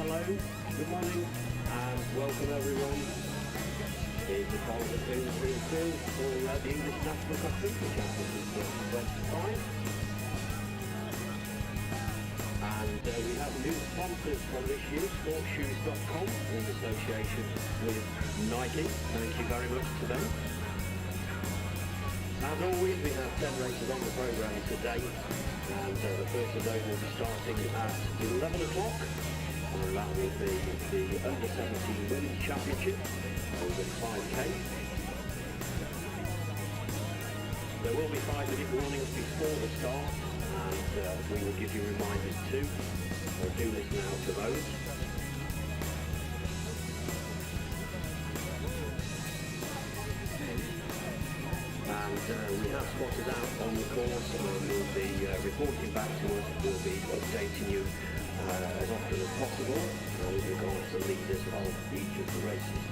hello, good morning, and welcome everyone. Here's the final thing for the English National Cup Football Championship 2025. And we have new sponsors from this year, SportsShoes.com, in association with Nike. Thank you very much to them. As always, we have 10 races on the programme today, and the first of those will be starting at 11 o'clock, and that will be the Under-17 Women's Championship over 5K. There will be 5-minute warnings before the start, and we will give you reminders too, so do listen out for those. And we have spotters out on the course, and we'll be reporting back to us. We'll be updating you as often as possible with regards to the leaders of each of the races.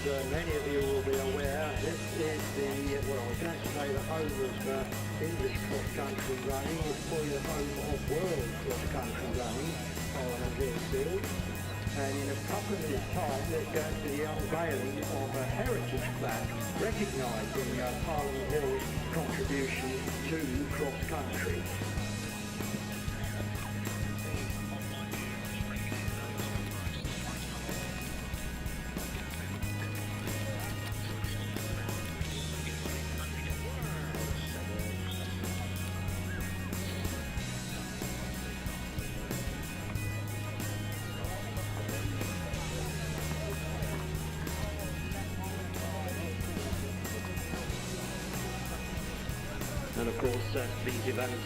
As many of you will be aware, this is the, well, I can actually say the home of English cross-country running. It's probably the home of world cross-country running on Hillsfield. And in a couple of minutes' time, there's going to be the unveiling of a heritage plaque recognising Parliament Hill's contribution to cross-country. And of course, these events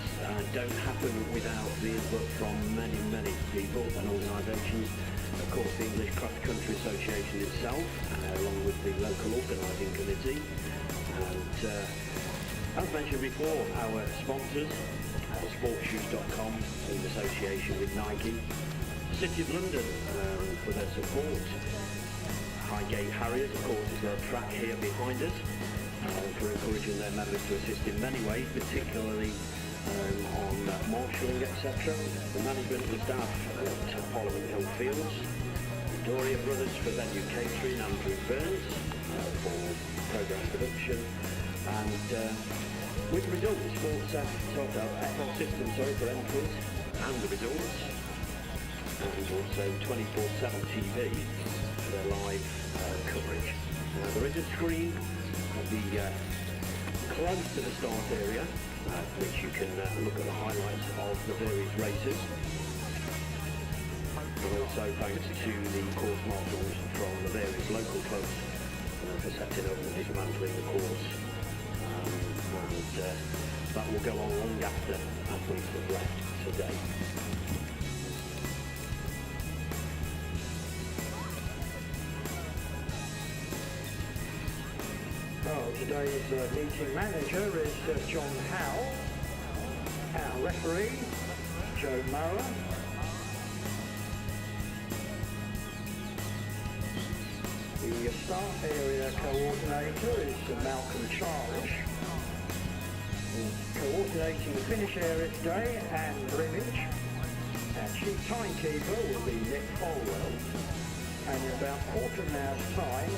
don't happen without the input from many people and organisations. Of course, the English Cross Country Association itself, along with the local organising committee. And as mentioned before, our sponsors, SportsShoes.com in association with Nike, City of London for their support, Highgate Harriers, of course, is their track here behind us. For encouraging their members to assist in many ways, particularly on marshalling, etc. The management and staff at Parliament Hill Fields, Doria Brothers for venue catering, Andrew Burns for programme production, and with the results, FL Systems for entries and the results, and also 24/7 TV for their live coverage. There is a screen at the close to the start area, which you can look at the highlights of the various races. And also thanks to the course marshals from the various local clubs for setting up and dismantling the course. And that will go on long after athletes have left today. Well, today's meeting manager is John Howe. Our referee, Joe Mower. The start area coordinator is Malcolm Charles. Coordinating the finish area today, Anne Brimage. And chief timekeeper will be Nick Folwell. And in about quarter of an hour's time,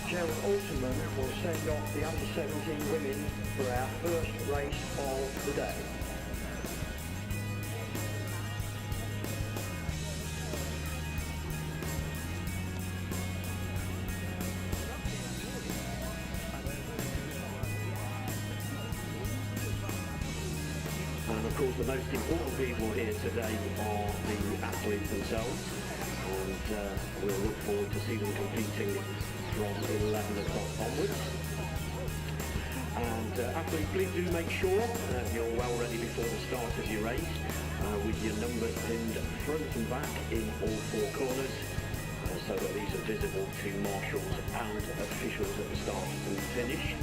Gerald Alterman will send off the under-17 women for our first race of the day. And of course the most important people here today are the athletes themselves, and we'll look forward to see them competing from 11 o'clock onwards. And athletes, please do make sure you're well ready before the start of your race, with your numbers pinned front and back in all four corners, so that these are visible to marshals and officials at the start and finish.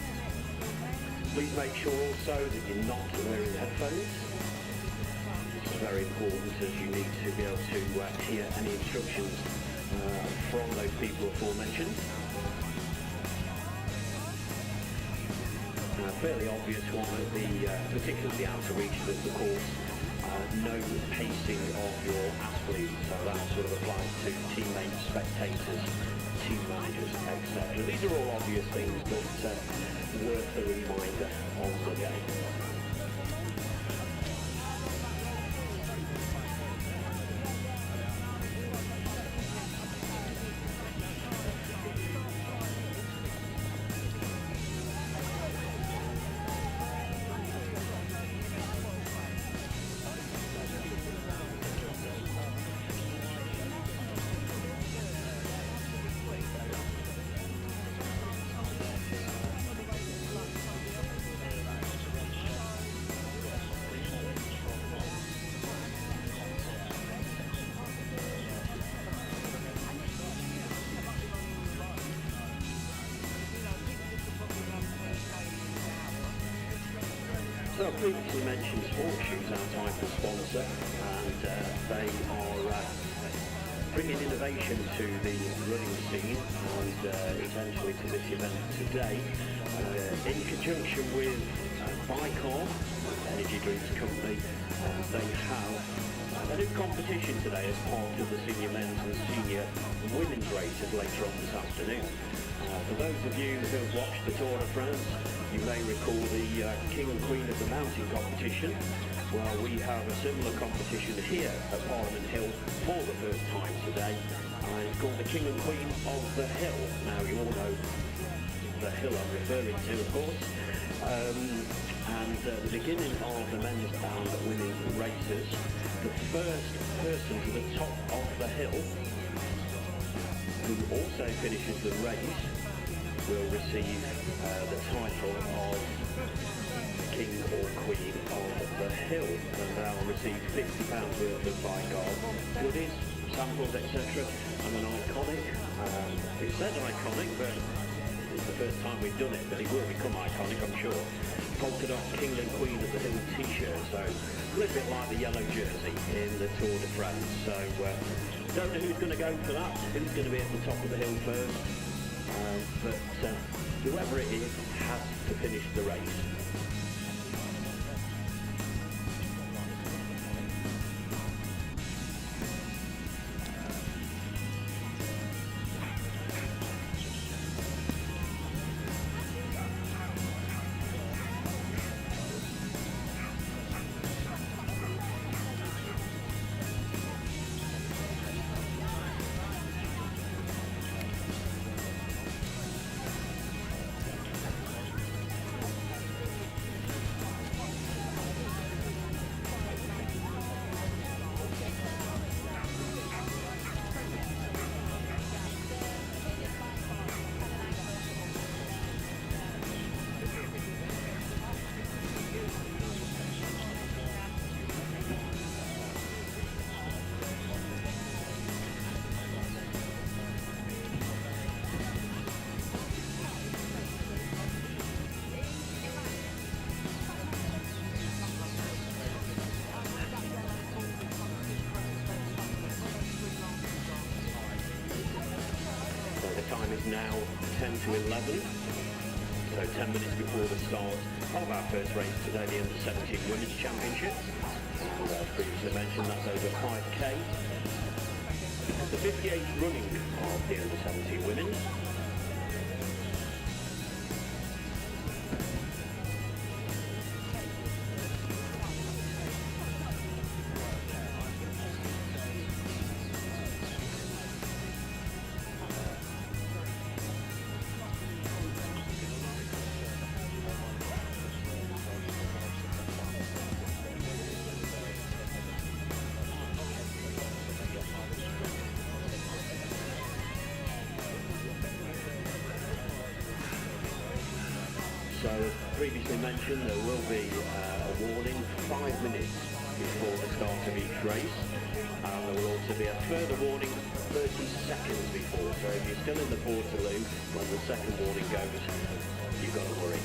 Please make sure also that you're not wearing headphones. This is very important, as you need to be able to hear any instructions from those people aforementioned. Fairly obvious one at the, particularly the outer reaches of the course, no pacing of your athletes, so that sort of applies to teammates, spectators, team managers, etc. These are all obvious things, but worth a reminder on the day. So I previously mentioned SportsShoes, our title sponsor, and they are bringing innovation to the running scene and essentially to this event today, in conjunction with Bicor, energy drinks company. They have a new competition today as part of the senior men's and senior women's races later on this afternoon. For those of you who have watched the Tour de France, you may recall the King and Queen of the Mountain competition. Well, we have a similar competition here at Parliament Hill for the first time today. It's called the King and Queen of the Hill. Now, you all know the hill I'm referring to, of course. And the beginning of the men's and women's races, the first person to the top of the hill, who also finishes the race, will receive the title of King or Queen of the Hill, and they'll receive £50 worth of Bicor goodies, samples, etc. And an iconic, it says iconic, but it's the first time we've done it, but it will become iconic, I'm sure. Polka dot King and Queen of the Hill t-shirt, so a little bit like the yellow jersey in the Tour de France. So don't know who's going to go for that, who's going to be at the top of the hill first. But whoever it is has to finish the race. to 11. So 10 minutes before the start of our first race today, the Under-17 Women's Championship. And as previously mentioned, that's over 5k. The 58th running of the Under-17 Women's. So as previously mentioned, there will be a warning 5 minutes before the start of each race. And there will also be a further warning 30 seconds before. So if you're still in the Portaloo when the second warning goes, you've got to worry.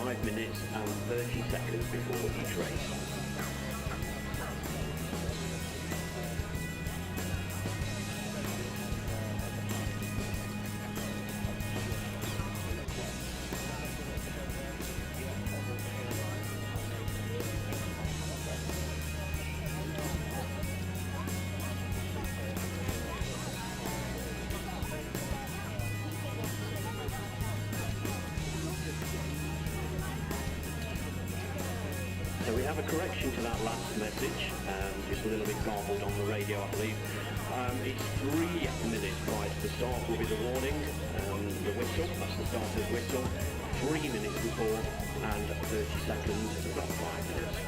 5 minutes and 30 seconds before each race. So we have a correction to that last message, just a little bit garbled on the radio, I believe. It's 3 minutes prior to the start will be the warning, the whistle, that's the starter's whistle. 3 minutes before and 30 seconds, about 5 minutes.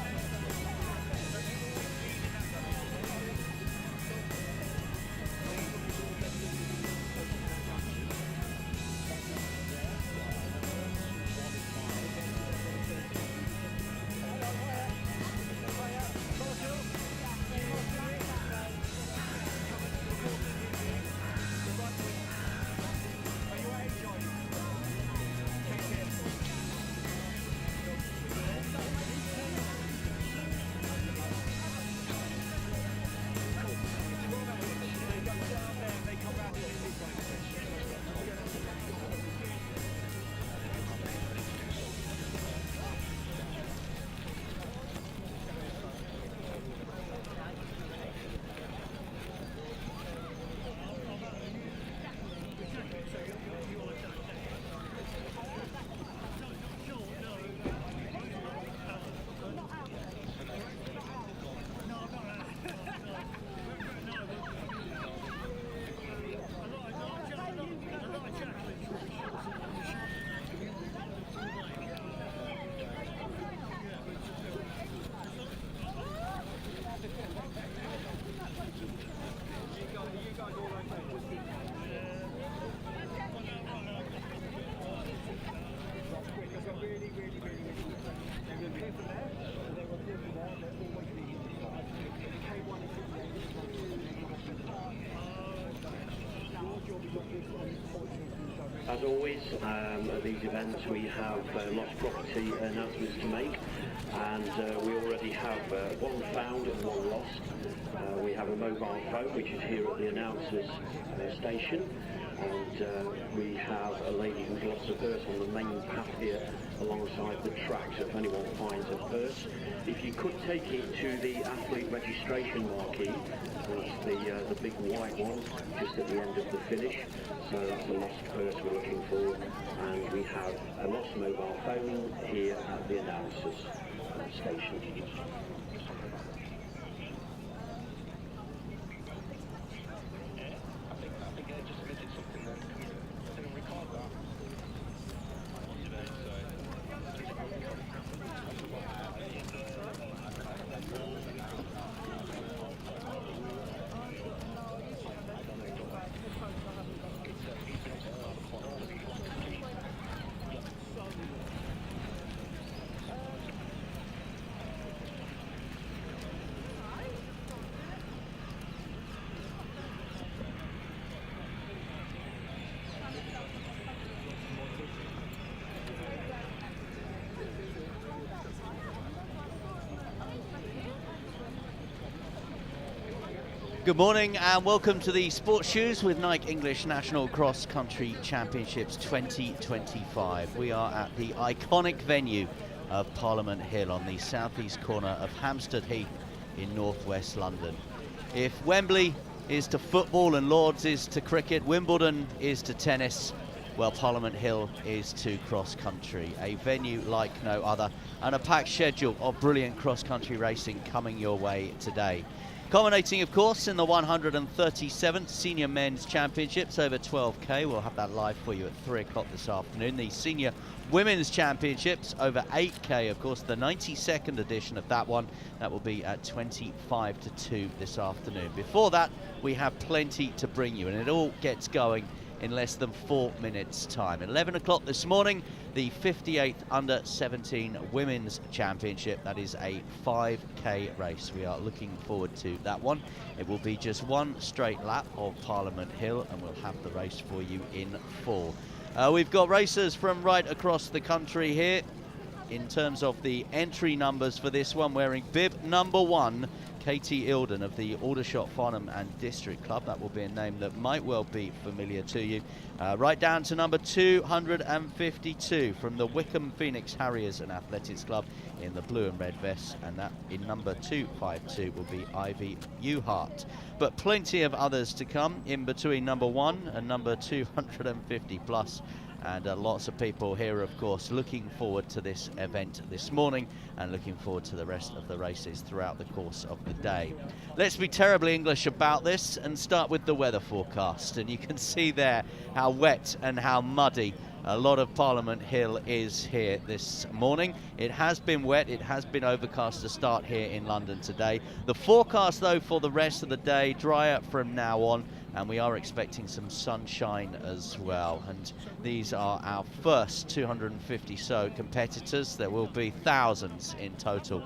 As always, at these events we have lost property announcements to make, and we already have one found and one lost. We have a mobile phone which is here at the announcers station, and we have a lady who's lost her purse on the main path here alongside the track, so if anyone finds her purse, if you could take it to the athlete registration marquee, that's the big white one just at the end of the finish, so that's a lost purse we're looking for, and we have a lost mobile phone here at the announcers station. Good morning and welcome to the Sports Shoes with Nike English National Cross Country Championships 2025. We are at the iconic venue of Parliament Hill on the southeast corner of Hampstead Heath in northwest London. If Wembley is to football and Lord's is to cricket, Wimbledon is to tennis, well, Parliament Hill is to cross country. A venue like no other and a packed schedule of brilliant cross country racing coming your way today. Culminating, of course, in the 137th Senior Men's Championships over 12k. We'll have that live for you at 3 o'clock this afternoon. The Senior Women's Championships over 8k, of course, the 92nd edition of that one. That will be at 25 to 2 this afternoon. Before that, we have plenty to bring you, and it all gets going in less than 4 minutes' time. 11 o'clock this morning, the 58th Under-17 Women's Championship. That is a 5k race. We are looking forward to that one. It will be just one straight lap of Parliament Hill, and we'll have the race for you in full. We've got racers from right across the country here. In terms of the entry numbers for this one, wearing bib number 1, Katie Ilden of the Aldershot Farnham and District Club. That will be a name that might well be familiar to you. Right down to number 252 from the Wickham Phoenix Harriers and Athletics Club in the blue and red vest, and that in number 252 will be Ivy Uhart. But plenty of others to come in between number 1 and number 250 plus. And lots of people here, of course, looking forward to this event this morning and looking forward to the rest of the races throughout the course of the day. Let's be terribly English about this and start with the weather forecast. And you can see there how wet and how muddy a lot of Parliament Hill is here this morning. It has been wet, it has been overcast to start here in London today. The forecast, though, for the rest of the day, drier from now on, and we are expecting some sunshine as well. And these are our first 250 so competitors. There will be thousands in total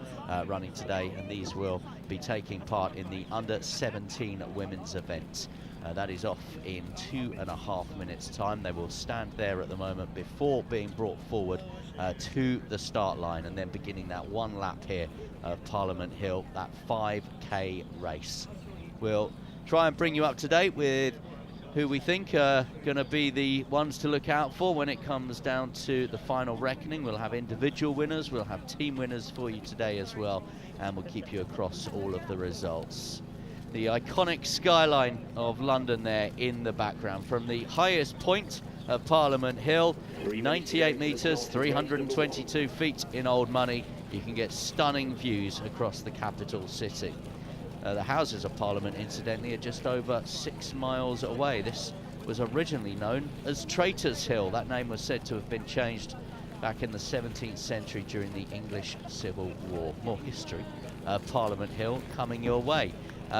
running today, and these will be taking part in the Under-17 women's event. That is off in 2.5 minutes' time. They will stand there at the moment before being brought forward to the start line, and then beginning that one lap here of Parliament Hill, that 5k race. We'll try and bring you up to date with who we think are going to be the ones to look out for when it comes down to the final reckoning. We'll have individual winners, we'll have team winners for you today as well, and we'll keep you across all of the results. The iconic skyline of London there in the background from the highest point of Parliament Hill, 98 metres, 322 feet in old money. You can get stunning views across the capital city. The Houses of Parliament, incidentally, are just over 6 miles away. This was originally known as Traitors Hill. That name was said to have been changed back in the 17th century during the English Civil War. More history of Parliament Hill coming your way.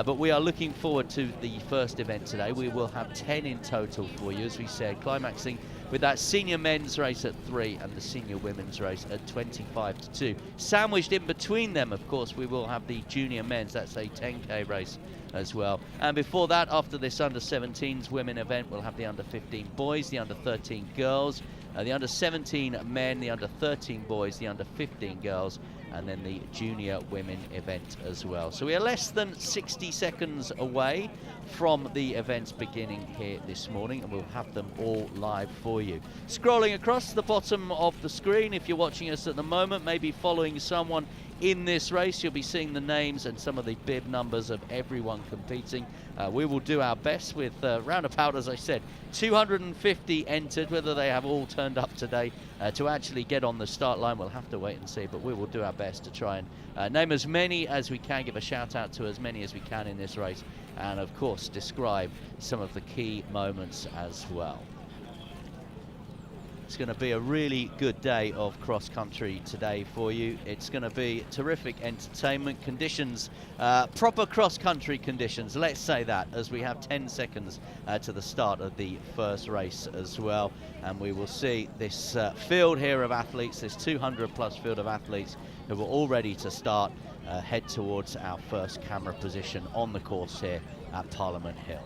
But we are looking forward to the first event today. We will have 10 in total for you, as we said, climaxing with that senior men's race at 3 and the senior women's race at 25 to 2. Sandwiched in between them, of course, we will have the junior men's. That's a 10k race as well. And before that, after this under-17s women event, we'll have the under-15 boys, the under-13 girls, the under-17 men, the under-13 boys, the under-15 girls, and then the junior women event as well. So we are less than 60 seconds away from the events beginning here this morning, and we'll have them all live for you. Scrolling across the bottom of the screen, if you're watching us at the moment, maybe following someone in this race, you'll be seeing the names and some of the bib numbers of everyone competing. We will do our best with round about, as I said, 250 entered. Whether they have all turned up today to actually get on the start line, we'll have to wait and see, but we will do our best to try and name as many as we can, give a shout out to as many as we can in this race, and of course describe some of the key moments as well. It's going to be a really good day of cross country today for you. It's going to be terrific entertainment conditions, proper cross country conditions, let's say that, as we have 10 seconds to the start of the first race as well. And we will see this field here of athletes, this 200 plus field of athletes who are all ready to start, head towards our first camera position on the course here at Parliament Hill.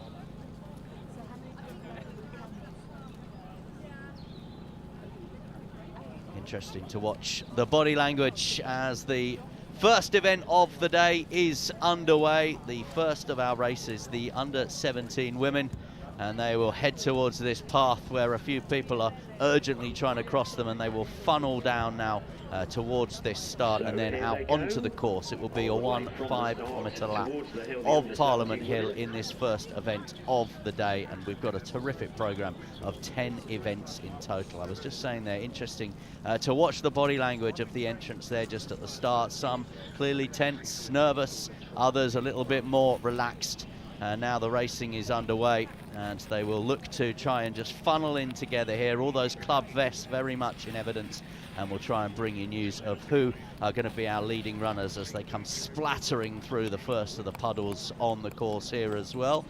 Interesting to watch the body language as the First event of the day is underway. The first of our races, the under-17 women, and they will head towards this path where a few people are urgently trying to cross them, and they will funnel down now towards this start and then out onto the course. It will be a 5-kilometre lap of Parliament Hill in this first event of the day, and we've got a terrific programme of 10 events in total. I was just saying there, interesting to watch the body language of the entrants there just at the start. Some clearly tense, nervous, others a little bit more relaxed. Now the racing is underway, and they will look to try and just funnel in together here. All those club vests very much in evidence, and we'll try and bring you news of who are going to be our leading runners as they come splattering through the first of the puddles on the course here as well.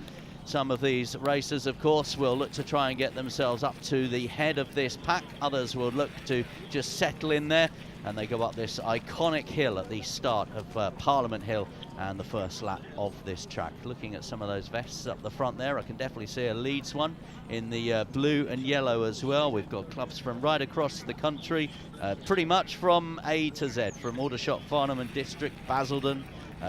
Some of these racers, of course, will look to try and get themselves up to the head of this pack. Others will look to just settle in there, and they go up this iconic hill at the start of Parliament Hill and the first lap of this track. Looking at some of those vests up the front there, I can definitely see a Leeds one in the blue and yellow as well. We've got clubs from right across the country, pretty much from A to Z, from Aldershot, Farnham and District, Basildon,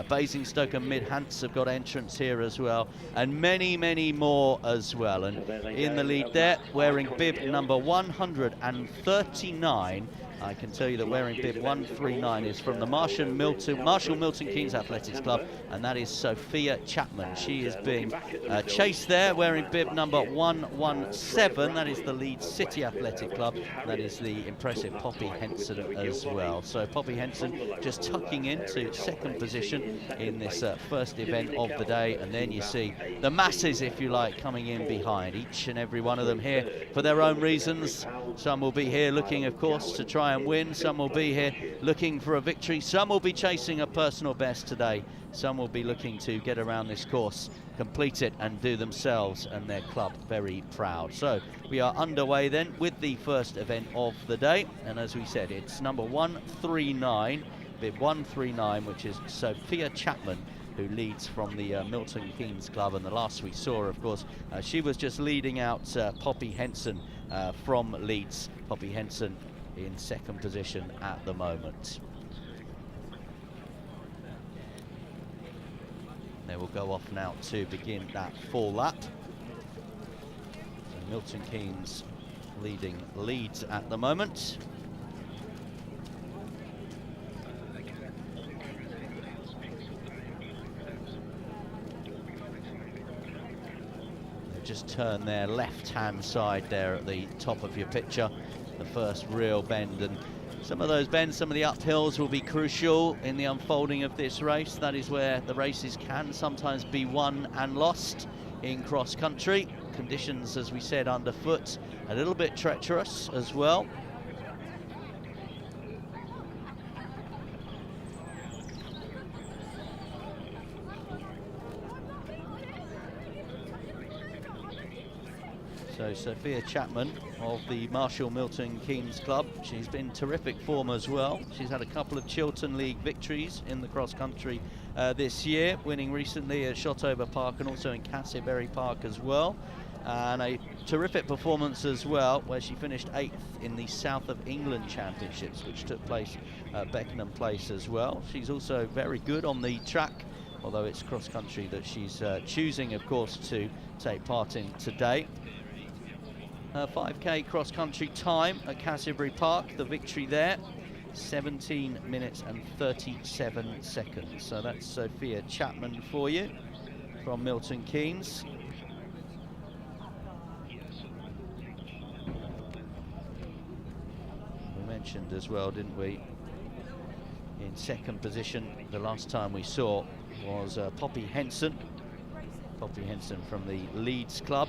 Basingstoke and Midhants have got entrants here as well, and many, many more as well. And in the lead there, wearing bib number 139, I can tell you that wearing bib 139 is from the Marshall Milton Keynes Athletics Club, and that is Sophia Chapman. She is being chased there, wearing bib number 117. That is the Leeds City Athletic Club. That is the impressive Poppy Henson as well. So Poppy Henson just tucking into second position in this first event of the day, and then you see the masses, if you like, coming in behind. Each and every one of them here for their own reasons. Some will be here looking, of course, to try and win. Some will be here looking for a victory. Some will be chasing a personal best today. Some will be looking to get around this course, complete it, and do themselves and their club very proud. So we are underway then with the first event of the day, and as we said, it's number 139, bib 139, which is Sophia Chapman, who leads from the Milton Keynes Club. And the last we saw, of course, she was just leading out Poppy Henson from Leeds. Poppy Henson in second position at the moment. They will go off now to begin that full lap. So Milton Keynes leading Leeds at the moment. They've just turned their left-hand side there at the top of your picture. The first real bend, and some of those bends, some of the uphills will be crucial in the unfolding of this race. That is where the races can sometimes be won and lost in cross country. Conditions, as we said, underfoot, a little bit treacherous as well. So Sophia Chapman of the Marshall Milton Keynes Club, she's been terrific form as well. She's had a couple of Chiltern League victories in the cross country this year, winning recently at Shotover Park and also in Castleberry Park as well. And a terrific performance as well, where she finished 8th in the South of England Championships, which took place at Beckenham Place as well. She's also very good on the track, although it's cross country that she's choosing, of course, to take part in today. 5k cross country time at Castleberry Park, the victory there, 17 minutes and 37 seconds. So that's Sophia Chapman for you from Milton Keynes. We mentioned as well, didn't we, in second position the last time we saw was Poppy Henson. Poppy Henson from the Leeds Club.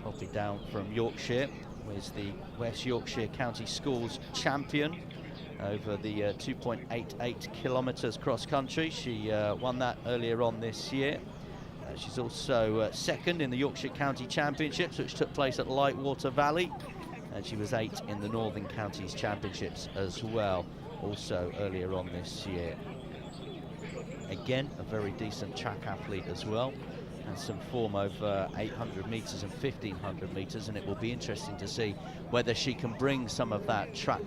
Poppy down from Yorkshire, was the West Yorkshire County Schools champion over the 2.88 kilometres cross country. She won that earlier on this year. She's also second in the Yorkshire County Championships, which took place at Lightwater Valley, and she was 8th in the Northern Counties Championships as well, also earlier on this year. Again, a very decent track athlete as well. has some form over 800 metres and 1500 metres, and it will be interesting to see whether she can bring some of that track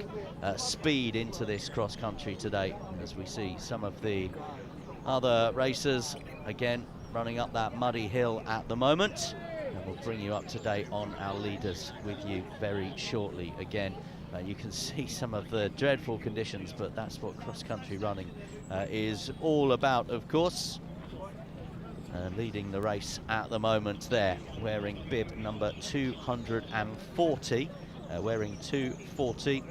speed into this cross country today, as we see some of the other racers again running up that muddy hill at the moment. And we'll bring you up to date on our leaders with you very shortly. Again, you can see some of the dreadful conditions, but that's what cross-country running is all about, of course. Leading the race at the moment there, wearing bib number 240, wearing 240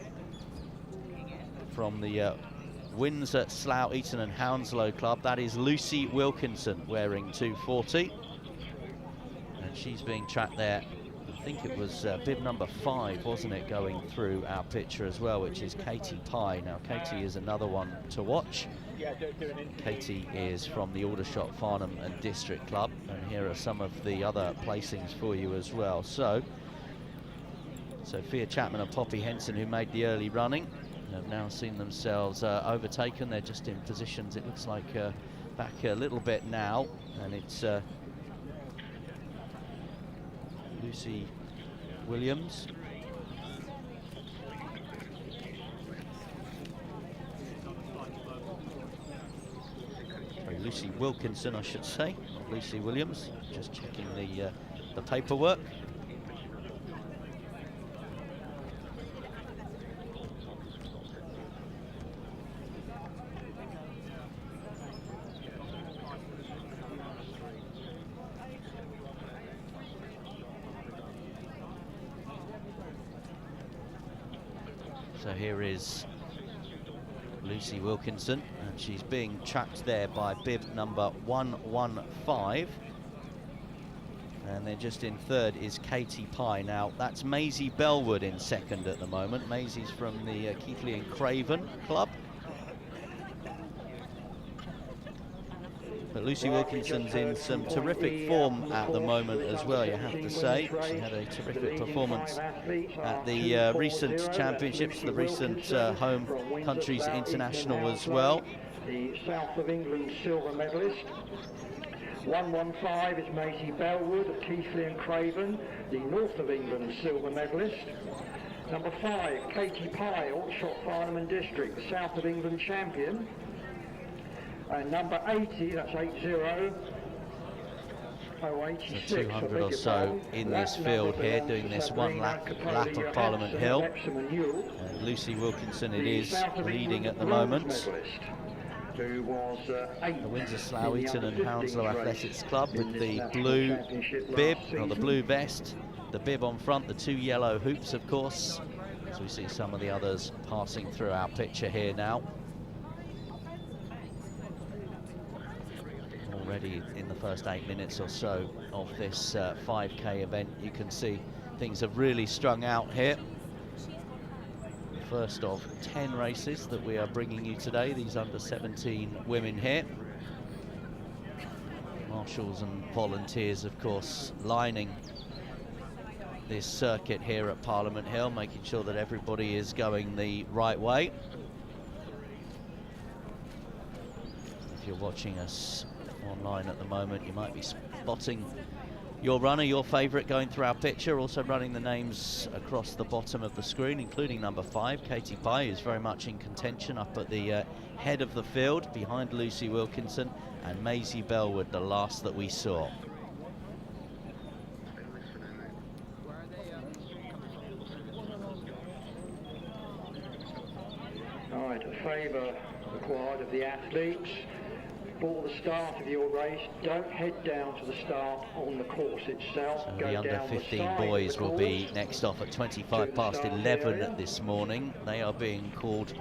from the Windsor, Slough, Eton and Hounslow Club. That is Lucy Wilkinson wearing 240. And she's being tracked there. I think it was bib number 5, wasn't it, going through our picture as well, which is Katie Pye. Now, Katie is another one to watch. Katie is from the Aldershot, Farnham and District Club. And here are some of the other placings for you as well. So, Sophia Chapman and Poppy Henson, who made the early running, have now seen themselves overtaken. They're just in positions, it looks like, back a little bit now. And it's Lucy Williams. Sorry, Lucy Wilkinson, I should say, not Lucy Williams. Just checking the paperwork. So here is Lucy Wilkinson, and she's being tracked there by bib number 115. And then just in third is Katie Pye. Now, that's Maisie Bellwood in second at the moment. Maisie's from the Keighley and Craven Club. But Lucy Wilkinson's in some terrific form at the moment as well, you have to say. She had a terrific performance at the recent championships, the recent home countries international as well. The South of England silver medalist. 115 is Maisie Bellwood of Keighley and Craven, the North of England silver medalist. Number 5, Katie Pye, Aldershot, Farnham and District, the South of England champion. And number 80, that's 80. Oh, 86, so 200 or so in this field here, doing this one lap of Parliament Hill. And Lucy Wilkinson it is leading at the moment. Who was The Windsor, Slough, Eton and Hounslow Athletics Club with the blue bib, or the blue vest, the bib on front, the 2 yellow hoops, of course. As we see some of the others passing through our picture here now. Already in the first 8 minutes or so of this 5K event, you can see things have really strung out here. The first of 10 races that we are bringing you today, these under 17 women here. Marshals and volunteers, of course, lining this circuit here at Parliament Hill, making sure that everybody is going the right way. If you're watching us online at the moment, you might be spotting your runner, your favourite, going through our picture, also running the names across the bottom of the screen, including number 5, Katie Pye, who's very much in contention up at the head of the field, behind Lucy Wilkinson, and Maisie Bellwood, the last that we saw. all right, a favour required of the athletes. For the start of your race, don't head down to the start on the course itself. So Go the under down 15 the boys will be course. next off at 25 past 11 this morning. They are being called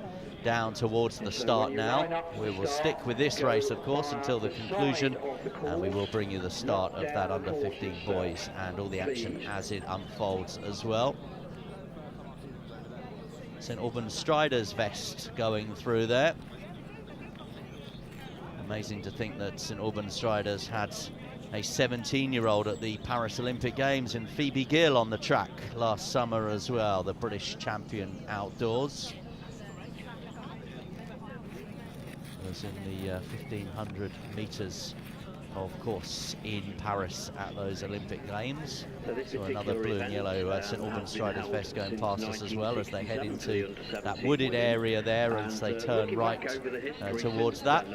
down towards the start now. We will stick with this race, of course, until the conclusion, and we will bring you the start of that under 15 boys and all the action as it unfolds as well. St Albans Striders vest going through there. Amazing to think that St Albans Striders had a 17-year-old at the Paris Olympic Games in Phoebe Gill on the track last summer as well, the British champion outdoors. Was in the 1500 metres of course, in Paris at those Olympic Games. So another blue and yellow St Albans Striders vest going past us as well as they head into that wooded area there as they turn right towards that.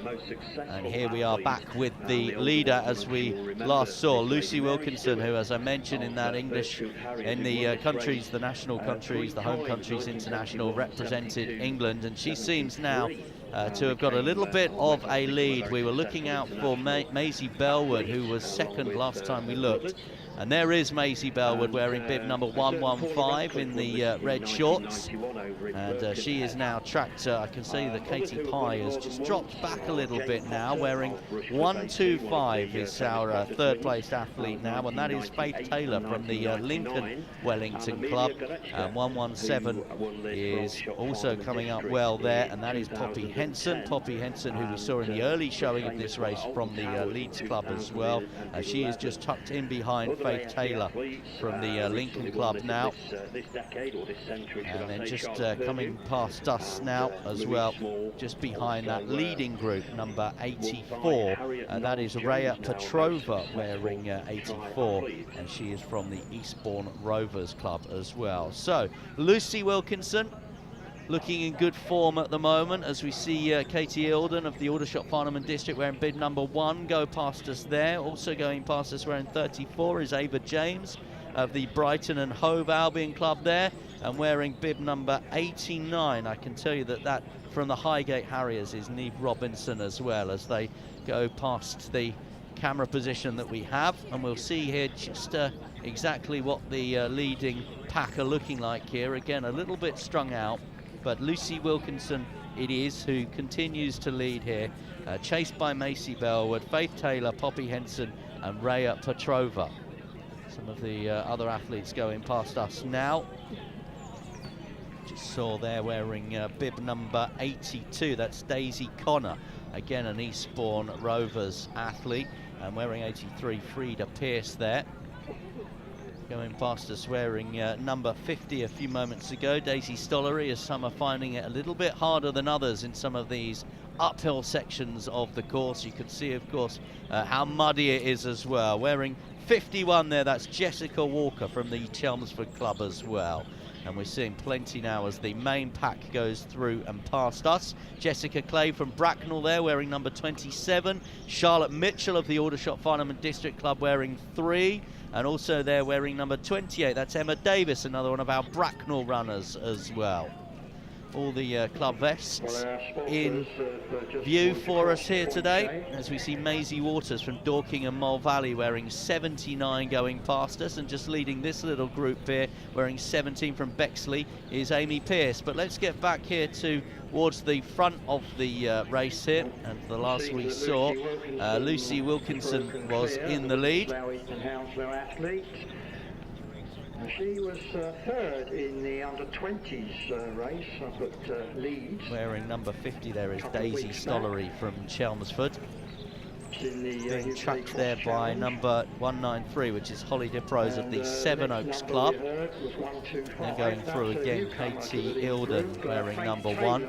And here we are back with the leader as we last saw, Lucy Wilkinson, who, as I mentioned, in that English, in the countries, the national countries, the home countries international, represented England, and she seems now to have got a little bit of a lead. We were looking out for Maisie Bellwood, who was second last time we looked. And there is Maisie Bellwood wearing bib number 115 in the red shorts. And she is now tracked. I can see that Katie Pye has just dropped back a little bit now, wearing 125 is our third placed athlete now, and that is Faith Taylor from the Lincoln Wellington Club. 117 is also coming up well there, and that is Poppy Henson. Poppy Henson, who we saw in the early showing of this race from the Leeds Club as well. She is just tucked in behind Faith Taylor from the Lincoln Club now, and then just coming past us now as well, just behind that leading group, number 84, that is Rhea Petrova wearing 84, and she is from the Eastbourne Rovers Club as well. So Lucy Wilkinson looking in good form at the moment as we see Katie Eildon of the Aldershot Farnham District wearing bib number 1 go past us there. Also going past us wearing 34 is Ava James of the Brighton and Hove Albion Club there, and wearing bib number 89. I can tell you that from the Highgate Harriers is Neve Robinson as well, as they go past the camera position that we have, and we'll see here just exactly what the leading pack are looking like here. Again, a little bit strung out, but Lucy Wilkinson it is who continues to lead here, chased by Maisie Bellwood, Faith Taylor, Poppy Henson and Rhea Petrova. Some of the other athletes going past us now. Just saw there wearing bib number 82, that's Daisy Connor, again an Eastbourne Rovers athlete, and wearing 83, Frida Pearce there. Going past us wearing number 50 a few moments ago, Daisy Stollery, as some are finding it a little bit harder than others in some of these uphill sections of the course. You can see, of course, how muddy it is as well. Wearing 51 there, that's Jessica Walker from the Chelmsford Club as well. And we're seeing plenty now as the main pack goes through and past us. Jessica Clay from Bracknell there wearing number 27. Charlotte Mitchell of the Aldershot Farnham District Club wearing 3. And also there wearing number 28, that's Emma Davis, another one of our Bracknell runners as well. All the club vests in view for us here today, as we see Maisie Waters from Dorking and Mole Valley wearing 79 going past us, and just leading this little group here wearing 17 from Bexley is Amy Pearce. But let's get back here towards the front of the race here, and the last we saw, Lucy Wilkinson was in the lead. She was third in the under-20s race up at Leeds. Wearing number 50 there is Daisy Stollery from Chelmsford. Being tracked there by number 193, which is Holly Diprose of the Sevenoaks Club. Then going through again, Katie Eildon wearing number 1.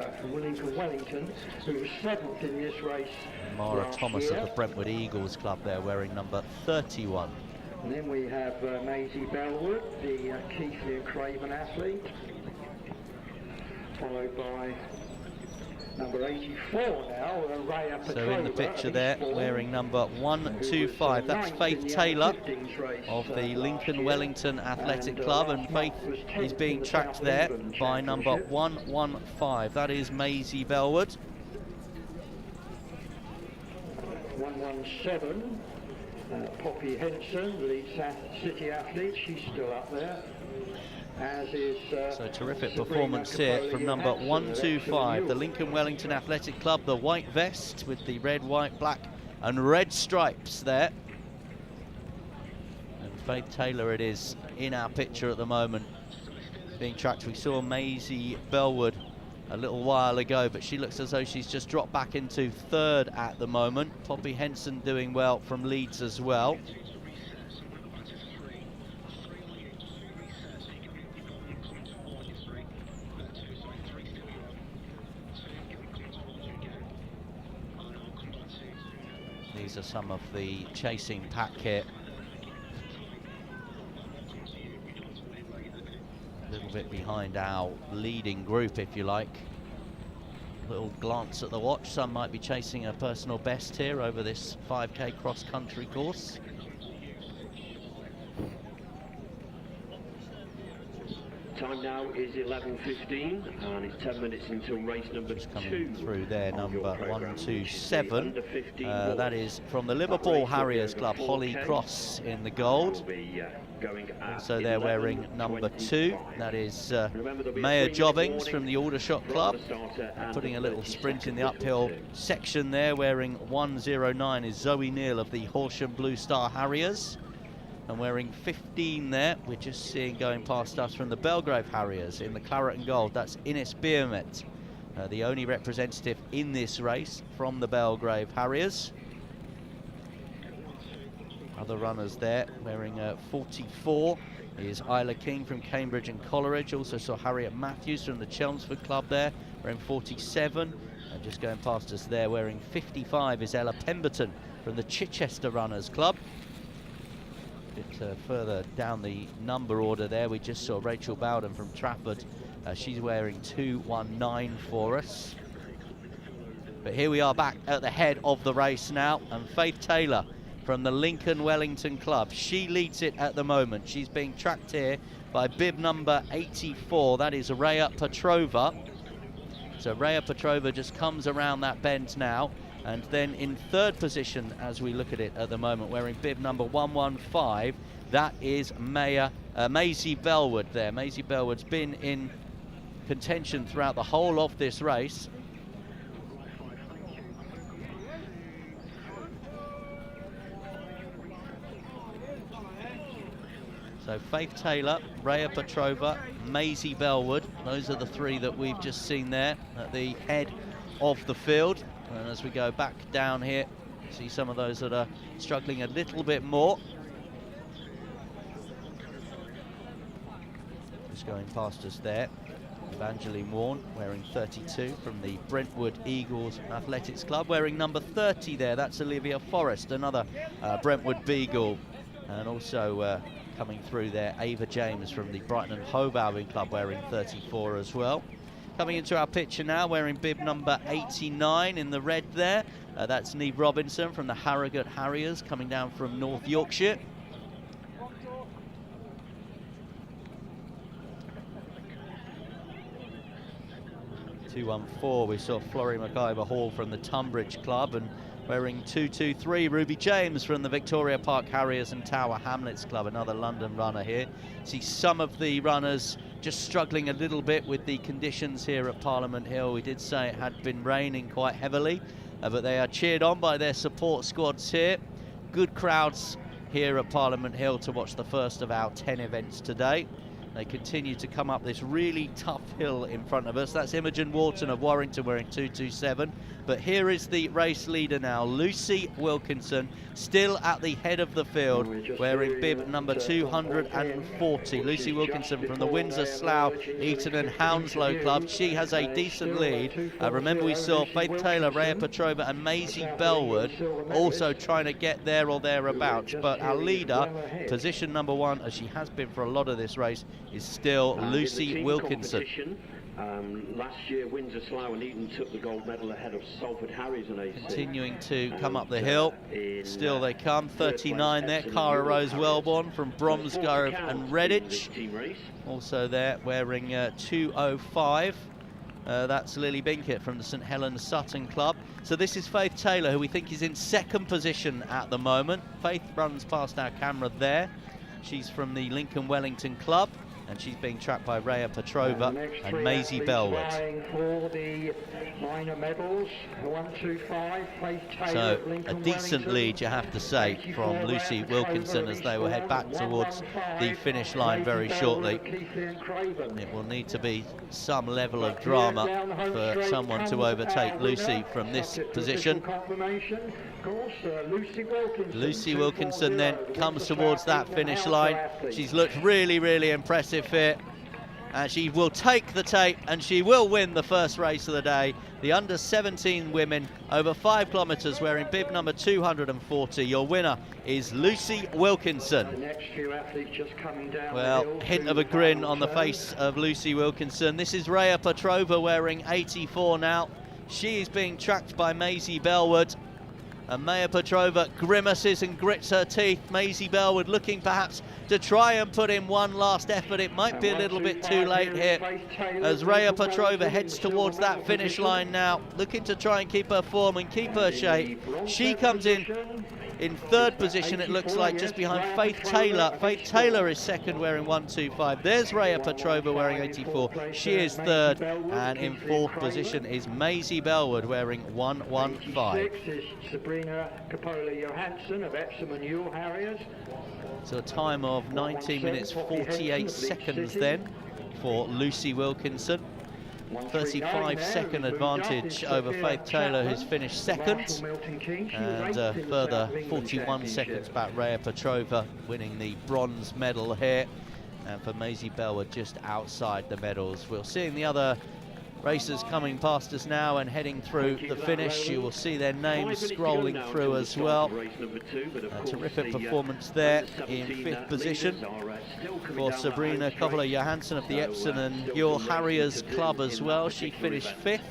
Mara Thomas of the Brentwood Eagles Club there wearing number 31. And then we have Maisie Bellwood, the Keithley and Craven athlete, followed by number 84 now, Rhea Petrova. So in the picture there, wearing number 125, that's Faith Taylor of the Lincoln Wellington Athletic Club, and Faith is being tracked there by number 115, that is Maisie Bellwood. 117. Poppy Henson, Leeds City athlete, she's still up there. As is, so terrific performance here from number 125, the Lincoln Wellington Athletic Club, the white vest with the red, white, black and red stripes there. And Faith Taylor it is in our picture at the moment, being tracked. We saw Maisie Bellwood a little while ago, but she looks as though she's just dropped back into third at the moment. Poppy Henson doing well from Leeds as well. These are some of the chasing pack here. A little bit behind our leading group, if you like. Little glance at the watch. Some might be chasing a personal best here over this 5K cross-country course. Time now is 11:15, and it's 10 minutes until race number 2. Coming through there, number 127. That is from the Liverpool Harriers Club, Holly Cross in the gold. So they're wearing number 2. That is Maya Jobbings from the Aldershot Club. Putting a little sprint in the uphill section there. Wearing 109 is Zoe Neal of the Horsham Blue Star Harriers. And wearing 15 there, we're just seeing going past us from the Belgrave Harriers in the claret and gold. That's Ines Biermet, the only representative in this race from the Belgrave Harriers. Other runners there, wearing 44 is Isla King from Cambridge and Coleridge. Also saw Harriet Matthews from the Chelmsford Club there, wearing 47. And just going past us there, wearing 55 is Ella Pemberton from the Chichester Runners Club. Bit further down the number order there, we just saw Rachel Bowden from Trafford. She's wearing 219 for us. But here we are back at the head of the race now, and Faith Taylor from the Lincoln Wellington Club, she leads it at the moment. She's being tracked here by bib number 84, that is Rhea Petrova. So Rhea Petrova just comes around that bend now. And then in third position, as we look at it at the moment, wearing bib number 115, that is Maisie Bellwood there. Maisie Bellwood's been in contention throughout the whole of this race. So Faith Taylor, Rhea Petrova, Maisie Bellwood, those are the 3 that we've just seen there at the head of the field. And as we go back down here, see some of those that are struggling a little bit more. Just going past us there, Evangeline Warren, wearing 32 from the Brentwood Eagles Athletics Club. Wearing number 30 there, that's Olivia Forrest, another Brentwood Beagle. And also coming through there, Ava James from the Brighton and Hove Albion Club, wearing 34 as well. Coming into our picture now, wearing bib number 89 in the red there. That's Neve Robinson from the Harrogate Harriers, coming down from North Yorkshire. (214), we saw Florrie McIver Hall from the Tunbridge Club, and wearing 223, Ruby James from the Victoria Park Harriers and Tower Hamlets Club, another London runner here. See some of the runners just struggling a little bit with the conditions here at Parliament Hill. We did say it had been raining quite heavily, but they are cheered on by their support squads here. Good crowds here at Parliament Hill to watch the first of our 10 events today. They continue to come up this really tough hill in front of us. That's Imogen Wharton of Warrington wearing 227. But here is the race leader now, Lucy Wilkinson, still at the head of the field, wearing bib number 240. Lucy Wilkinson from the Windsor, Slough, Eton and Hounslow Club. She has a decent lead. Remember, we saw Faith Taylor, Rhea Petrova and Maisie Bellwood also trying to get there or thereabouts. But our leader, position number 1, as she has been for a lot of this race, is still Lucy Wilkinson. Last year, Windsor, Slough and Eton took the gold medal ahead of Salford Harriers and AC. Continuing to come up the hill. Still they come. 39 there, Cara Rose Wellborn from Bromsgrove and Redditch. Also there, wearing 205. That's Lily Binkett from the St Helens Sutton Club. So this is Faith Taylor, who we think is in second position at the moment. Faith runs past our camera there. She's from the Lincoln Wellington Club, and she's being tracked by Rhea Petrova and Maisie Bellwood. For the minor medals, 125, Faith Taylor, so a Lincoln decent Wellington, lead, you have to say, from Lucy Wilkinson as they will head back towards the finish line very shortly. It will need to be some level of drama for someone to overtake Lucy from this position. Lucy Wilkinson then comes towards that finish line. She's looked really, really impressive here. and she will take the tape, and she will win the first race of the day. The under-17 women over 5 kilometres wearing bib number 240. Your winner is Lucy Wilkinson. The next few athletes just coming down Well, the hill hint to of a the grin final on the turn. face of Lucy Wilkinson. This is Rhea Petrova wearing 84 now. She is being tracked by Maisie Bellwood. And Maya Petrova grimaces and grits her teeth. Maisie Bellwood looking perhaps to try and put in one last effort. It might be a little bit too late here as Rhea Petrova heads towards that finish line now, looking to try and keep her form and keep her shape. She comes in 3rd position, it looks like, just behind Faith Taylor. Faith Taylor is 2nd wearing 125. There's Rhea Petrova wearing 84. She is 3rd, and in 4th position is Maisie Bellwood wearing 115. 86 is Sabrina Coppola-Johansson of Epsom and Ewell Harriers. So a time of 19 minutes 48 seconds then for Lucy Wilkinson. 35-second advantage over Faith Taylor, who's finished 2nd, and further 41 seconds back Rhea Petrova winning the bronze medal here, and for Maisie Bellwood just outside the medals. We're seeing the other racers coming past us now and heading through the finish. You will see their names scrolling through as well. A terrific performance there in 5th position for Sabrina Coppola-Johansson of the Epsom and Ewell Harriers Club as well. She finished 5th.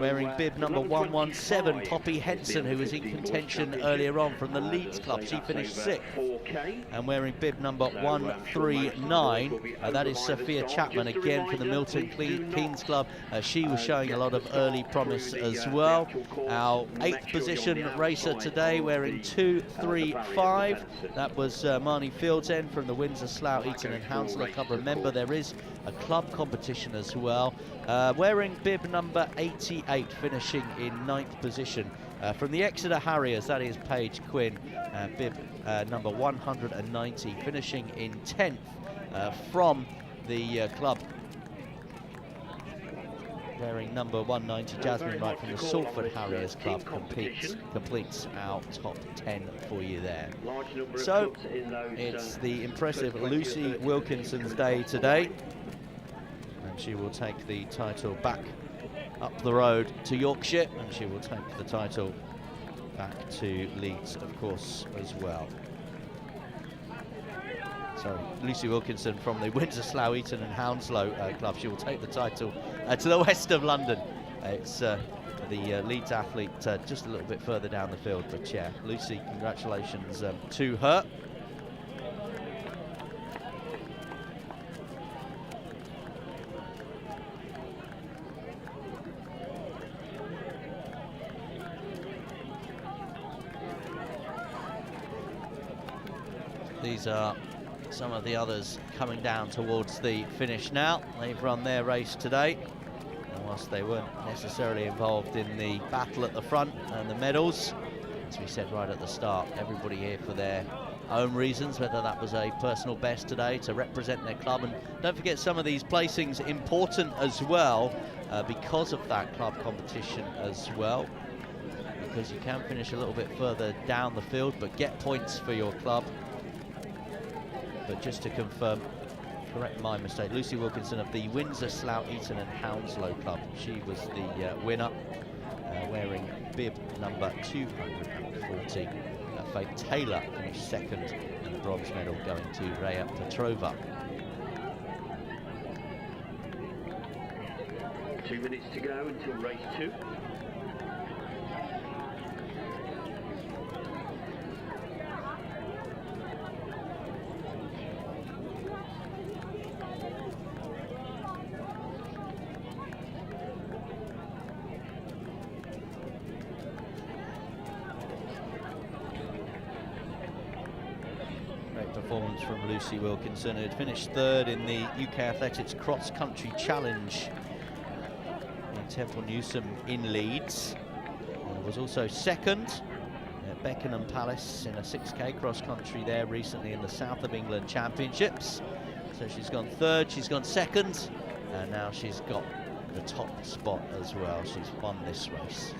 Wearing bib number 117, Poppy Henson, who was in contention earlier on from the Leeds Club. She finished 6th. And wearing bib number 139, that is Sophia Chapman, again from the Milton Keynes Club. She was showing a lot of early promise as well. Our 8th position racer today wearing 235. That was Marnie Fieldsend from the Windsor, Slough, Eton and Hounslow Club. Remember, there is a club competition as well. Wearing bib number 88, finishing in 9th position. From the Exeter Harriers, that is Paige Quinn, bib number 190, finishing in 10th from the club. Wearing number 190, Jasmine Wright from the Salford Harriers Club completes our top 10 for you there. So it's the impressive Lucy Wilkinson's day today. And she will take the title back up the road to Yorkshire, and she will take the title back to Leeds, of course, as well. So Lucy Wilkinson from the Windsor, Slough, Eton and Hounslow Club. She will take the title to the west of London. It's the Leeds athlete just a little bit further down the field. But yeah, Lucy, congratulations to her. These are some of the others coming down towards the finish now. They've run their race today, and whilst they weren't necessarily involved in the battle at the front and the medals, as we said right at the start, everybody here for their own reasons, whether that was a personal best today to represent their club. And don't forget, some of these placings important as well because of that club competition as well, because you can finish a little bit further down the field but get points for your club. But just to confirm, correct my mistake, Lucy Wilkinson of the Windsor, Slough, Eton and Hounslow Club. She was the winner, wearing bib number 240. Faith Taylor finished 2nd, and the bronze medal going to Rhea Petrova. 2 minutes to go until race 2. Performance from Lucy Wilkinson, who had finished 3rd in the UK Athletics Cross Country Challenge in Temple Newsam in Leeds. Was also 2nd at Beckenham Palace in a 6k cross country there recently in the South of England Championships. So she's gone 3rd, she's gone 2nd, and now she's got the top spot as well. She's won this race.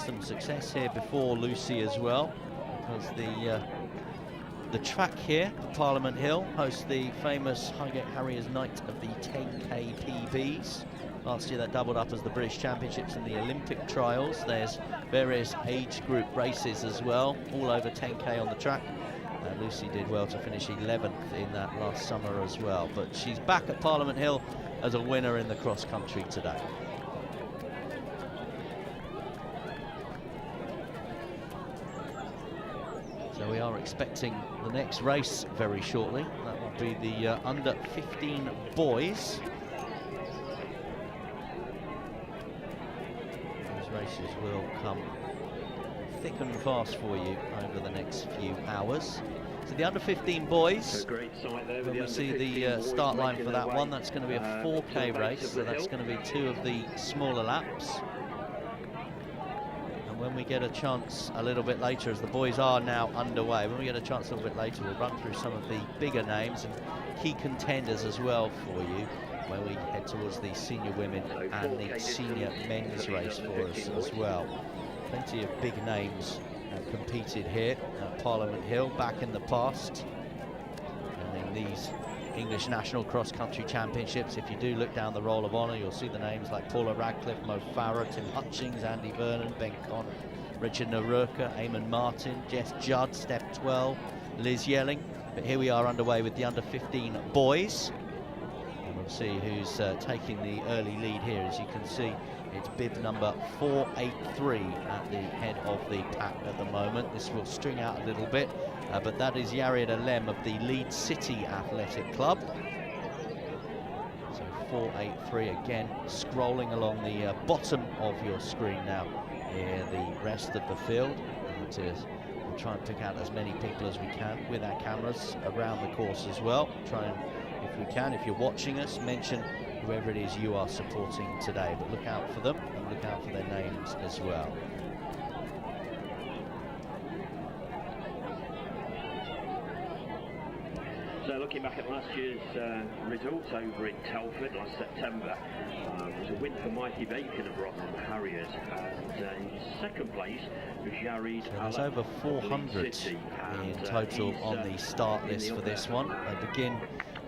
some success here before, Lucy, as well, because the track here, Parliament Hill, hosts the famous Highgate Harriers Night of the 10K PBs. Last year that doubled up as the British Championships and the Olympic trials. There's various age group races as well, all over 10K on the track. Lucy did well to finish 11th in that last summer as well, but she's back at Parliament Hill as a winner in the cross country today. So we are expecting the next race very shortly. That will be the under 15 boys. Those races will come thick and fast for you over the next few hours. So the under 15 boys, when we see the start line for that one, that's going to be a 4K race, so that's going to be 2 of the smaller laps. And when we get a chance a little bit later, as the boys are now underway, when we get a chance a little bit later, we'll run through some of the bigger names and key contenders as well for you, when we head towards the senior women and the senior men's race for us as well. Plenty of big names competed here at Parliament Hill back in the past. And in these English National Cross Country Championships, if you do look down the Roll of Honour, you'll see the names like Paula Radcliffe, Mo Farah, Tim Hutchings, Andy Vernon, Ben Connor, Richard Naruka, Eamon Martin, Jess Judd, Steph 12, Liz Yelling. But here we are underway with the under 15 boys. And we'll see who's taking the early lead here. As you can see, it's bib number 483 at the head of the pack at the moment. This will string out a little bit, but that is Yared Alem of the Leeds City Athletic Club. So 483 again, scrolling along the bottom of your screen now. Here the rest of the field. We'll try and pick out as many people as we can with our cameras around the course as well. Try and, if we can, if you're watching us, mention whoever it is you are supporting today, but look out for them and look out for their names as well. So looking back at last year's results over in Telford last September, it was a win for Mikey Bacon of Rotherham Harriers, and in second place was Yared. So there's over 400 in total on the start list for this one. They begin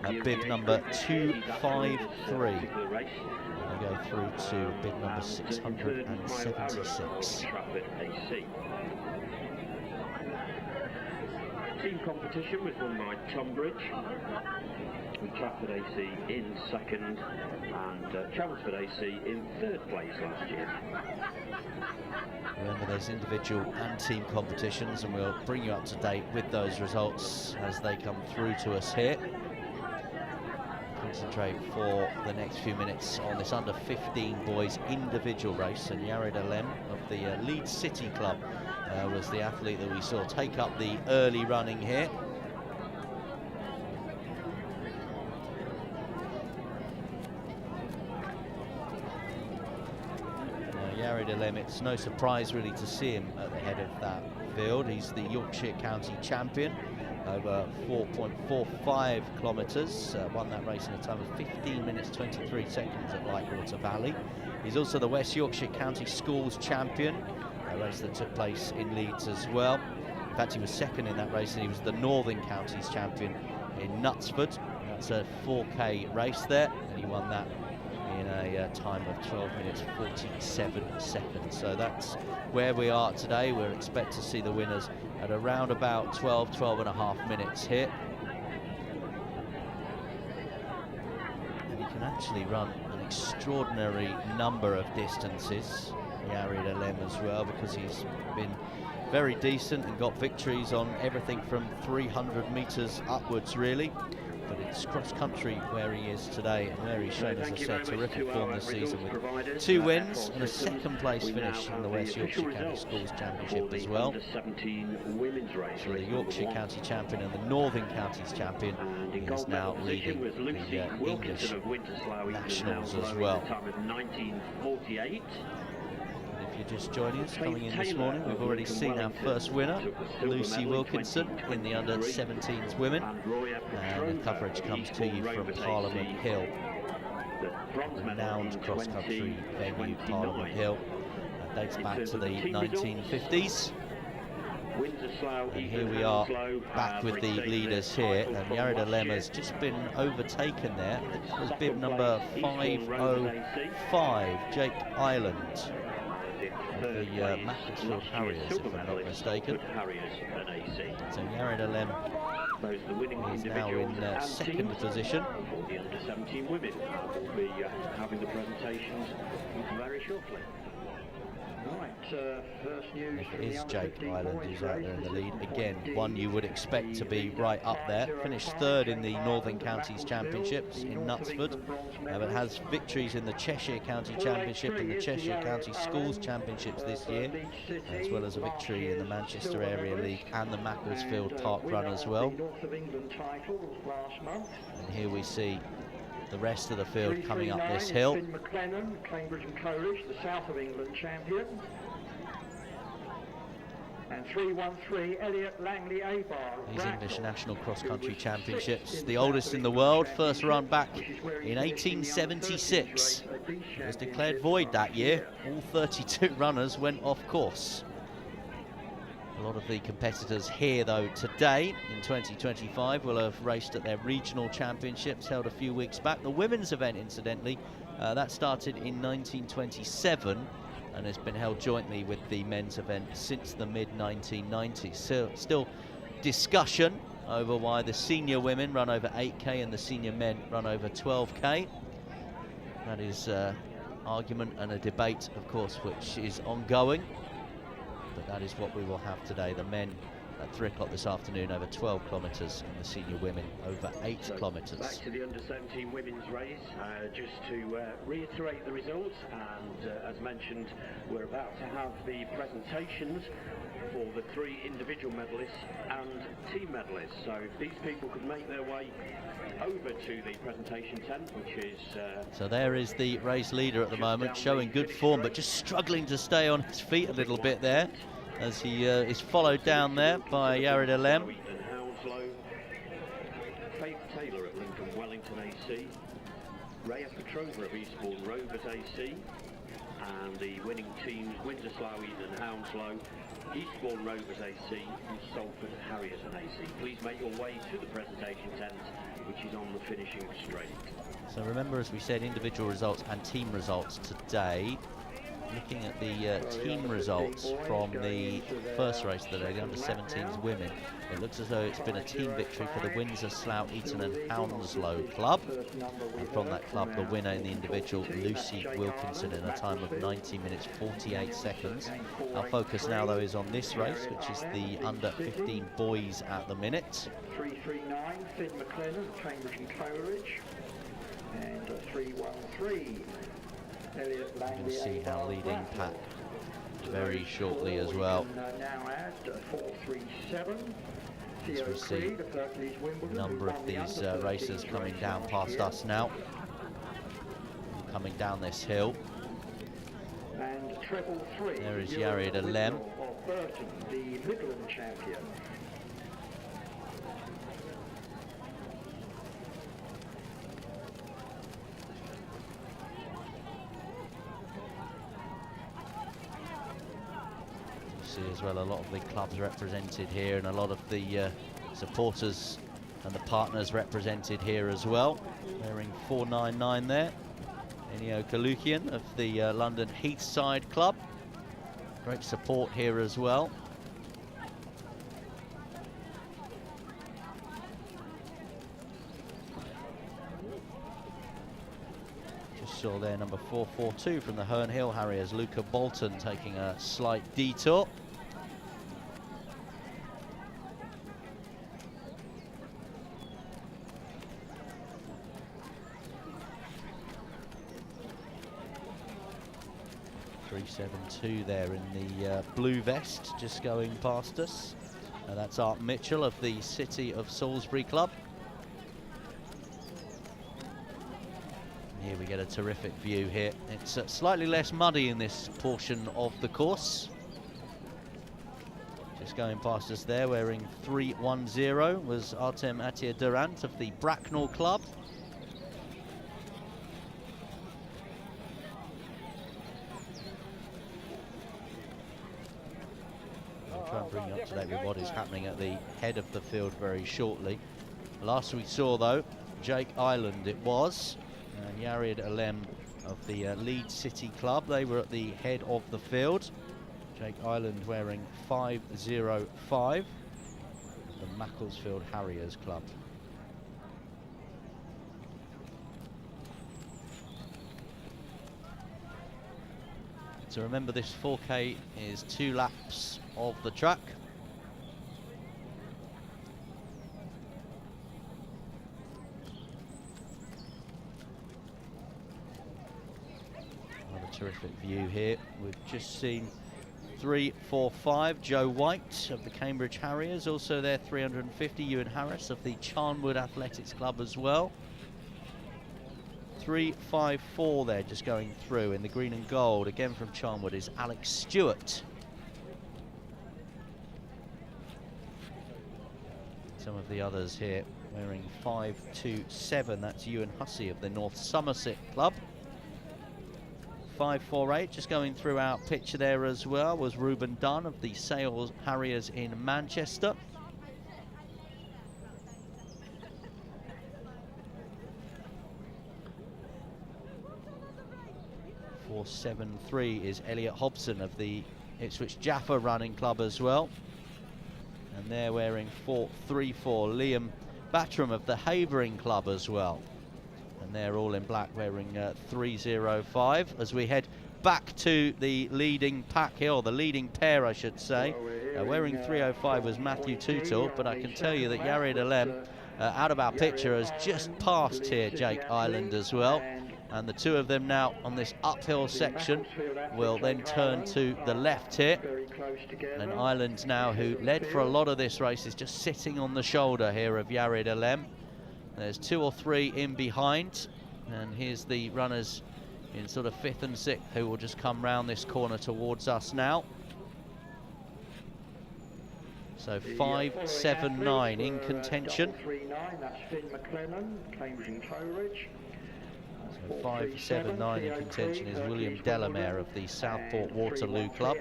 at bib number 253 and they go through to bib number 676. Team competition was won by Tonbridge, with Trafford AC in second and Chelmsford AC in third place last year. Remember, there's individual and team competitions, and we'll bring you up to date with those results as they come through to us here. Concentrate for the next few minutes on this under 15 boys individual race, and Yared Alem of the Leeds City Club was the athlete that we saw take up the early running here. Yared Alem, it's no surprise really to see him at the head of that field. He's the Yorkshire County champion over 4.45 kilometres, won that race in a time of 15 minutes 23 seconds at Lightwater Valley. He's also the West Yorkshire County Schools champion, a race that took place in Leeds as well. In fact, he was second in that race, and he was the Northern Counties champion in Knutsford. That's a 4K race there, and he won that in a time of 12 minutes 47 seconds. So that's where we are today. We'll expect to see the winners at around about 12 and a half minutes here. And he can actually run an extraordinary number of distances, Yared Alem, as well, because he's been very decent and got victories on everything from 300 metres upwards, really. But it's cross-country where he is today, and where he's shown, as I said, terrific form this season with 2 wins and a second-place finish in the West Yorkshire County Schools Championship as well. So the Yorkshire County champion and the Northern Counties champion is now leading the English Nationals as well. If you're just joining us, coming in this morning, we've already seen our first winner, Lucy Wilkinson, in the under-17s women, and the coverage comes to you from Parliament Hill, renowned cross-country venue, Parliament Hill. dates back to the 1950s. And here we are back with the leaders here, and Yarida Lem has just been overtaken there. It was bib number 505, Jake Ireland, of the Macclesfield Harriers, if I'm not mistaken. So Yarida Lem is now in second position. The under-17 women will be having the presentations very shortly. Right, first news It from is the Jake under-15 Ireland boys who's out there in the race. lead. Again, one you would expect to be right up there. Finished third in the Northern Counties Championships in Knutsford, but has victories in the Cheshire County Championship and the Cheshire County Schools Championships this year, as well as a victory in the Manchester Area League and the Macclesfield Park Run as well. And here we see the rest of the field coming up this hill. McLennan, Cambridge and Coleridge, the South of England champion. And 313, Elliot Langley Abar. These English National Cross Country Championships, the oldest in the world, first run back in 1876. It was declared void that year. All 32 runners went off course. A lot of the competitors here, though, today in 2025 will have raced at their regional championships held a few weeks back. The women's event, incidentally, that started in 1927 and has been held jointly with the men's event since the mid-1990s. So, still discussion over why the senior women run over 8K and the senior men run over 12K. That is argument and a debate, of course, which is ongoing. But that is what we will have today. The men at 3 o'clock this afternoon over 12 kilometres and the senior women over 8 kilometres. Back to the under-17 women's race, just to reiterate the results, and as mentioned, we're about to have the presentations for the 3 individual medalists and team medalists. So if these people could make their way over to the presentation tent, which is... So there is the race leader at the moment, showing good form, but just struggling to stay on his feet a little bit there, as he is followed down there by Yarida Lem. Faith Taylor at Lincoln Wellington AC, Rhea Petrova of Eastbourne Rovers AC, and the winning teams Windsor Slough Eton and Hounslow, Eastbourne Rovers AC and Salford Harriers and AC. Please make your way to the presentation tent, which is on the finishing straight. So remember, as we said, individual results and team results today. Looking at the team results from the first race today, the under-17s women, it looks as though it's been a team victory for the Windsor, Slough, Eton and Hounslow club. And from that club, the winner in the individual, Lucy Wilkinson, in a time of 19 minutes 48 seconds. Our focus now, though, is on this race, which is the under-15 boys at the minute. 339, Finn McLennan, Cambridge and Coleridge. And 313. You'll see how leading Pat very shortly as well. Now at 437. As we see a number of these racers coming down past us now, coming down this hill. And treble 3. There is Yarida Lem. Of Burton, the Midland champion. See as well a lot of the clubs represented here, and a lot of the supporters and the partners represented here as well. Wearing 499 there. Enio Kalukian of the London Heathside Club. Great support here as well. Just saw there number 442 from the Herne Hill Harriers, Luca Bolton, taking a slight detour. .372 there in the blue vest, just going past us. That's Art Mitchell of the City of Salisbury Club. Here we get a terrific view here. It's slightly less muddy in this portion of the course. Just going past us there, wearing 310, was Artem Atia-Durant of the Bracknell Club. bring you up to date with what is happening at the head of the field very shortly. Last we saw, though, Jake Island it was, and Yared Alem of the Leeds City Club. They were at the head of the field. Jake Island wearing 505, the Macclesfield Harriers Club. So remember, this 4K is 2 laps of the track. Another terrific view here. We've just seen 345, Joe White of the Cambridge Harriers, also there 350, Ewan Harris of the Charnwood Athletics Club as well. 354 there, just going through in the green and gold, again from Charnwood, is Alex Stewart. Some of the others here wearing 527, that's Ewan Hussey of the North Somerset Club. 548, just going through our picture there as well, was Reuben Dunn of the Sales Harriers in Manchester. 473 is Elliot Hobson of the Ipswich Jaffa Running Club as well. And they're wearing 434, Liam Battram of the Havering Club as well. And they're all in black, wearing 305. As we head back to the leading pack here, or the leading pair, I should say. Wearing 305 was Matthew Tootle, but I can tell you that Yared Alem, out of our picture, has just passed here Jake Island as well. And the two of them now on this uphill section will then turn to the left here. And Island now, who led for a lot of this race, is just sitting on the shoulder here of Yared Alem. There's 2 or 3 in behind, and here's the runners in sort of 5th and 6th who will just come round this corner towards us now. So 579 in contention. So 579 in contention is William Delamere of the Southport Waterloo Club.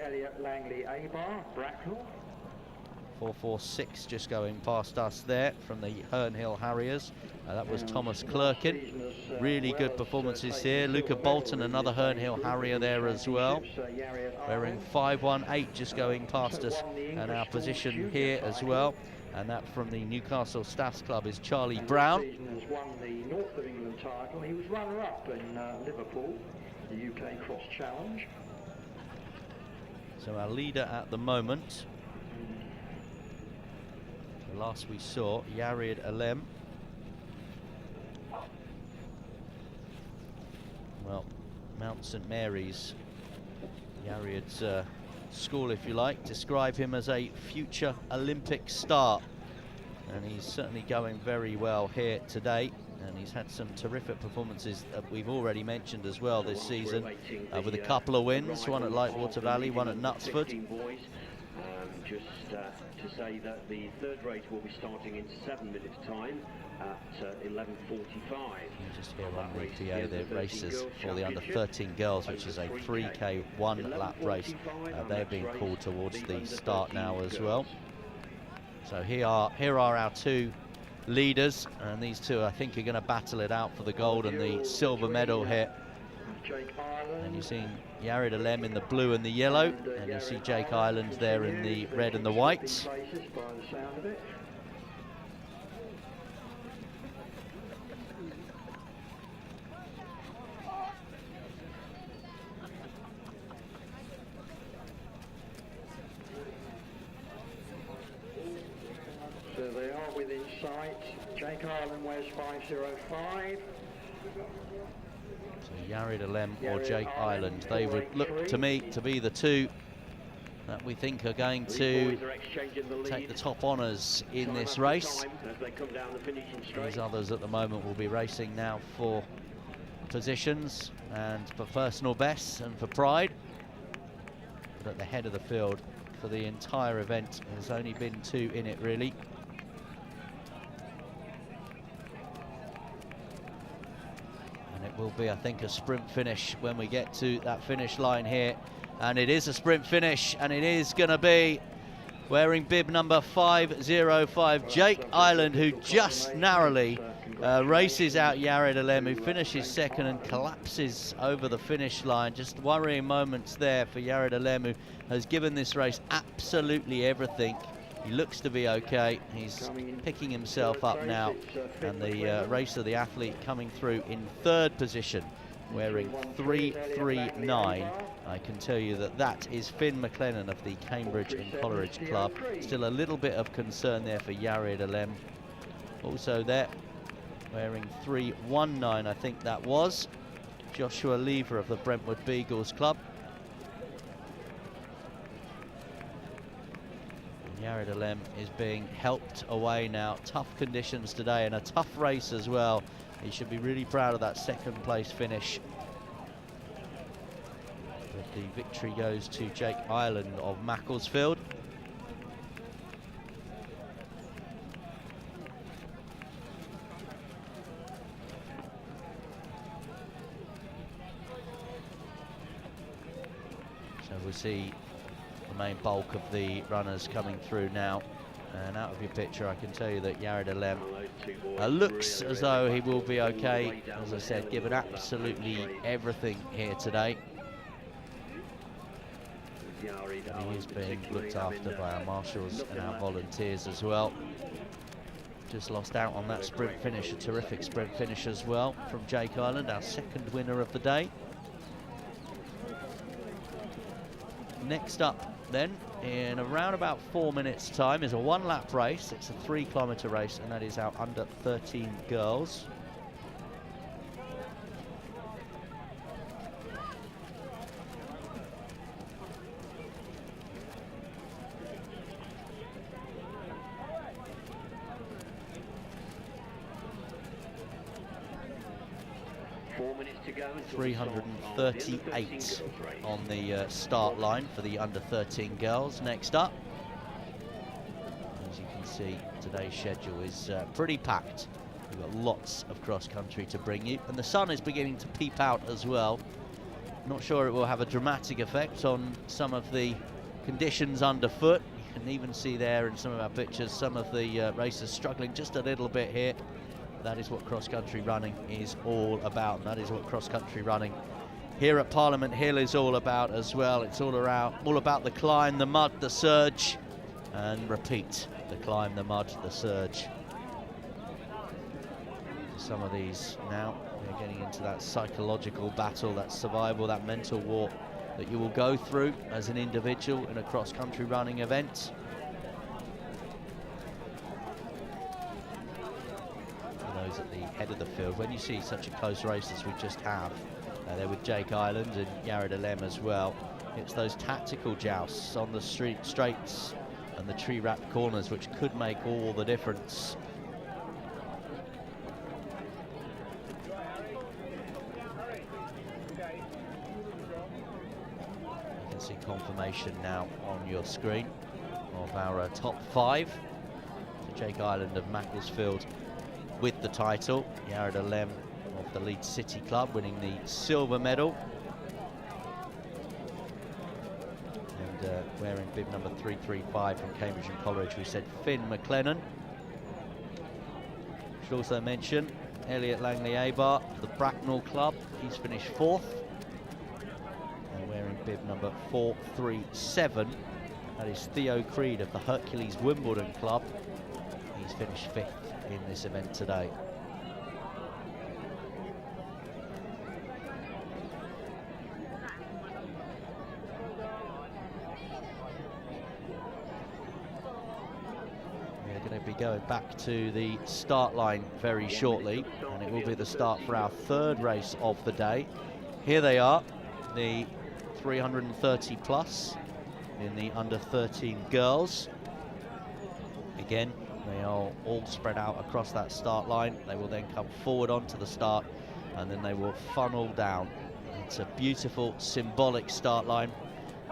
446 just going past us there from the Herne Hill Harriers. That was Thomas Clerkin. Really good performances here. Luca Bolton, another Herne Hill Harrier there as well. Wearing 518 just going past us, and our position here as well. And that from the Newcastle Staffs Club is Charlie Brown. He won the North of England title. He was runner-up in Liverpool, the UK Cross Challenge. So our leader at the moment, the last we saw, Yared Alem. Well, Mount St Mary's, Yared's school, if you like, describe him as a future Olympic star. And he's certainly going very well here today. And he's had some terrific performances that we've already mentioned as well this season, with a couple of wins, one at Lightwater Valley, one at Knutsford. Just to say that the third race will be starting in 7 minutes time at 11:45. You just hear on the PA the races for the under 13 girls, which is a 3K 1 lap race. They're being called towards the start now as well. So here are our two leaders, and these two I think are going to battle it out for the gold and the silver medal here. And you've seen Yared Alem in the blue and the yellow, and you see Jake Island there in the red and the white. So they are within sight. Jake Island wears 505. So Yared Alem or Jake Island, they would look to me to be the two that we think are going to take the top honours in this race. These others at the moment will be racing now for positions and for personal bests and for pride. But at the head of the field for the entire event, there's only been 2 in it really. It will be, I think, a sprint finish when we get to that finish line here. And it is a sprint finish, and it is going to be wearing bib number 505, Jake Ireland, who just narrowly races out Yared Alem, who finishes second and collapses over the finish line. Just worrying moments there for Yared Alem, who has given this race absolutely everything. He looks to be okay. He's picking himself up now, and the racer, the athlete, coming through in third position, wearing 339. I can tell you that that is Finn McLennan of the Cambridge and Coleridge Club. Still a little bit of concern there for Yared Alem. Also there, wearing 319, I think that was Joshua Lever of the Brentwood Beagles Club. Yared Alem is being helped away now. Tough conditions today and a tough race as well. He should be really proud of that second place finish. But the victory goes to Jake Ireland of Macclesfield. So we'll see the main bulk of the runners coming through now. And out of your picture, I can tell you that Yared Alem looks as though he will be okay. As I said, given absolutely everything here today. He is being looked after by our marshals and our volunteers as well. Just lost out on that sprint finish, a terrific sprint finish as well from Jake Ireland, our second winner of the day. Next up then, in around about 4 minutes time, is a one-lap race. It's a 3-kilometre race, and that is our under 13 girls. Four minutes to go. 338 on the start line for the under 13 girls. Next up, as you can see, today's schedule is pretty packed. We've got lots of cross country to bring you, and the sun is beginning to peep out as well. Not sure it will have a dramatic effect on some of the conditions underfoot. You can even see there in some of our pictures some of the racers struggling just a little bit here. That is what cross-country running is all about, and that is what cross-country running here at Parliament Hill is all about as well. It's all about the climb, the mud, the surge, and repeat. The climb, the mud, the surge. Some of these now, we're getting into that psychological battle, that survival, that mental war that you will go through as an individual in a cross-country running event. At the head of the field, when you see such a close race as we just have there with Jake Ireland and Yared Alem as well, it's those tactical jousts on the straights and the tree-wrapped corners which could make all the difference. You can see confirmation now on your screen of our top 5. So Jake Ireland of Macclesfield with the title, Yared Alem of the Leeds City Club winning the silver medal. And wearing bib number 335 from Cambridge and Coleridge, we said Finn McLennan. Should also mention Elliot Langley-Abar, the Bracknell Club, he's finished 4th. And wearing bib number 437, that is Theo Creed of the Hercules Wimbledon Club. He's finished 5th in this event today. We're going to be going back to the start line very shortly, and it will be the start for our third race of the day. Here they are, the 330 plus in the under 13 girls. Again, they are all spread out across that start line. They will then come forward onto the start, and then they will funnel down. It's a beautiful, symbolic start line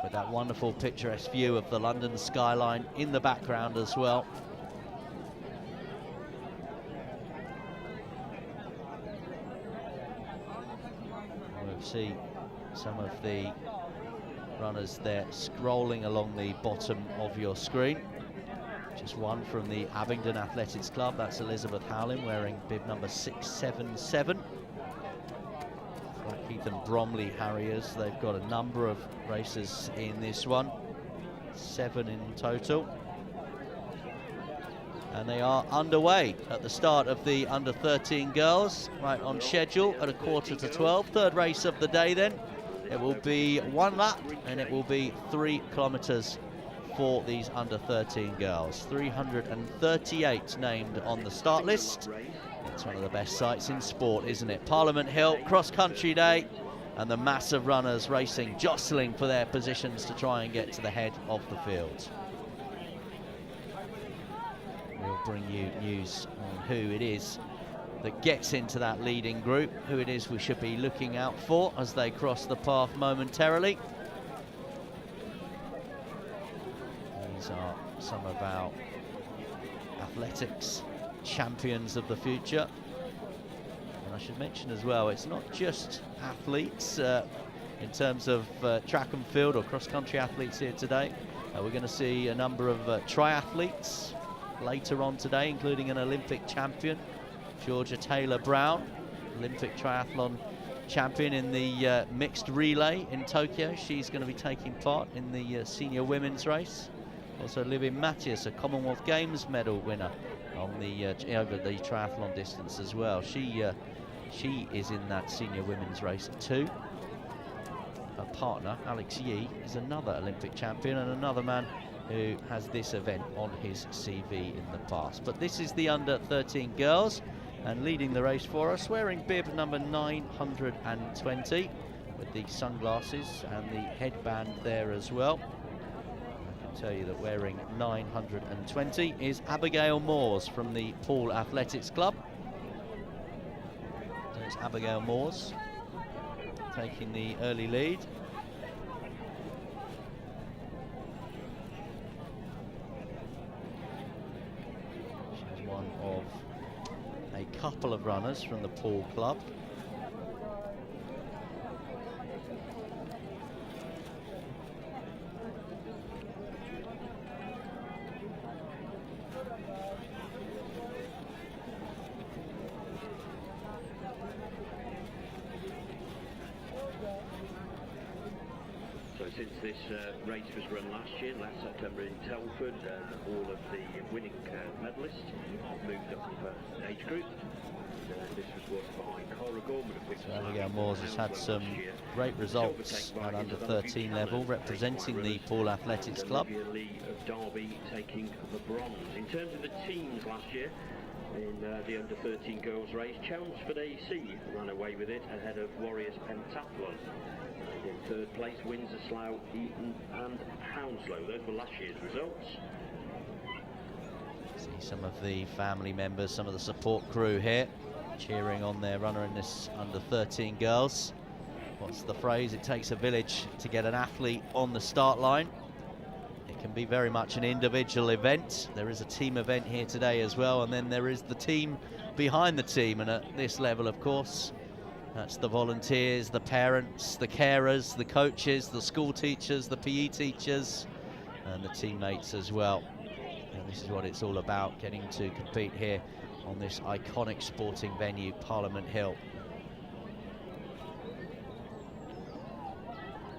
with that wonderful picturesque view of the London skyline in the background as well. We'll see some of the runners there scrolling along the bottom of your screen. Just one from the Abingdon Athletics Club, that's Elizabeth Howling wearing bib number 677. Blackheath and Bromley Harriers, they've got a number of races in this one, 7 in total. And they are underway at the start of the under-13 girls, right on schedule at 11:45. Third race of the day then. It will be 1 lap and it will be 3 kilometres for these under-13 girls. 338 named on the start list. It's one of the best sights in sport, isn't it? Parliament Hill, cross-country day, and the massive runners racing, jostling for their positions to try and get to the head of the field. We'll bring you news on who it is that gets into that leading group, who it is we should be looking out for as they cross the path momentarily. These are some of our athletics champions of the future. And I should mention as well, it's not just athletes in terms of track and field or cross-country athletes here today. We're going to see a number of triathletes later on today, including an Olympic champion, Georgia Taylor-Brown, Olympic triathlon champion in the mixed relay in Tokyo. She's going to be taking part in the senior women's race. Also Libby Mathias, a Commonwealth Games medal winner on the over the triathlon distance as well. She is in that senior women's race too. Her partner, Alex Yee, is another Olympic champion and another man who has this event on his CV in the past. But this is the under-13 girls, and leading the race for us, wearing bib number 920 with the sunglasses and the headband there as well. I can tell you that wearing 920 is Abigail Moores from the Poole Athletics Club. There's Abigail Moores taking the early lead. Of a couple of runners from the Poole Club. So since this race was run last September in Telford, all of the winning medalists moved up age group. This was won by Cora Gorman. So Abigail Moores has had some great results at under 13 level, representing the Poole Athletics Club. Lee of Derby taking the bronze. In terms of the teams last year, in the under-13 girls race, Chelmsford AC ran away with it ahead of Warriors Pentathlon. In third place, Windsor, Slough, Eton and Hounslow. Those were last year's results. See some of the family members, some of the support crew here, cheering on their runner in this under-13 girls. What's the phrase? It takes a village to get an athlete on the start line. It can be very much an individual event. There is a team event here today as well, and then there is the team behind the team. And at this level, of course, that's the volunteers, the parents, the carers, the coaches, the school teachers, the PE teachers, and the teammates as well. And this is what it's all about, getting to compete here on this iconic sporting venue, Parliament Hill.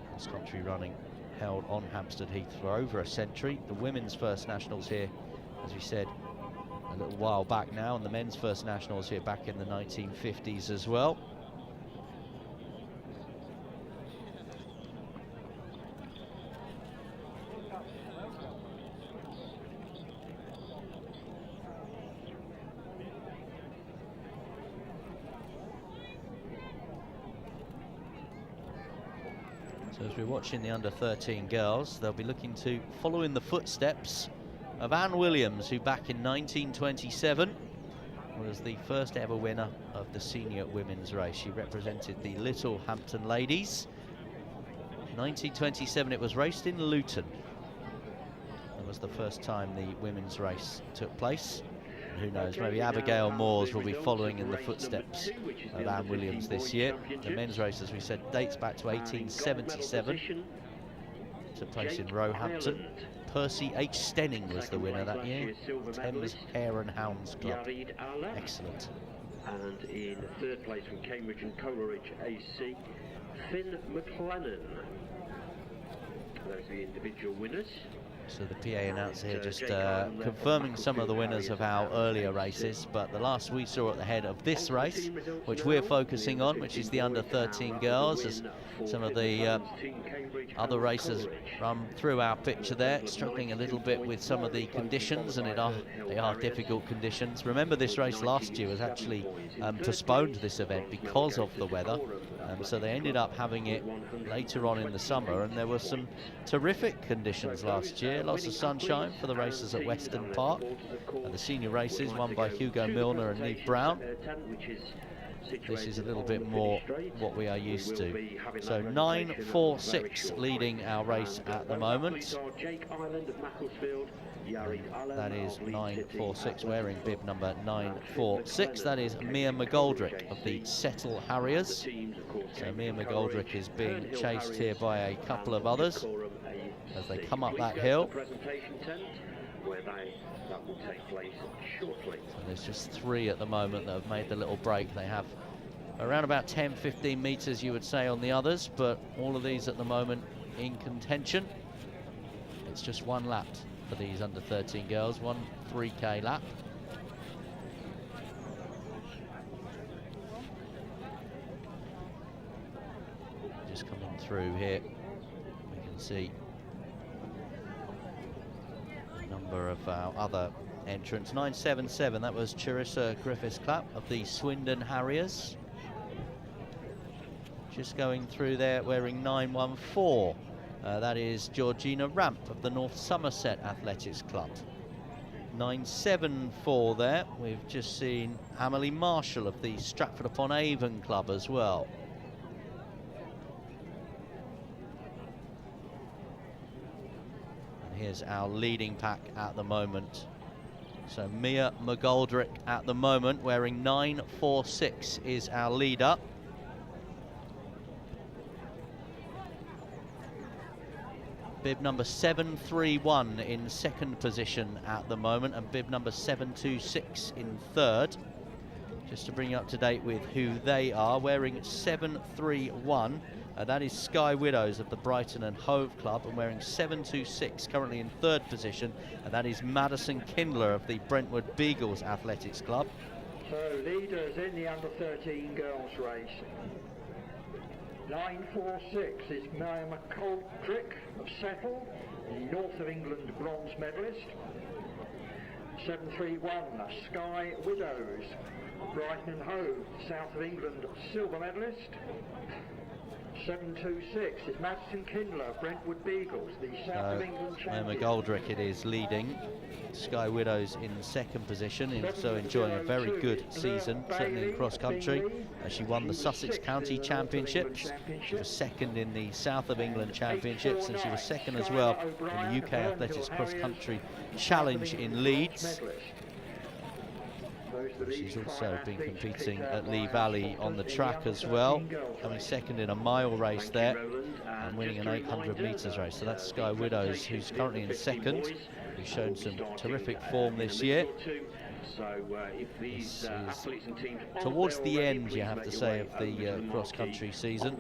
Cross-country running held on Hampstead Heath for over a century. The women's first nationals here, as we said, a little while back now, and the men's first nationals here back in the 1950s as well. So as we're watching the under-13 girls, they'll be looking to follow in the footsteps of Anne Williams, who back in 1927 was the first ever winner of the senior women's race. She represented the Littlehampton ladies. 1927 it was raced in Luton. That was the first time the women's race took place. Who knows, maybe Abigail Moores will be following in the footsteps of Anne Williams this year. The men's race, as we said, dates back to 1877. took place in Roehampton. Percy H. Stenning was the winner that year. Thames Hare and Hounds Club. Excellent. And in third place from Cambridge and Coleridge AC, Finn McLennan. Those are the individual winners. So the PA announcer here just confirming some of the winners of our earlier races, but the last we saw at the head of this race, which we're focusing on, which is the under-13 girls, as some of the other racers run through our picture there, struggling a little bit with some of the conditions, and they are difficult conditions. Remember, this race last year was actually postponed, this event, because of the weather. So they ended up having it later on in the summer, and there were some terrific conditions last year. Lots of sunshine for the races at Weston Park, and the senior races won by Hugo Milner and Neve Brown. This is a little bit more what we are used to. So 9-4-6 leading our race at the moment. That is 9-4-6, wearing bib number 9-4-6. That is Mia McGoldrick of the Settle Harriers. So Mia McGoldrick is being chased here by a couple of others as they come up that hill. So there's just three at the moment that have made the little break. They have around about 10-15 meters, you would say, on the others, but all of these at the moment in contention. It's just one lap for these under-13 girls, one 3K lap. Just coming through here, we can see a number of our other entrants. 9-7-7, that was Charissa Griffiths-Clapp of the Swindon Harriers. Just going through there wearing 9-1-4. That is Georgina Ramp of the North Somerset Athletics Club. 9-7-4 there. We've just seen Amelie Marshall of the Stratford-upon-Avon Club as well. And here's our leading pack at the moment. So Mia McGoldrick at the moment wearing 9-4-6 is our leader. Bib number 731 in second position at the moment, and bib number 726 in third. Just to bring you up to date with who they are, wearing 731, that is Sky Widows of the Brighton and Hove Club, and wearing 726 currently in third position, and that is Madison Kindler of the Brentwood Beagles Athletics Club. So leaders in the under-13 girls race. 9-4-6 is Mia McGoldrick of Settle, the North of England bronze medalist. 7-3-1, Sky Widows, Brighton and Hove, South of England silver medalist. 7-2-6 is Madison Kindler, Brentwood Beagles, the South of England champion. Mia McGoldrick it is leading. Sky Widows in second position, so enjoying a very good season, certainly in cross country. She won the Sussex County Championships, she was second in the South of England Championships, and she was second as well in the UK Athletics Cross Country Challenge in Leeds. She's also been competing at Lee Valley on the track as well, coming second in a mile race there and winning an 800 metres race. So that's Sky Widows, who's currently in second, who's shown some terrific form this year. This is towards the end, you have to say, of the cross-country season.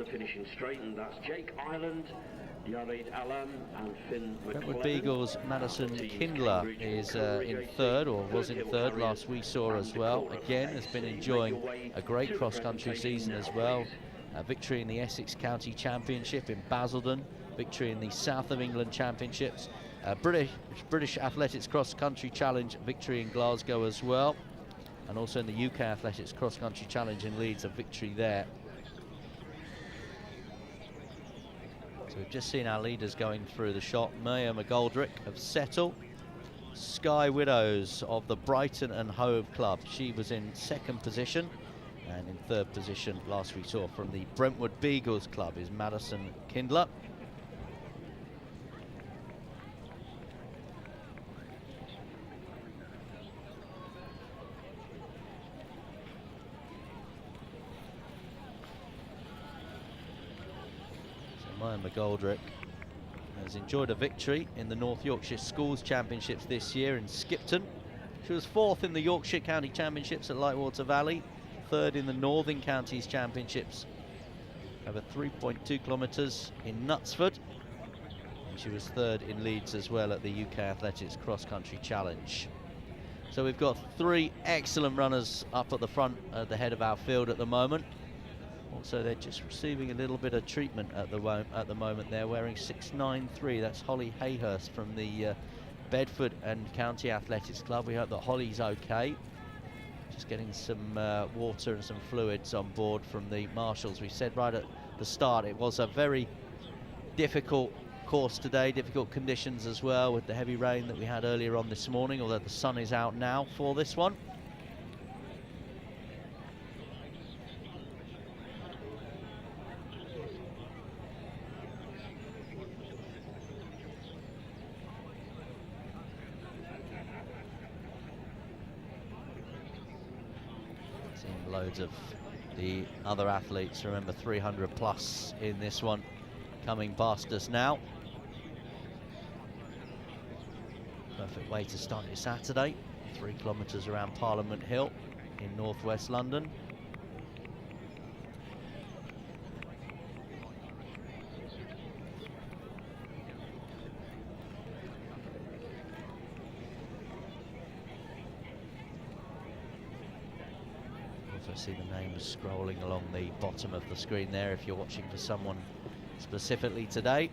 Brentwood Beagles' Madison Kindler is in third, or was in third last we saw as well. Again, has been enjoying a great cross-country season as well. Victory in the Essex County Championship in Basildon, victory in the South of England Championships, British Athletics Cross Country Challenge victory in Glasgow as well, and also in the UK Athletics Cross Country Challenge in Leeds, a victory there. So we've just seen our leaders going through the shot. Mia McGoldrick of Settle, Sky Widows of the Brighton and Hove Club. She was in second position, and in third position last we saw from the Brentwood Beagles Club is Madison Kindler. Mia McGoldrick has enjoyed a victory in the North Yorkshire Schools Championships this year in Skipton. She was 4th in the Yorkshire County Championships at Lightwater Valley, 3rd in the Northern Counties Championships over 3.2 kilometres in Knutsford, and she was 3rd in Leeds as well at the UK Athletics Cross Country Challenge. So we've got 3 excellent runners up at the front at the head of our field at the moment. Also, they're just receiving a little bit of treatment at the moment. They're wearing 693. That's Holly Hayhurst from the Bedford and County Athletics Club. We hope that Holly's okay. Just getting some water and some fluids on board from the marshals. We said right at the start it was a very difficult course today, difficult conditions as well, with the heavy rain that we had earlier on this morning, although the sun is out now for this one. Seeing loads of the other athletes, remember 300 plus in this one, coming past us now. Perfect way to start your Saturday. 3 kilometres around Parliament Hill in northwest London. Also see the names scrolling along the bottom of the screen there if you're watching for someone specifically today.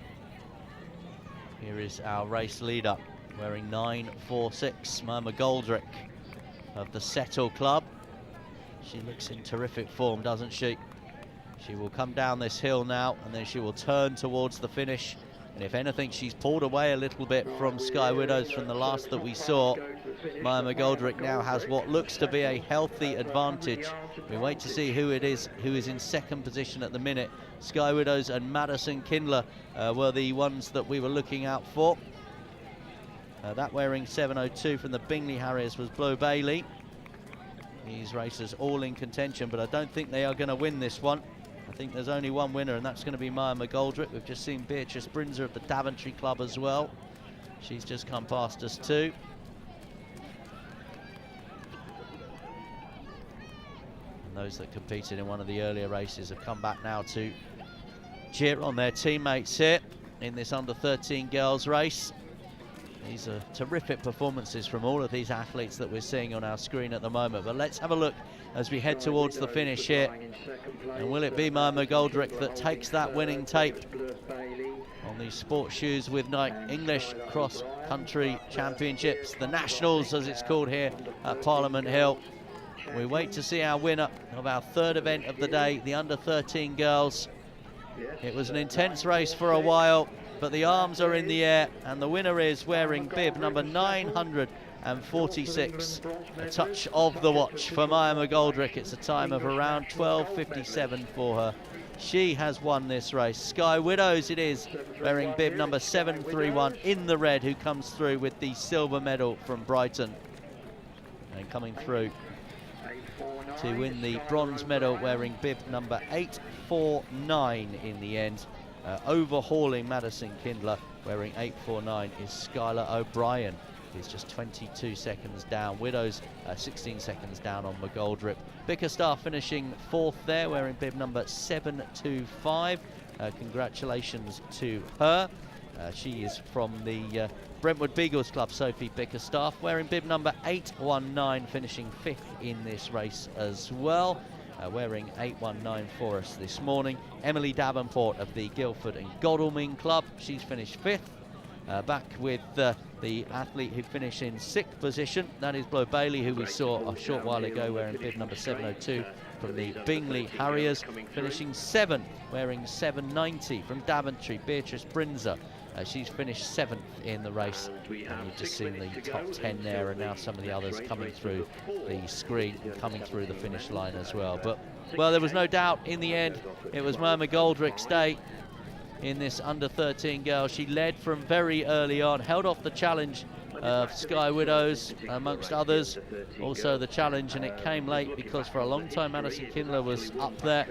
Here is our race leader, wearing 946, Maya McGoldrick of the Settle Club. She looks in terrific form, doesn't she? She will come down this hill now, and then she will turn towards the finish. And if anything, she's pulled away a little bit from Sky Widows from the last that we saw. Maya McGoldrick now has what looks to be a healthy advantage. We wait to see who it is who is in second position at the minute. Sky Widows and Madison Kindler were the ones that we were looking out for. That wearing 702 from the Bingley Harriers was Blue Bailey. These racers all in contention, but I don't think they are going to win this one. I think there's only one winner, and that's going to be Maya McGoldrick. We've just seen Beatrice Brinzer of the Daventry Club as well. She's just come past us too. And those that competed in one of the earlier races have come back now to cheer on their teammates here in this under-13 girls race. These are terrific performances from all of these athletes that we're seeing on our screen at the moment. But let's have a look as we head towards the finish here. And will it be Maya McGoldrick that takes that winning tape on the Sports Shoes with Nike English Cross Country Championships, the Nationals as it's called here at Parliament Hill. We wait to see our winner of our 3rd event of the day, the under-13 girls. It was an intense race for a while, but the arms are in the air, and the winner is wearing bib number 946. A touch of the watch for Maya McGoldrick. It's a time of around 12:57 for her. She has won this race. Sky Widows it is, wearing bib number 731 in the red, who comes through with the silver medal from Brighton. And coming through to win the bronze medal, wearing bib number 849 in the end. Overhauling Madison Kindler, wearing 849, is Skylar O'Brien. He's just 22 seconds down. Widows 16 seconds down on McGoldrick. Bickerstaff finishing 4th there, wearing bib number 725. Congratulations to her. She is from the Brentwood Beagles Club, Sophie Bickerstaff, wearing bib number 819, finishing 5th in this race as well. Wearing 819 for us this morning. Emily Davenport of the Guildford and Godalming Club, she's finished 5th. Back with the athlete who finished in 6th position, that is Blue Bailey, who we saw a short while ago wearing bib number 702 from the Bingley Harriers, finishing 7th, wearing 790 from Daventry, Beatrice Brinzer. She's finished 7th in the race, and you've just seen the top 10 there, and now some of the others coming through the screen and coming through the finish line as well. But, well, there was no doubt in the end it was Maya McGoldrick's day in this under-13 girl. She led from very early on, held off the challenge of Sky Widows amongst others, also the challenge, and it came late because for a long time Madison Kindler was up there.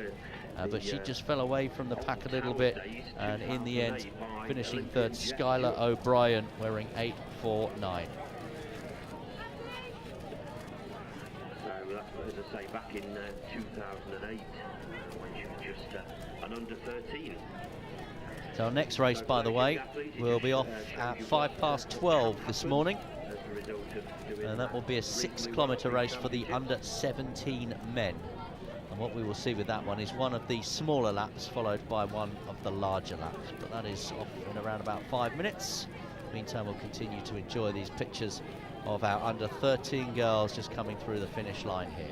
but she just fell away from the pack a little bit, and in the end, finishing third, Skylar O'Brien wearing 8.49. As I say, back in 2008, when she was just an under 13. So our next race, by the way, will be off at 12:05 this morning, and that will be a 6-kilometre race for the under 17 men. And what we will see with that one is one of the smaller laps followed by one of the larger laps, but that is off in around about 5 minutes. Meantime, we'll continue to enjoy these pictures of our under 13 girls just coming through the finish line here.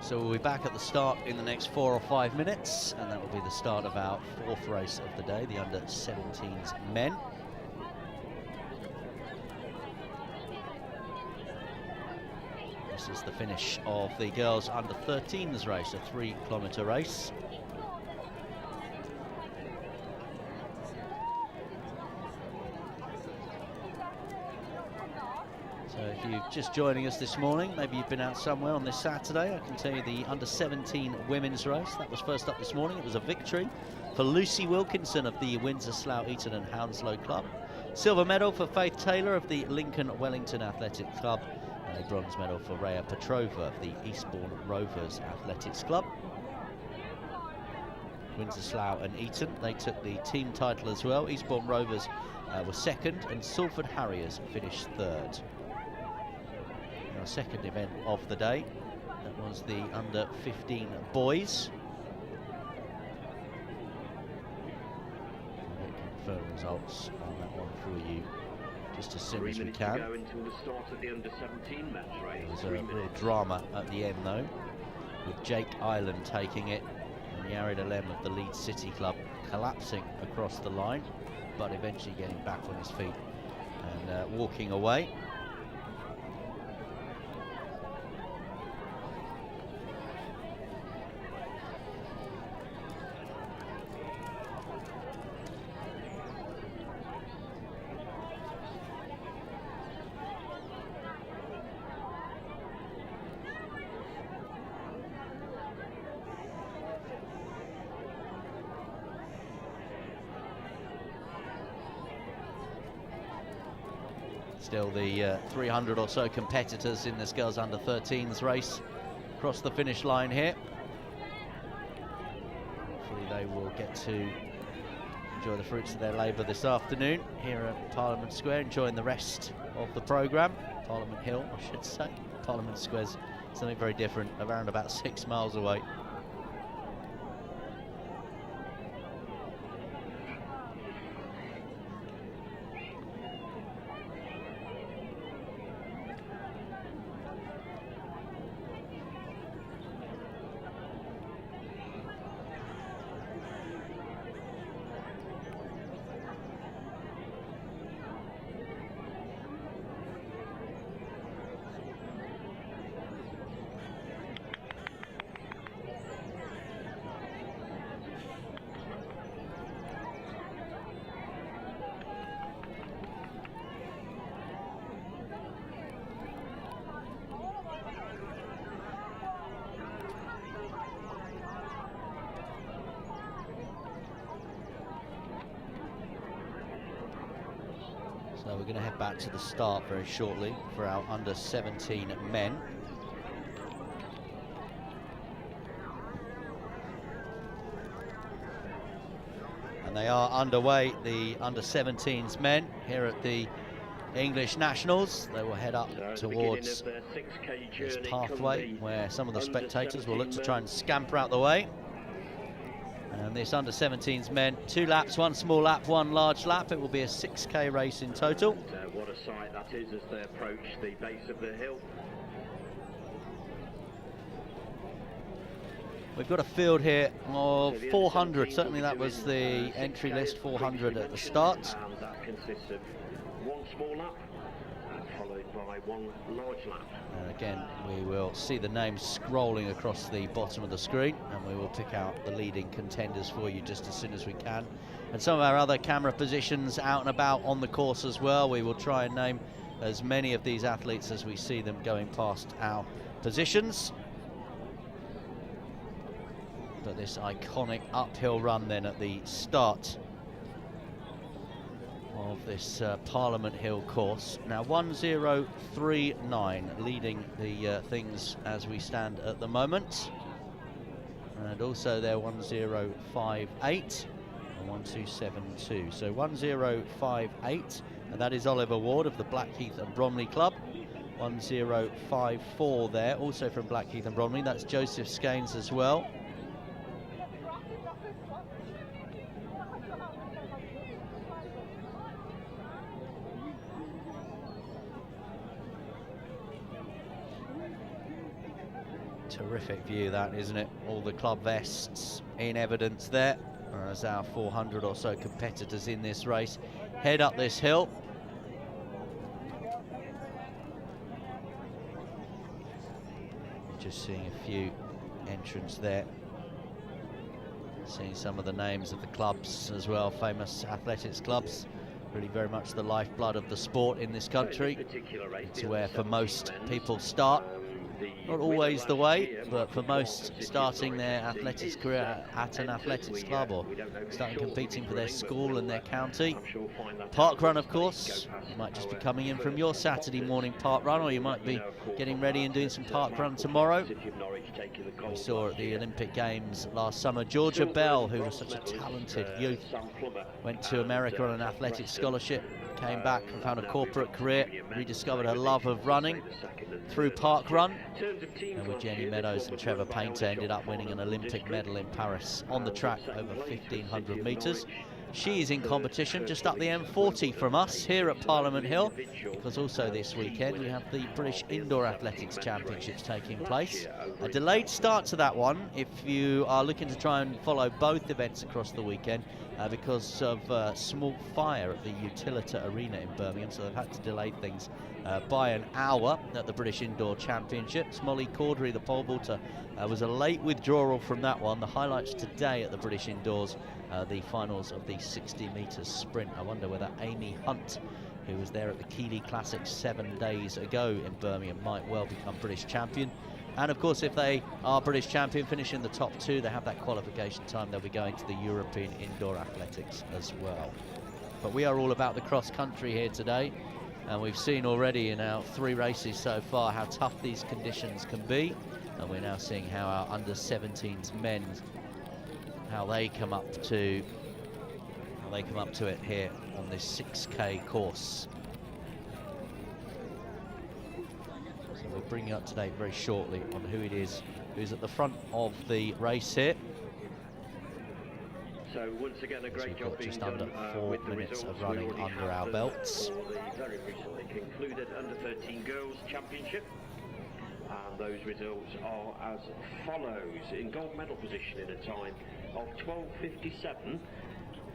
So we'll be back at the start in the next 4 or 5 minutes, and that will be the start of our 4th race of the day, the under 17s men. This is the finish of the girls under 13s race, a 3-kilometre race. So if you're just joining us this morning, maybe you've been out somewhere on this Saturday, I can tell you the under 17 women's race, that was first up this morning. It was a victory for Lucy Wilkinson of the Windsor, Slough, Eton and Hounslow Club. Silver medal for Faith Taylor of the Lincoln Wellington Athletic Club. And a bronze medal for Rhea Petrova of the Eastbourne Rovers Athletics Club. Windsor, Slough and Eton, they took the team title as well. Eastbourne Rovers were second and Salford Harriers finished third. Our second event of the day, that was the under 15 boys. We'll get confirmed results on that one for you just as soon as we can. Go until the start of the under 17 match race. There was a real drama at the end though, with Jake Island taking it and Yared Alem of the Leeds City Club collapsing across the line, but eventually getting back on his feet and walking away. Still the 300 or so competitors in this girls under 13s race across the finish line here. Hopefully they will get to enjoy the fruits of their labour this afternoon here at Parliament Square, enjoying the rest of the programme. Parliament Hill, I should say. Parliament Square's something very different, around about 6 miles away. So we're going to head back to the start very shortly for our under-17 men. And they are underway, the under-17s men here at the English Nationals. They will head up towards this pathway where some of the spectators will look to try and scamper out the way. And this under-17s men, 2 laps, 1 small lap, 1 large lap. It will be a 6K race in total. What a sight that is as they approach the base of the hill. We've got a field here of 400. Certainly that was the entry list, 400 at the start. And that consists of 1 small lap, followed by 1 large lap. And again, we will see the names scrolling across the bottom of the screen, and we will pick out the leading contenders for you just as soon as we can. And some of our other camera positions out and about on the course as well. We will try and name as many of these athletes as we see them going past our positions. But this iconic uphill run then at the start of this Parliament Hill course. Now 1:039 leading the things as we stand at the moment, and also there 1:058 and 1:272. So 1:058, and that is Oliver Ward of the Blackheath and Bromley Club. 1:054 there, also from Blackheath and Bromley. That's Joseph Scaines as well. Terrific view that, isn't it? All the club vests in evidence there as our 400 or so competitors in this race head up this hill. Just seeing a few entrants there. Seeing some of the names of the clubs as well, famous athletics clubs. Really very much the lifeblood of the sport in this country. It's where for most people start. Not always the way, but for most, starting their athletics career at an athletics club or starting competing for their school and their county. Park run, of course. You might just be coming in from your Saturday morning park run, or you might be getting ready and doing some park run tomorrow. We saw at the Olympic Games last summer, Georgia Bell, who was such a talented youth, went to America on an athletics scholarship, came back and found a corporate career, rediscovered her love of running through park run, and with Jenny Meadows and Trevor Painter ended up winning an Olympic medal in Paris on the track over 1,500 metres. She's in competition just up the M40 from us here at Parliament Hill, because also this weekend we have the British Indoor Athletics Championships taking place. A delayed start to that one if you are looking to try and follow both events across the weekend because of small fire at the Utilita Arena in Birmingham, so they've had to delay things by an hour at the British Indoor Championships. Molly Caudry, the pole vaulter, was a late withdrawal from that one. The highlights today at the British Indoors, the finals of the 60 metres sprint. I wonder whether Amy Hunt, who was there at the Keeley Classics 7 days ago in Birmingham, might well become British champion. And of course, if they are British champion, finishing the top 2, they have that qualification time. They'll be going to the European Indoor Athletics as well. But we are all about the cross country here today, and we've seen already in our 3 races so far how tough these conditions can be, and we're now seeing how our under-17s men, how they come up to it here on this 6K course. So we'll bring you up to date very shortly on who it is who's at the front of the race here. So once again, a great job being just done under 4 minutes of running under our belts. For the very recently concluded Under-13 Girls Championship. And those results are as follows. In gold medal position in a time of 12:57,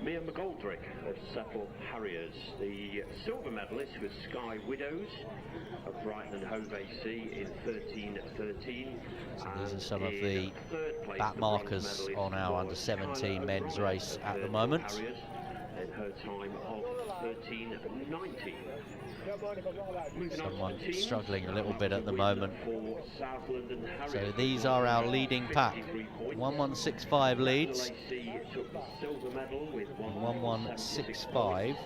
Mia McGoldrick of Settle Harriers. The silver medalist was Sky Widows of Brighton and Hove AC in 13:13. So these are some of the back markers on our under-17 men's race at the moment. In her time of 13:90. Someone struggling a little bit at the moment. So these are our leading pack. 1165 leads. 1165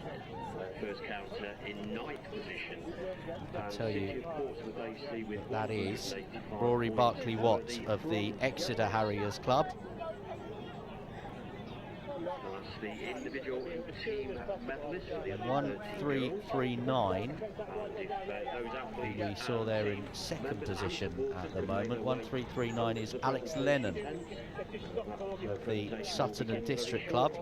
first counter in ninth position. I'll tell you, Portsmouth AC with that is 185 Rory points Barclay-Watt over of the bronze Exeter Harriers Club. That's the individual team medalist for the 1-3-3-9. Who we saw there in second position at the moment. 1-3-3-9 is Alex Lennon of the Sutton and District Club.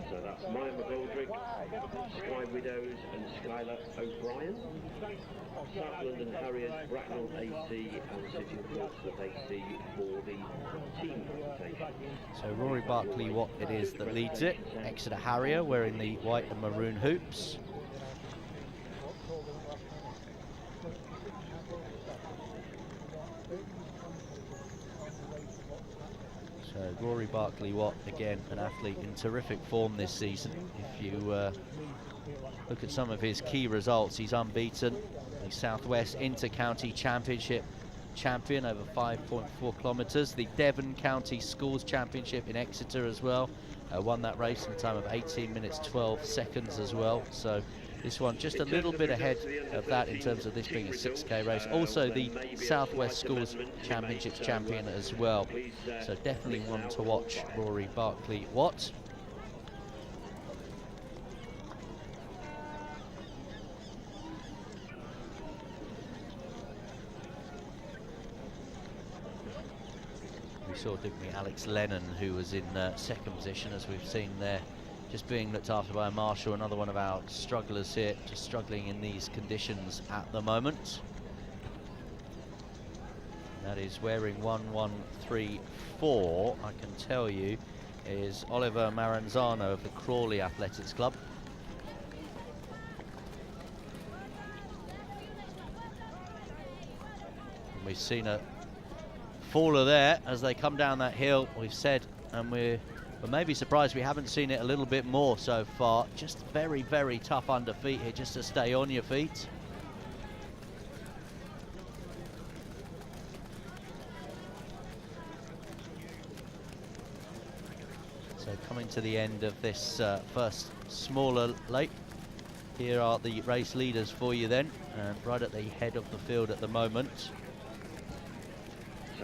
So that's Maya McGoldrick, Sky Widows and Skylar O'Brien. South London Harriers, Bracknell AC and City of Portsmouth AC for the team presentation. So Rory Barclay-Watt it is that leads it. Exeter Harrier wearing the white and maroon hoops. So Rory Barclay-Watt, again, an athlete in terrific form this season. If you look at some of his key results, he's unbeaten. The Southwest Inter-County Championship champion over 5.4 kilometres. The Devon County Schools Championship in Exeter as well. Won that race in a time of 18 minutes 12 seconds as well. So this one just a little bit ahead of that in terms of this being a 6K race. Also the Southwest Schools Championships champion as well. So definitely one to watch, Rory Barclay-Watt. We saw, didn't we, Alex Lennon, who was in second position, as we've seen there, just being looked after by Marshall, another one of our strugglers here, just struggling in these conditions at the moment. That is wearing 1134, I can tell you, is Oliver Maranzano of the Crawley Athletics Club. And we've seen a faller there as they come down that hill, we've said, and we're maybe surprised we haven't seen it a little bit more so far. Just very, very tough under feet here, just to stay on your feet. So coming to the end of this first smaller lake, here are the race leaders for you then, and right at the head of the field at the moment.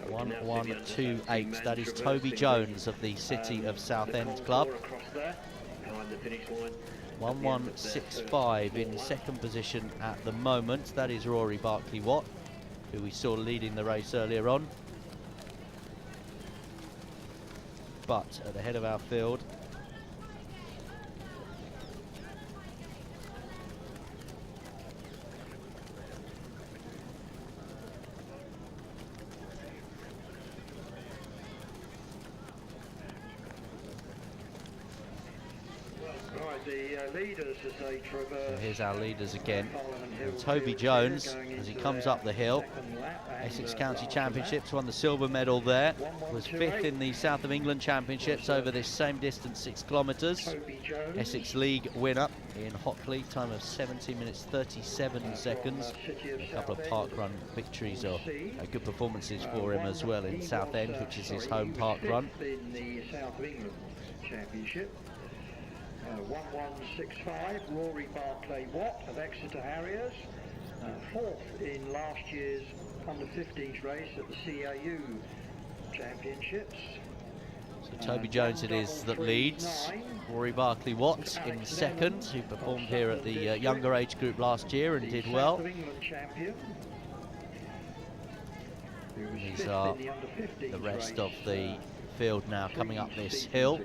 1-1-2-8, that is Toby Jones of the City of Southend Club. 1-1-6-5 in second position at the moment, that is Rory Barclay-Watt, who we saw leading the race earlier on. But at the head of our field, the leaders as they traverse. so here's our leaders again. And Toby Jones, as he comes up the hill, Essex County Championships, won the silver medal there, was fifth in the South of England Championships over this same distance, 6 kilometres. Essex League winner in Hockley, time of 17 minutes 37 seconds. A couple of park run victories or good performances for him as well in Southend, which is his home park run. In the South of England Championship. 1-1-6-5, Rory Barclay-Watt of Exeter Harriers, fourth in last year's under-15s race at the CAU Championships. So Toby Jones it is that leads. Rory Barclay-Watt in second, who performed here at the younger age group last year and did well. These are the rest of the field now coming up this hill.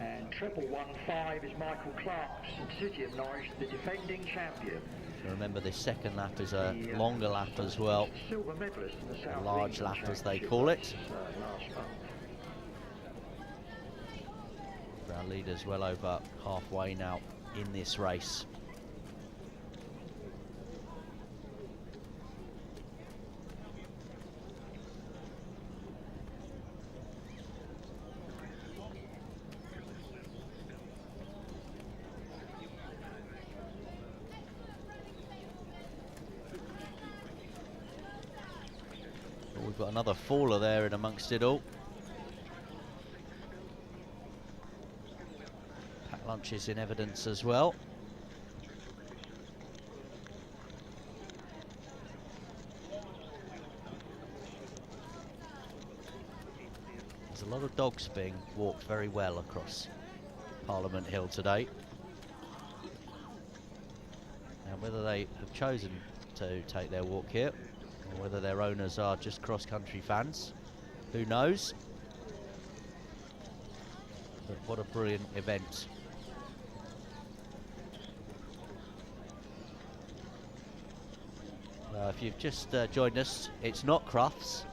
And 1-1-5 is Michael Clark's City of Norwich, the defending champion. So remember, this second lap is a longer lap as well, Silver medalist in the South a large lap as they call it. Our leaders well over halfway now in this race. We've got another faller there in amongst it all. punches in evidence as well. There's a lot of dogs being walked very well across Parliament Hill today. Now, whether they have chosen to take their walk here, or whether their owners are just cross-country fans, who knows? But what a brilliant event. If you've just joined us, it's not Crufts.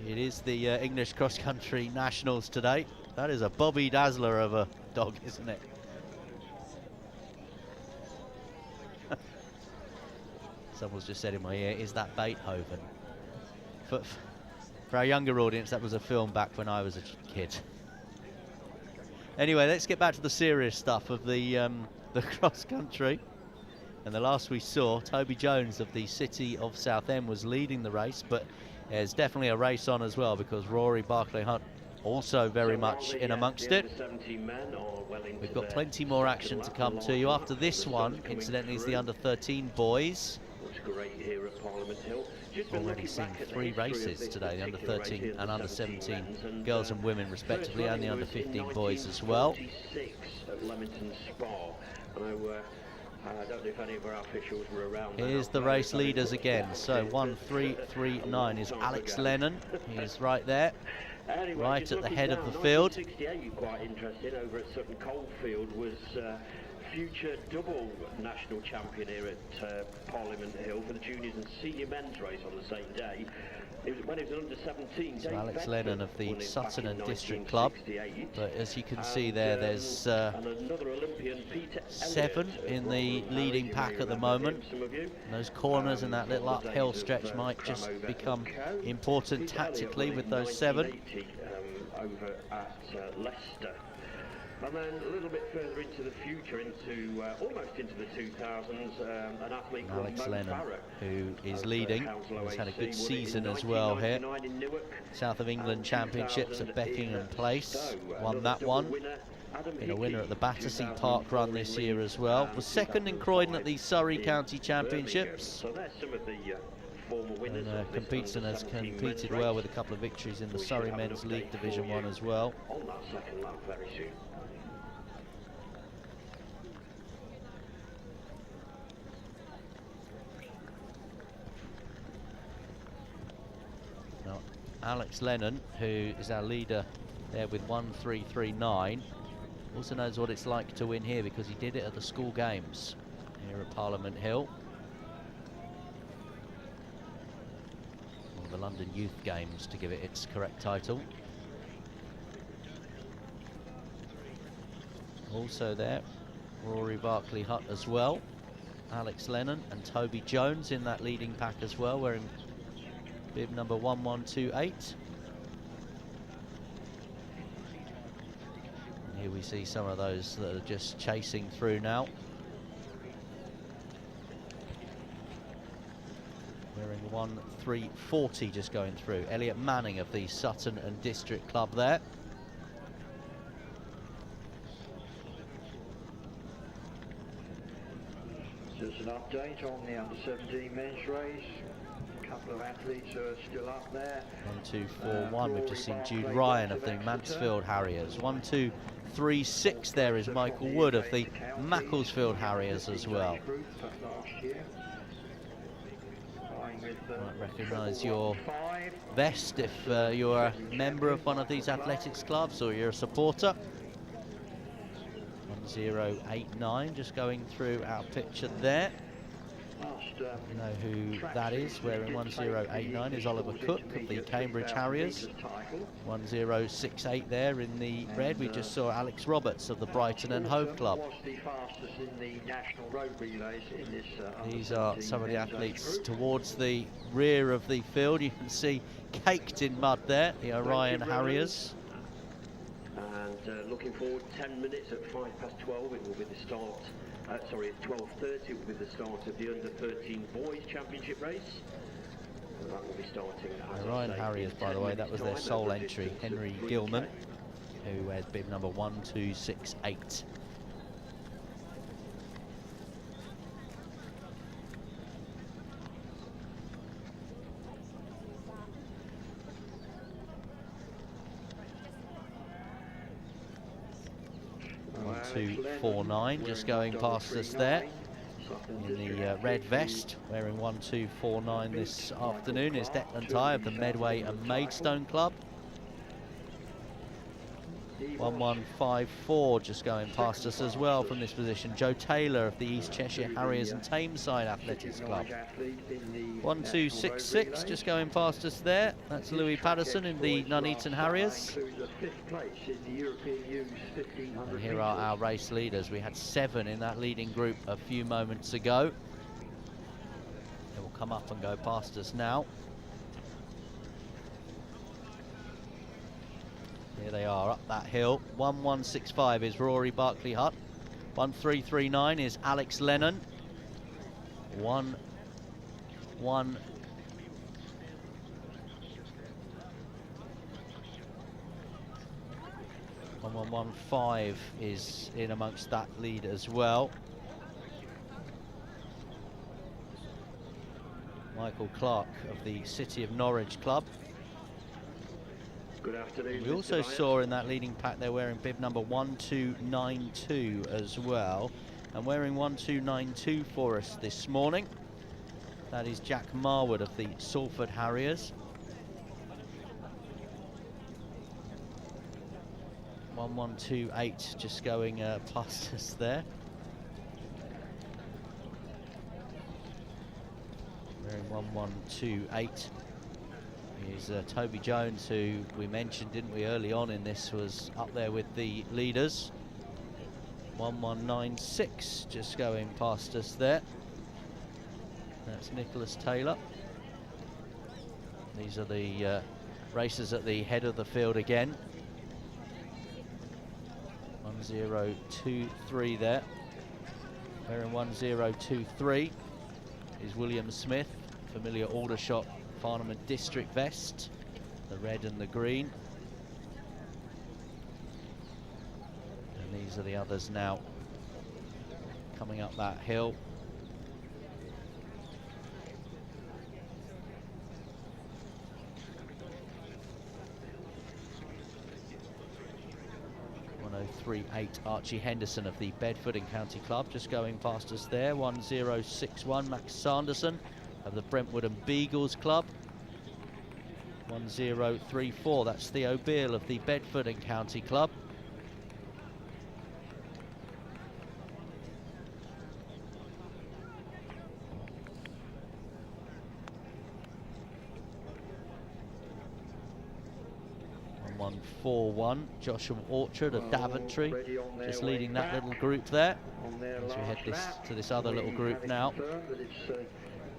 It is the English cross-country nationals today. That is a Bobby Dazzler of a dog, isn't it? Someone's just said in my ear, is that Beethoven? For our younger audience, that was a film back when I was a kid. Anyway, let's get back to the serious stuff of the cross-country. And the last we saw, Toby Jones of the City of Southend was leading the race, but there's definitely a race on as well, because Rory Barclay-Hunt also very much in amongst it. We've got plenty more action to come to you. After this one, incidentally, is the under-13 boys. Great here at Parliament Hill. Already seen 3 races today, the under-13 and under-17 girls and women respectively, and the under-15 boys as well. At Leamington Spa. I don't know if any of our officials were around. Here's the race leaders again. So 1-3-3-9 is Alex Lennon. He's right there, right at the head of the field. 1968, quite interesting, over at Sutton Coldfield, was future double national champion here at Parliament Hill for the juniors and senior men's race on the same day. It was when he was under 17. So Alex Lennon of the Sutton and District Club. But as you can see there, there's 7 in the leading pack at the moment. And those corners and that little uphill stretch might just become important tactically with those 7. Over at Leicester. And then a little bit further into the future, into almost into the 2000s, an athlete called Alex Lennon, who is leading. He's had a good season as well here. South of England Championships at Beckingham Place, won that one. Been a winner at the Battersea Park Run this year as well. Was second in Croydon at the Surrey County Championships. So there's some of the former winners. And competes and has competed well with a couple of victories in the Surrey Men's League Division 1 as well. On that second lap very soon. Now, Alex Lennon, who is our leader there with 1-3-3-9, also knows what it's like to win here because he did it at the school games here at Parliament Hill. One of the London Youth Games, to give it its correct title. Also there, Rory Barclay-Hunt as well. Alex Lennon and Toby Jones in that leading pack as well, wearing bib number 1128. And here we see some of those that are just chasing through now. Wearing 1340 just going through. Elliot Manning of the Sutton and District Club there. Just an update on the under-17 men's race. A couple of athletes are still up there. 1-2-4-1. We've just seen Jude Ryan of the Mansfield Harriers. 1-2-3-6 there is Michael Wood of the Macclesfield Harriers as well. Might recognise your vest if you're a member of one of these athletics clubs or you're a supporter. 1089 just going through our picture there. You know who that is, wearing 1089 is Oliver Cook of the Cambridge Harriers. 1068 there in the red, we just saw Alex Roberts of the Brighton and Hove Club. These are some of the athletes towards the rear of the field. You can see caked in mud there, the Orion Harriers. And looking forward, 10 minutes at 12, it will be the start. Sorry, at 12:30 it will be the start of the under-13 boys championship race. And that will be starting. Orion Harriers, by the way, that was their sole entry. Henry Gilman who wears bib number 1268. One, 2, 4, 9, just going past us there. In the red vest, wearing 1, 2, 4, 9 this afternoon is Declan Tye of the Medway and Maidstone Club. 1, 1, 5, 4 just going past us as well from this position. Joe Taylor of the East Cheshire Harriers and Tameside Athletics Club. 1, 2, 6, 6 just going past us there. That's Louis Patterson in the Nuneaton Harriers. And here are our race leaders. We had 7 in that leading group a few moments ago. They will come up and go past us now. Here they are up that hill. 1165 is Rory Barclay Hutt. 1339 is Alex Lennon. 1115 is in amongst that lead as well. Michael Clark of the City of Norwich Club. Good afternoon. We also saw in that leading pack they're wearing bib number 1292 as well. And wearing 1292 for us this morning, that is Jack Marwood of the Salford Harriers. 1128 just going past us there. Wearing 1128 is Toby Jones, who we mentioned, didn't we, early on in this, was up there with the leaders. 1196 just going past us there. That's Nicholas Taylor. These are the racers at the head of the field again. 1023 there. Wearing 1023 is William Smith, familiar Aldershot Farnham District vest, the red and the green. And these are the others now coming up that hill. Archie Henderson of the Bedford and County Club just going past us there. 1061 Max Sanderson of the Brentwood and Beagles Club. 1034, that's Theo Beale of the Bedford and County Club. And 141 Joshua Orchard of Daventry, just leading that little group there. As we head to this other little group now.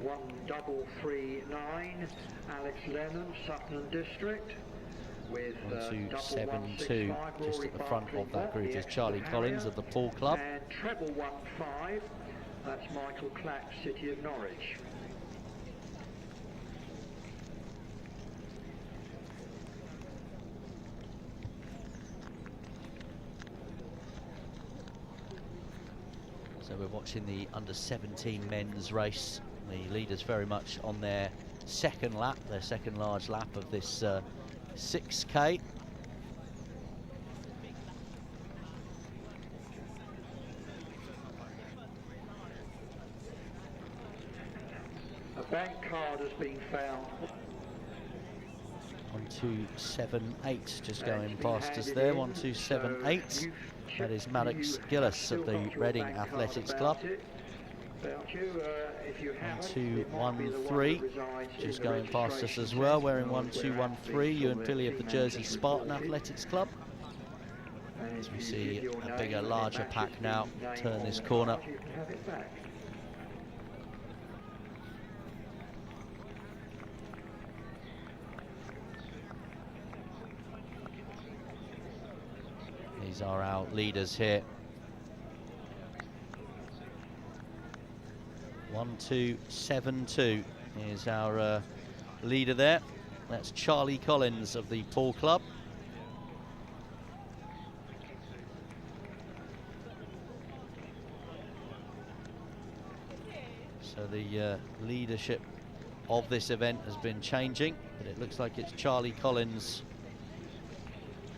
1339 Alex Lennon, Sutton District. With 1272 just at the front of that group is Charlie Collins of the Pool Club. And treble 15, that's Michael Clack, City of Norwich. So we're watching the under-17 men's race. The leaders very much on their second lap, their second large lap of this 6K. A bank card has been found. 1278 just going past us there. 1278. That is Maddox Gillis of the Reading Athletics Club. 1213 just going past us as well, wearing 1213 Ewan Pilley of the Jersey Spartan Athletics Club. As we see a bigger, larger pack now turn this corner. These are our leaders here. 1272 is our leader there. That's Charlie Collins of the Pool Club. So the leadership of this event has been changing, but it looks like it's Charlie Collins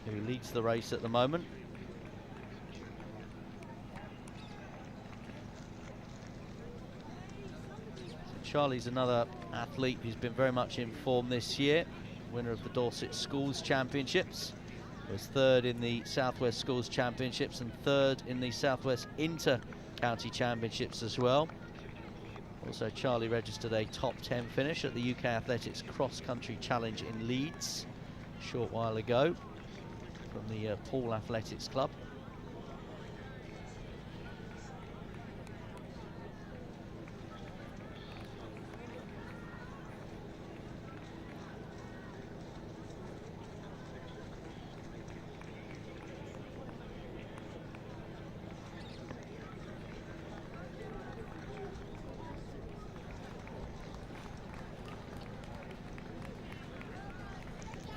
who leads the race at the moment. So Charlie's another athlete who's been very much in form this year, winner of the Dorset Schools Championships, was third in the Southwest Schools Championships and third in the Southwest Inter-County Championships as well. Also, Charlie registered a top 10 finish at the UK Athletics Cross Country Challenge in Leeds a short while ago from the Paul Athletics Club.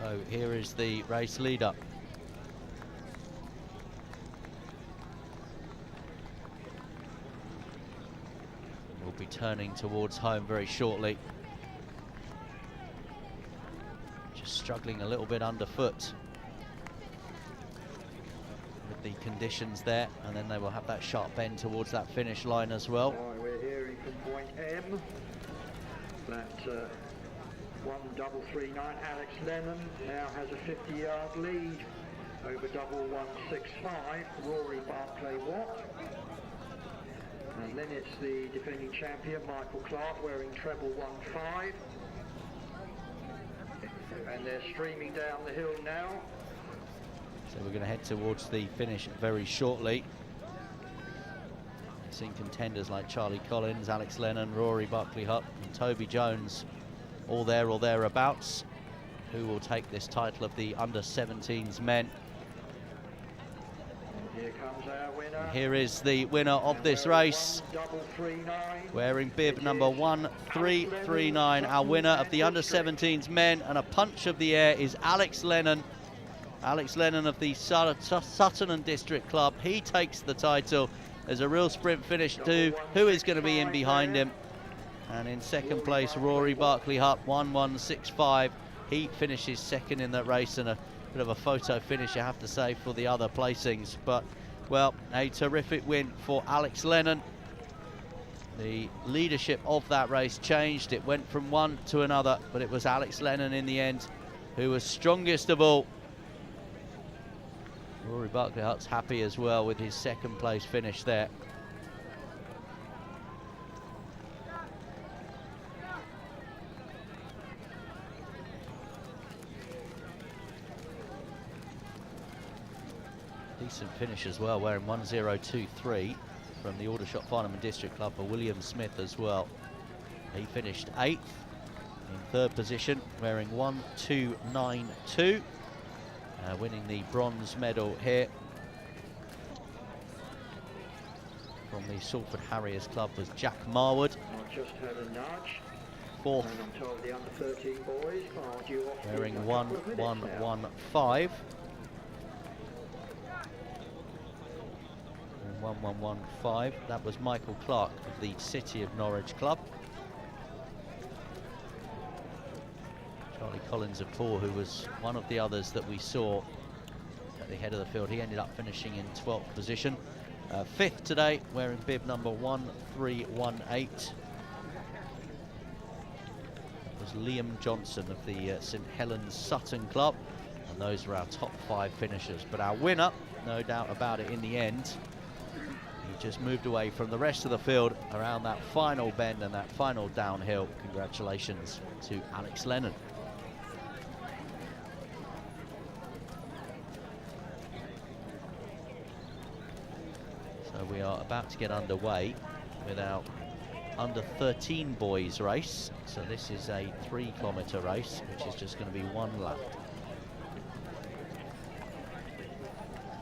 So here is the race leader. We'll be turning towards home very shortly. Just struggling a little bit underfoot with the conditions there, and then they will have that sharp bend towards that finish line as well. Right, we're hearing from point M that 1:33.9 Alex Lennon now has a 50-yard lead over 1:165 Rory Barclay-Watt. And then it's the defending champion Michael Clark wearing treble 1.5. And they're streaming down the hill now. So we're going to head towards the finish very shortly. Seeing contenders like Charlie Collins, Alex Lennon, Rory Buckley-Hutt and Toby Jones all there or thereabouts, who will take this title of the under-17s men. Here comes our winner. And here is the winner of this race, wearing bib number 1339. Our winner of the under-17s men, and a punch of the air, is Alex Lennon. Alex Lennon of the Sutton and District Club. He takes the title. There's a real sprint finish too. Who is going to be in behind him? And in second place, Rory Barclay-Hutt, 1:165. He finishes second in that race, and a bit of a photo finish, I have to say, for the other placings. But, well, a terrific win for Alex Lennon. The leadership of that race changed. It went from one to another, but it was Alex Lennon in the end who was strongest of all. Rory Barclay-Hutt's happy as well with his second place finish there. Decent finish as well, wearing 1:023 from the Aldershot Farnham and District Club for William Smith as well. He finished 8th. In third position, wearing 1:292, winning the bronze medal here. From the Salford Harriers Club was Jack Marwood. I just had a nudge. Fourth, and I'm told the under-13 boys are due off wearing in a couple of minutes now. 1:115. 1:115. That was Michael Clark of the City of Norwich Club. Charlie Collins of Poor, who was one of the others that we saw at the head of the field, he ended up finishing in 12th position. 5th today, wearing bib number 1318. That was Liam Johnson of the St Helens Sutton Club, and those were our top 5 finishers. But our winner, no doubt about it in the end, he just moved away from the rest of the field around that final bend and that final downhill. Congratulations to Alex Lennon. So we are about to get underway with our under-13 boys race. So this is a 3-kilometre race, which is just going to be 1 lap.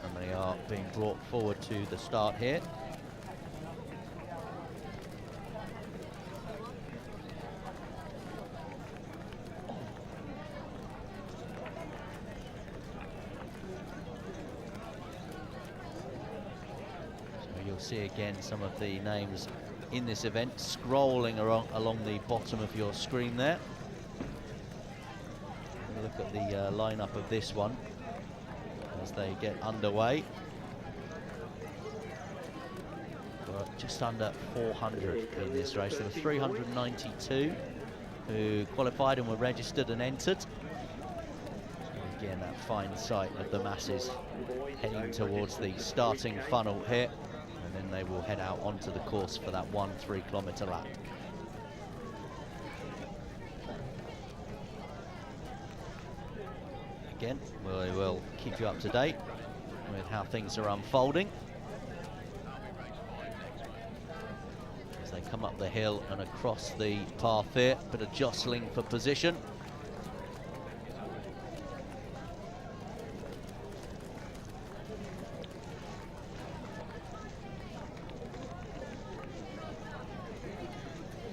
And they are being brought forward to the start here. So you'll see again some of the names in this event, scrolling along the bottom of your screen there. Look at the lineup of this one as they get underway. Just under 400 in this race. There were 392 who qualified and were registered and entered. And again, that fine sight of the masses heading towards the starting funnel here, and then they will head out onto the course for that 1 3-kilometre lap. Again, we will keep you up to date with how things are unfolding as they come up the hill and across the path here. Bit of jostling for position.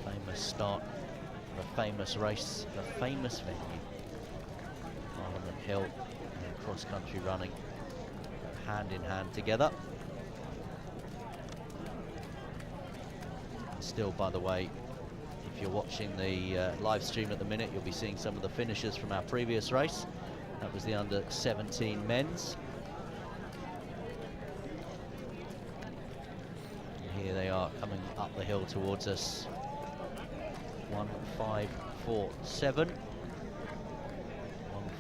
Famous start, the famous race, the famous venue. Parliament Hill and cross-country running hand in hand together. Still, by the way, if you're watching the live stream at the minute, you'll be seeing some of the finishers from our previous race. That was the under-17 men's. And here they are coming up the hill towards us. 1:5:47.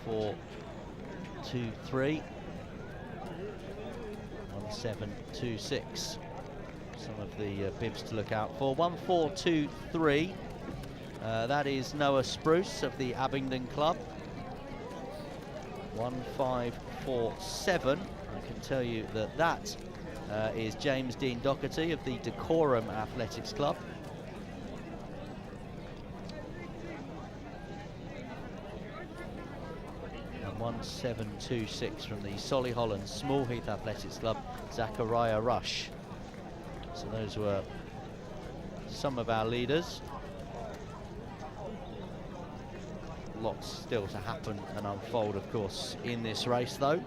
1:4:23. 1:7:26. Some of the bibs to look out for. 1:4:23. That is Noah Spruce of the Abingdon Club. 1:5:47. I can tell you that is James Dean Doherty of the Decorum Athletics Club. And 1:7:26 from the Solihull and Smallheath Athletics Club, Zachariah Rush. So those were some of our leaders. Lots still to happen and unfold, of course, in this race, though.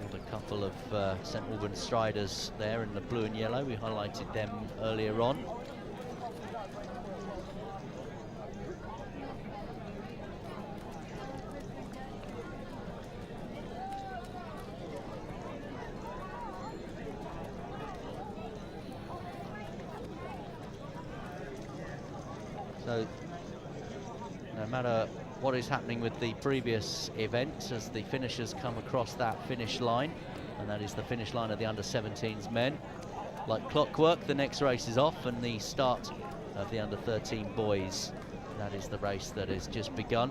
And a couple of St Albans striders there in the blue and yellow. We highlighted them earlier on. So, no matter what is happening with the previous event, as the finishers come across that finish line, and that is the finish line of the under-17s men, like clockwork, the next race is off, and the start of the under-13 boys. That is the race that has just begun.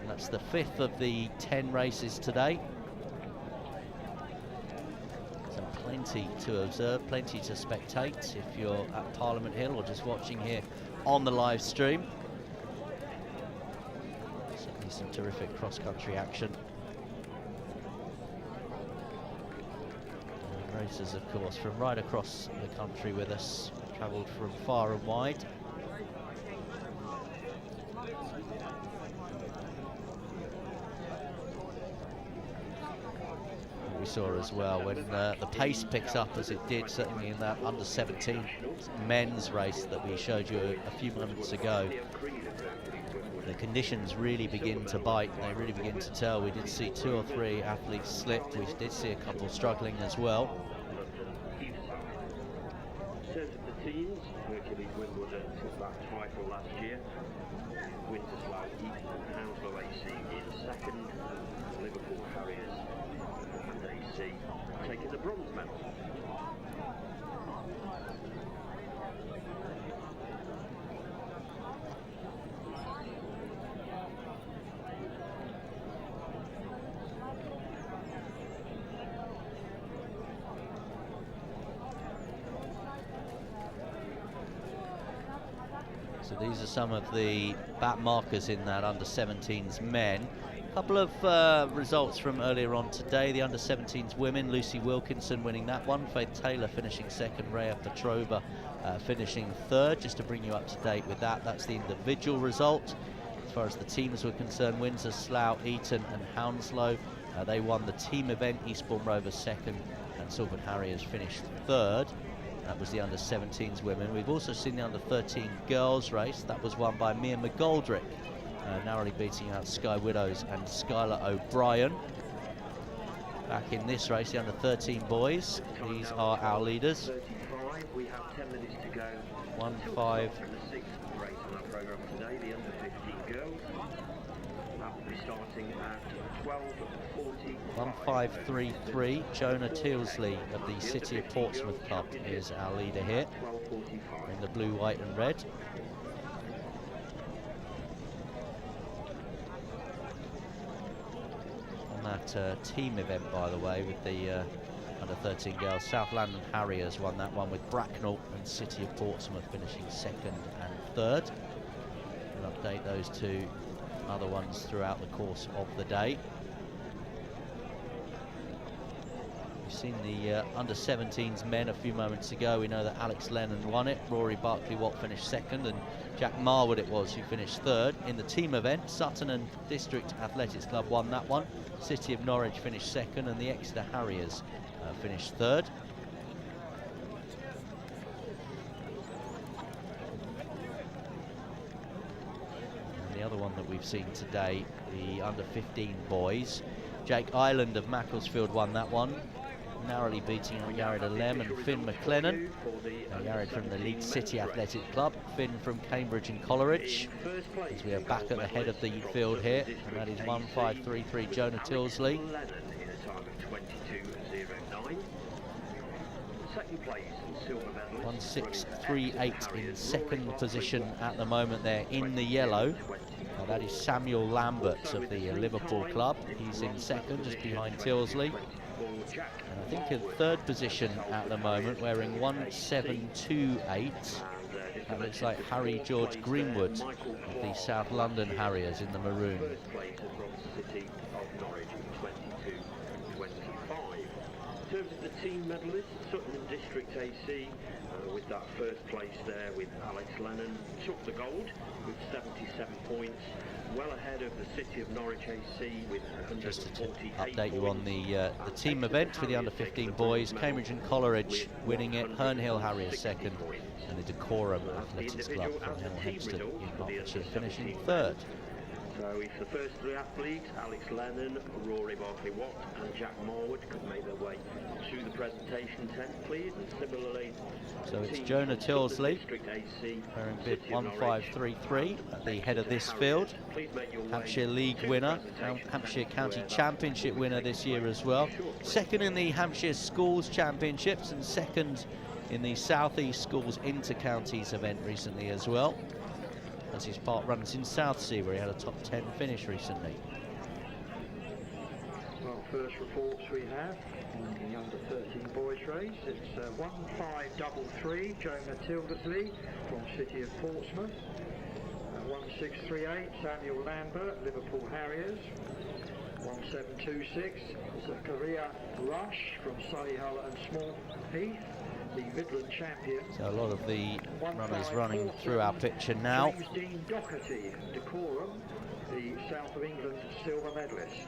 And that's the 5th of the 10 races today. So plenty to observe, plenty to spectate if you're at Parliament Hill or just watching here on the live stream. Certainly some terrific cross-country action. And racers, of course, from right across the country with us, travelled from far and wide. We saw as well when the pace picks up, as it did certainly in that under-17 men's race that we showed you a few moments ago, the conditions really begin to bite. They really begin to tell. We did see 2 or 3 athletes slip. We did see a couple struggling as well. Terms of the teams, Hercules Wimbledon took that title last year. Winterslow East and Hounslow AC in second. Liverpool Harriers and AC taking the bronze medal. So these are some of the back markers in that under-17s men. Couple of results from earlier on today. The under-17s women, Lucy Wilkinson winning that one, Faith Taylor finishing second, Rhea Petrova finishing third. Just to bring you up to date with that, that's the individual result. As far as the teams were concerned, Windsor, Slough, Eton and Hounslow, they won the team event. Eastbourne Rovers second and Salford Harriers finished third. That was the under-17s women. We've also seen the under-13 girls race. That was won by Mia McGoldrick, narrowly beating out Sky Widows and Skylar O'Brien. Back in this race, the under-13 boys, these are our leaders. We have 10 minutes to go. 1-5. The sixth race on our programme today, the under-15 girls. That will be starting at 12:40. 1-5-3-3. Jonah Tilsley of the City of Portsmouth Club is our leader here, in the blue, white and red. On that team event, by the way, with the under-13 girls, South London Harriers won that one, with Bracknell and City of Portsmouth finishing second and third. We'll update those two other ones throughout the course of the day. We've seen the under-17s men a few moments ago. We know that Alex Lennon won it, Rory Barkley-Watt finished second, and Jack Marwood it was who finished third. In the team event, Sutton and District Athletics Club won that one. City of Norwich finished second, and the Exeter Harriers finished third. And the other one that we've seen today, the under-15 boys, Jake Island of Macclesfield won that one, narrowly beating out Yared Alem and Finn McLennan. Yared from the Leeds City Athletic Club, Finn from Cambridge and Coleridge. As we are back at the head of the field here, and that is 1-5-3-3 Jonah Tilsley. 1-6-3-8 in second position at the moment there in the yellow. That is Samuel Lambert of the Liverpool club. He's in second, just behind Tilsley. And I think in third position at the moment, wearing 1-7-2-8. That looks like Harry George Greenwood of the South London Harriers in the maroon. In terms of the team medalists, Sutton and District AC, with that first place there with Alex Lennon, took the gold with 77 points, well ahead of the City of Norwich AC with 148 Just to update you on the team event for the under-15 boys, Cambridge and Coleridge winning it, Herne Hill Harriers second, and the Decorum Athletics Club from Hemel Hempstead in Hertfordshire finishing third. So if the first three athletes, Alex Lennon, Rory Barkley-Watt and Jack Marwood, could make their way to the presentation tent, please. And similarly, so it's Jonah Tilsley wearing bib 1-5-3-3 at the head of this field. Hampshire League winner, Hampshire County Championship winner this year as well. Second in the Hampshire Schools Championships and second in the South East Schools Inter-Counties event recently as well, as his part runs in Southsea, where he had a top 10 finish recently. Well, first reports we have in the under-13 boys race. It's 1-5-3-3 Jonah Tilsley from City of Portsmouth. 1-6-3-8 Samuel Lambert, Liverpool Harriers. 1-7-2-6 Zachariah Rush from Solihull and Small Heath, the Midland champion. So a lot of the runners running through our picture now. James Dean Doherty, Decorum, the South of England silver medalist.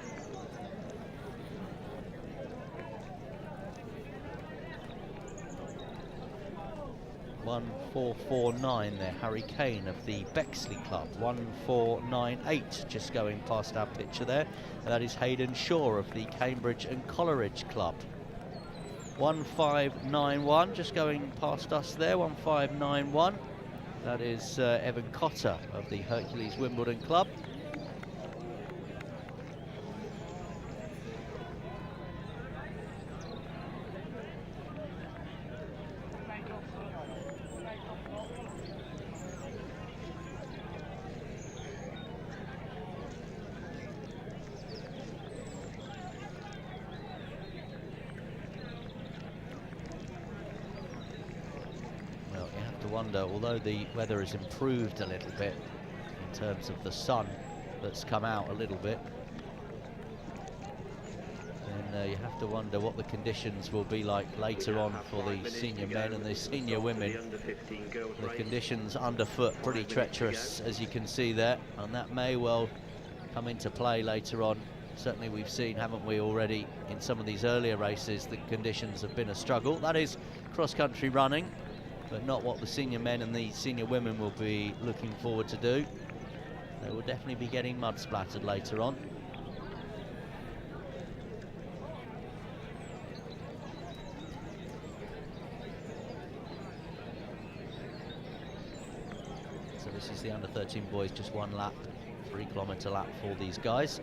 One 4-4-9 there, Harry Kane of the Bexley Club. 1-4-9-8 just going past our picture there. And that is Hayden Shaw of the Cambridge and Coleridge Club. 1-5-9-1 just going past us there, 1-5-9-1. That is Evan Cotter of the Hercules Wimbledon Club. Wonder, although the weather has improved a little bit in terms of the sun that's come out a little bit, you have to wonder what the conditions will be like later on for the senior men and the senior women. The conditions underfoot pretty treacherous, as you can see there, and that may well come into play later on. Certainly we've seen, haven't we, already in some of these earlier races, the conditions have been a struggle. That is cross-country running, but not what the senior men and the senior women will be looking forward to do. They will definitely be getting mud splattered later on. So this is the under-13 boys, just one lap, 3-kilometre lap for these guys.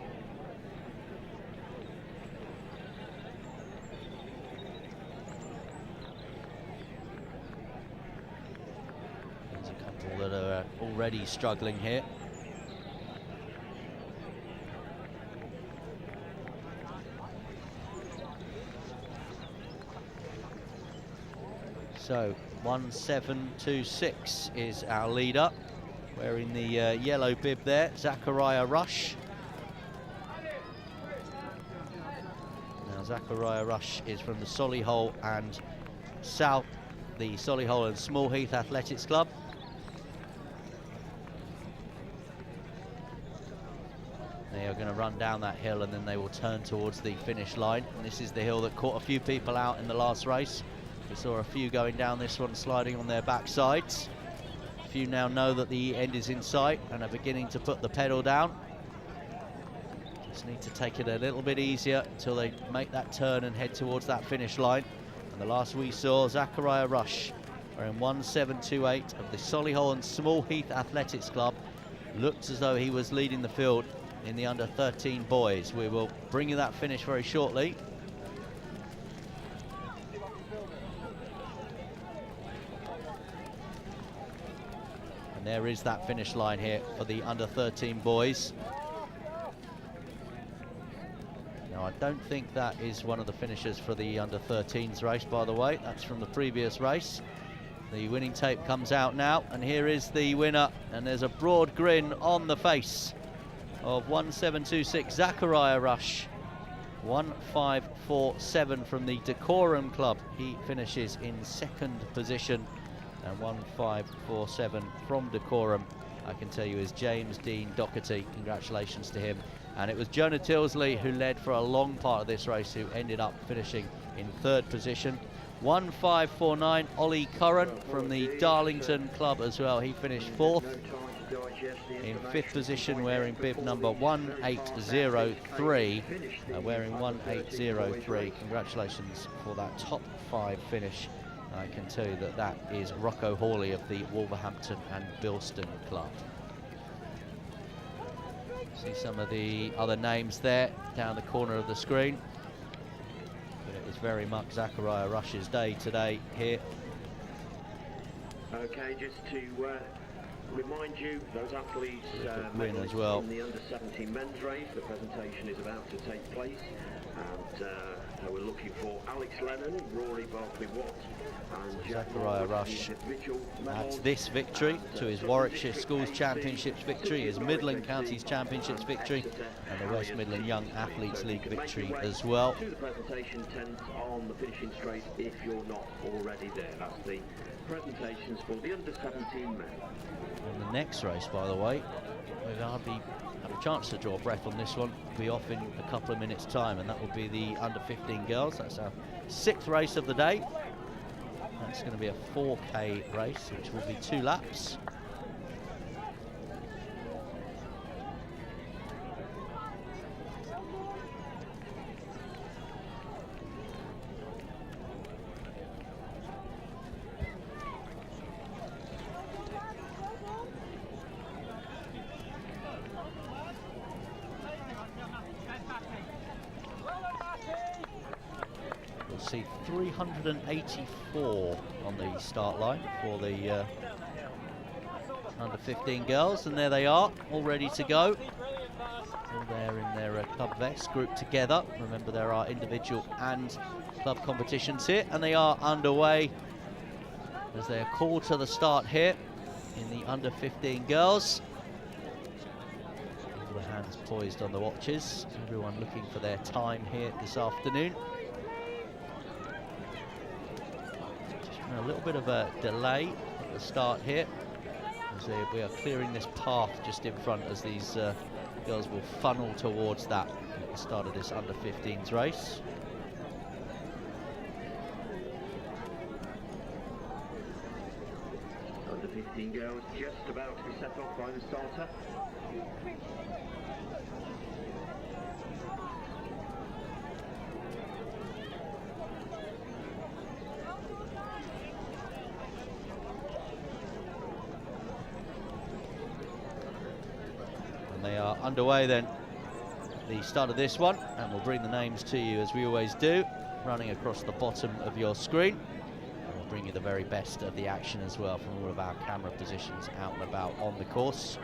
There's a couple that are already struggling here. So 1726 is our leader, wearing the yellow bib there, Zachariah Rush. Now Zachariah Rush is from the Solihull and the Solihull and Small Heath Athletics Club. They are going to run down that hill and then they will turn towards the finish line. And this is the hill that caught a few people out in the last race. We saw a few going down this one, sliding on their backsides. A few now know that the end is in sight and are beginning to put the pedal down. Just need to take it a little bit easier until they make that turn and head towards that finish line. And the last we saw, Zachariah Rush, wearing 1728 of the Solihull and Small Heath Athletics Club, looked as though he was leading the field in the under-13 boys. We will bring you that finish very shortly. There is that finish line here for the under-13 boys. Now, I don't think that is one of the finishers for the under-13s race, by the way. That's from the previous race. The winning tape comes out now, and here is the winner. And there's a broad grin on the face of 1726 Zachariah Rush. 1547 from the Decorum Club. He finishes in second position. And 1547 from Decorum, I can tell you, is James Dean Doherty. Congratulations to him. And it was Jonah Tilsley who led for a long part of this race, who ended up finishing in third position. 1549, Ollie Curran from the Darlington Club as well. He finished fourth. In fifth position, wearing bib number 1803. Wearing 1803. Congratulations for that top 5 finish. I can tell you that that is Rocco Hawley of the Wolverhampton and Bilston Club. See some of the other names there down the corner of the screen. But it was very much Zachariah Rush's day today here. Okay, just to remind you, those athletes win as well. in the under-17 men's race, the presentation is about to take place. And we're looking for Alex Lennon, Rory Barkley-Watt and Zachariah Rush adds this victory to his Warwickshire Schools Championships victory, his Midland Counties Championships victory, and the West Midland Young Athletes League victory as well. To the presentation tent on the finishing straight if you're not already there. That's the presentations for the under-17 men. And the next race, by the way, we'll hardly have a chance to draw breath on this one. We'll be off in a couple of minutes' time, and that will be the under-15 girls. That's our 6th race of the day. That's going to be a 4K race, which will be 2 laps. See 384 on the start line for the under-15 girls, and there they are, all ready to go. All there in their club vests, grouped together. Remember, there are individual and club competitions here, and they are underway as they are called to the start here in the under-15 girls. All the hand That's poised on the watches. Everyone looking for their time here this afternoon. Just a little bit of a delay at the start here, as we are clearing this path just in front as these girls will funnel towards that at the start of this under-15s race. Under 15 girls just about to be set off by the starter. And they are underway then, the start of this one, and we'll bring the names to you as we always do, running across the bottom of your screen. And we'll bring you the very best of the action as well from all of our camera positions out and about on the course.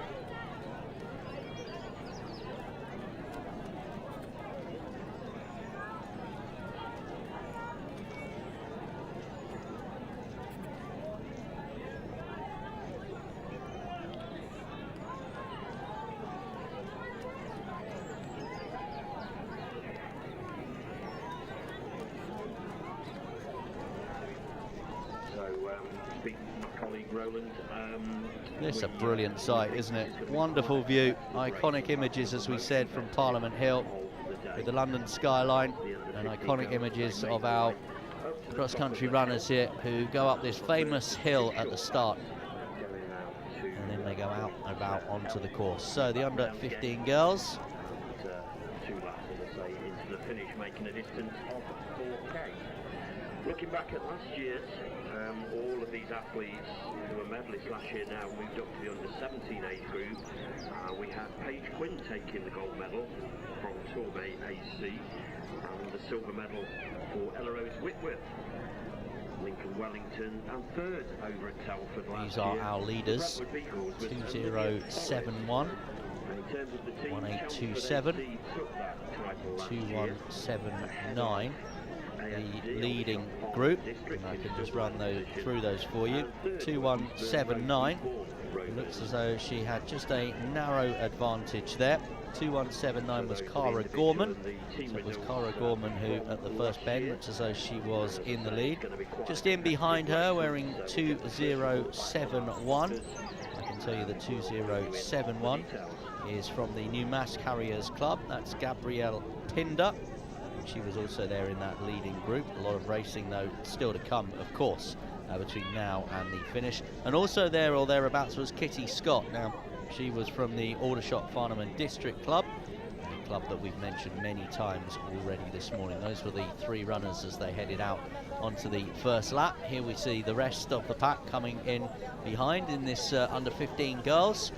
It's a brilliant sight, isn't it? Wonderful view, iconic images, as we said, from Parliament Hill with the London skyline, and iconic images of our cross-country runners here who go up this famous hill at the start, and then they go out and about onto the course. So the under-15 girls. 2 laps, as I say, into the finish, making a distance of 4K. Looking back at last year's, all of these athletes who were medalists last year now moved up to the under-17 age group. We had Paige Quinn taking the gold medal from Torbay AC, and the silver medal for Ella Rose Whitworth. Lincoln Wellington and third over at Telford last These are year. our leaders. 2071, 1827, 2179. The leading group, and I can just run through those for you. 2179. It looks as though she had just a narrow advantage there. 2179 was Cara Gorman. So it was Cara Gorman who, at the first bend, looks as though she was in the lead. Just in behind her, wearing 2071. I can tell you the 2071 is from the New Mass Carriers Club. That's Gabrielle Pinder. She was also there in that leading group. A lot of racing, though, still to come, of course, between now and the finish. And also there or thereabouts was Kitty Scott. Now, she was from the Aldershot Farnham District Club, a club that we've mentioned many times already this morning. Those were the 3 runners as they headed out onto the first lap. Here we see the rest of the pack coming in behind in this under-15 girls.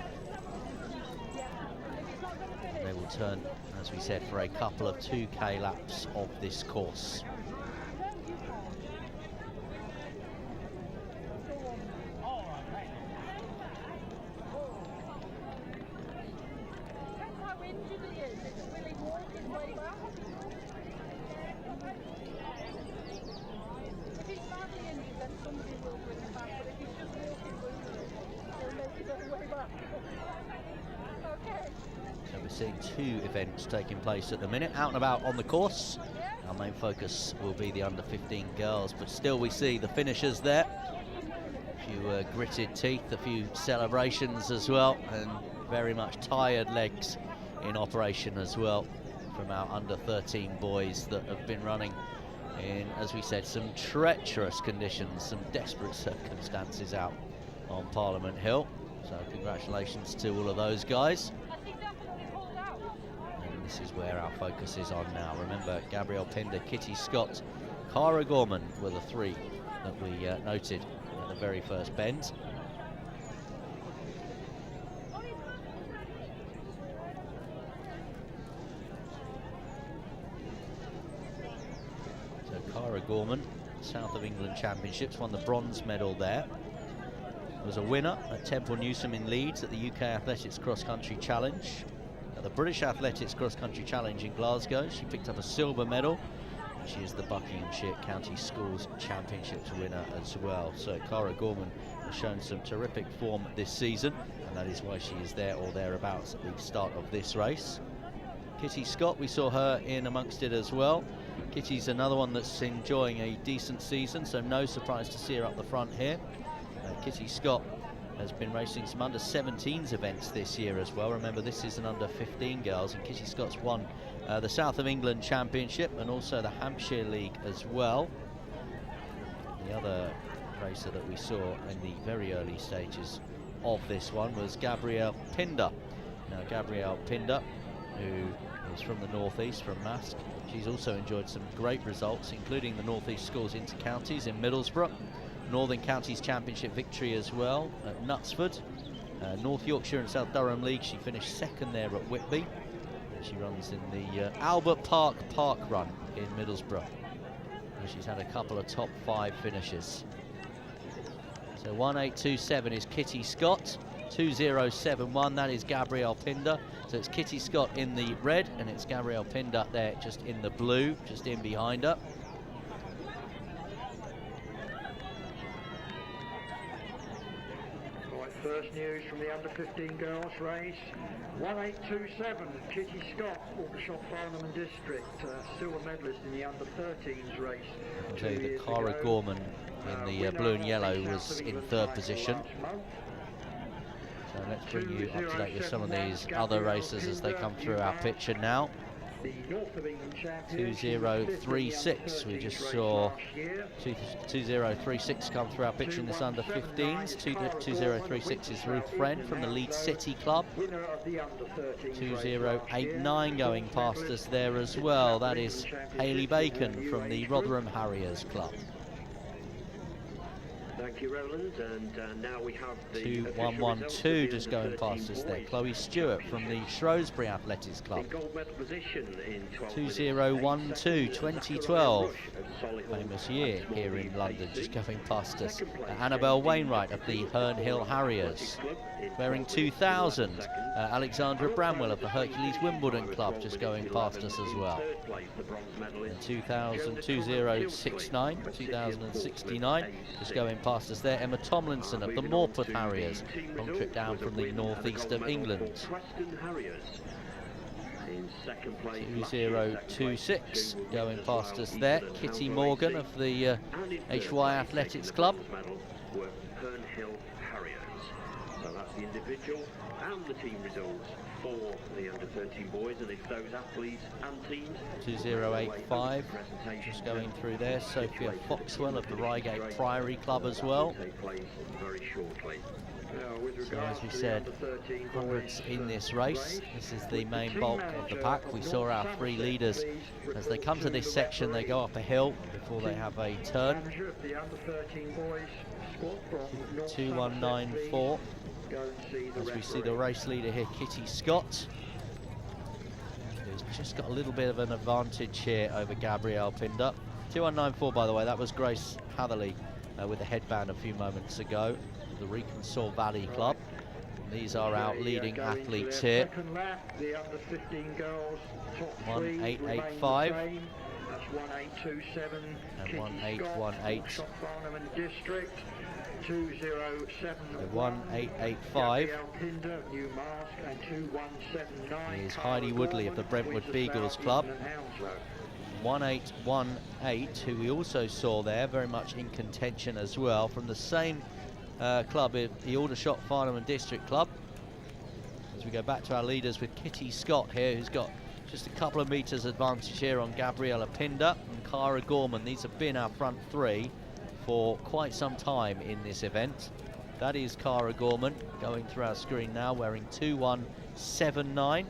And they will turn, as we said, for a couple of 2K laps of this course. So we're seeing 2 events taking place at the minute, out and about on the course. Our main focus will be the under-15 girls, but still we see the finishers there. A few gritted teeth, a few celebrations as well, and very much tired legs in operation as well from our under-13 boys that have been running in, as we said, some treacherous conditions, some desperate circumstances out on Parliament Hill. So congratulations to all of those guys. And this is where our focus is on now. Remember, Gabrielle Pinder, Kitty Scott, Cara Gorman were the 3 that we noted at the very first bend. So Cara Gorman, South of England Championships, won the bronze medal there. Was a winner at Temple Newsome in Leeds at the UK Athletics Cross Country Challenge. At the British Athletics Cross Country Challenge in Glasgow, she picked up a silver medal. She is the Buckinghamshire County Schools Championships winner as well. So Cara Gorman has shown some terrific form this season, and that is why she is there or thereabouts at the start of this race. Kitty Scott, we saw her in amongst it as well. Kitty's another one that's enjoying a decent season, so no surprise to see her up the front here. Kitty Scott has been racing some under-17s events this year as well. Remember, this is an under-15 girls, and Kitty Scott's won the South of England Championship and also the Hampshire League as well. The other racer that we saw in the very early stages of this one was Gabrielle Pinder. Now, Gabrielle Pinder, who is from the northeast, from Mask, she's also enjoyed some great results, including the northeast schools inter-counties in Middlesbrough, Northern Counties Championship victory as well at Knutsford, North Yorkshire and South Durham League. She finished second there at Whitby. And she runs in the Albert Park Run in Middlesbrough. And she's had a couple of top 5 finishes. So 1827 is Kitty Scott, 2071 that is Gabrielle Pinder. So it's Kitty Scott in the red and it's Gabrielle Pinder there just in the blue, just in behind her. First news from the under-15 girls race. 1827, Kitty Scott, Aldershot Farnham and District, silver medalist in the under-13s race. I'll tell you that Cara Gorman in the blue and yellow was in 3rd position. So let's bring you up to date with some of these other racers as they come through our picture now. 2036, we just saw 2036 come through our picture in this under 15s. 2036 is Ruth Friend from the Leeds City Club. 2089 going past us there as well, that is Hayley Bacon from the Rotherham Harriers Club. Thank you, Roland. And now we have the 2112 just going past us there. Chloe Stewart from the Shrewsbury Athletics Club. 2012, 2012. Famous year here in London, just going past us. Annabelle Wainwright of the Herne Hill Harriers. Wearing 2000, Alexandra Bramwell of the Hercules Wimbledon Club, just going past us as well. And 2069, 2069, just going past us there. Emma Tomlinson of the Morpeth Harriers, long trip down from the northeast of England. 2026 going past us there. Kitty Morgan of the HY Athletics Club. So that's the individual and the team results for the under-13 boys, and it's those athletes and teams. 2085 just going through there. Sophia Foxwell of the Reigate Priory Club as well. Take place very shortly. So as we said, hundreds in this race. This is the main bulk of the pack. We saw our 3 leaders as they come to this section. They go up a hill before they have a turn. 2194. As we see the race leader here, Kitty Scott, who's just got a little bit of an advantage here over Gabrielle Pinder. 2194, by the way, that was Grace Hatherley with the headband a few moments ago, the Reconcile Valley Club. And these are our leading athletes here. 1885 and 1818. 1885 is Heidi Woodley of the Brentwood Beagles Club. 1818, who we also saw there, very much in contention as well, from the same club, the Aldershot Farnham and District Club. As we go back to our leaders with Kitty Scott here, who's got just a couple of metres advantage here on Gabriella Pinder and Cara Gorman. These have been our front 3 for quite some time in this event. That is Cara Gorman going through our screen now, wearing 2179.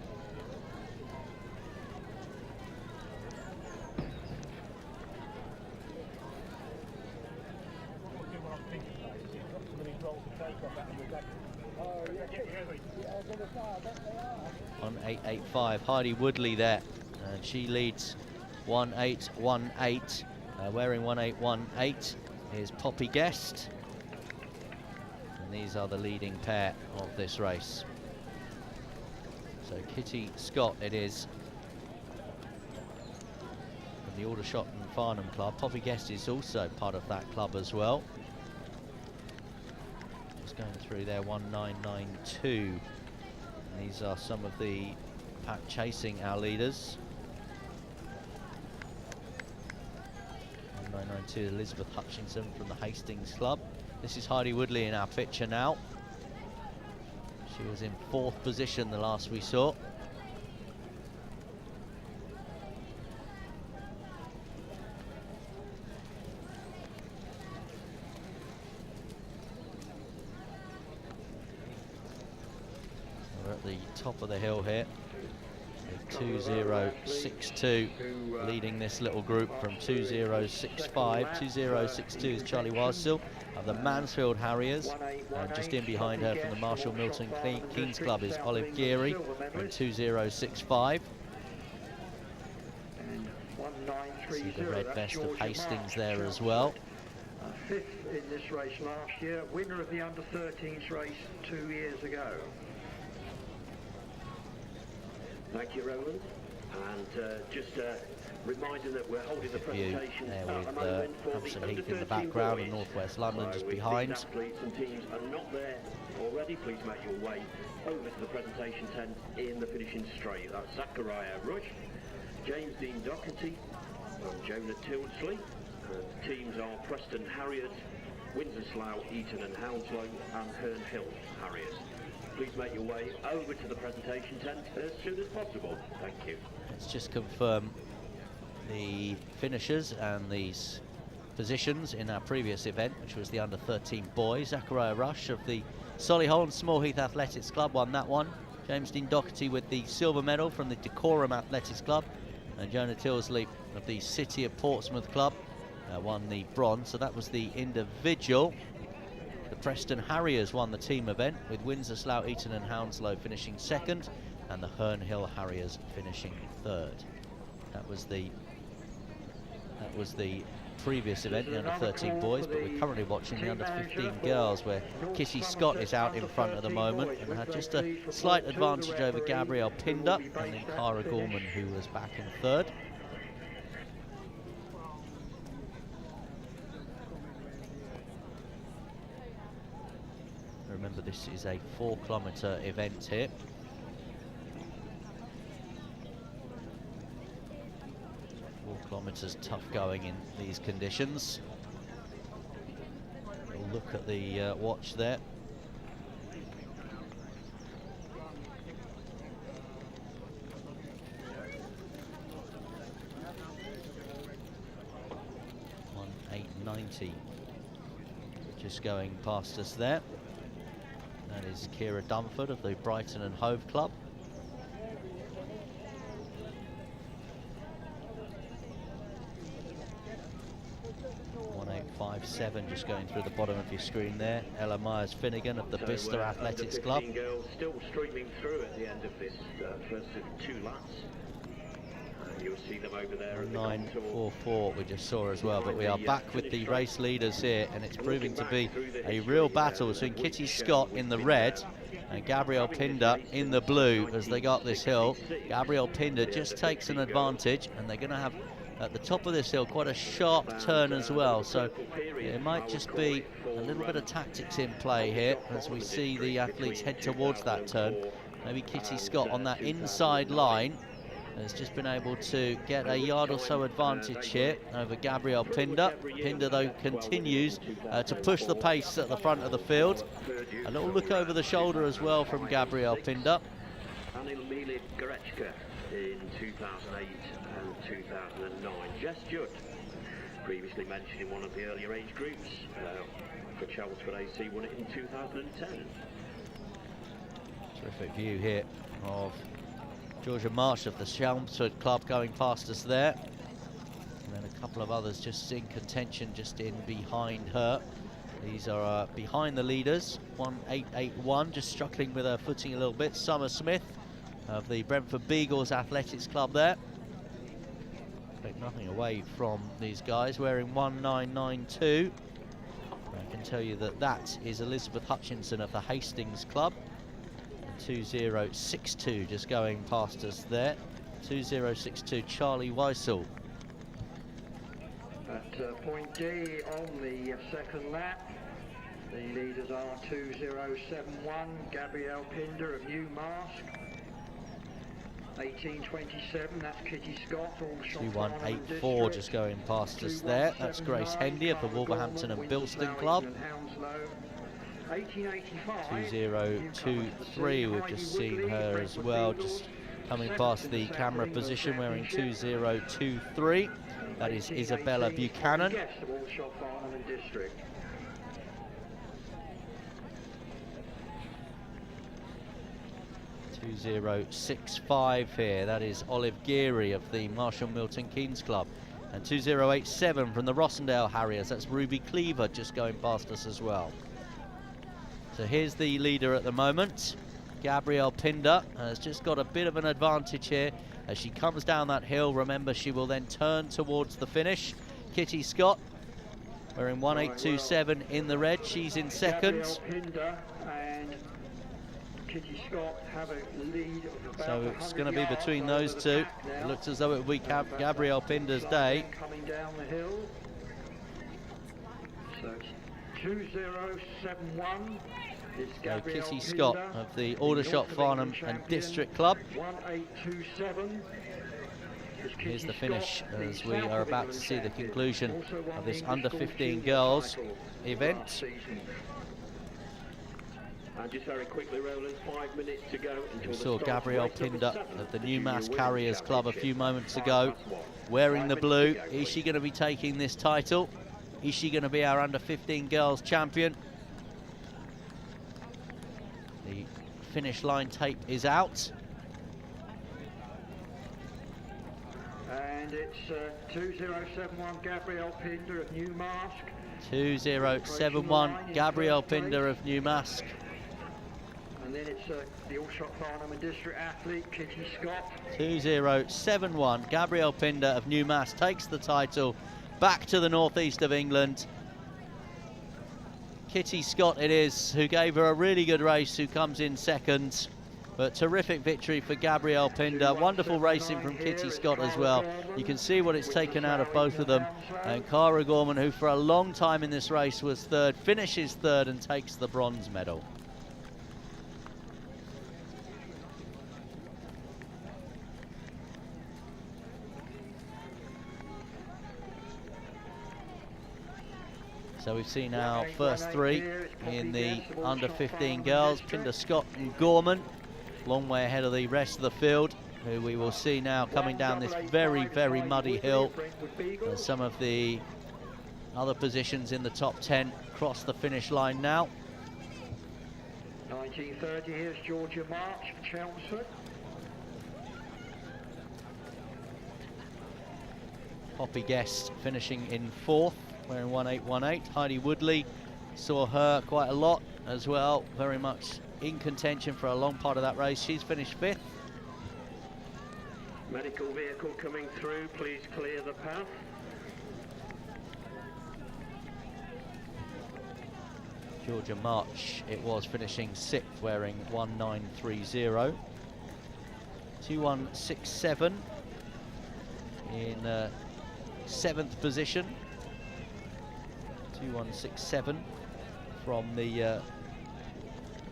On 885, Heidi Woodley there, and she leads 1818, wearing 1818 is Poppy Guest, and these are the leading pair of this race. So Kitty Scott it is from the Aldershot and Farnham Club. Poppy Guest is also part of that club as well. going through there, 1992. And these are some of the pack chasing our leaders. 1992, Elizabeth Hutchinson from the Hastings Club. This is Heidi Woodley in our picture now. She was in 4th position the last we saw. We're at the top of the hill here. 2062 leading this little group from 2065. 2062 is Charlie Wildsell of the Mansfield Harriers, and just in behind her from the Marshall Milton Keynes Club is Olive Geary in 2065. See the red vest of Hastings there as well. 5th in this race last year, winner of the under-13s race 2 years ago. Thank you, Roland. And just a reminder that we're holding the presentation there at the with moment for Hampstead the Heath in the under-13 background and boys. North West London just If behind. these athletes and teams are not there already, please make your way over to the presentation tent in the finishing straight. That's Zachariah Rush, James Dean Doherty, and Jonah Tilsley. The teams are Preston Harriers, Windsor Slough, Eton and Hounslow, and Herne Hill Harriers. Please make your way over to the presentation tent as soon as possible. Thank you. Let's just confirm the finishers and these positions in our previous event, which was the under-13 boys. Zachariah Rush of the Solihull and Small Heath Athletics Club won that one. James Dean Doherty with the silver medal from the Decorum Athletics Club, and Jonah Tilsley of the City of Portsmouth Club won the bronze. So that was the individual. The Preston Harriers won the team event, with Windsor Slough, Eton and Hounslow finishing 2nd, and the Herne Hill Harriers finishing 3rd. That was the previous event, the under-13 boys, but we're currently watching the under-15 girls, where Kitty Scott is out in front at the moment and had just a slight advantage over Gabrielle Pinder, and then Cara Gorman, who was back in 3rd. Remember, this is a 4-kilometre event here. Kilometres tough going in these conditions. We'll look at the watch there. .1890 just going past us there. That is Kira Dunford of the Brighton and Hove Club. 1:857 just going through the bottom of your screen there. Ella Myers-Finnegan of the Bicester Athletics Club. Girls still streaming through at the end of this first of 2 laps. You'll see them over there. 9:44 we just saw as well, but we are back with the race leaders here, and it's proving to be a real battle between Kitty Scott in the red and Gabrielle Pinder in the blue as they got this hill. Gabrielle Pinder just takes an advantage, and they're going to have at the top of this hill quite a sharp turn as well, so it might just be a little bit of tactics in play here as we see the athletes head towards that turn. Maybe Kitty Scott on that inside line has just been able to get a yard or so advantage here over Gabrielle Pinder. Pinder, though, continues to push the pace at the front of the field. A little look over the shoulder as well from Gabrielle Pinder. Anil Gorechka in 2008 and 2009. Jess Judd, previously mentioned in one of the earlier age groups for Chelmsford AC, won it in 2010. Terrific view here of Georgia Marsh of the Chelmsford Club going past us there, and then a couple of others just in contention just in behind her. These are behind the leaders. 1:881 just struggling with her footing a little bit. Summer Smith of the Brentford Beagles Athletics Club there. Take nothing away from these guys, wearing 1992. I can tell you that that is Elizabeth Hutchinson of the Hastings Club. 2062 just going past us there. 2062 Charlie Weissel. At point D on the second lap. The leaders are 2071, Gabrielle Pinder of Newmask. 1827, that's Kitty Scott. 2184 just going past us there. That's Grace Hendy of the Wolverhampton and Bilston Club. 2023, we've just seen her as well, just coming past the camera position, wearing 2023. That is Isabella Buchanan. 2065 here, that is Olive Geary of the Marshall Milton Keynes Club. And 2087 from the Rossendale Harriers, that's Ruby Cleaver just going past us as well. So here's the leader at the moment. Gabrielle Pinder has just got a bit of an advantage here as she comes down that hill. Remember, she will then turn towards the finish. Kitty Scott wearing 1827 in the red, she's in second. Kitty Scott have a lead of about so it's going to be between those two. It looks as though it will be Gabrielle Pinder's day. Coming down the hill. So 2071 is so Kitty Scott of the Aldershot, Farnham and District Club. 1827. Here's the finish as we are about to see the conclusion of this under-15 girls event. And just very quickly, Roland, 5 minutes to go. We saw Gabrielle Pinder of the Newmass Carriers Club a few moments ago wearing the blue. Is she going to be taking this title? Is she going to be our under-15 girls champion? The finish line tape is out. And it's 2071 Gabrielle Pinder of Newmask. 2071 Gabrielle Pinder of Newmask. And then it's the Aldershot, Farnham and District athlete, Kitty Scott. 2071 Gabrielle Pinder of Newmass takes the title back to the northeast of England. Kitty Scott it is, who gave her a really good race, who comes in second. But terrific victory for Gabrielle Pinder. Wonderful racing from Kitty Scott as well. You can see what it's taken out of both of them. And Cara Gorman, who for a long time in this race was third, finishes third and takes the bronze medal. So we've seen our first three in the under-15 girls, Pinder, Scott and Gorman. Long way ahead of the rest of the field, who we will see now coming down this very, very muddy hill. And some of the other positions in the top 10 cross the finish line now. 1930, here's Georgia March, Chelmsford. Poppy Guest finishing in fourth, wearing 1818. Heidi Woodley, saw her quite a lot as well, very much in contention for a long part of that race. She's finished fifth. Medical vehicle coming through, please clear the path. Georgia March, it was, finishing sixth, wearing 1930. 2167 in seventh position. 2167 from the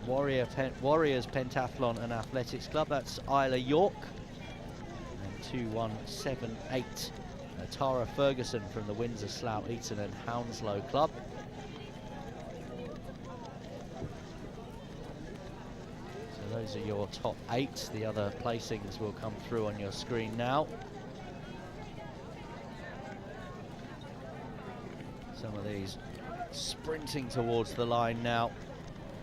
Warriors Pentathlon and Athletics Club. That's Isla York. And 2178 Tara Ferguson from the Windsor, Slough, Eton and Hounslow Club. So those are your top 8. The other placings will come through on your screen now. Some of these sprinting towards the line now,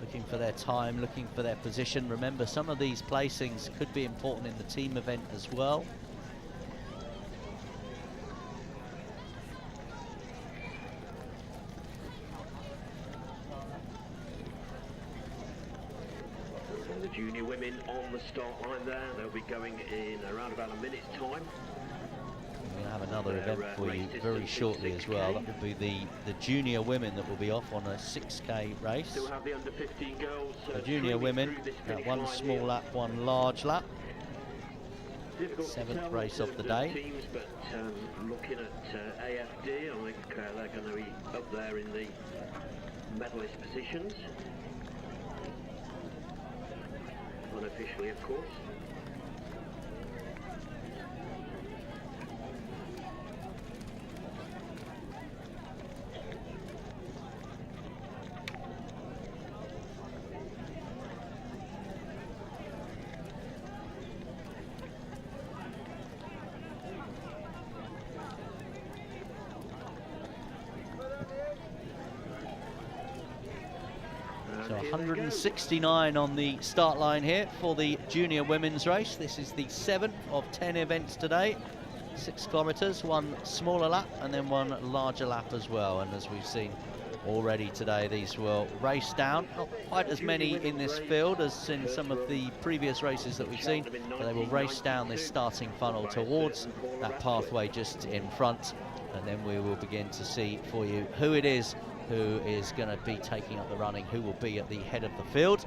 looking for their time, looking for their position. Remember, some of these placings could be important in the team event as well. And the junior women on the start line there, they'll be going in around about a minute's time. We're going to have another event for you very shortly as well. That will be the junior women that will be off on a 6K race. Still have the under 15 girls. The junior women, one small lap, one large lap. Seventh race of the day. Teams, but looking at AFD, I think they're going to be up there in the medalist positions. Unofficially, of course. So 169 on the start line here for the junior women's race. This is the 7th of 10 events today. 6 kilometres, one smaller lap and then one larger lap as well. And as we've seen already today, these will race down. Not quite as many in this field as in some of the previous races that we've seen, but they will race down this starting funnel towards that pathway just in front. And then we will begin to see for you who it is who is going to be taking up the running, who will be at the head of the field.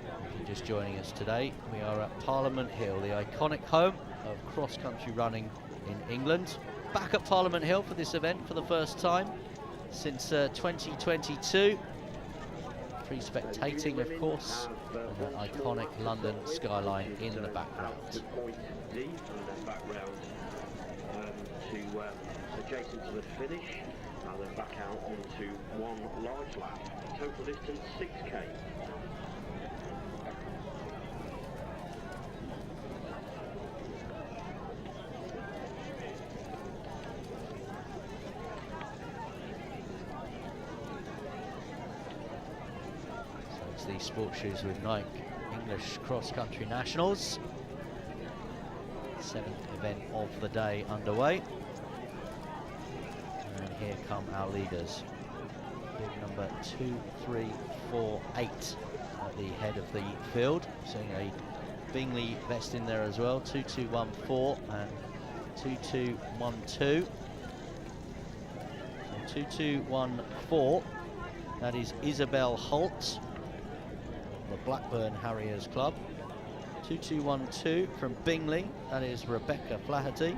If you're just joining us today, we are at Parliament Hill, the iconic home of cross-country running in England. Back at Parliament Hill for this event for the first time since 2022. Free spectating, of course, and that iconic London skyline in the background. Adjacent to the finish, and then back out onto one large lap. Total distance 6k. So it's the Sports Shoes with Nike English Cross Country Nationals. 7th event of the day underway. And here come our leaders. Big number 2, 3, 4, 8 at the head of the field. Seeing a Bingley vest in there as well. 2214 and 2212. So 2214. That is Isabel Holt, the Blackburn Harriers Club. 2212 from Bingley. That is Rebecca Flaherty.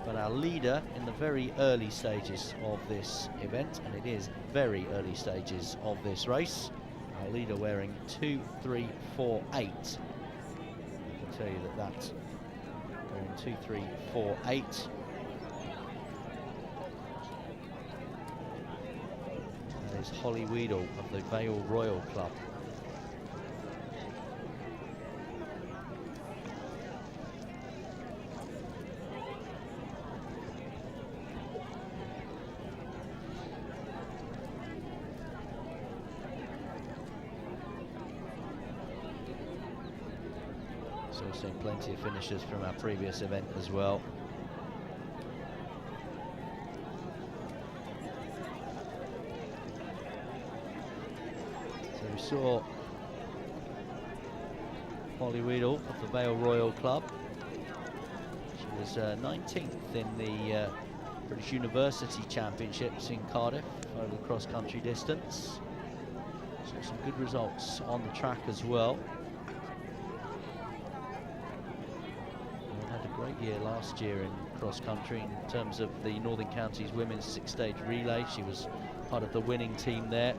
But our leader in the very early stages of this event, and it is very early stages of this race, our leader wearing 2348. I can tell you that wearing 2348. That is Holly Weedle of the Vale Royal Club. So we've seen plenty of finishers from our previous event as well. So we saw Holly Weedle of the Vale Royal Club. She was 19th in the British University Championships in Cardiff over the cross-country distance. So some good results on the track as well. Great year last year in cross-country in terms of the Northern Counties Women's 6-stage relay. She was part of the winning team there.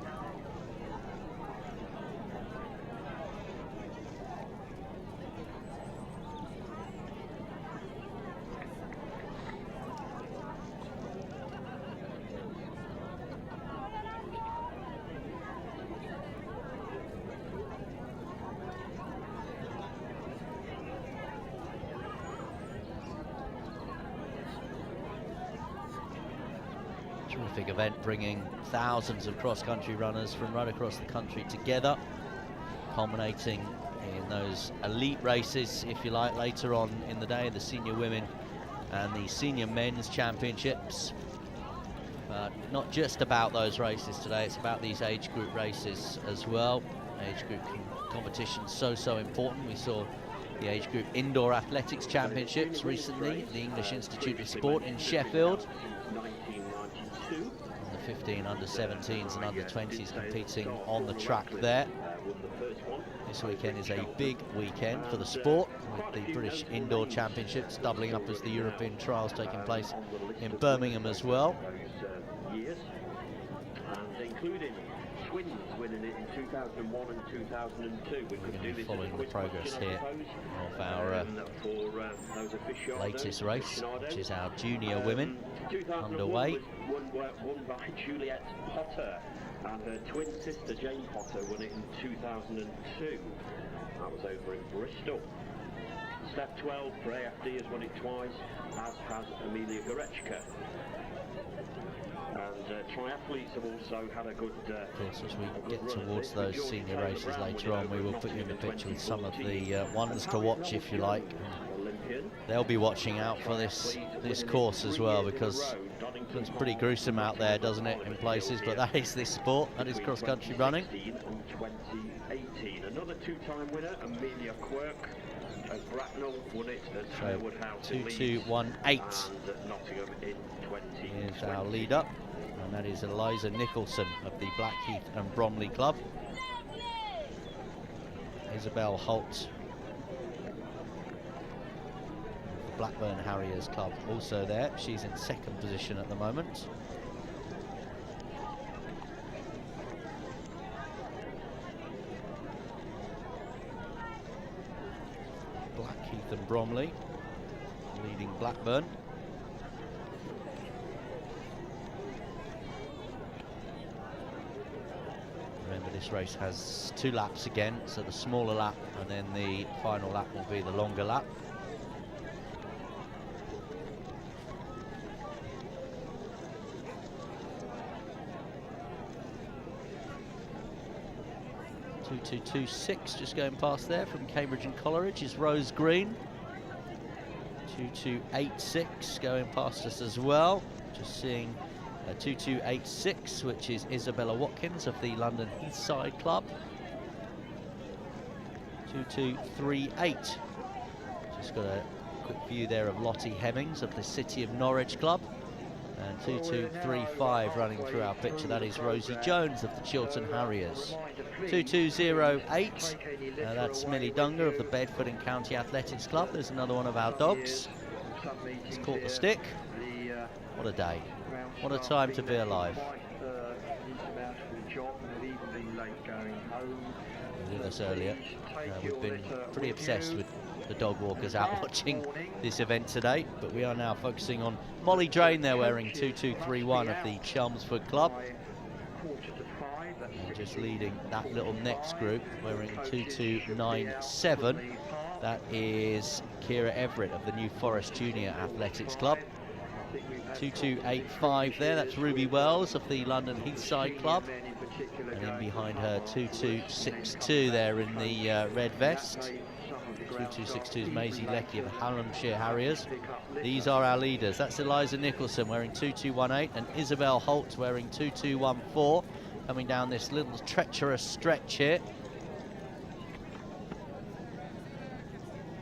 Terrific event, bringing thousands of cross-country runners from right across the country together, culminating in those elite races, if you like, later on in the day, the senior women and the senior men's championships. But not just about those races today, it's about these age group races as well. Age group competition so important. We saw the age group indoor athletics championships recently at the English Institute of Sport in Sheffield. The 15 under-17s and under-20s competing on the track there. This weekend is a big weekend for the sport, with the British Indoor Championships doubling up as the European Trials taking place in Birmingham as well. Including twins winning it in 2001 and 2002. We're going to be following the progress here of our latest race, which is our junior women underway. Won by Juliet Potter, and her twin sister Jane Potter won it in 2002. That was over in Bristol. Step 12 for AFD has won it twice, as has Amelia Gorechka. And triathletes have also had a good... of course, as we get towards those senior races later on, we will put you in the picture with some of the ones to watch, if you like. They'll be watching out for this course as well, because it looks pretty gruesome out there, doesn't it, in places, but that is this sport, that is cross-country running. 2018. Another two-time winner, Amelia Quirk of Bracknell, won it at Sherwood House 2-2-1-8 Nottingham in 2020. is our leader, and that is Eliza Nicholson of the Blackheath and Bromley Club. Isabel Holt, the Blackburn Harriers Club, also there. She's in second position at the moment. Blackheath and Bromley leading Blackburn. Remember, this race has 2 laps again, so the smaller lap and then the final lap will be the longer lap. .2226 just going past there from Cambridge and Coleridge is Rose Green. 2286 going past us as well. Just seeing 2286, which is Isabella Watkins of the London Heathside Club. 2238. Just got a quick view there of Lottie Hemmings of the City of Norwich Club. And 2235 running through our picture, that is Rosie Jones of the Chiltern Harriers. 2208, that's Millie Dunger of the Bedford and County Athletics Club. There's another one of our dogs. He's caught the stick. What a day. What a time to be alive. We did this earlier. We've been pretty obsessed with the dog walkers out watching this event today, but we are now focusing on Molly Drain there, wearing 2231 of the Chelmsford Club. And just leading that little next group, wearing 2297. That is Kira Everett of the New Forest Junior Athletics Club. 2285 there, that's Ruby Wells of the London Heathside Club. And in behind her, 2262 there in the red vest. 2262 is Maisie Leckie of the Hallamshire Harriers. These are our leaders. That's Eliza Nicholson wearing 2218 and Isabel Holt wearing 2214, coming down this little treacherous stretch here.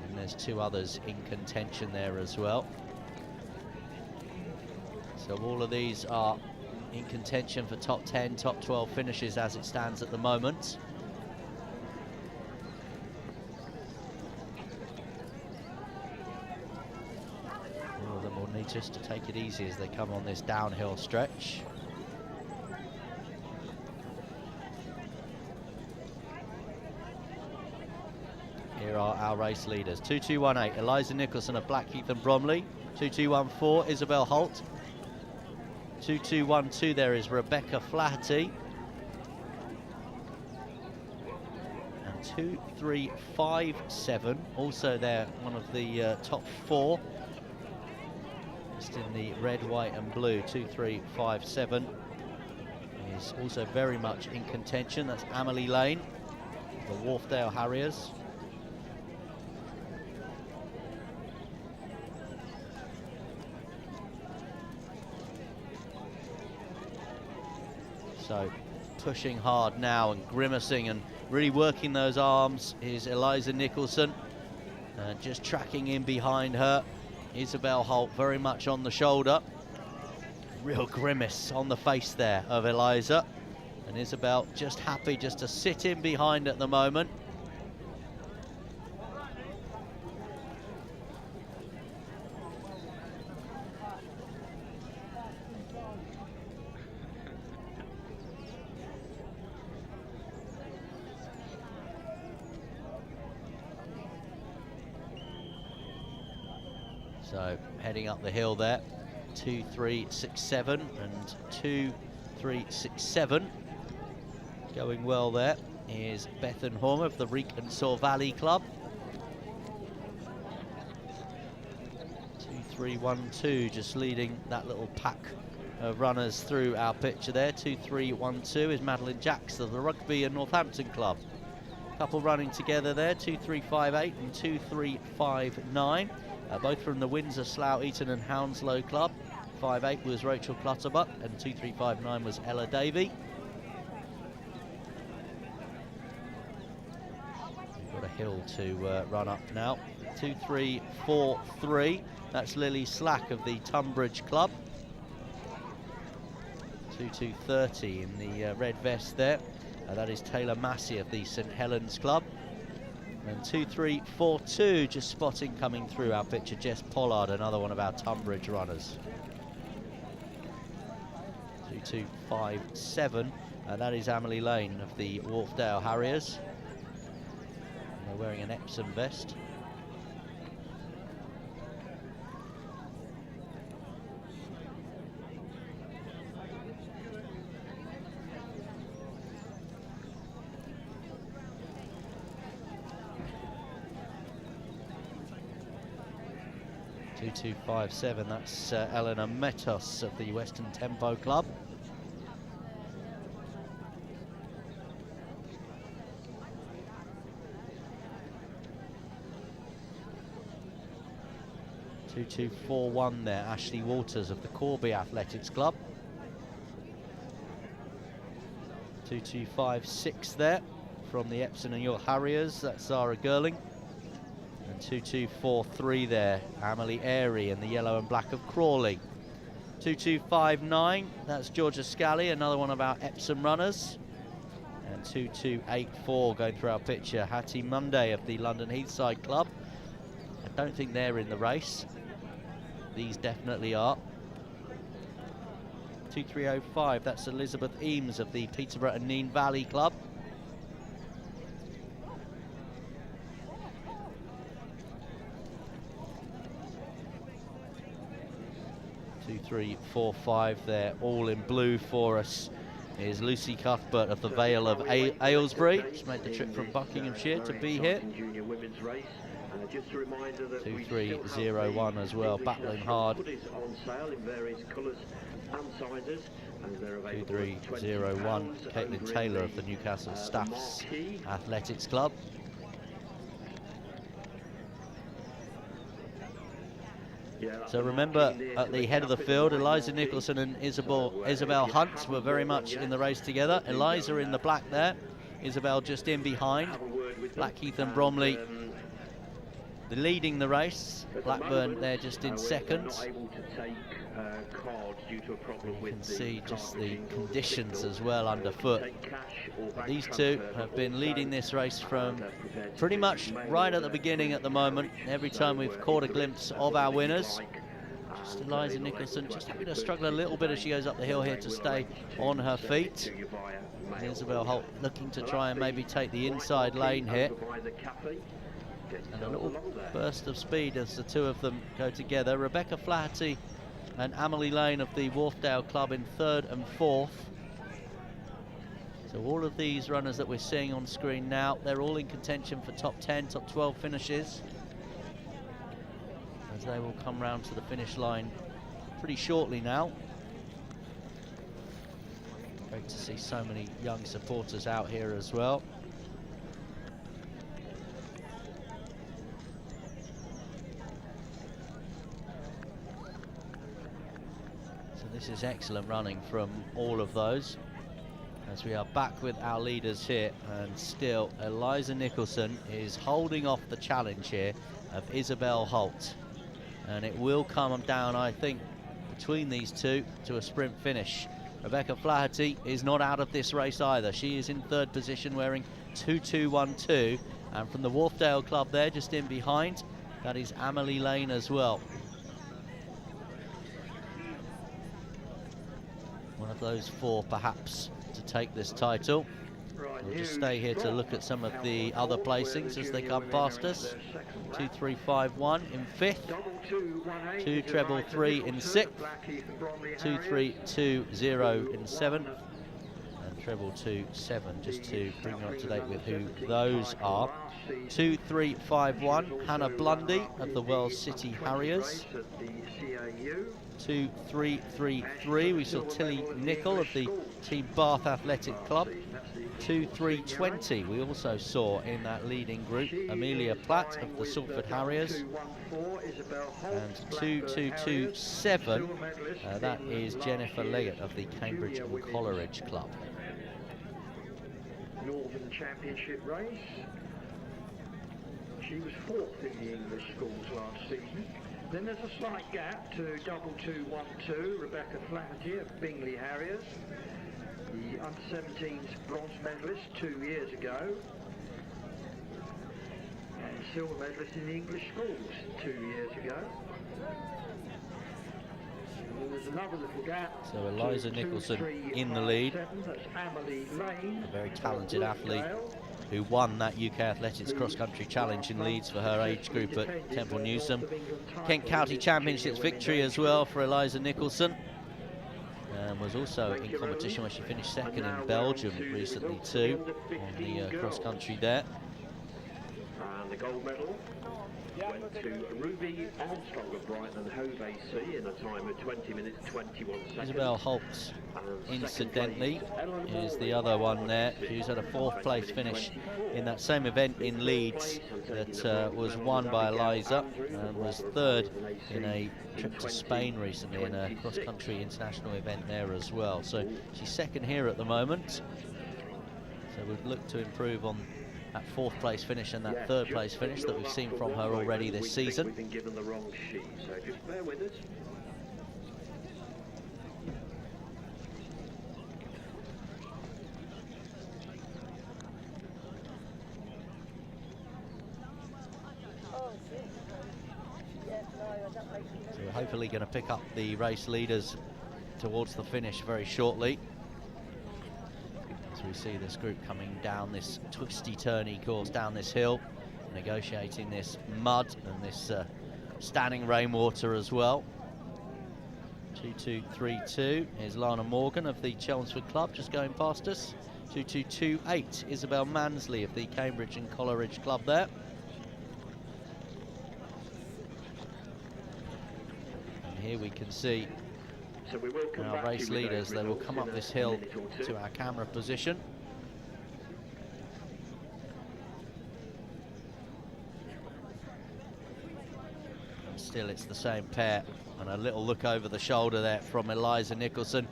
And there's 2 others in contention there as well. So all of these are in contention for top 10, top 12 finishes as it stands at the moment. All of them will need just to take it easy as they come on this downhill stretch. Here are our race leaders. 2218, Eliza Nicholson of Blackheath and Bromley. 2214, Isabel Holt. 2212 there is Rebecca Flaherty. And 2357, also there, one of the top 4. Just in the red, white and blue. 2357 is also very much in contention. That's Amelie Lane, the Wharfdale Harriers. So pushing hard now and grimacing and really working those arms is Eliza Nicholson. Just tracking in behind her, Isabel Holt very much on the shoulder. Real grimace on the face there of Eliza, and Isabel just happy just to sit in behind at the moment. So heading up the hill there, 2-3-6-7 and 2-3-6-7. Going well there is Bethan Horm of the Reek and Saw Valley Club. 2-3-1-2, just leading that little pack of runners through our picture there. 2-3-1-2 is Madeline Jacks of the Rugby and Northampton Club. Couple running together there, 2-3-5-8 and 2-3-5-9. Both from the Windsor, Slough, Eton and Hounslow Club. 5-8 was Rachel Clutterbuck and 2-3-5-9 was Ella Davey. We've got a hill to run up now. 2-3-4-3, that's Lily Slack of the Tunbridge Club. 2-2-30 in the red vest there. That is Taylor Massey of the St Helens Club. And 2-3-4-2, just spotting coming through our picture, Jess Pollard, another one of our Tunbridge runners. 2-2-5-7, that is Amelie Lane of the Wharfdale Harriers. They're wearing an Epsom vest. Two, 5-7, that's Eleanor Metos of the Western Tempo Club. Two, 2-4-1 there, Ashley Waters of the Corby Athletics Club. 2-2-5-6 there from the Epsom and York Harriers, that's Zara Girling. 2-2-4-3 there, Amelie Airy in the yellow and black of Crawley. 2-2-5-9, that's Georgia Scally, another one of our Epsom runners. And 2-2-8-4 going through our picture, Hattie Monday of the London Heathside Club. I don't think they're in the race. These definitely are. 2-3-0-5, that's Elizabeth Eames of the Peterborough and Nene Valley Club. 2-3-4-5 there, all in blue for us, is Lucy Cuthbert of the Vale of Aylesbury. She's made the trip from Buckinghamshire to be here. 2-3-0-1 as well, battling hard. 2-3-0-1, Caitlin Taylor of the Newcastle Staffs Athletics Club. So remember, at the head of the field, Eliza Nicholson and Isabel Hunt were very much in the race together. Eliza in the black there, Isabel just in behind. Blackheath and Bromley leading the race. Blackburn there just in second. You can see just the conditions as well underfoot. These two have been leading this race from pretty much right at the beginning at the moment. Every time we've caught a glimpse of our winners. Just Eliza Nicholson just having to struggle a little bit as she goes up the hill here to stay on her feet. And Isabel Holt looking to try and maybe take the inside lane here. And a little burst of speed as the two of them go together. Rebecca Flaherty and Amelie Lane of the Wharfdale Club in third and fourth. So all of these runners that we're seeing on screen now, they're all in contention for top 10, top 12 finishes, as they will come round to the finish line pretty shortly now. Great to see so many young supporters out here as well. This is excellent running from all of those, as we are back with our leaders here, and still Eliza Nicholson is holding off the challenge here of Isabel Holt, and it will come down, I think, between these two to a sprint finish. Rebecca Flaherty is not out of this race either. She is in third position wearing 2212, and from the Wharfdale Club there, just in behind, that is Amelie Lane as well. One of those four perhaps to take this title. We'll just stay here to look at some of the other placings as they come past us. 2-3-5-1 in fifth, 2-3-3 in sixth, 2-3-2-0 in seventh, and 2-2-7, just to bring you up to date with who those are. 2-3-5-1, Hannah Blundy of the Wells City Harriers. 2-3-3-3, we saw Tilly Nicol of the Team Bath Athletic Club. 2-3-20, we also saw in that leading group Amelia Platt of the Salford Harriers. And 2-2-2-7, that is Jennifer Leggett of the Cambridge and Coleridge Club. Northern Championship race. She was fourth in the English schools last season. Then there's a slight gap to 2-2-1-2, Rebecca Flaherty of Bingley Harriers, the under-17s bronze medalist 2 years ago, and silver medalist in the English schools 2 years ago. And there's another little gap. So Eliza Nicholson in the lead, that's Amelie Lane, a very talented athlete who won that UK Athletics Cross Country Challenge in Leeds for her age group at Temple Newsam. Kent County Championships victory as well for Eliza Nicholson. And was also in competition where she finished second in Belgium recently too, on the cross country there. And the gold medal went to Ruby Armstrong of Brighton Hove AC in a time of 20 minutes 21 seconds. Isabel Holt, incidentally, is the other one there. She's had a fourth place finish in that same event in Leeds that was won by Eliza, and was third in a trip to Spain recently in a cross-country international event there as well. So she's second here at the moment. So we've looked to improve on that fourth place finish and that third place finish that we've seen from her already this season. We've been given the wrong sheet, so just bear with us. So we're hopefully going to pick up the race leaders towards the finish very shortly, as we see this group coming down this twisty-turny course, down this hill, negotiating this mud and this standing rainwater as well. 2-2-3-2 is Lana Morgan of the Chelmsford Club just going past us. 2-2-2-8, Isabel Mansley of the Cambridge and Coleridge Club there. And here we can see our race leaders. They will come up this hill to our camera position. And still it's the same pair, and a little look over the shoulder there from Eliza Nicholson,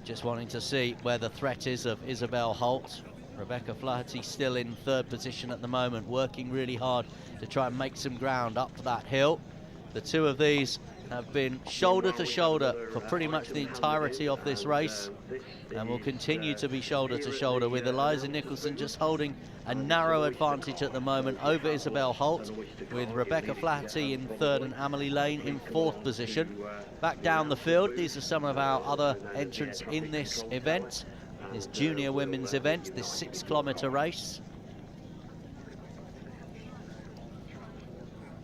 just wanting to see where the threat is of Isabel Holt. Rebecca Flaherty still in third position at the moment, working really hard to try and make some ground up that hill. The two of these have been shoulder to shoulder for pretty much the entirety of this race, and will continue to be shoulder to shoulder, with Eliza Nicholson just holding a narrow advantage at the moment over Isabel Holt, with Rebecca Flaherty in third and Amelie Lane in fourth position. Back down the field, these are some of our other entrants in this event, this junior women's event, this 6-kilometre race.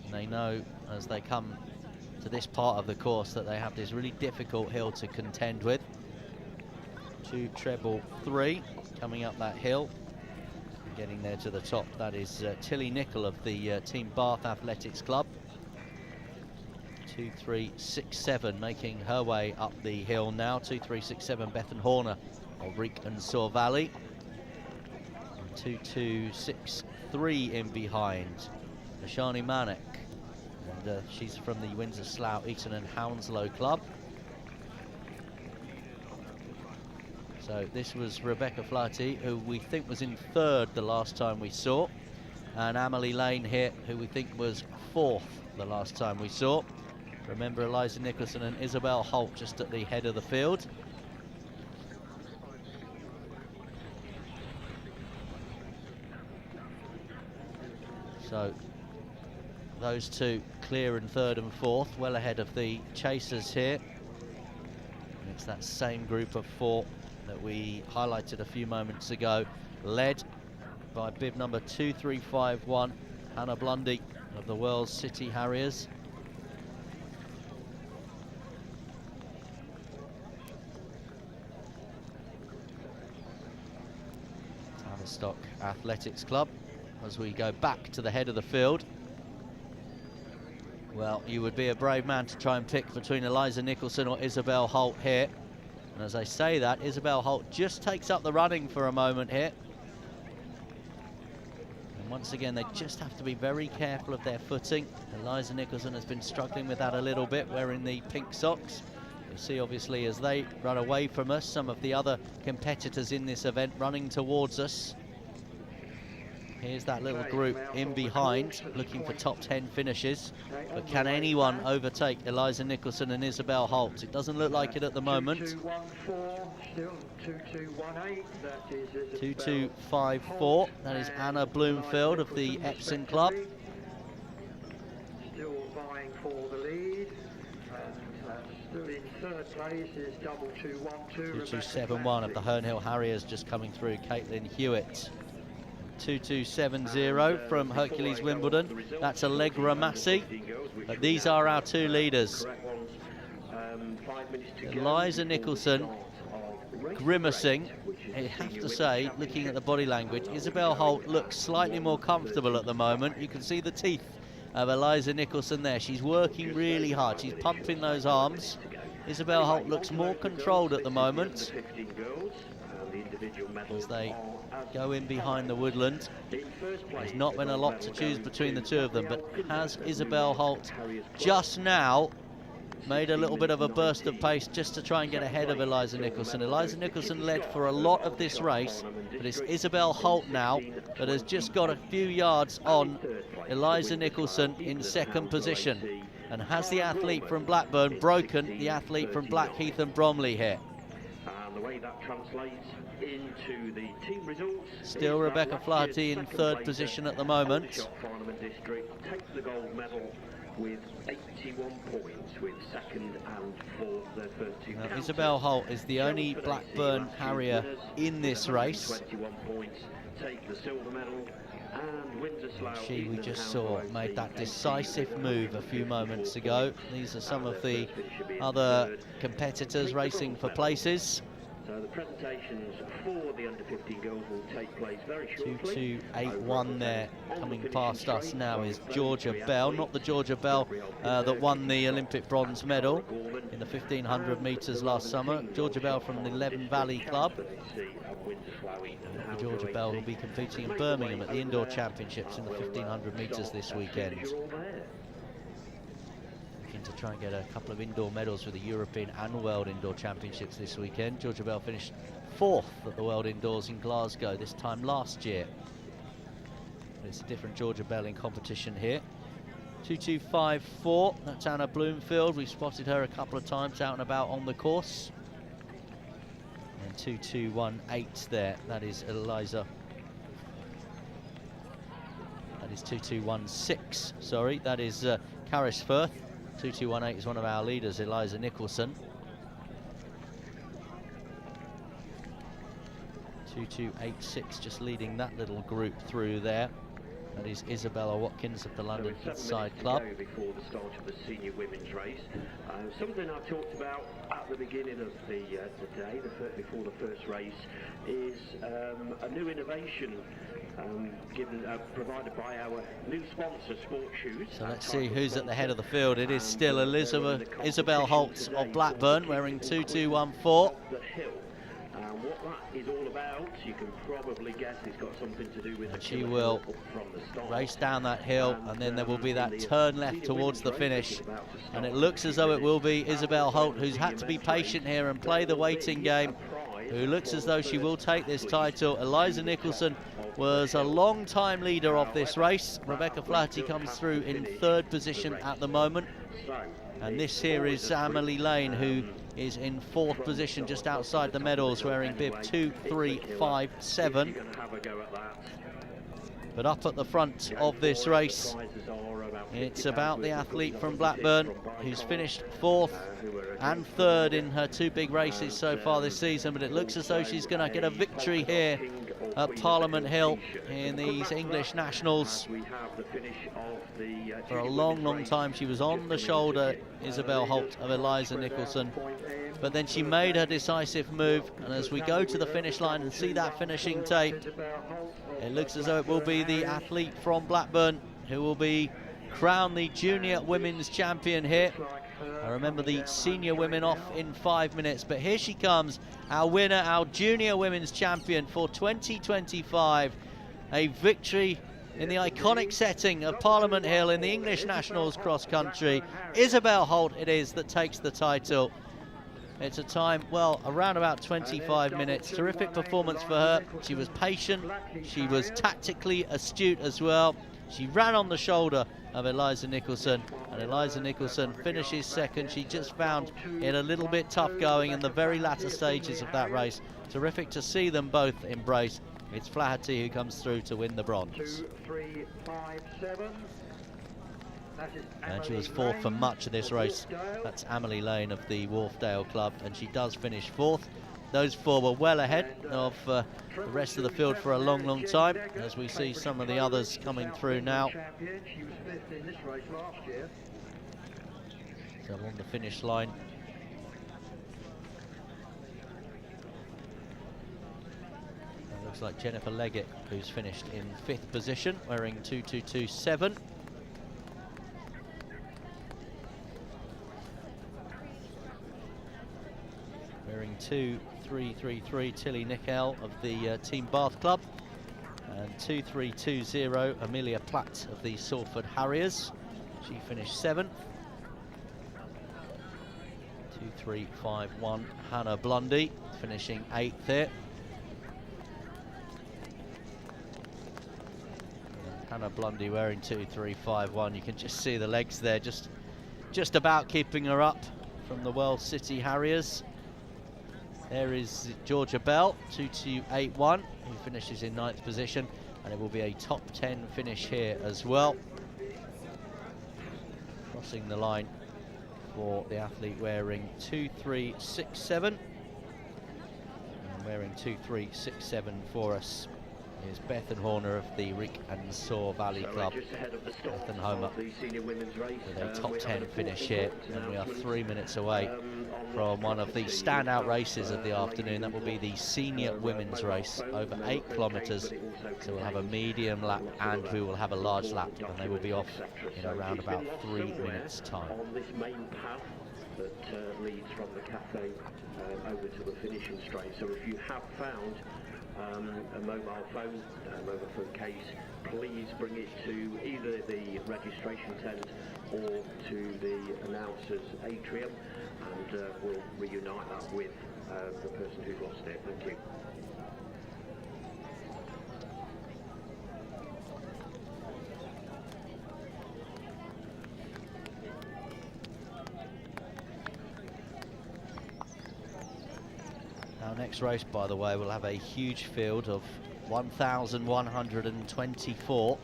And they know as they come to this part of the course that they have this really difficult hill to contend with. 2-3-3 coming up that hill, getting there to the top. That is Tilly Nicol of the Team Bath Athletics Club. 2-3-6-7 making her way up the hill now. 2-3-6-7 Bethan Horner of Reek and Soar Valley. 2-2-6-3 in behind Nishani Manek. And she's from the Windsor Slough, Eton and Hounslow Club. So this was Rebecca Flaherty, who we think was in third the last time we saw, and Amelie Lane here, who we think was fourth the last time we saw. Remember, Eliza Nicholson and Isabel Holt just at the head of the field. So those two clear in third and fourth, well ahead of the chasers here. And it's that same group of four that we highlighted a few moments ago, led by bib number 2351, Hannah Blundy of the World's City Harriers. Tavistock Athletics Club. As we go back to the head of the field, well, you would be a brave man to try and pick between Eliza Nicholson or Isabel Holt here. And as I say that, Isabel Holt just takes up the running for a moment here. And once again, they just have to be very careful of their footing. Eliza Nicholson has been struggling with that a little bit, wearing the pink socks. You'll see, obviously, as they run away from us, some of the other competitors in this event running towards us. Here's that little group in behind, looking for top 10 finishes. But can anyone overtake Eliza Nicholson and Isabel Holt? It doesn't look like it at the moment. 2254, that is Anna Bloomfield of the Epsom Club. Still vying for the lead. Still in third place is 2212. 2271 of the Herne Hill Harriers just coming through, Caitlin Hewitt. 2270 from Hercules Wimbledon. That's Allegra Massey. But these are our two leaders. Eliza Nicholson grimacing. I have to say, looking at the body language, Isabel Holt looks slightly more comfortable at the moment. You can see the teeth of Eliza Nicholson there. She's working really hard. She's pumping those arms. Isabel Holt looks more controlled at the moment as they go in behind the woodland. There's not been a lot to choose between the two of them, but has Isabel Holt just now made a little bit of a burst of pace just to try and get ahead of Eliza Nicholson. Eliza Nicholson led for a lot of this race, but it's Isabel Holt now that has just got a few yards on Eliza Nicholson in second position. And has the athlete from Blackburn broken the athlete from Blackheath and Bromley here? And the way that translates into the team results. Still Rebecca Flaherty in third position at the moment. Parliament District takes the gold medal with 81 points, with second and fourth, their first two. Now, Isabel Holt is the only Blackburn Harrier in this race. 21 points, take the silver medal. And she, we just saw, made that decisive move a few moments ago. These are some of the other competitors racing for places. So the presentations for the under-15 girls will take place very shortly. 2281 there, coming past us now is Georgia Bell, not the Georgia Bell that won the Olympic bronze medal in the 1500 metres last summer. Georgia Bell from the Leven Valley Club. Georgia Bell will be competing in Birmingham at the Indoor Championships in the 1500 metres this weekend. To try and get a couple of indoor medals for the European and World Indoor Championships this weekend. Georgia Bell finished fourth at the World Indoors in Glasgow this time last year. But it's a different Georgia Bell in competition here. 2254, that's Anna Bloomfield. We've spotted her a couple of times out and about on the course. And 2218 there, that is Eliza. That is 2216, sorry, that is Carisforth. 2218 is one of our leaders, Eliza Nicholson. 2286 just leading that little group through there. That is Isabella Watkins of the London Side Club. Before the start of the senior women's race, something I talked about at the beginning of the day, before the first race, is a new innovation provided by our new sponsor, SportsShoes. So let's see who's at the head of the field. It is still Isabel Holt of Blackburn, wearing 2214. What that is all about, you can probably guess it's got something to do with. And she will race down that hill, and then there will be that turn left towards the finish. And it looks as though it will be Isabel Holt, who's had to be patient here and play the waiting game, who looks as though she will take this title. Eliza Nicholson was a long-time leader of this race. Rebecca Flaherty comes through in third position at the moment. And this here is Emily Lane, who is in 4th position, just outside the medals, wearing bib 2357. But up at the front of this race, it's about the athlete from Blackburn, who's finished 4th and 3rd in her 2 big races so far this season. But it looks as though she's going to get a victory here at Parliament Hill in these English Nationals. For a long, long time she was on the shoulder, Isabel Holt, of Eliza Nicholson, but then she made her decisive move, and as we go to the finish line and see that finishing tape, it looks as though it will be the athlete from Blackburn who will be crowned the junior women's champion here. I remember the senior women off in 5 minutes, but here she comes, our winner, our junior women's champion for 2025. A victory in the iconic setting of Parliament Hill in the English Nationals cross country. Isabel Holt it is that takes the title. It's a time, well, around about 25 minutes. Terrific performance for her. She was patient, she was tactically astute as well. She ran on the shoulder of Eliza Nicholson, and Eliza Nicholson finishes 2nd. She just found it a little bit tough going in the very latter stages of that race. Terrific to see them both embrace. It's Flaherty who comes through to win the bronze. 2, 3, 5, 7. And she was 4th for much of this race. That's Emily Lane of the Wharfdale Club, and she does finish 4th. Those 4 were well ahead of the rest of the field for a long, long time, as we see some of the others coming through now. So on the finish line. It looks like Jennifer Leggett, who's finished in 5th position, wearing 2227. Wearing 2333, Tilly Nickel of the Team Bath Club, and 2320, Amelia Platt of the Salford Harriers. She finished 7th. 2351, Hannah Blundy, finishing 8th there. And Hannah Blundy wearing 2351. You can just see the legs there, just about keeping her up from the Wells City Harriers. There is Georgia Bell, 2281, who finishes in 9th position, and it will be a top 10 finish here as well. Crossing the line for the athlete wearing 2367, and wearing 2367 for us is Bethan Horner of the Rick and Saw Valley Club. Bethan Homer with a top 10 finish here, and we are 3 minutes away from one of the standout races of the afternoon. That will be the senior women's race, over 8 kilometres. So we'll have a medium lap and we will have a large lap, and they will be off in around about 3 minutes time. On this main path that leads from the cafe over to the finishing straight. So if you have found a mobile phone case, please bring it to either the registration tent or to the announcer's atrium, and we'll reunite that with the person who lost it. Thank you. Our next race, by the way, will have a huge field of 1,124.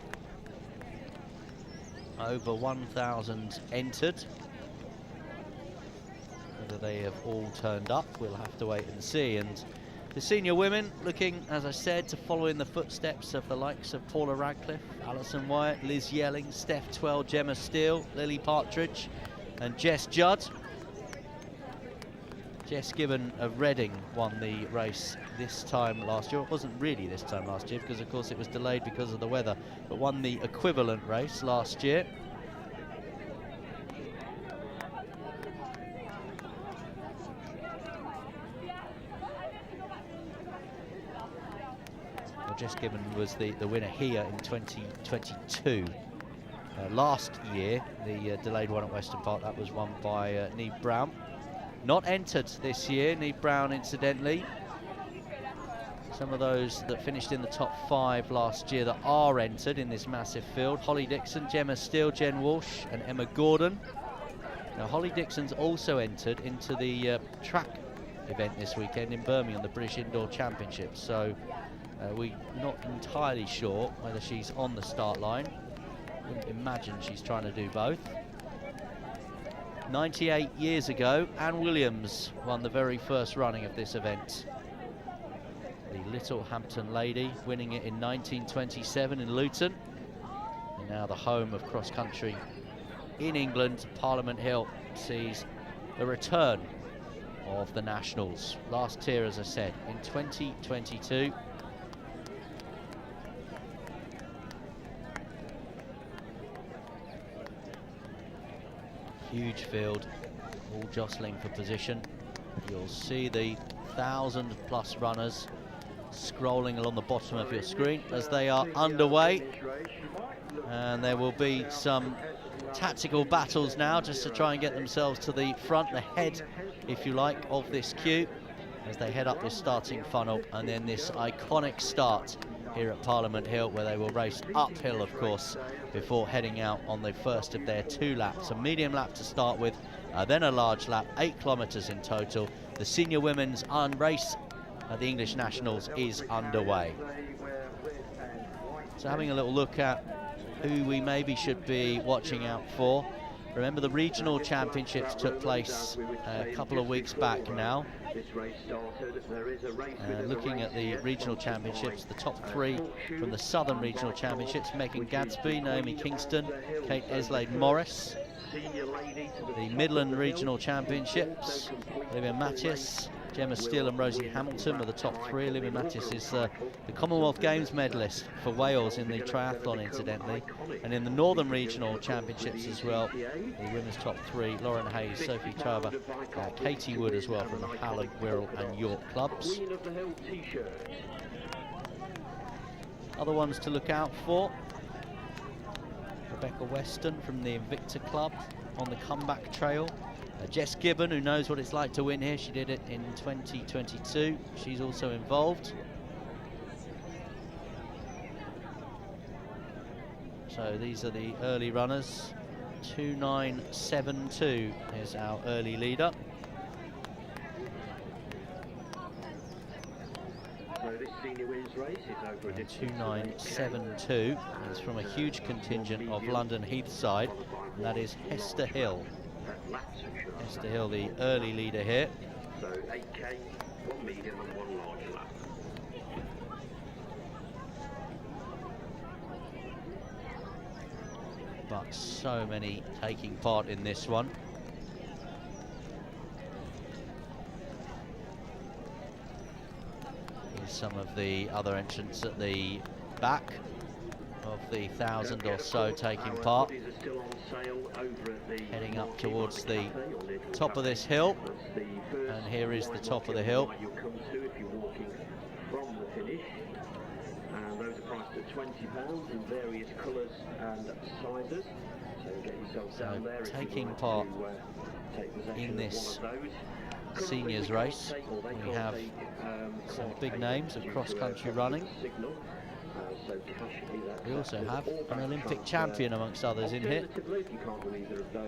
Over 1,000 entered. Whether they have all turned up, we'll have to wait and see. And the senior women looking, as I said, to follow in the footsteps of the likes of Paula Radcliffe, Alison Wyatt, Liz Yelling, Steph Twell, Gemma Steele, Lily Partridge and Jess Judd. Jess Gibbon of Reading won the race this time last year. It wasn't really this time last year because, of course, it was delayed because of the weather, but won the equivalent race last year. Well, Jess Gibbon was the winner here in 2022. Last year, the delayed one at Western Park, that was won by Neve Brown. Not entered this year, Neve Brown, incidentally. Some of those that finished in the top 5 last year that are entered in this massive field: Holly Dixon, Gemma Steele, Jen Walsh and Emma Gordon. Now, Holly Dixon's also entered into the track event this weekend in Birmingham, the British Indoor Championship. So we're not entirely sure whether she's on the start line. Wouldn't imagine she's trying to do both. 98 years ago, Anne Williams won the very first running of this event. The Littlehampton lady, winning it in 1927 in Luton. And now the home of cross country in England, Parliament Hill, sees the return of the Nationals. Last year, as I said, in 2022. Huge field, all jostling for position. You'll see the 1,000+ runners scrolling along the bottom of your screen as they are underway. And there will be some tactical battles now just to try and get themselves to the front, the head, if you like, of this queue as they head up this starting funnel, and then this iconic start here at Parliament Hill, where they will race uphill, of course, before heading out on the first of their 2 laps. A medium lap to start with, then a large lap, 8 kilometres in total. The senior women's race at the English Nationals is underway. So having a little look at who we maybe should be watching out for. Remember, the regional championships took place a couple of weeks back now. Looking at the regional championships, the top 3 from the Southern Regional Championships: Megan Gadsby, Naomi Kingston, Kate Eslade-Morris. The Midland Regional Championships, Olivia Mattis, Gemma Steele and Rosie Hamilton were the top 3. Olivia Mattis is the Commonwealth Games medalist for Wales in the triathlon, incidentally. And in the Northern Regional Championships as well, the women's top 3, Lauren Hayes, Sophie Turber, Katie Wood as well from the Howland, Wirral and York clubs. Other ones to look out for: Rebecca Weston from the Invicta Club on the comeback trail. Jess Gibbon, who knows what it's like to win here. She did it in 2022. She's also involved. So these are the early runners. 2972 is our early leader. So this senior women's race is over a 2972 is from a huge contingent of London Heath side, and that is Hester Hill. Hester Hill, the early leader here. So 8K, 1 medium and 1 large lap. But so many taking part in this one. Here's some of the other entrants at the back of the 1,000 or so taking part, heading up towards the top of this hill. And here is the top of the hill. You'll come to if you're walking from the finish, and those are priced at £20 in various colours and sizes. So get yourself down there. Taking part in this seniors race, we have some big names of cross-country running. We also have an Olympic champion amongst others in here.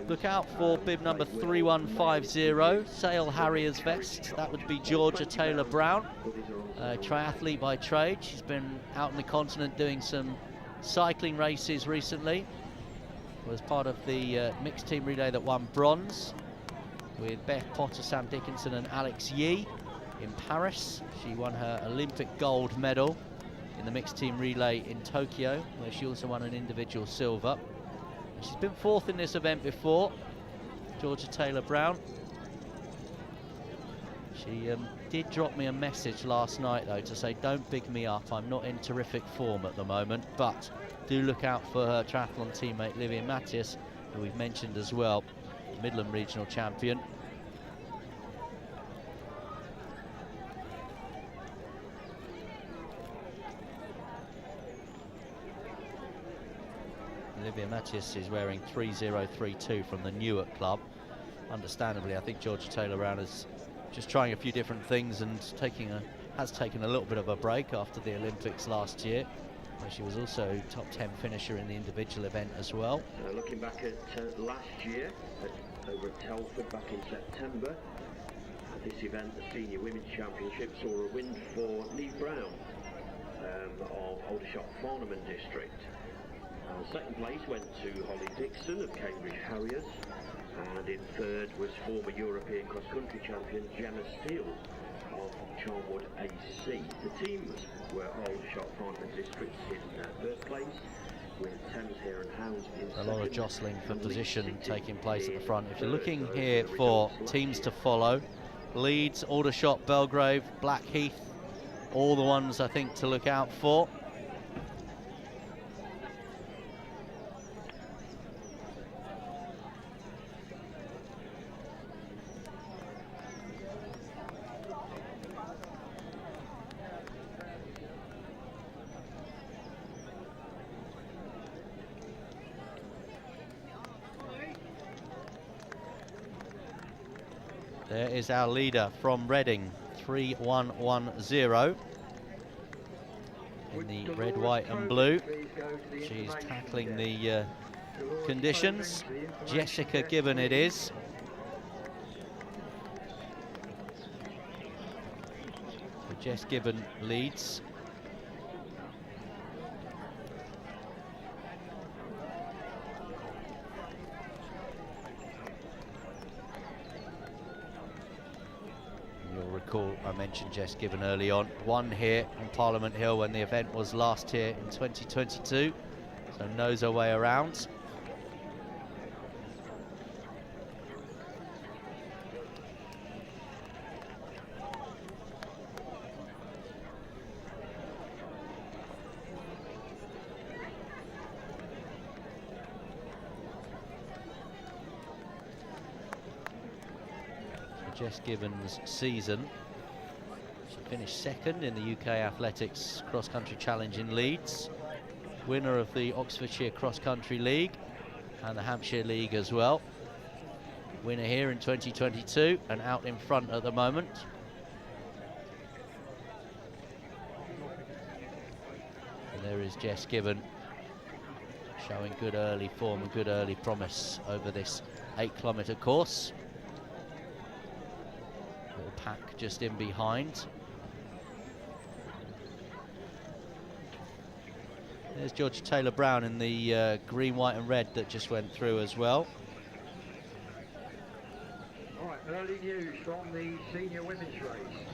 Look out for bib number 3150, Sail Harriers vest. That would be Georgia Taylor Brown, triathlete by trade. She's been out on the continent doing some cycling races recently. Was part of the mixed team relay that won bronze with Beth Potter, Sam Dickinson and Alex Yee in Paris. She won her Olympic gold medal in the mixed team relay in Tokyo, where she also won an individual silver. She's been 4th in this event before, Georgia Taylor Brown. She did drop me a message last night though to say, don't big me up, I'm not in terrific form at the moment, but do look out for her triathlon teammate Olivia Mattis, who we've mentioned as well, Midland Regional Champion. Olivia Mattis is wearing 3032 from the Newark club. Understandably, I think Georgia Taylor Brown is just trying a few different things and has taken a little bit of a break after the Olympics last year, where she was also top 10 finisher in the individual event as well. Looking back at last year at over at Telford back in September. At this event, the Senior Women's Championship, saw a win for Neve Brown of Aldershot Farnham District. Second place went to Holly Dixon of Cambridge Harriers, and in third was former European cross-country champion Gemma Steele of Charnwood AC. The teams were Aldershot Farnham District in third place, with Thames Hare and Hounds in second. A lot of jostling for position taking place at the front. If you're looking here for teams to follow, Leeds, Aldershot, Belgrave, Blackheath, all the ones I think to look out for. There is our leader from Reading, 3110. In the red, white and blue. She's tackling the conditions. Jessica Gibbon it is. So Jess Gibbon leads. I mentioned Jess Gibbon early on, won here on Parliament Hill when the event was last here in 2022, so knows her way around. Jess Gibbon's season. She finished second in the UK Athletics Cross Country Challenge in Leeds, winner of the Oxfordshire Cross Country League and the Hampshire League as well. Winner here in 2022 and out in front at the moment. And there is Jess Gibbon showing good early form and good early promise over this 8-kilometre course. Little pack just in behind. There's George Taylor Brown in the green, white and red that just went through as well. All right, early news from the senior women's race.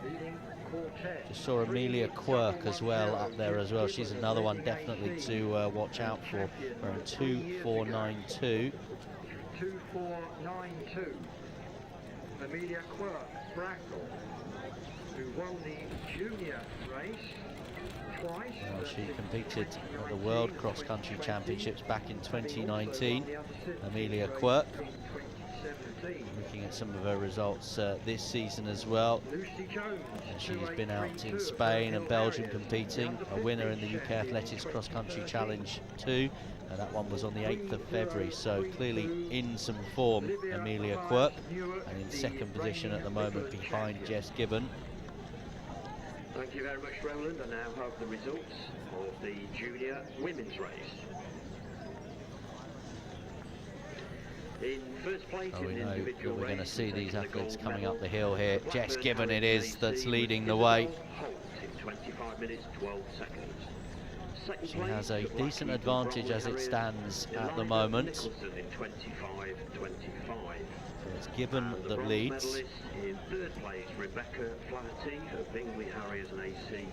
Leading quartet. Just saw Amelia Quirk as well up there as well. She's another one definitely to watch out for. Around 2:4.92. 2:4.92. Amelia Quirk, Bracknell, who won the junior race twice. Well, she competed at the World Cross Country Championships back in 2019. Amelia Quirk. Looking at some of her results this season as well. And she's been out in Spain and Belgium competing. A winner in the UK Athletics Cross Country Challenge too. And that one was on the 8th of February, so clearly in some form, Amelia Quirk. And in second position at the moment behind Jess Gibbon. Thank you very much, Roland. I now have the results of the junior women's race. In first place in the individual we're going to race, see these athletes coming up the medal, hill here. Jess Gibbon it is that's leading the way. Holt in 25 minutes 12 seconds. Second She place, has a decent advantage as it stands at the moment. Nicholson in 25-25. It's Gibbon that leads. In third place, Rebecca Flaherty of Bingley Harriers and AC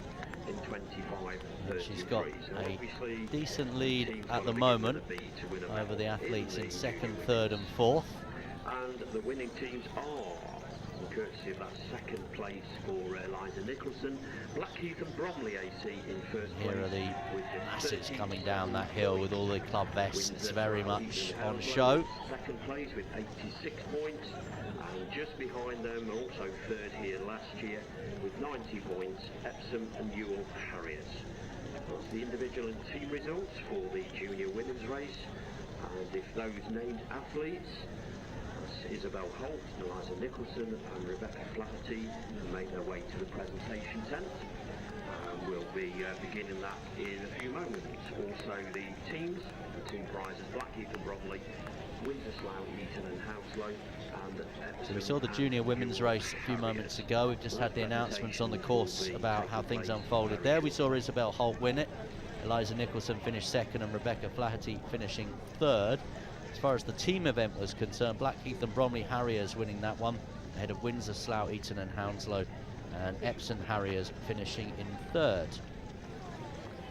in 25-33. She's got a decent lead at the moment over the athletes in second, third and fourth. And the winning teams are, courtesy of that second place for Liza Nicholson, Blackheath and Bromley AC in first place. Here are the masses coming down that hill with all the club vests very much on show. Second place with 86 points, and just behind them, also third here last year with 90 points, Epsom and Ewell Harriers. That's the individual and team results for the junior women's race, and if those named athletes, Isabel Holt, Eliza Nicholson and Rebecca Flaherty, make their way to the presentation tent. We'll be beginning that in a few moments. Also the teams, the team prizes, Blackheath and Bromley, Windsor, Slough, Eton and Hounslow. So we saw the junior women's race a few moments ago. We've just had the announcements on the course about how things unfolded there. We saw Isabel Holt win it, Eliza Nicholson finished second, and Rebecca Flaherty finishing third. As far as the team event was concerned, Blackheath and Bromley Harriers winning that one, ahead of Windsor, Slough, Eton and Hounslow, and Epsom Harriers finishing in third.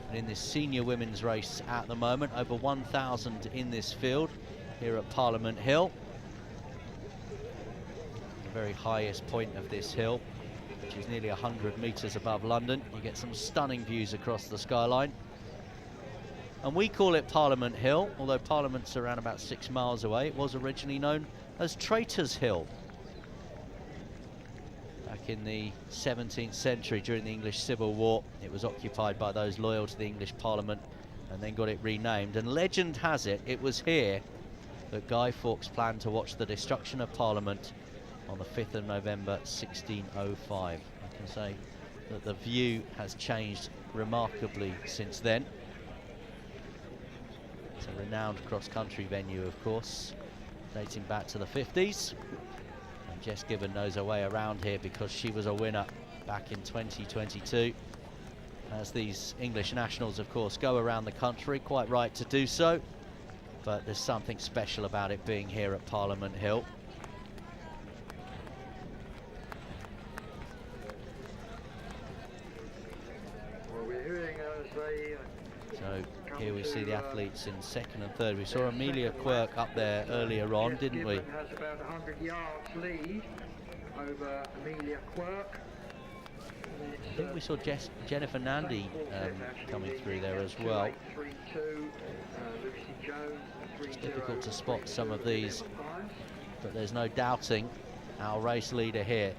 And in this senior women's race at the moment, over 1,000 in this field here at Parliament Hill. The very highest point of this hill, which is nearly 100 metres above London. You get some stunning views across the skyline. And we call it Parliament Hill, although Parliament's around about 6 miles away. It was originally known as Traitors Hill. Back in the 17th century, during the English Civil War, it was occupied by those loyal to the English Parliament and then got it renamed. And legend has it, it was here that Guy Fawkes planned to watch the destruction of Parliament on the 5th of November 1605. I can say that the view has changed remarkably since then. It's a renowned cross-country venue, of course, dating back to the 50s. And Jess Gibbon knows her way around here because she was a winner back in 2022. As these English nationals, of course, go around the country, quite right to do so. But there's something special about it being here at Parliament Hill. Well, we're hearing as they So here we see the athletes in second and third. We saw Amelia Quirk up there earlier on, didn't we? Gibbon has about 100 yards lead over Amelia Quirk. I think we saw Jennifer Nandy coming through there as well. It's difficult to spot some of these, but there's no doubting our race leader here.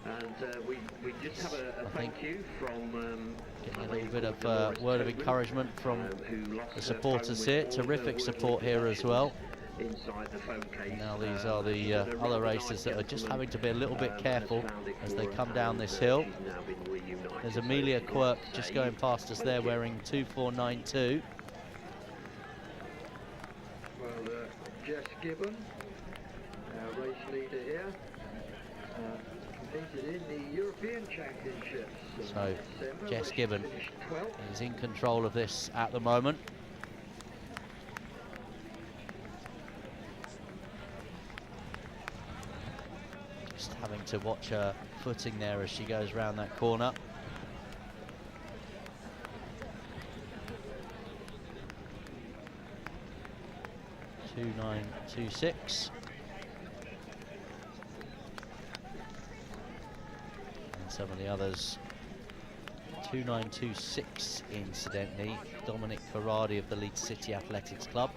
And we just have a thank you from getting a little bit of word of encouragement from the supporters here. Terrific support here as well. And now these are the other racers that are just having to be a little bit careful as they come down this hill. There's Amelia Quirk just going past us there wearing 2492. Well, Jess Gibbon, our race leader here, competed in the European Championships. So Jess Gibbon is in control of this at the moment. Just having to watch her footing there as she goes round that corner. .2926. And some of the others, 2926 incidentally. Dominic Corradi of the Leeds City Athletics Club.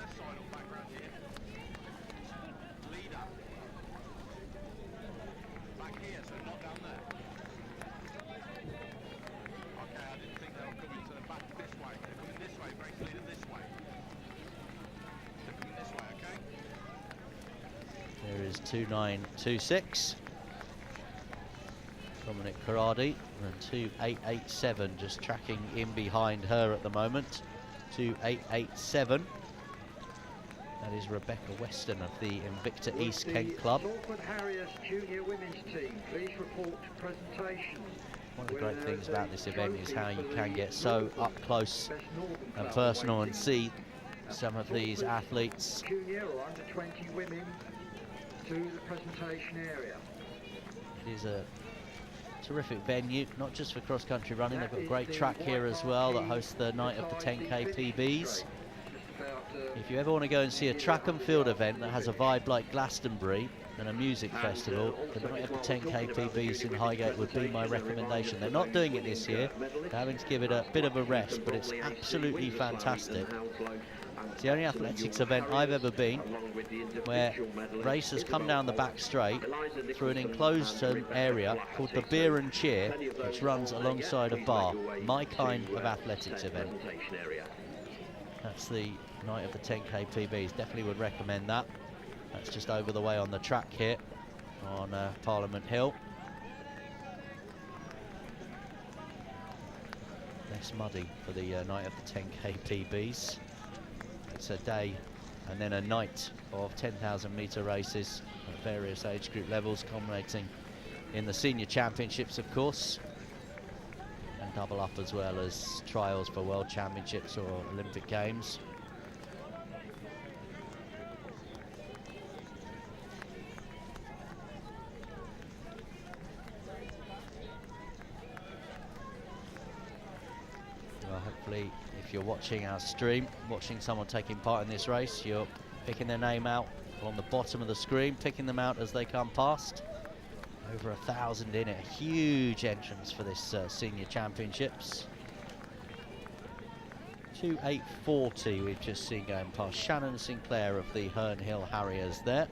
There is 2926. Dominic Corradi, and 2887 just tracking in behind her at the moment. 2887. That is Rebecca Weston of the Invicta East Kent Club. Salford Harriers Junior Women's Team, please report to presentation. One of the great things about this event is how you can get so up close and personal and see some of these athletes. Junior or under 20 women to the presentation area. It is a terrific venue, not just for cross-country running. They've got a great track here as well that hosts the night of the 10k PBs. If you ever want to go and see a track and field event that has a vibe like Glastonbury and a music festival, the night of the 10k PBs in Highgate would be my recommendation. They're not doing it this year, they're having to give it a bit of a rest, but it's absolutely fantastic. It's the only athletics event I've ever been where racers come down the back straight through an enclosed area called the Beer and Cheer, which runs alongside a bar. My kind of athletics event. That's the night of the 10k PBs. Definitely would recommend that. That's just over the way on the track here on Parliament Hill. Less muddy for the night of the 10k PBs. It's a day and then a night of 10,000 metre races at various age group levels, culminating in the senior championships, of course, and double up as well as trials for world championships or Olympic Games. Well, hopefully, if you're watching our stream, watching someone taking part in this race, you're picking their name out on the bottom of the screen, picking them out as they come past. Over 1,000 in it, a huge entrance for this senior championships. 2:8:40 we've just seen going past. Shannon Sinclair of the Herne Hill Harriers there.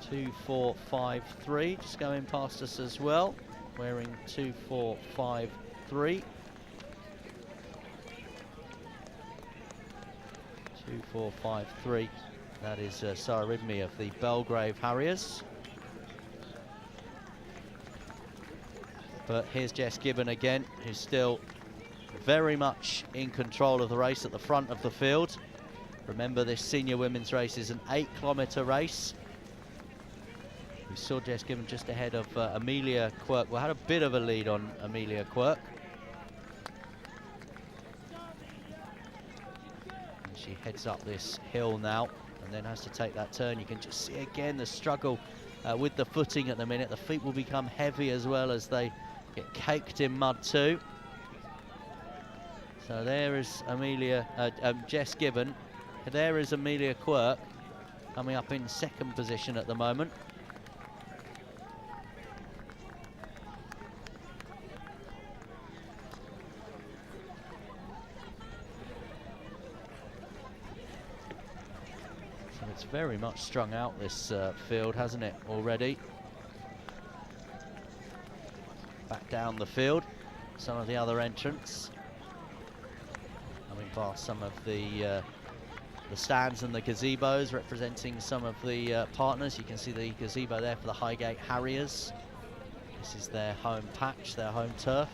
2:4:53 just going past us as well, wearing 2:4:53. 2:4:53. That is Sarah Ridmey of the Belgrave Harriers. But here's Jess Gibbon again, who's still very much in control of the race at the front of the field. Remember, this senior women's race is an 8-kilometre race. We saw Jess Gibbon just ahead of Amelia Quirk. We had a bit of a lead on Amelia Quirk. And she heads up this hill now and then has to take that turn. You can just see again the struggle with the footing at the minute. The feet will become heavy as well as they get caked in mud too. So there is Jess Gibbon. There is Amelia Quirk coming up in second position at the moment. So it's very much strung out, this field, hasn't it, already? Back down the field, some of the other entrants. Coming past some of the stands and the gazebos representing some of the partners. You can see the gazebo there for the Highgate Harriers. This is their home patch, their home turf.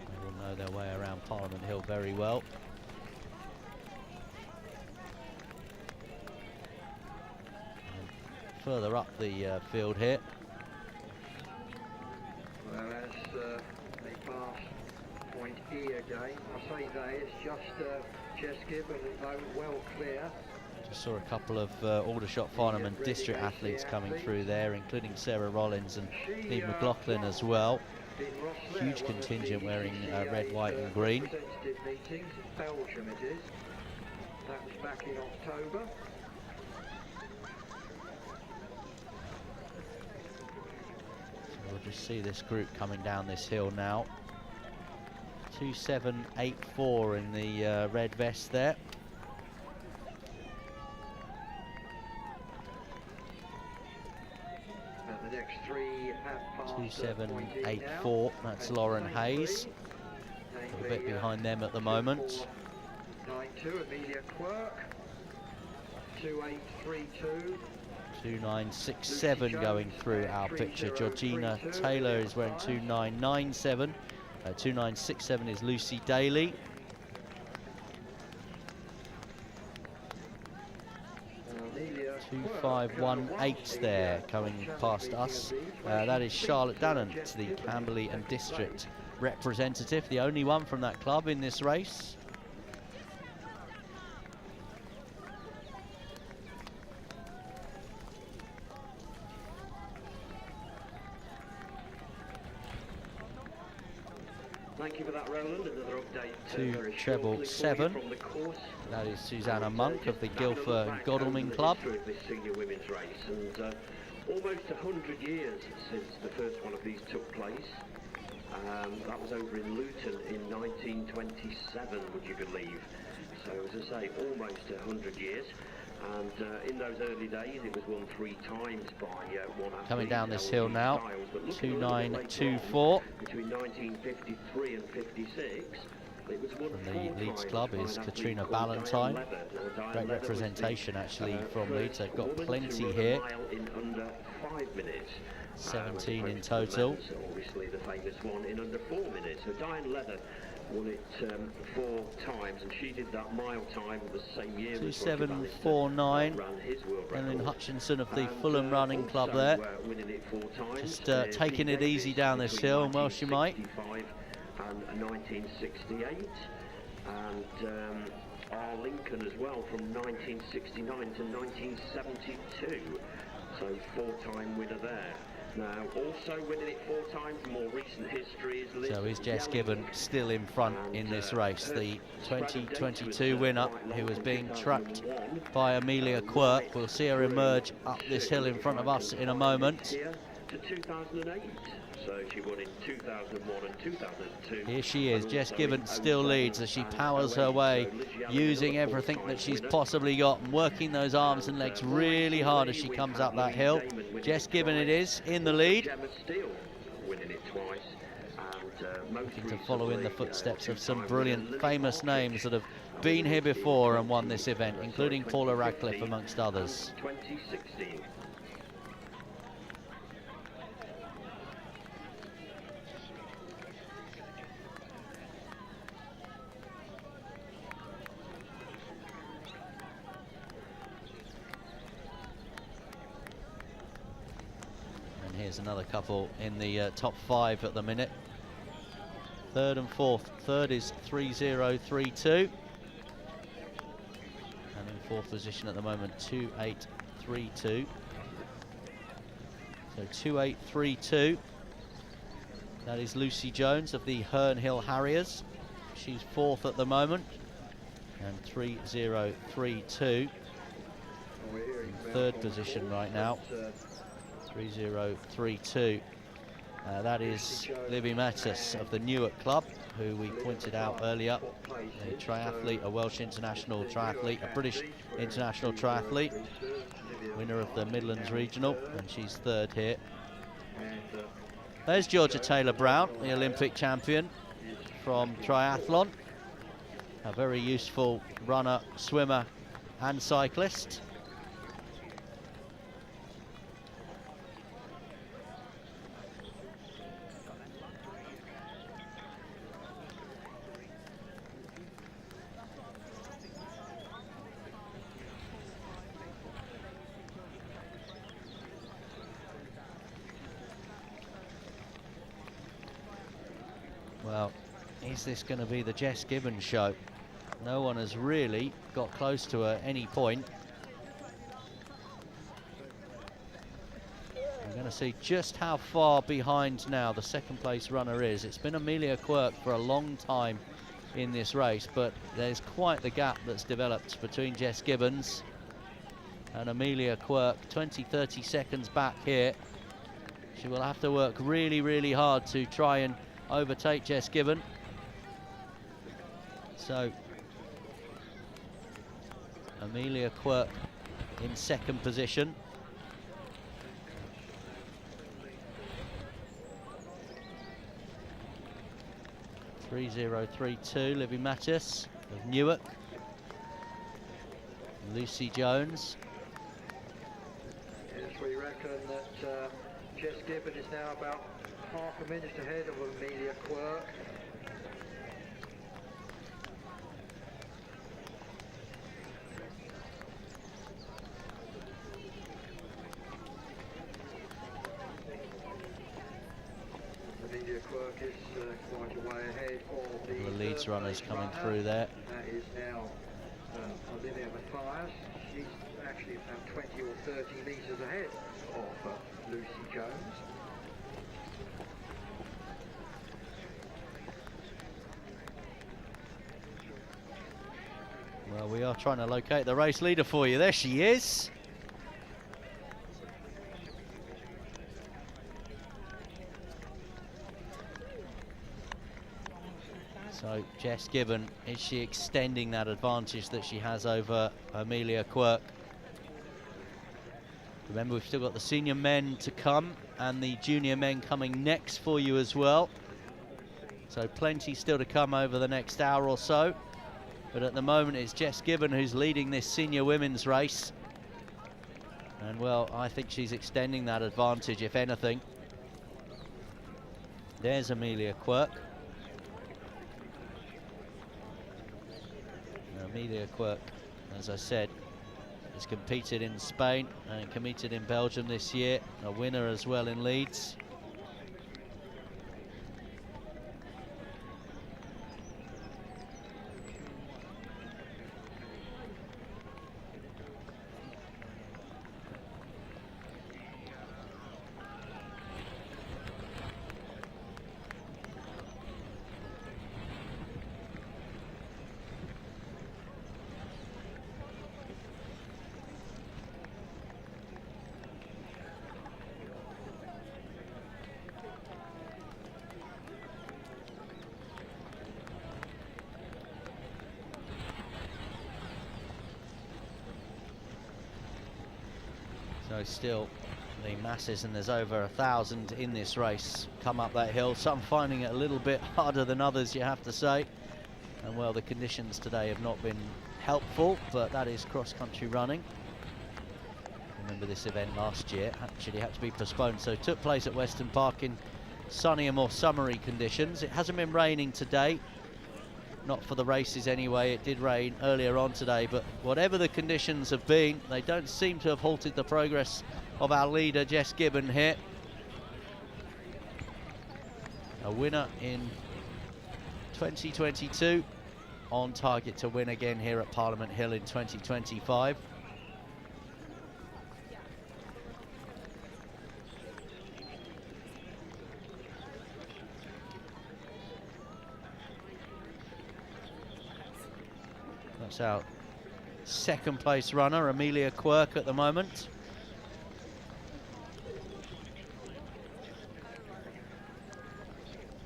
They will know their way around Parliament Hill very well. And further up the field here. Well, that's the pass point E again. I say they, it's just Jess Gibbon, though, well clear. Just saw a couple of Aldershot, Farnham and district athletes coming through there, including Sarah Rollins and Eve McLaughlin as well. Huge contingent wearing red, white and green. Meetings, Belgium it is. That was back in October. We'll just see this group coming down this hill now. 2:7:84 in the red vest there. The next three have passed 2:7:84. That's Lauren Hayes. A little bit behind them at the moment. 9-2, Amelia Quirk. 2:8:32. 2:9:67 going through our picture. Georgina Taylor is wearing 2:9:97. 2:9:67 is Lucy Daly. 2:5:18 there coming past us. That is Charlotte Dannant, the Camberley and District representative, the only one from that club in this race. Thank you for that, Roland. Another update. 2:7:7. From the course. That is Susanna Monk of the Guildford and Godalming Club. This senior women's race, and almost 100 years since the first one of these took place. That was over in Luton in 1927, would you believe? So, as I say, almost 100 years. And in those early days, it was won 3 times by one athlete. Coming down this hill now, 2:9:24. Between 1953 and 56, from the Leeds club is Katrina Ballantyne. Great representation actually from Leeds. They've got plenty here. 17 in total. Obviously the famous one in under 4 minutes. So Diane Leather won it 4 times, and she did that mile time the same year. 2:7:49. Ellen Hutchinson of the Fulham Running Club there. Just taking it easy down this hill, and well she might. And 1968, and R. Lincoln as well from 1969 to 1972. So 4-time winner there. Now, also winning it 4 times, more recent history is Liz. So is Jess Gibbon still in front in this race? The 2022 winner, who was being tracked by Amelia Quirk. We'll see her emerge up this hill in front of us in a moment. To 2008. So she won in 2001 and 2002. Here she is. Jess Gibbon still leads as she powers her way, using everything that she's possibly got and working those arms and legs really hard as she comes up that hill. Jess Gibbon it is in the lead. Looking to follow in the footsteps of some brilliant, famous names that have been here before and won this event, including Paula Radcliffe amongst others. 2016. Here's another couple in the top 5 at the minute. Third and fourth. Third is 3:0:32. And in fourth position at the moment, 2:8:32. So 2:8:32. That is Lucy Jones of the Herne Hill Harriers. She's fourth at the moment. And 3:0:32. In third position right now. 3:0:32. That is Libby Mattis of the Newark Club, who we pointed out earlier. A triathlete, a Welsh international triathlete, a British international triathlete, winner of the Midlands Regional, and she's third here. There's Georgia Taylor-Brown, the Olympic champion from triathlon. A very useful runner, swimmer and cyclist. Well, is this going to be the Jess Gibbon show? No one has really got close to her at any point. We're going to see just how far behind now the second place runner is. It's been Amelia Quirk for a long time in this race, but there's quite the gap that's developed between Jess Gibbons and Amelia Quirk. 20-30 seconds back here. She will have to work really, really hard to try and overtake Jess Gibbon. So Amelia Quirk in second position. (3:0:32). Libby Mattis of Newark. Lucy Jones. Yes, we reckon that Jess Gibbon is now about half a minute ahead of Amelia Quirk. Amelia Quirk is quite a way ahead of the Leeds runners coming through there. That is now Olivia Matthias. She's actually about 20 or 30 metres ahead of Lucy Jones. Well, we are trying to locate the race leader for you. There she is. So Jess Gibbon, is she extending that advantage that she has over Amelia Quirk? Remember, we've still got the senior men to come and the junior men coming next for you as well. So plenty still to come over the next hour or so. But at the moment it's Jess Gibbon who's leading this senior women's race. And well, I think she's extending that advantage, if anything. There's Amelia Quirk. Amelia Quirk, as I said, has competed in Spain and competed in Belgium this year. A winner as well in Leeds. So still the masses, and there's over 1,000 in this race, come up that hill. Some finding it a little bit harder than others, you have to say. And well, the conditions today have not been helpful, but that is cross-country running. Remember this event last year actually had to be postponed, so it took place at Weston Park in sunny and more summery conditions. It hasn't been raining today. Not for the races anyway. It did rain earlier on today, but whatever the conditions have been, they don't seem to have halted the progress of our leader, Jess Gibbon here. A winner in 2022, on target to win again here at Parliament Hill in 2025. That's our second place runner, Amelia Quirk, at the moment.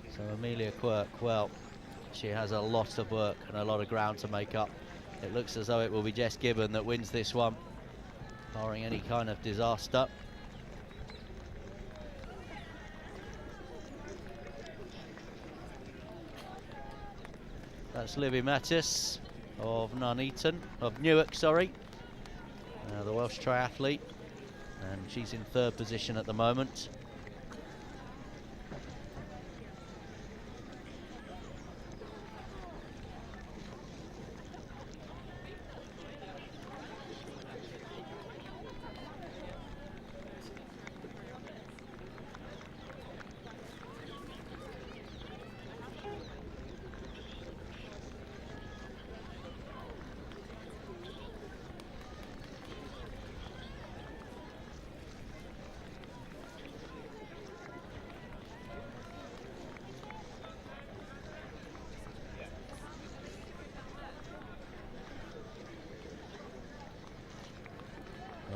So Amelia Quirk, well, she has a lot of work and a lot of ground to make up. It looks as though it will be Jess Gibbon that wins this one, barring any kind of disaster. That's Livy Mattis of Newark, sorry. The Welsh triathlete, and she's in third position at the moment.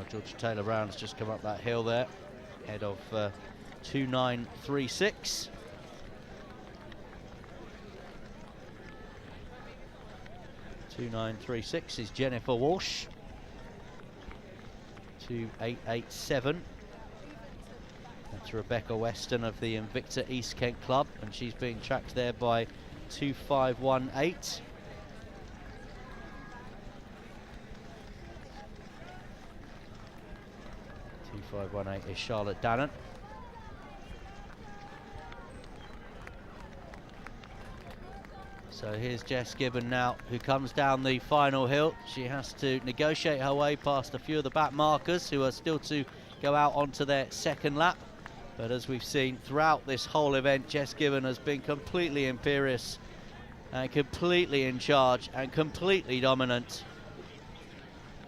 George Taylor Brown's just come up that hill there, ahead of 2936. .2936 is Jennifer Walsh. 2887. That's Rebecca Weston of the Invicta East Kent Club, and she's being tracked there by 2518. 2518 is Charlotte Dannant. So here's Jess Gibbon now, who comes down the final hill. She has to negotiate her way past a few of the back markers who are still to go out onto their second lap. But as we've seen throughout this whole event, Jess Gibbon has been completely imperious and completely in charge and completely dominant.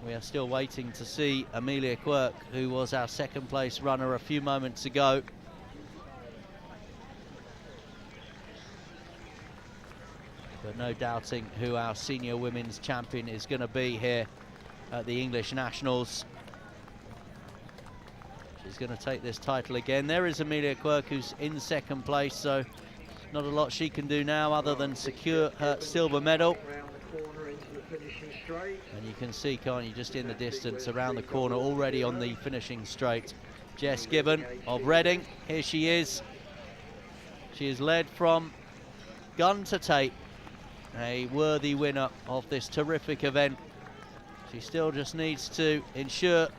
We are still waiting to see Amelia Quirk, who was our second place runner a few moments ago. But no doubting who our senior women's champion is going to be here at the English Nationals. She's going to take this title again. There is Amelia Quirk, who's in second place, so not a lot she can do now other than secure her silver medal. And you can see, can't you, just in the distance around the corner, already on the finishing straight, Jess Gibbon of Reading. Here she is. She is led from begun to take a worthy winner of this terrific event. She still just needs to ensure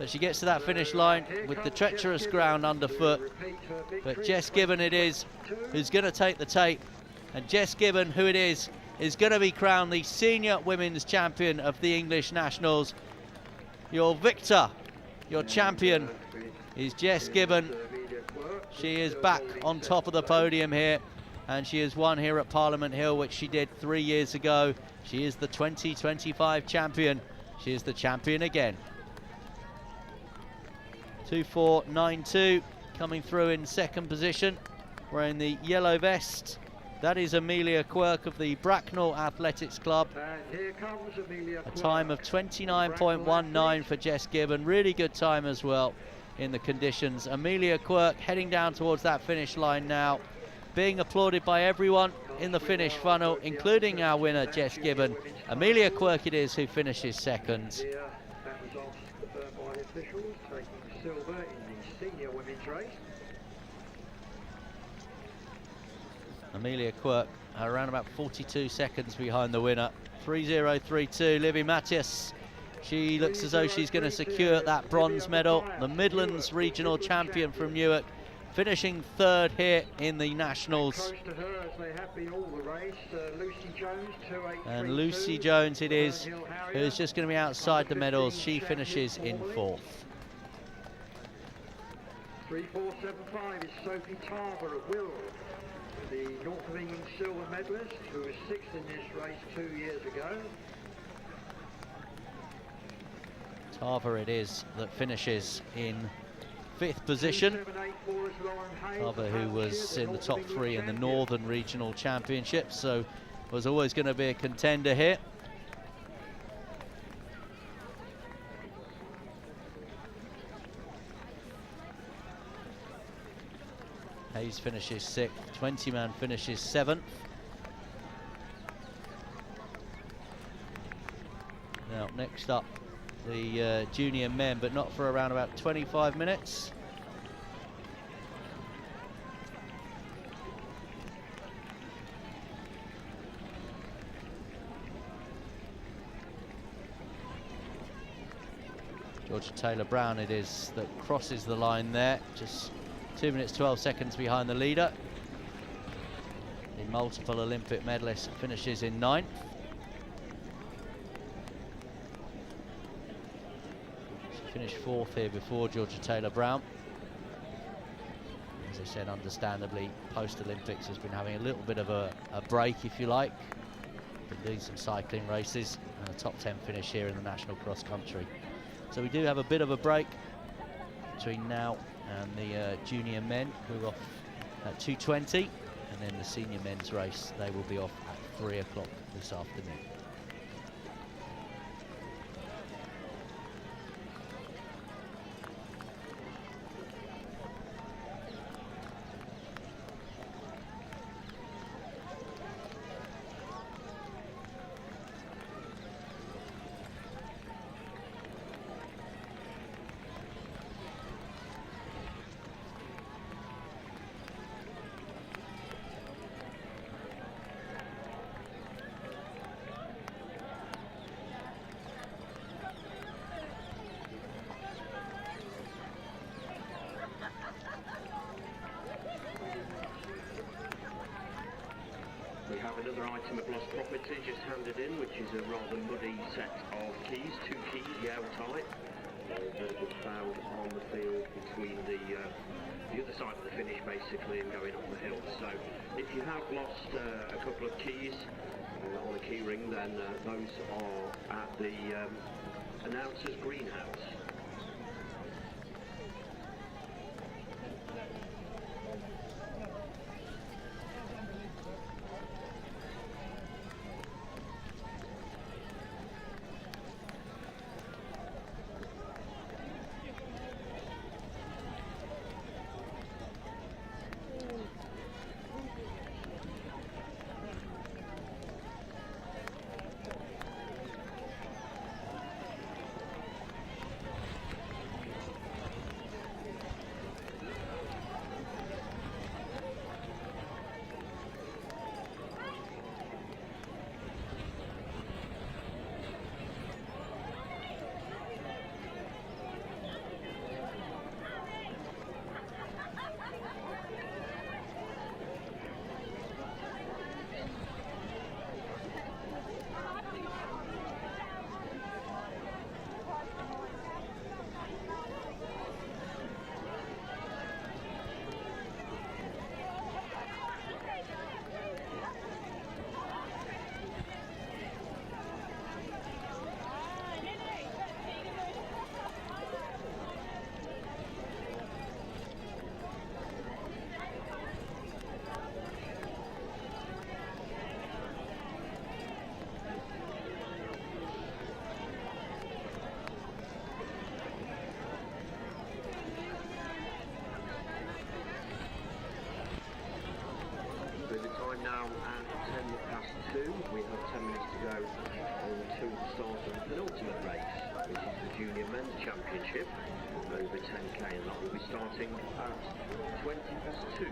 that she gets to that finish line with the treacherous ground underfoot. But Jess Gibbon it is who's going to take the tape. And Jess Gibbon, who it is going to be crowned the senior women's champion of the English Nationals. Your victor, your champion, is Jess Gibbon. She is back on top of the podium here, and she has won here at Parliament Hill, which she did 3 years ago. She is the 2025 champion. She is the champion again. 2.492 coming through in second position, wearing the yellow vest. That is Amelia Quirk of the Bracknell Athletics Club. And here comes Amelia A time of 29.19 for Jess Gibbon. Really good time as well in the conditions. Amelia Quirk heading down towards that finish line now, being applauded by everyone in the finish funnel, including our winner, Jess Gibbon. Amelia Quirk it is who finishes second. That was confirmed by the officials, taking silver in the senior women's race. Amelia Quirk around about 42 seconds behind the winner. 3.032, Livy Matthias. She looks as though she's going to secure that bronze medal. The Midlands regional champion from Newark, finishing third here in the Nationals. Close to her as they have been all the race. Lucy Jones, 2.832. And Lucy Jones it is, who's just going to be outside the medals. She finishes in fourth. 3.475 is Sophie Tarver of Will, the North of England silver medalist, who was sixth in this race 2 years ago. Tarver it is that finishes in fifth position. 2.784 is Lauren Hay. Tarver, who was in the top three in the Northern Regional Championship, so was always going to be a contender here. Hayes finishes sixth, 20-man finishes seventh. Now, next up, the junior men, but not for around about 25 minutes. Georgia Taylor-Brown it is that crosses the line there, just 2 minutes 12 seconds behind the leader. The multiple Olympic medalist finishes in ninth. She finished fourth here before Georgia Taylor-Brown. As I said, understandably, post-Olympics has been having a little bit of a break, if you like. Been doing some cycling races and a top 10 finish here in the national cross country. So we do have a bit of a break between now and the junior men, who are off at 2:20, and then the senior men's race, they will be off at 3 o'clock this afternoon. We have another item of lost property just handed in, which is a rather muddy set of keys, 2 keys, Yale type, that was found on the field between the other side of the finish basically and going up the hill. So if you have lost a couple of keys on a key ring, then those are at the announcer's greenhouse. start of the penultimate race, which is the Junior Men's Championship, over 10k, and that will be starting at 2.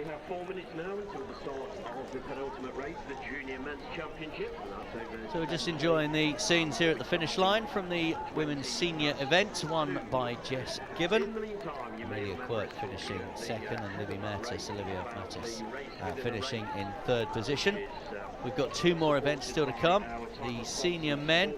we have 4 minutes now until the start of the penultimate race, the Junior Men's Championship. So we're just enjoying the scenes here at the finish line from the women's senior event, won by Jess Gibbon. Amelia Quirk finishing second, and Olivia Matis finishing in third position. We've got 2 more events still to come. The senior men,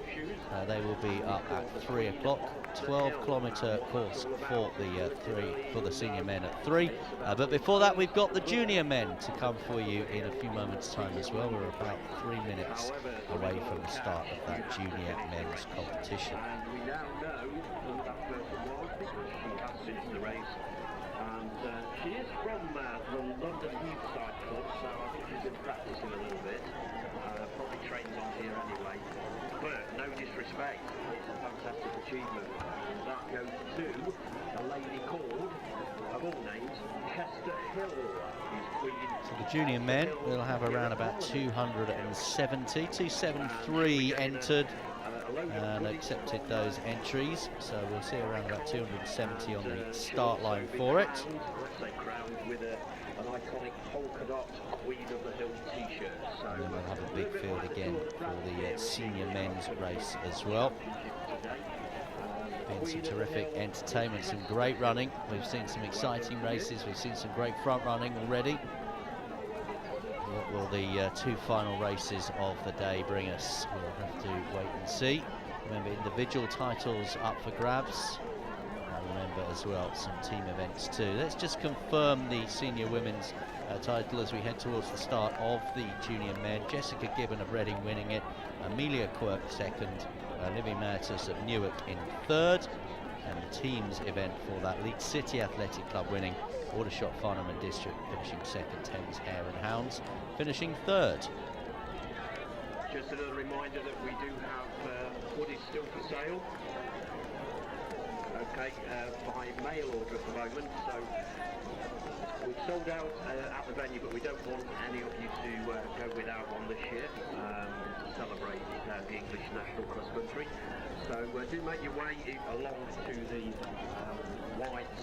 they will be up at 3 o'clock. 12-kilometre course for the senior men at 3. But before that, we've got the junior men to come for you in a few moments' time as well. We're about 3 minutes away from the start of that junior men's competition. And we now know who that person was because she has finished the race. And she is from the London Heath side club, so I think she's been practising a little bit. Probably trains on here anyway. But no disrespect, it's a fantastic achievement. And that goes to a lady called, of all names, Chester Hill. So the junior men will have around about 273 entered and accepted those entries. So we'll see around about 270 on the start line for it. Crowned with an iconic polka dot Queen of the Hill t-shirt. And then we'll have a big field again for the senior men's race as well. Been some terrific entertainment, some great running. We've seen some exciting races. We've seen some great front running already. What will the 2 final races of the day bring us? We'll have to wait and see. Remember, individual titles up for grabs. Remember as well some team events too. Let's just confirm the senior women's title as we head towards the start of the junior men. Jessica Gibbon of Reading winning it, Amelia Quirk second, Olivia Matis of Newark in third, and the teams event for that, Leeds City Athletic Club winning, Aldershot Farnham and District finishing second, Thames Hare and Hounds finishing third. Just another reminder that we do have hoodies still for sale. Okay, by mail order at the moment, so we've sold out at the venue, but we don't want any of you to go without one this year to celebrate the English national cross country. So do make your way along to the white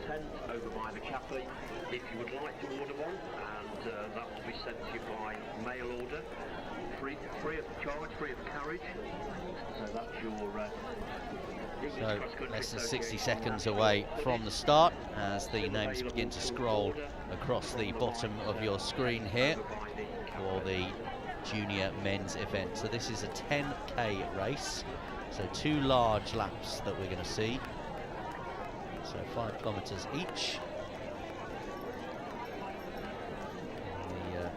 tent over by the cafe if you would like to order one, and that will be sent to you by mail order, free of charge, free of carriage. So that's your so less than 60 seconds away from the start as the names begin to scroll across the bottom of your screen here for the junior men's event. So this is a 10k race, so 2 large laps that we're going to see, so 5 kilometers each. The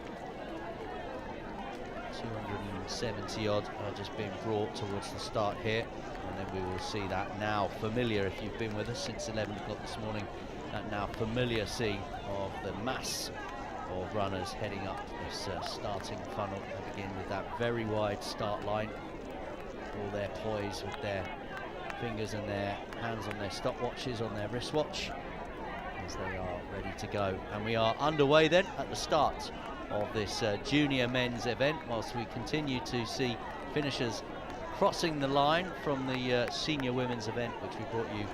270 odd are just being brought towards the start here. And then we will see that now familiar, if you've been with us since 11 o'clock this morning, that now familiar scene of the mass of runners heading up this starting funnel. They begin with that very wide start line, all their poise with their fingers and their hands on their stopwatches, on their wristwatch, as they are ready to go. And we are underway then at the start of this junior men's event, whilst we continue to see finishers crossing the line from the senior women's event, which we brought you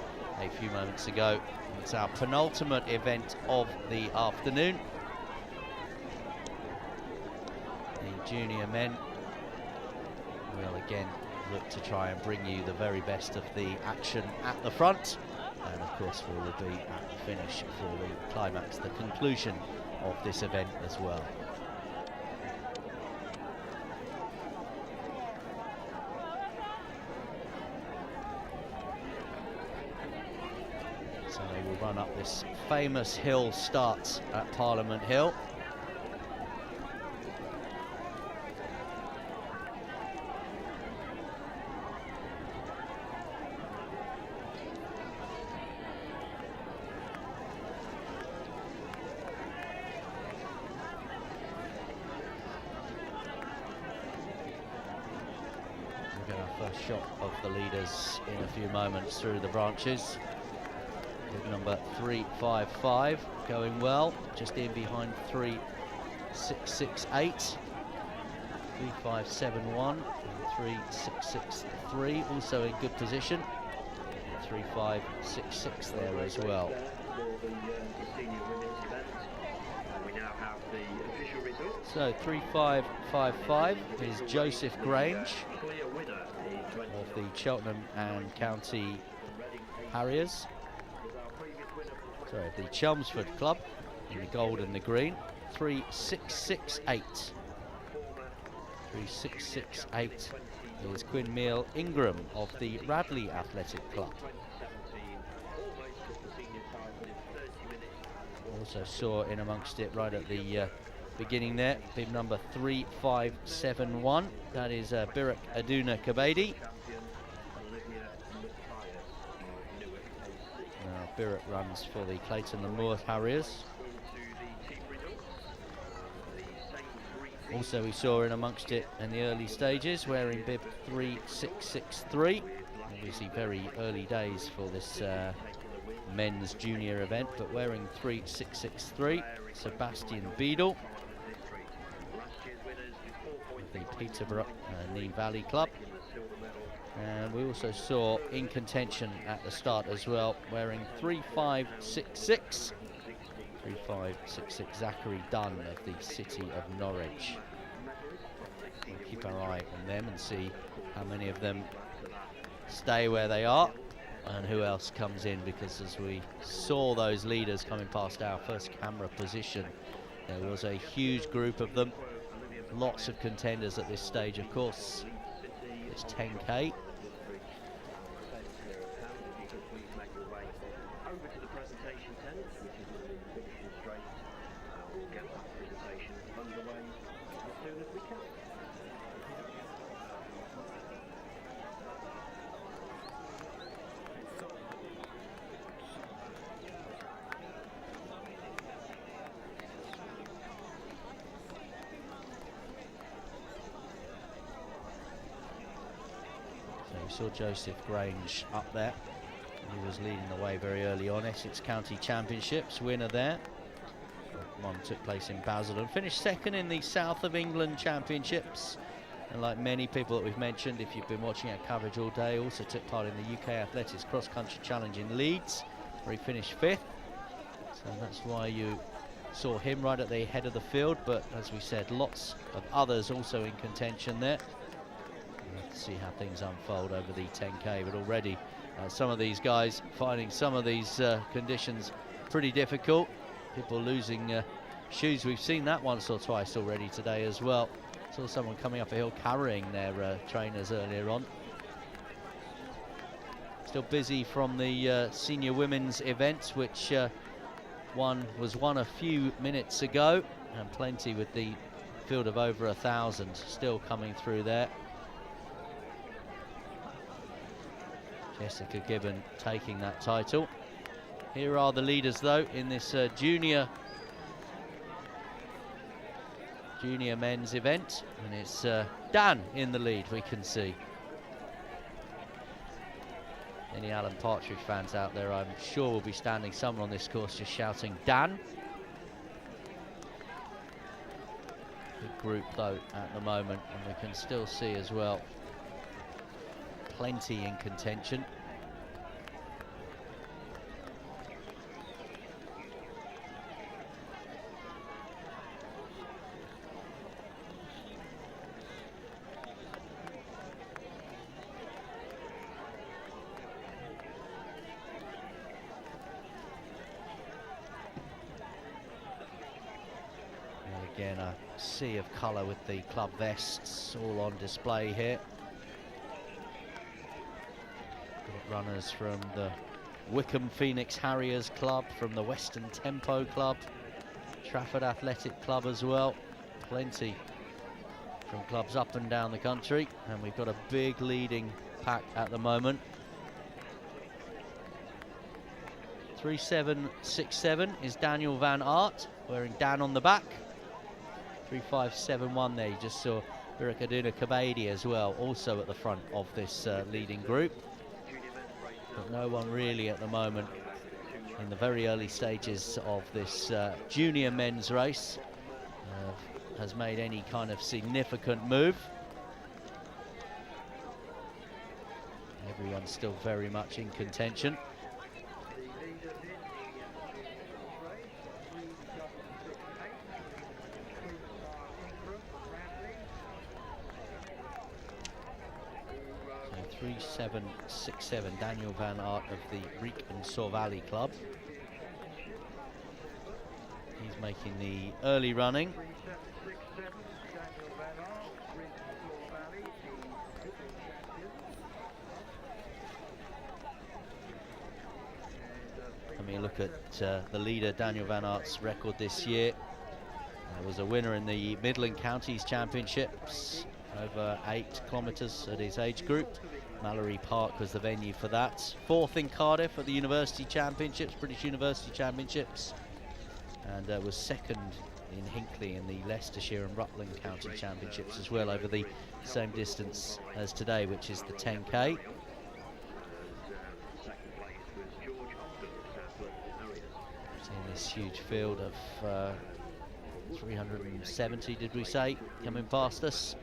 a few moments ago. It's our penultimate event of the afternoon. The junior men will again look to try and bring you the very best of the action at the front, and of course we will be at the finish for the climax, the conclusion of this event as well. So they will run up this famous hill, starts at Parliament Hill. We'll get our first shot of the leaders in a few moments through the branches. With number 355 going well, just in behind 3668, 3571 and 3663 also in good position, 3566 there as well. For the senior women's event. So 3.555 is Joseph Grange of the Cheltenham and County Harriers. Sorry, the Chelmsford Club in the gold and the green. 3.668. 3.668 is Quinn Ingram of the Radley Athletic Club. Also saw in amongst it right at the beginning there, bib number 3571. That is Birak Aduna Kabedi. Now Birak runs for the Clayton and Moore Harriers. Also we saw in amongst it in the early stages, wearing bib 3663. Obviously very early days for this men's junior event, but wearing 3663, Sebastian Beadle of the Peterborough Nene Valley Club. And we also saw in contention at the start as well, wearing 3566. 3566 Zachary Dunn of the City of Norwich. We'll keep our eye on them and see how many of them stay where they are and who else comes in, because as we saw those leaders coming past our first camera position, there was a huge group of them. Lots of contenders at this stage, of course. It's 10K. Saw Joseph Grange up there. He was leading the way very early on. Essex County Championships winner there. One took place in Basildon. Finished second in the South of England Championships. And like many people that we've mentioned, if you've been watching our coverage all day, also took part in the UK Athletics Cross Country Challenge in Leeds, where he finished 5th. So that's why you saw him right at the head of the field. But as we said, lots of others also in contention there. Let's see how things unfold over the 10K, but already some of these guys finding some of these conditions pretty difficult. People losing shoes. We've seen that once or twice already today as well. Saw someone coming up a hill carrying their trainers earlier on. Still busy from the senior women's event, which was won a few minutes ago, and plenty with the field of over 1,000 still coming through there. Jessica Gibbon taking that title. Here are the leaders though in this junior men's event, and it's Dan in the lead, we can see. Any Alan Partridge fans out there, I'm sure will be standing somewhere on this course just shouting Dan. Good group though at the moment, and we can still see as well plenty in contention. And again, a sea of colour with the club vests all on display here. Runners from the Wickham Phoenix Harriers Club, from the Western Tempo Club, Trafford Athletic Club as well. Plenty from clubs up and down the country, and we've got a big leading pack at the moment. 3767 is Daniel Van Aert, wearing Dan on the back. 3571 there, you just saw Birak Aduna Kabedi as well, also at the front of this leading group. But no one really at the moment in the very early stages of this junior men's race has made any kind of significant move. Everyone's still very much in contention. 3767, Daniel Van Aert of the Riek and Sor Valley Club. He's making the early running. Let me look at the leader, Daniel Van Aert's record this year. Was a winner in the Midland Counties Championships, over 8 kilometres at his age group. Mallory Park was the venue for that. 4th in Cardiff at the University Championships, British University Championships, and was 2nd in Hinckley in the Leicestershire and Rutland County Championships as well, over the same distance as today, which is the 10K. Seeing this huge field of 370, did we say, coming past us.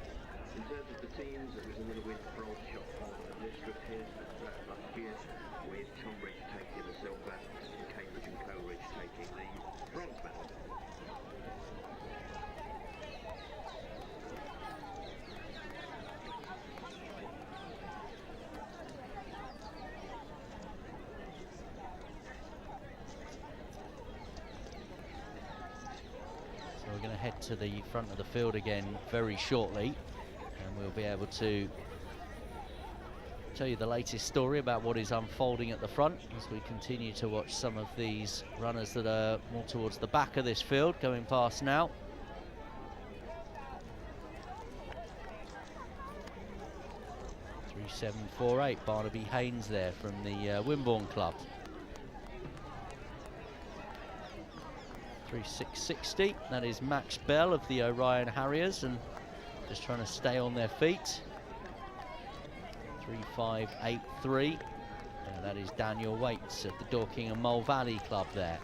In terms of the teams, it was a little bit broad shot on this trip here last year, with Tonbridge taking the silver and Cambridge and Coleridge taking the bronze medal. So we're going to head to the front of the field again very shortly, and we'll be able to tell you the latest story about what is unfolding at the front as we continue to watch some of these runners that are more towards the back of this field going past now. .3748, Barnaby Haynes there from the Wimborne Club. 3660, that is Max Bell of the Orion Harriers, and just trying to stay on their feet. 3583, that is Daniel Waits of the Dorking and Mole Valley Club there.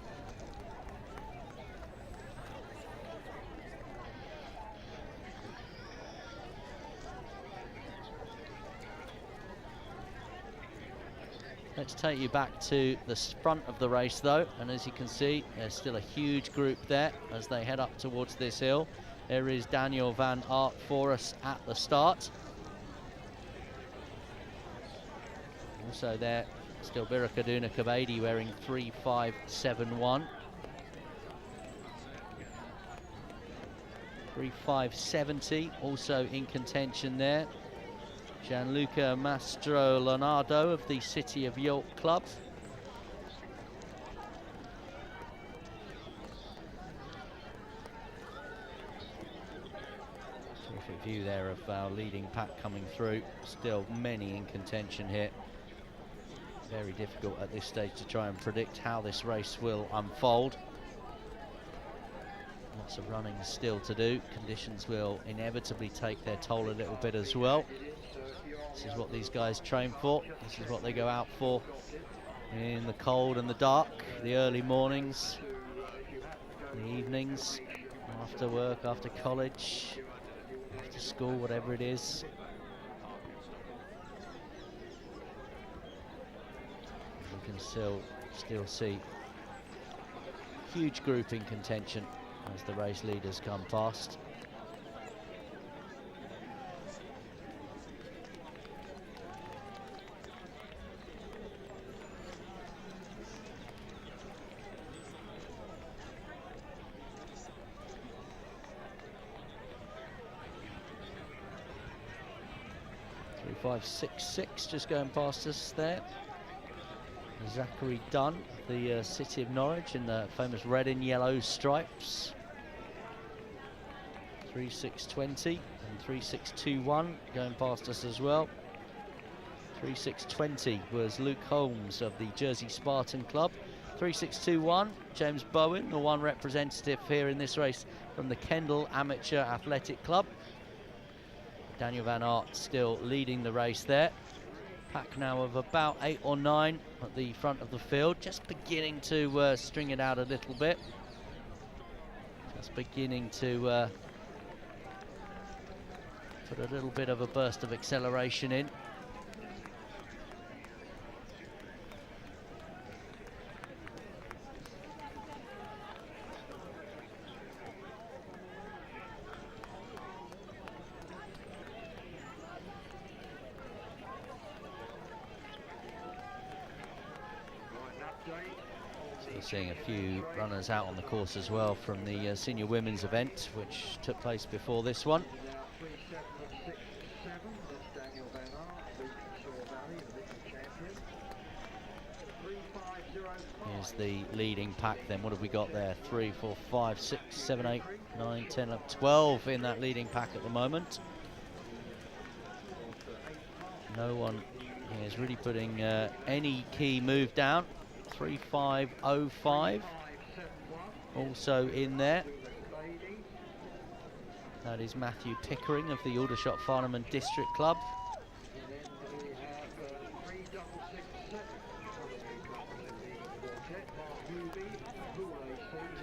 Let's take you back to the front of the race though, and as you can see, there's still a huge group there as they head up towards this hill. There is Daniel Van Aert for us at the start. Also there, still Birukaduna Kabadi wearing 3571. 3570 also in contention there. Gianluca Mastro Leonardo of the City of York Club. Terrific view there of our leading pack coming through. Still many in contention here. Very difficult at this stage to try and predict how this race will unfold. Lots of running still to do. Conditions will inevitably take their toll a little bit as well. This is what these guys train for. This is what they go out for in the cold and the dark, the early mornings, the evenings, after work, after college, after school, whatever it is. You can still see huge group in contention as the race leaders come past. .3566 just going past us there. Zachary Dunn, the City of Norwich in the famous red and yellow stripes. 3620 and 3621 going past us as well. 3620 was Luke Holmes of the Jersey Spartan Club. 3621, James Bowen, the one representative here in this race from the Kendal Amateur Athletic Club. Daniel Van Aert still leading the race there. Pack now of about 8 or 9 at the front of the field, just beginning to string it out a little bit. Just beginning to put a little bit of a burst of acceleration in. We're seeing a few runners out on the course as well from the senior women's event, which took place before this one. Here's the leading pack then. What have we got there? 3, 4, 5, 6, 7, 8, 9, 10, 11, 12 in that leading pack at the moment. No one is really putting any key move down. 3-5-0-5 also in there. That is Matthew Pickering of the Aldershot Farnham District Club.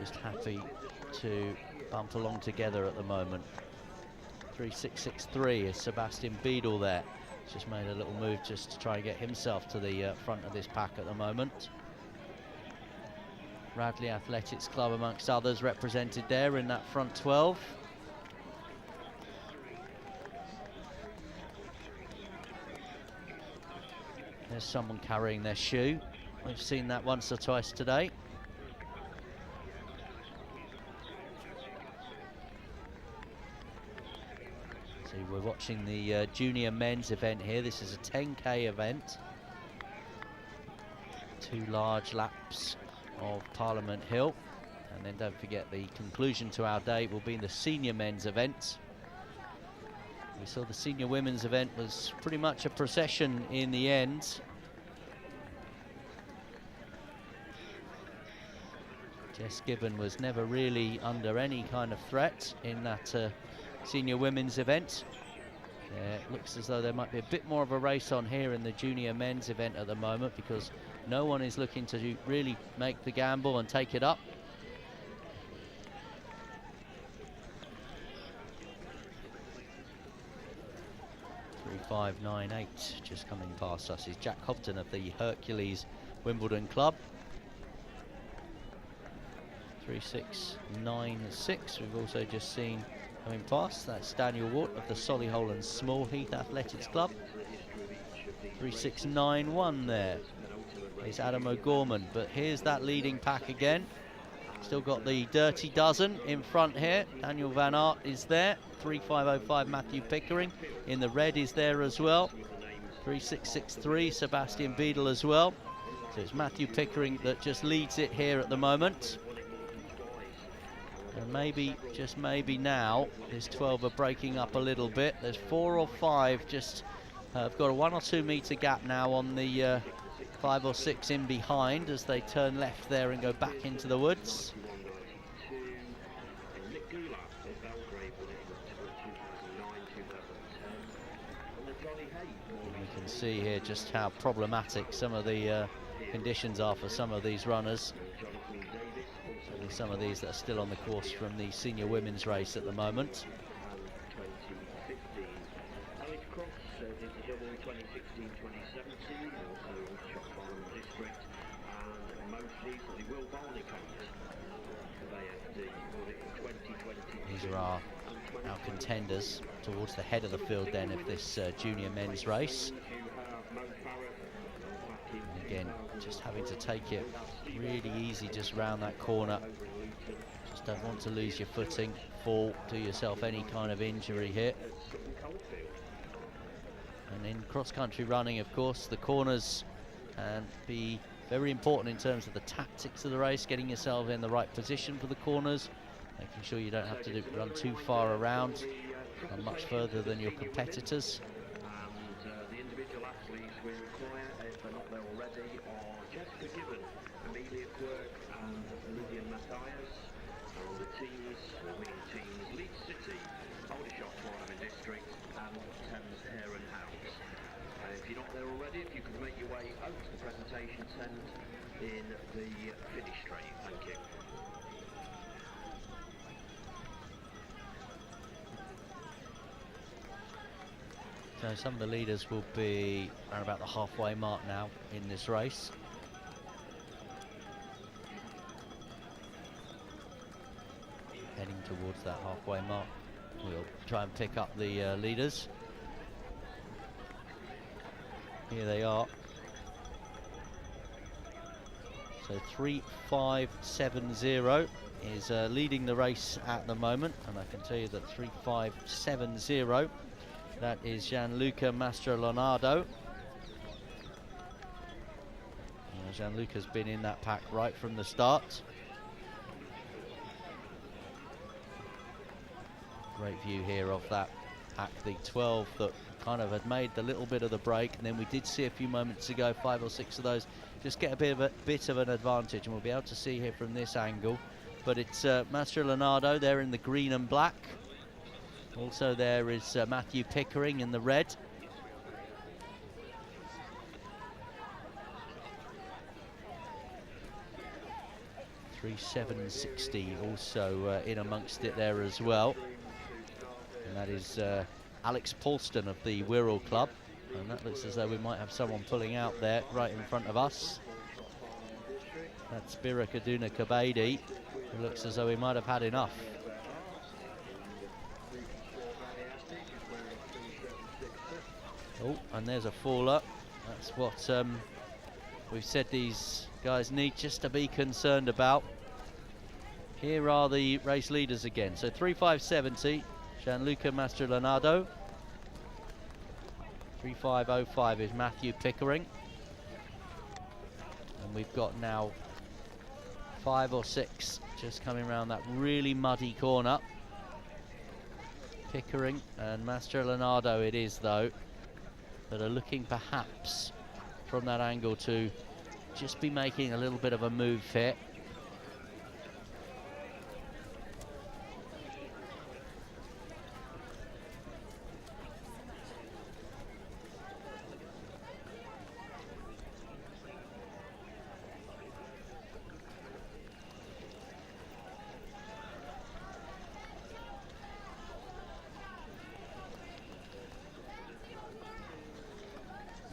Just happy to bump along together at the moment. 3-6-6-3 is Sebastian Beadle there. He's just made a little move just to try and get himself to the front of this pack at the moment. Radley Athletics Club amongst others represented there in that front 12. There's someone carrying their shoe. We've seen that once or twice today. So we're watching the junior men's event here. This is a 10K event. 2 large laps of Parliament Hill. And then don't forget, the conclusion to our day will be in the senior men's event. We saw the senior women's event was pretty much a procession in the end. Jess Gibbon was never really under any kind of threat in that senior women's event. It looks as though there might be a bit more of a race on here in the junior men's event at the moment, because no one is looking to really make the gamble and take it up. 3-5-9-8 just coming past us is Jack Hobton of the Hercules Wimbledon Club. 3-6-9-6 we've also just seen coming past. That's Daniel Watt of the Solihull and Small Heath Athletics Club. 3-6-9-1 there is Adam O'Gorman, but here's that leading pack again. Still got the Dirty Dozen in front here. Daniel Van Aert is there. 3-5-0-5 Matthew Pickering in the red is there as well. 3-6-6-3 Sebastian Beadle as well. So it's Matthew Pickering that just leads it here at the moment. And maybe, just maybe now, this 12 are breaking up a little bit. There's 4 or 5 just have got a 1 or 2 metre gap now on the 5 or 6 in behind as they turn left there and go back into the woods. And we can see here just how problematic some of the conditions are for some of these runners. Certainly some of these that are still on the course from the senior women's race at the moment. These are our contenders towards the head of the field then of this junior men's race. And again, just having to take it really easy just round that corner. Just don't want to lose your footing, fall, do yourself any kind of injury here. And in cross-country running, of course, the corners can be very important in terms of the tactics of the race, getting yourself in the right position for the corners, making sure you don't have to run too far around and much further than your competitors. And the individual athletes we require, if they're not there already, are Jessica Gibbon, Amelia Quirk and Lydia Matthias. On the teams, teams Leeds City, Aldershot Farnham District and Thames Hare and House. If you're not there already, if you could make your way out to the presentation tent in the finish straight. Thank you. So some of the leaders will be around about the halfway mark now in this race. Heading towards that halfway mark. We'll try and pick up the leaders. Here they are. So 3.570 is leading the race at the moment, and I can tell you that 3.570, that is Gianluca Mastrolonardo. Gianluca's been in that pack right from the start. Great view here of that pack, the 12 that kind of had made the little bit of the break, and then we did see a few moments ago 5 or 6 of those just get a bit of an advantage, and we'll be able to see here from this angle. But it's Mastrolonardo there in the green and black. Also there is Matthew Pickering in the red. .3760 also in amongst it there as well. And that is Alex Paulston of the Wirral Club. And that looks as though we might have someone pulling out there right in front of us. That's Bira Kaduna Kabedi, who looks as though he might have had enough. Oh, and there's a faller. That's what we've said these guys need just to be concerned about. Here are the race leaders again. So 3.570, Gianluca Mastrolonardo. 3.505 is Matthew Pickering. And we've got now 5 or 6 just coming around that really muddy corner. Pickering and Mastrolonardo it is, though, that are looking perhaps from that angle to just be making a little bit of a move here.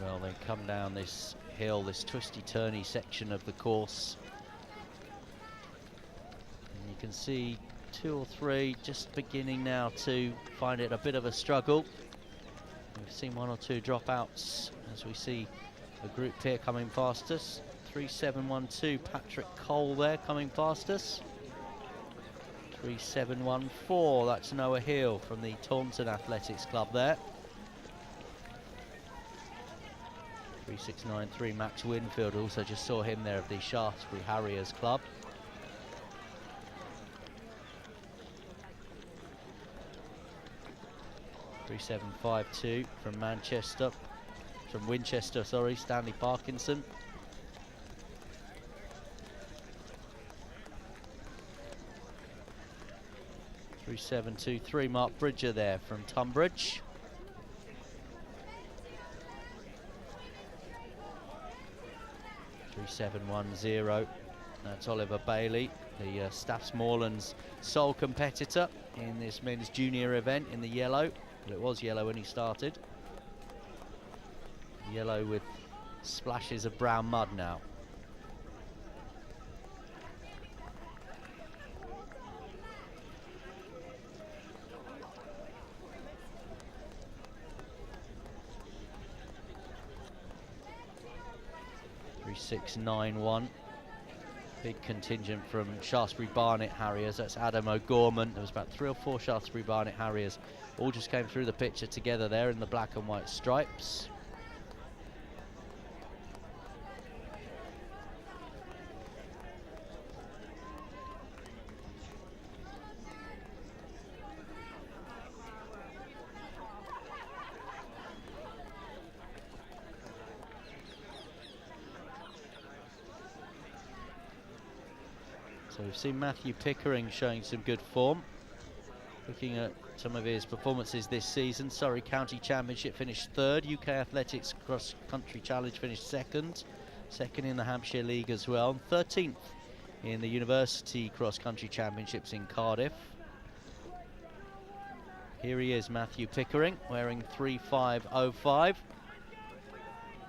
Well, they come down this hill, this twisty-turny section of the course. And you can see 2 or 3 just beginning now to find it a bit of a struggle. We've seen 1 or 2 dropouts as we see a group here coming past us. 3.712, Patrick Cole there coming past us. 3.714, that's Noah Hill from the Taunton Athletics Club there. 3.693, Max Winfield, also just saw him there of the Shaftesbury Harriers Club. .3752 from Winchester, sorry, Stanley Parkinson. .3723, Mark Bridger there from Tunbridge. .3710, that's Oliver Bailey, the Staffs Moreland's sole competitor in this men's junior event in the yellow. But it was yellow when he started. Yellow with splashes of brown mud now. .3691. Big contingent from Shaftesbury Barnet Harriers. That's Adam O'Gorman. There was about 3 or 4 Shaftesbury Barnet Harriers. All just came through the picture together there in the black and white stripes. So we've seen Matthew Pickering showing some good form. Looking at some of his performances this season, Surrey County Championship finished 3rd, UK Athletics Cross Country Challenge finished 2nd, 2nd in the Hampshire League as well, and 13th in the University Cross Country Championships in Cardiff. Here he is, Matthew Pickering, wearing 3.505.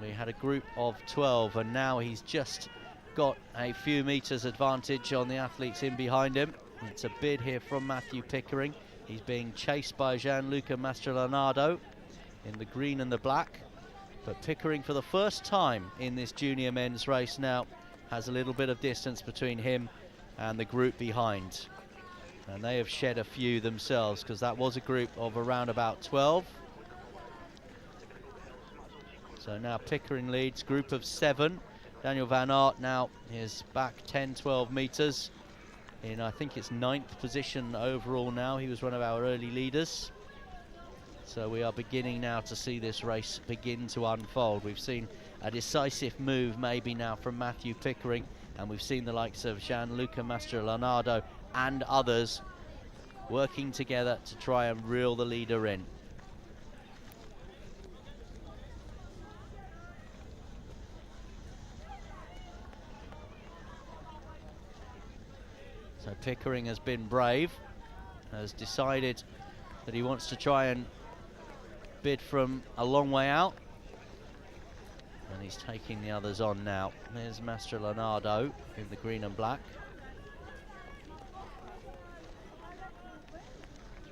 We had a group of 12, and now he's just got a few metres advantage on the athletes in behind him. It's a bid here from Matthew Pickering. He's being chased by Gianluca Mastrolonardo in the green and the black. But Pickering, for the first time in this junior men's race now, has a little bit of distance between him and the group behind. And they have shed a few themselves, because that was a group of around about 12. So now Pickering leads, group of 7. Daniel Van Aert now is back 10-12 meters in, I think it's 9th position overall now. He was one of our early leaders. So we are beginning now to see this race begin to unfold. We've seen a decisive move maybe now from Matthew Pickering, and we've seen the likes of Gianluca Mastroleonardo and others working together to try and reel the leader in. So Pickering has been brave, has decided that he wants to try and bid from a long way out, and he's taking the others on now. There's Mastroleonardo in the green and black.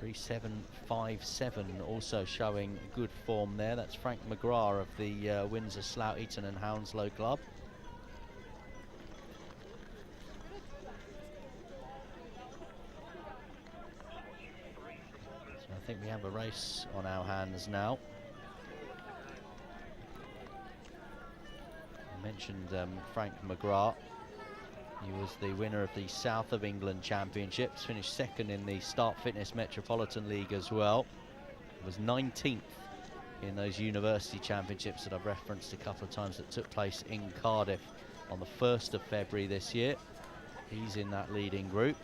3:7.57 also showing good form there. That's Frank McGrath of the Windsor, Slough, Eton and Hounslow Club. So I think we have a race on our hands now. I mentioned Frank McGrath. He was the winner of the South of England Championships, finished 2nd in the Start Fitness Metropolitan League as well. He was 19th in those university championships that I've referenced a couple of times that took place in Cardiff on the 1st of February this year. He's in that leading group.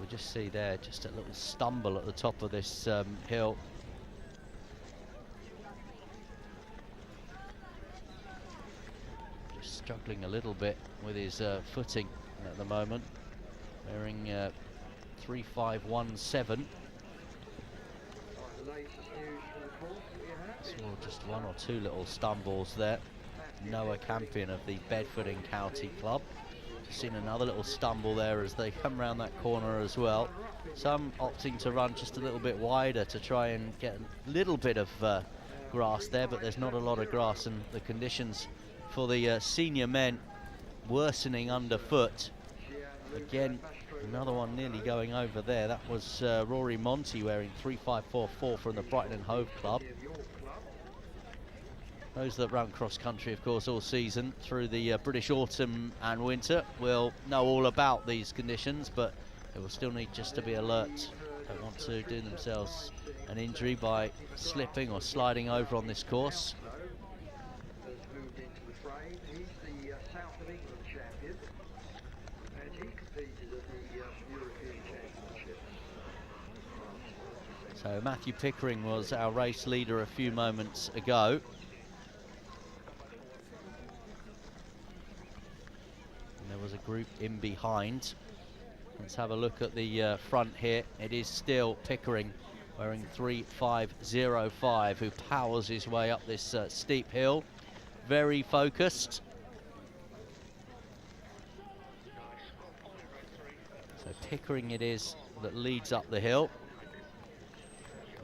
Just see there, just a little stumble at the top of this hill. Just struggling a little bit with his footing at the moment. Wearing 3:5.17. Saw just one or two little stumbles there. Noah Campion of the Bedford and County Club. Seen another little stumble there as they come round that corner as well. Some opting to run just a little bit wider to try and get a little bit of grass there, but there's not a lot of grass, and the conditions for the senior men worsening underfoot. Again, another one nearly going over there. That was Rory Monty wearing 3:5.44 from the Brighton and Hove Club. Those that run cross-country, of course, all season through the British autumn and winter will know all about these conditions, but they will still need just to be alert. Don't want to do themselves an injury by slipping or sliding over on this course. So Matthew Pickering was our race leader a few moments ago. There was a group in behind. Let's have a look at the front here. It is still Pickering wearing 3:5.05 who powers his way up this steep hill. Very focused. So Pickering it is that leads up the hill.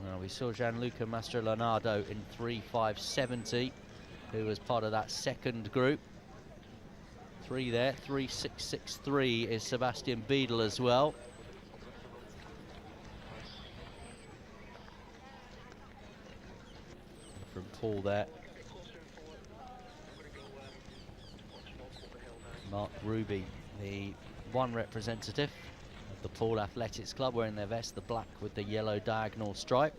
Well, we saw Gianluca Mastroleonardo in 3:5.70 who was part of that second group. 3 there, 3:6.63 is Sebastian Beadle as well. From Paul there. Mark Ruby, the one representative of the Paul Athletics Club, wearing their vest, the black with the yellow diagonal stripe.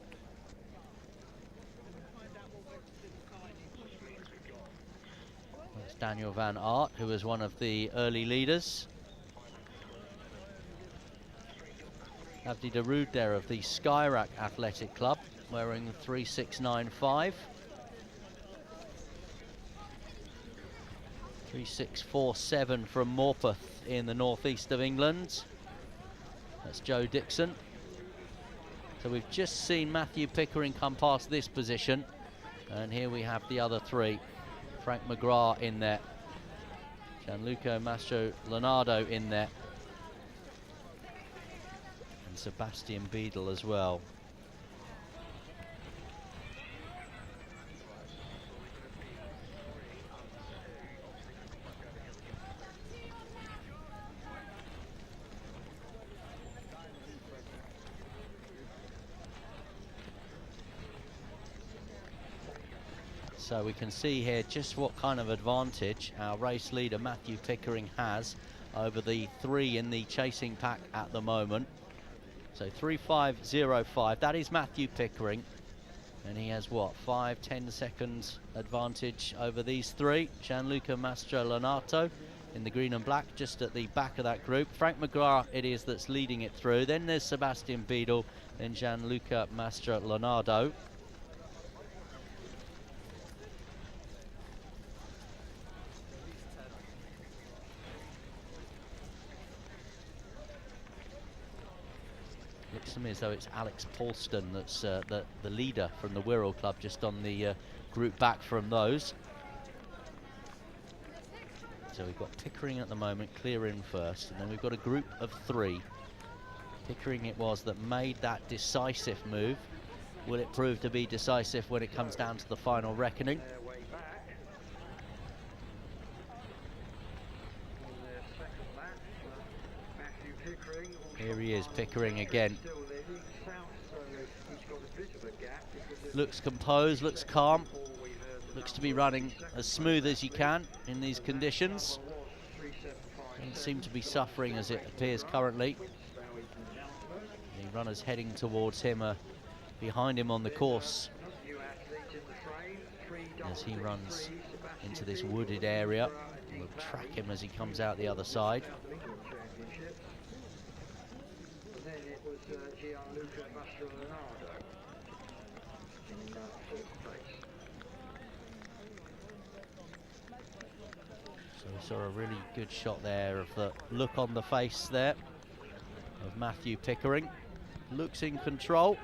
Daniel Van Aert, who was one of the early leaders. Abdi Darude there of the Skyrack Athletic Club, wearing 3:6.95. 3:6:47 from Morpeth in the northeast of England. That's Joe Dixon. So we've just seen Matthew Pickering come past this position, and here we have the other three. Frank McGrath in there, Gianluca Mastro Leonardo in there, and Sebastian Beadle as well. So we can see here just what kind of advantage our race leader Matthew Pickering has over the three in the chasing pack at the moment. So 3:5:05, that is Matthew Pickering, and he has what, 5-10 seconds advantage over these three. Gianluca Mastrolenato in the green and black, just at the back of that group. Frank McGrath it is that's leading it through. Then there's Sebastian Beadle, then Gianluca Mastrolenato. Looks to me as though it's Alex Paulston that's the leader from the Wirral Club, just on the group back from those. So we've got Pickering at the moment clearing first, and then we've got a group of three. Pickering it was that made that decisive move. Will it prove to be decisive when it comes down to the final reckoning? Here he is, Pickering again. Looks composed, looks calm, looks to be running as smooth as you can in these conditions. Doesn't seem to be suffering as it appears currently. The runners heading towards him are behind him on the course as he runs into this wooded area. We'll track him as he comes out the other side. Gianluca Mastrolenato in fourth place. So we saw a really good shot there of the look on the face there of Matthew Pickering. Looks in control.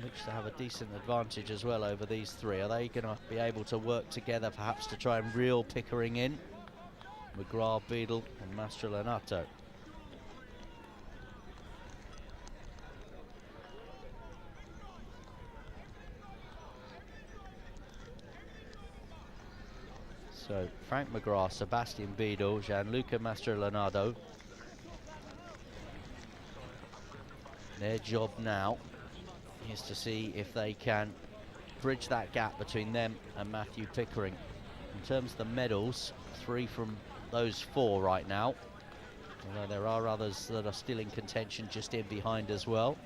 Looks to have a decent advantage as well over these three. Are they going to be able to work together perhaps to try and reel Pickering in? McGrath, Beadle and Mastrolenato. So Frank McGrath, Sebastian Beadle, Gianluca Mastrolenato. Their job now is to see if they can bridge that gap between them and Matthew Pickering. In terms of the medals, 3 from those 4 right now, although there are others that are still in contention just in behind as well.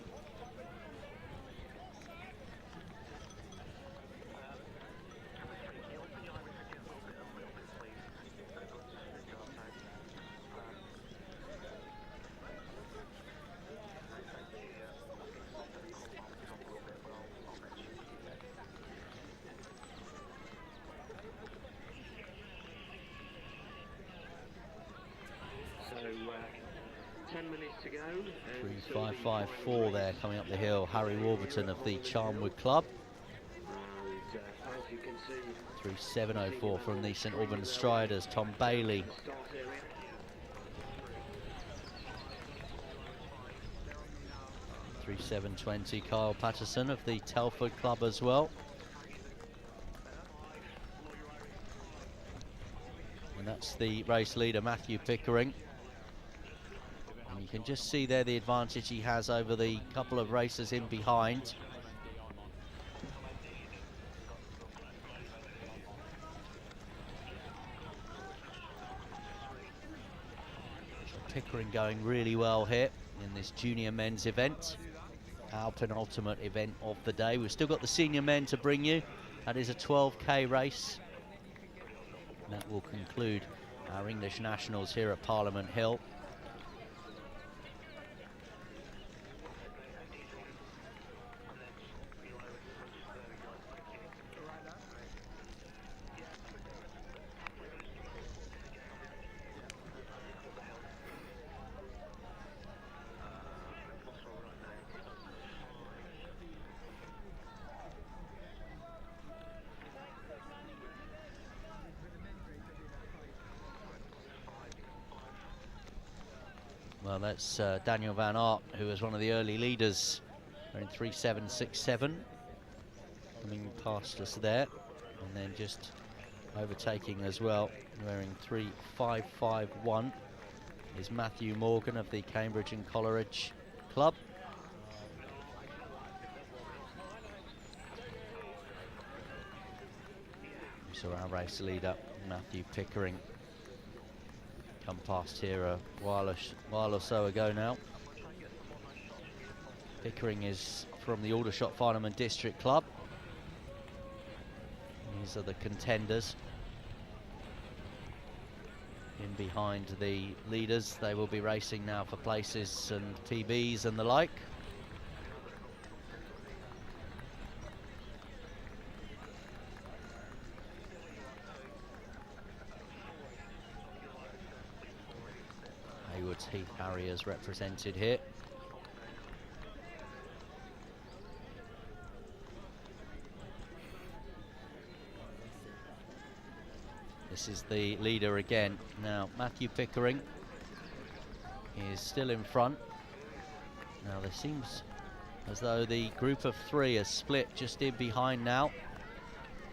So 10 minutes to go. 3:5:54 there coming up the hill. Harry Warburton of the Charnwood Club. And as you can see, 3:7:04 from the St Albans Striders. Tom Bailey. start area. 3:7:20 Kyle Patterson of the Telford Club as well. And that's the race leader Matthew Pickering. And you can just see there the advantage he has over the couple of racers in behind. So Pickering going really well here in this junior men's event, our penultimate event of the day. We've still got the senior men to bring you. That is a 12k race. And that will conclude our English nationals here at Parliament Hill. Well, that's Daniel Van Aert, who was one of the early leaders, wearing 3.767, coming past us there, and then just overtaking as well, wearing 3.551, is Matthew Morgan of the Cambridge and Coleridge Club. We saw our race leader, Matthew Pickering, come past here a while or so ago now. Pickering is from the Aldershot Farnham District Club. These are the contenders. In behind the leaders, they will be racing now for places and PBs and the like. Haywards Heath Harriers represented here. This is the leader again. Now, Matthew Pickering is still in front. Now, there seems as though the group of three is split just in behind now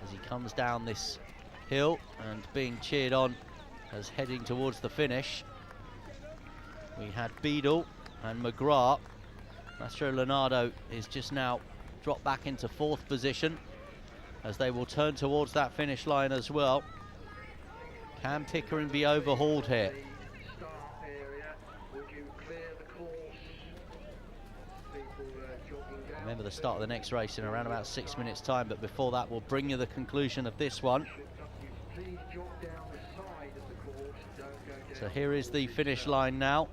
as he comes down this hill and being cheered on as heading towards the finish. We had Beadle and McGrath. Mastro Leonardo is just now dropped back into fourth position as they will turn towards that finish line as well. Can Pickering be overhauled here? Remember the start of the next race in around about 6 minutes time, but before that we'll bring you the conclusion of this one. So here is the finish line now,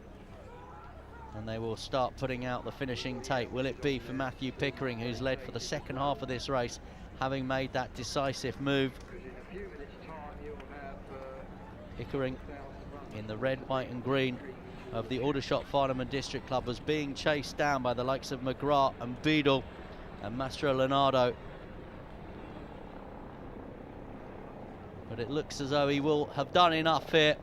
and they will start putting out the finishing tape. Will it be for Matthew Pickering, who's led for the second half of this race, having made that decisive move? Pickering in the red, white and green of the Aldershot Farnham District Club was being chased down by the likes of McGrath and Beadle and Mastro Leonardo. But it looks as though he will have done enough here.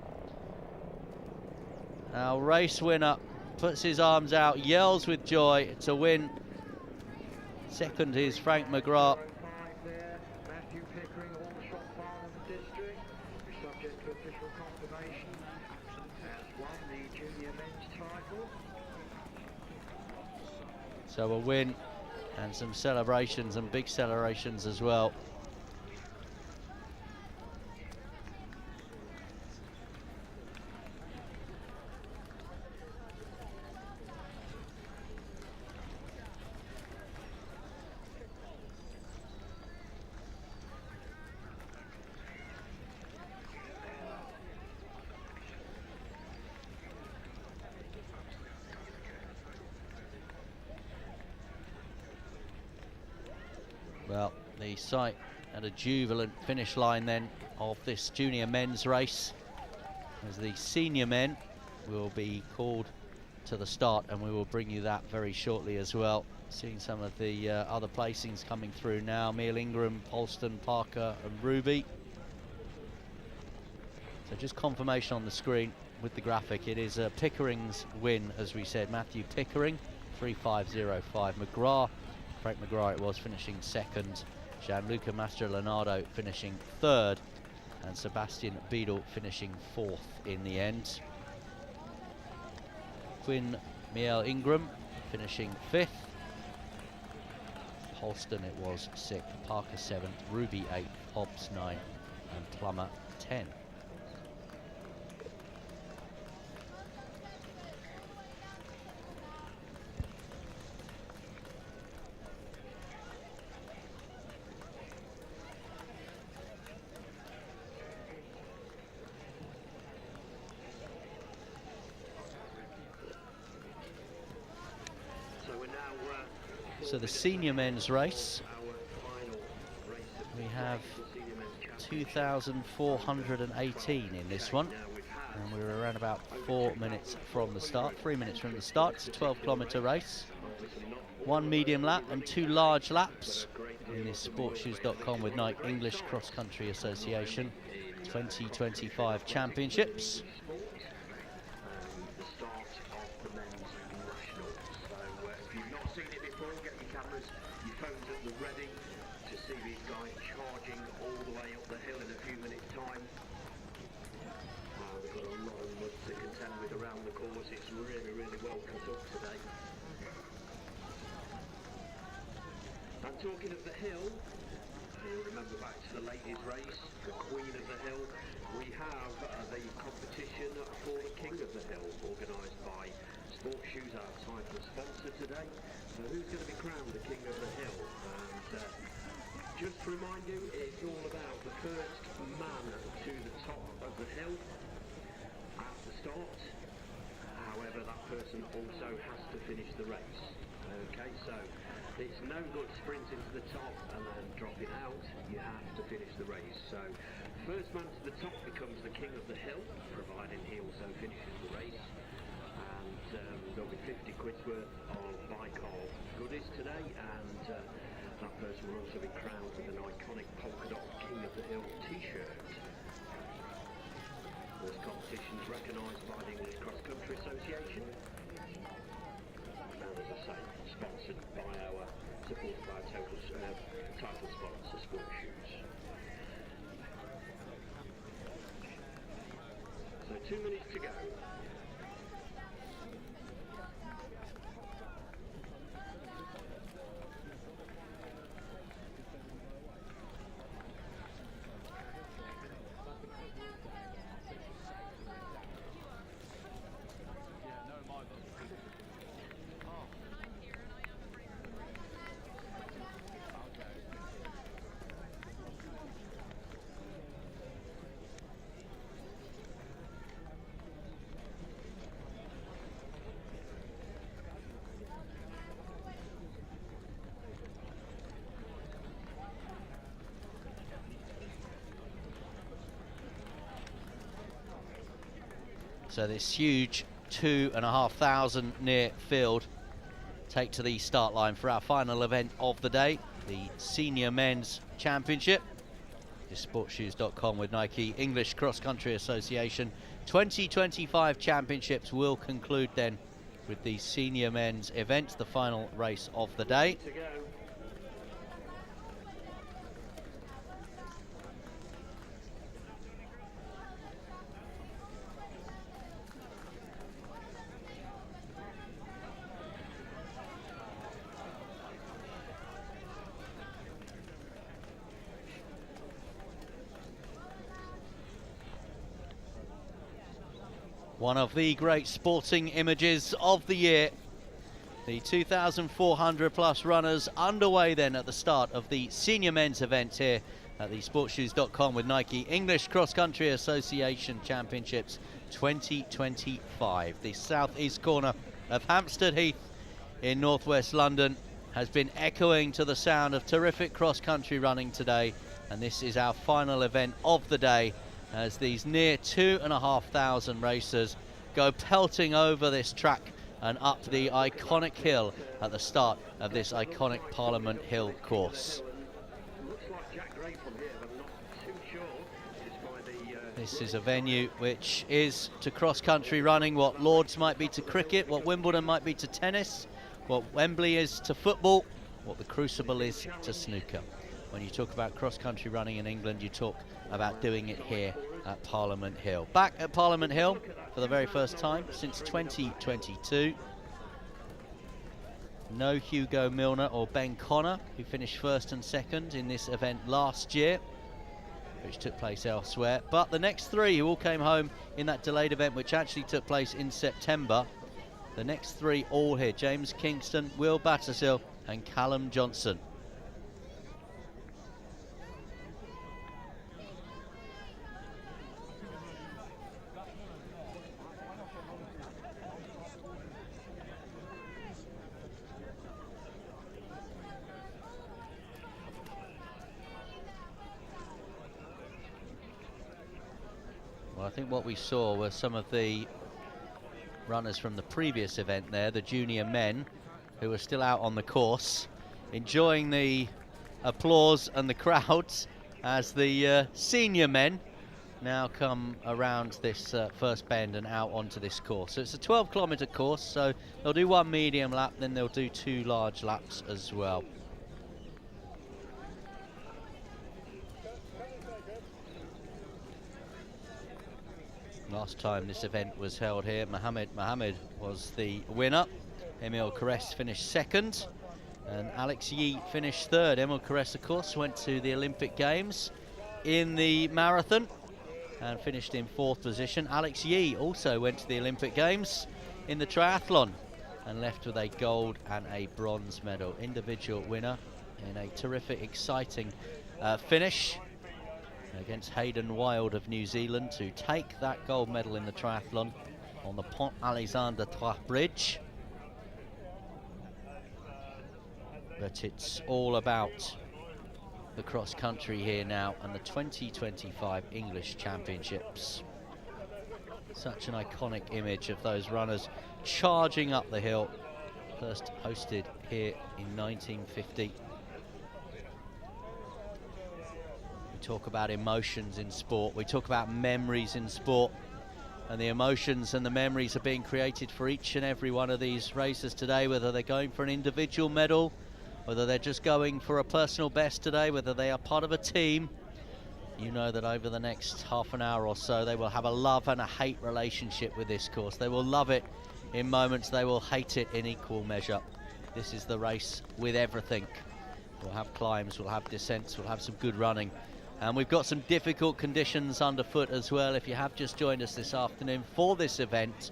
Our race winner puts his arms out, yells with joy to win. Second is Frank McGrath. So a win and some celebrations, and big celebrations as well. Well, the sight at a jubilant finish line then of this junior men's race, as the senior men will be called to the start, and we will bring you that very shortly as well. Seeing some of the other placings coming through now: Neil Ingram, Polston, Parker and Ruby. So just confirmation on the screen with the graphic. It is Pickering's win, as we said. Matthew Pickering, 3.505. McGrath, Frank McGrath it was, finishing second. Gianluca Mastro Leonardo finishing third, and Sebastian Beadle finishing fourth in the end. Quinn Miel Ingram finishing fifth. Polston it was sixth, Parker seventh, Ruby eighth, Hobbs ninth and Plummer 10. So the senior men's race, we have 2,418 in this one, and we're around about 4 minutes from the start, 3 minutes from the start. It's a 12-kilometre race, 1 medium lap and 2 large laps in this SportsShoes.com with Nike English Cross Country Association 2025 Championships. cameras, your phones at the ready to see these guys charging all the way up the hill in a few minutes' time. They've got a lot of mud to contend with around the course. It's really, really well cut up today. And talking of the hill, remember back to the ladies' race, the Queen of the Hill, we have the competition for the King of the Hill, organised by SportsShoes, our title sponsor today. So who's going to be crowned the King of the Hill? And just to remind you, it's all about the first man to the top of the hill at the start. However, that person also has to finish the race. Okay, so it's no good sprinting to the top and then dropping out. You have to finish the race. So first man to the top becomes the King of the Hill, providing he also finishes the race. And there'll be 50 quid's worth of Bicol goodies today, and that person will also be crowned with an iconic polka dot King of the Hill t-shirt. This competition is recognised by the English Cross Country Association. And as I say, sponsored by supported by our title sponsor, SportsShoes. So 2 minutes to go. So this huge 2,500 near field take to the start line for our final event of the day, the Senior Men's Championship. This SportsShoes.com with Nike English Cross Country Association. 2025 championships will conclude then with the Senior Men's event, the final race of the day. One of the great sporting images of the year. The 2,400 plus runners underway then at the start of the senior men's event here at the SportsShoes.com with Nike English Cross Country Association Championships 2025. The southeast corner of Hampstead Heath in northwest London has been echoing to the sound of terrific cross country running today, and this is our final event of the day as these near 2,500 racers go pelting over this track and up the iconic hill at the start of this iconic Parliament Hill course. This is a venue which is to cross-country running what Lord's might be to cricket, what Wimbledon might be to tennis, what Wembley is to football, what the Crucible is to snooker. When you talk about cross-country running in England, you talk about doing it here at Parliament Hill. Back at Parliament Hill for the very first time since 2022. No Hugo Milner or Ben Connor, who finished first and second in this event last year, which took place elsewhere. But the next three who all came home in that delayed event, which actually took place in September, the next three all here: James Kingston, Will Battersill and Callum Johnson. Well, I think what we saw were some of the runners from the previous event there, the junior men, who were still out on the course, enjoying the applause and the crowds as the senior men now come around this first bend and out onto this course. So it's a 12-kilometre course, so they'll do one medium lap, then they'll do 2 large laps as well. Last time this event was held here, Mohammed was the winner. Emile Caresse finished second, and Alex Yee finished third. Emile Caresse, of course, went to the Olympic Games in the marathon and finished in 4th position. Alex Yee also went to the Olympic Games in the triathlon and left with a gold and a bronze medal. Individual winner in a terrific, exciting finish against Hayden Wild of New Zealand to take that gold medal in the triathlon on the Pont Alexander Trois Bridge. But it's all about the cross country here now and the 2025 English Championships. Such an iconic image of those runners charging up the hill, first hosted here in 1950. We talk about emotions in sport, we talk about memories in sport, and the emotions and the memories are being created for each and every one of these racers today, whether they're going for an individual medal, whether they're just going for a personal best today, whether they are part of a team. You know that over the next half an hour or so they will have a love and a hate relationship with this course. They will love it in moments, they will hate it in equal measure. This is the race with everything. We'll have climbs, we'll have descents, we'll have some good running. And we've got some difficult conditions underfoot as well. If you have just joined us this afternoon for this event,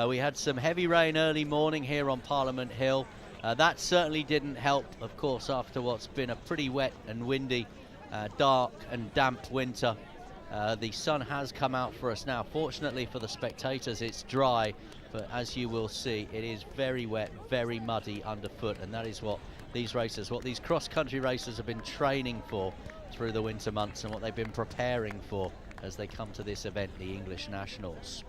we had some heavy rain early morning here on Parliament Hill. That certainly didn't help, of course, after what's been a pretty wet and windy, dark and damp winter. The sun has come out for us now. Fortunately for the spectators, it's dry, but as you will see, it is very wet, very muddy underfoot, and that is what these racers, what these cross-country racers have been training for through the winter months and what they've been preparing for as they come to this event, the English Nationals.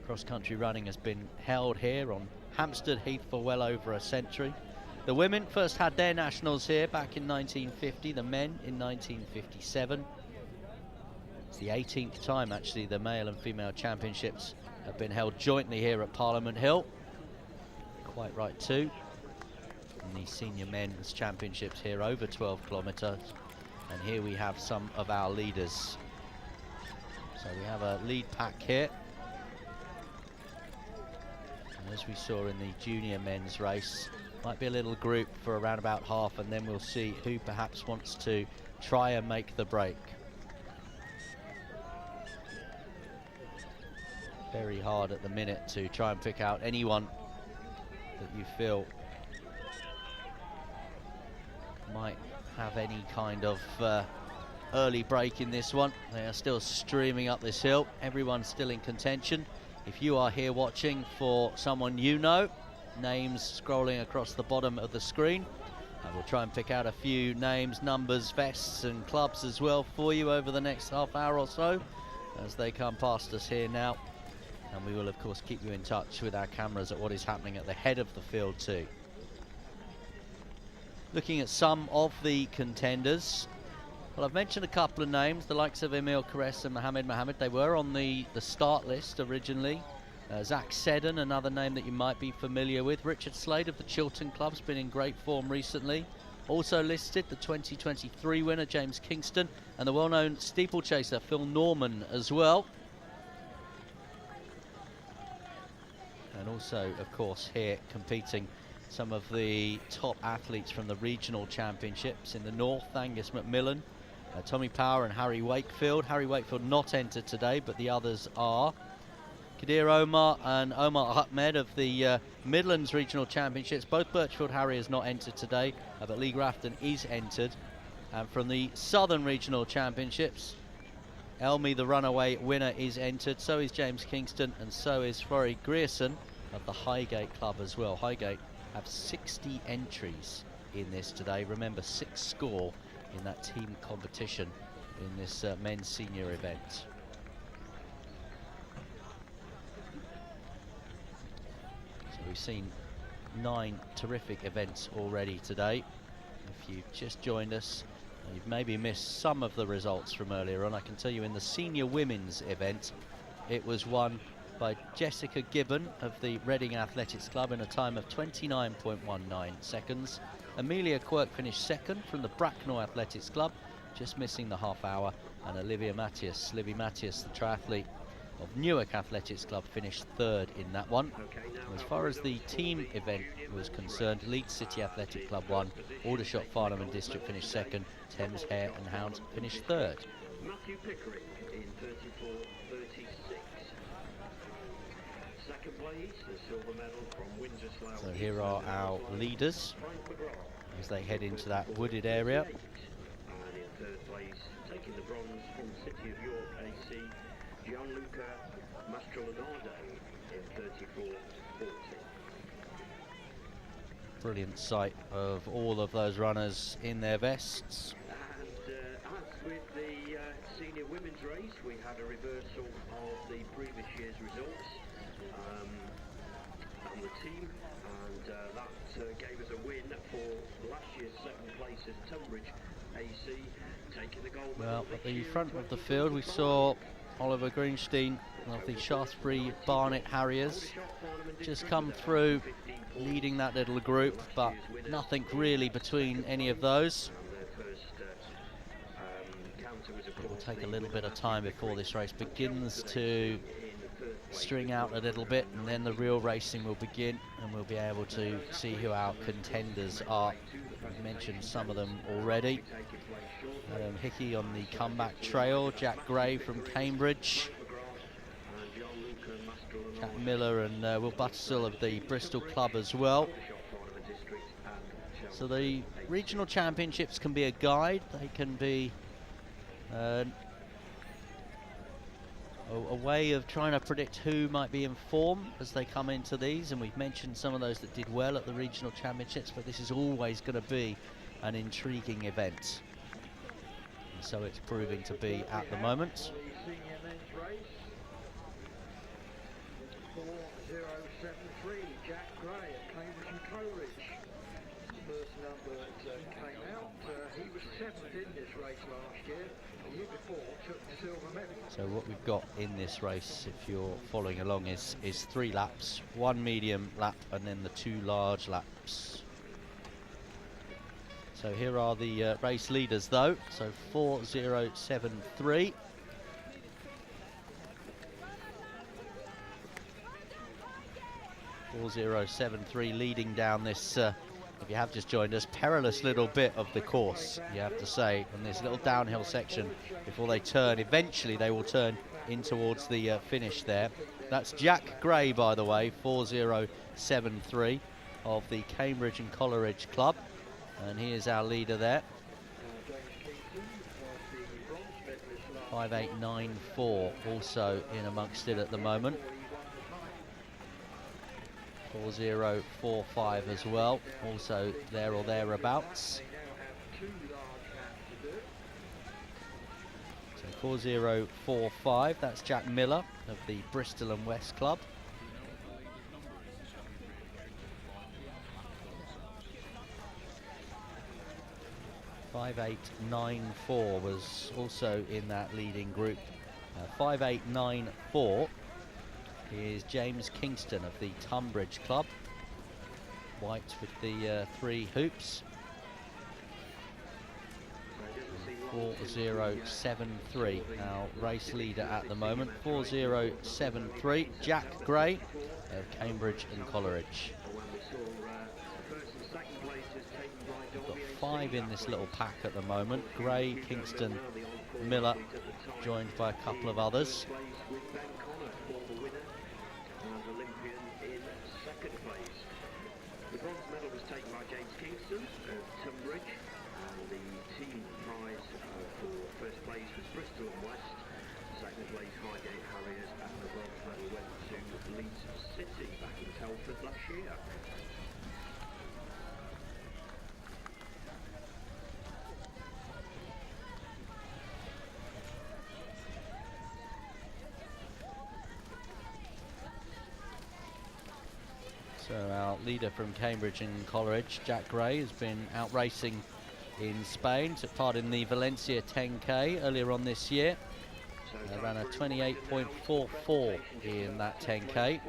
Cross-country running has been held here on Hampstead Heath for well over a century. The women first had their nationals here back in 1950, the men in 1957. It's the 18th time actually the male and female championships have been held jointly here at Parliament Hill. Quite right too. And the senior men's championships here over 12 kilometres. And here we have some of our leaders. So we have a lead pack here. And as we saw in the junior men's race, might be a little group for around about half, and then we'll see who perhaps wants to try and make the break. Very hard at the minute to try and pick out anyone that you feel might have any kind of early break in this one. They are still streaming up this hill. Everyone's still in contention. If you are here watching for someone you know, names scrolling across the bottom of the screen. And we'll try and pick out a few names, numbers, vests and clubs as well for you over the next half hour or so as they come past us here now. And we will of course keep you in touch with our cameras at what is happening at the head of the field too. Looking at some of the contenders, well, I've mentioned a couple of names, the likes of Emile Caresse and Mohammed. They were on the start list originally. Zach Seddon, another name that you might be familiar with. Richard Slade of the Chiltern Club's been in great form recently. Also listed the 2023 winner James Kingston and the well-known steeplechaser Phil Norman as well. And also, of course, here competing some of the top athletes from the regional championships in the north, Angus McMillan, Tommy Power and Harry Wakefield. Harry Wakefield not entered today, but the others are. Kadir Omar and Omar Ahmed of the Midlands Regional Championships. Both Birchfield Harry has not entered today, but Lee Grafton is entered. And from the Southern Regional Championships, Elmi, the runaway winner, is entered. So is James Kingston, and so is Florrie Grierson of the Highgate Club as well. Highgate have 60 entries in this today. Remember, 6 score in that team competition in this men's senior event. So we've seen 9 terrific events already today. If you've just joined us, You've maybe missed some of the results from earlier on. I can tell you in the senior women's event, it was won by Jessica Gibbon of the Reading Athletics Club in a time of 29.19 seconds. Amelia Quirk finished second from the Bracknell Athletics Club, just missing the half hour. And Olivia Mattias, Livy Mattias, the triathlete of Newark Athletics Club, finished third in that one. As far as the team event was concerned, Leeds City Athletic Club won, Aldershot Farnham and District finished second, Thames Hare and Hounds finished third. Matthew Pickering in 34.36. Second place, the silver medal from Windsor Slough. So here are our leaders as they head into that wooded area. And in third place, taking the bronze from City of York AC, Gianluca Mastroleonardo in 34.40. Brilliant sight of all of those runners in their vests. And as with the senior women's race, we had a reversal of the previous year's results on the team, and that gave us a win for last year's second place as Tunbridge AC, taking the gold medal. Well, at the front of the field we saw Oliver Greenstein of the Shaftesbury Barnet Harriers just come through, leading that little group, but nothing really between any of those. It will take a little bit of time before this race begins to string out a little bit, and then the real racing will begin, and we'll be able to see who our contenders are. I've mentioned some of them already. Hickey on the comeback trail, Jack Gray from Cambridge, Jack Miller and Will Buttersill of the Bristol Club as well. So the regional championships can be a guide, they can be a way of trying to predict who might be in form as they come into these, and we've mentioned some of those that did well at the regional championships, but this is always going to be an intriguing event. And so it's proving to be at the moment. 4073, Jack Gray at Cambridge and Coleridge. First number that came out. He was 7th in this race last year. The year before took the silver medal. So what we've got in this race, if you're following along, is 3 laps, 1 medium lap and then the 2 large laps. So here are the race leaders though. So 4073. Leading down this, if you have just joined us, perilous little bit of the course, you have to say, on this little downhill section before they turn. Eventually they will turn in towards the finish there. That's Jack Gray, by the way, 4073 of the Cambridge and Coleridge Club, and he is our leader there. 5894 also in amongst it at the moment. 4045 as well, also there or thereabouts. So 4045, that's Jack Miller of the Bristol and West Club. .5894 was also in that leading group. 5894 is James Kingston of the Tunbridge Club, white with the 3 hoops. 4073, our race leader at the moment. 4073, Jack Gray of Cambridge and Coleridge. We've got 5 in this little pack at the moment. Gray, Kingston, Miller, joined by a couple of others. The bronze medal was taken by James Kingston of Tunbridge, and the team prize for first place was Bristol and West. Second place Highgate Harriers, and the bronze medal went to Leeds City back in Telford last year. So our leader from Cambridge and Coleridge, Jack Gray, has been out racing in Spain. Took part in the Valencia 10K earlier on this year. Ran a 28.44 in that 10K.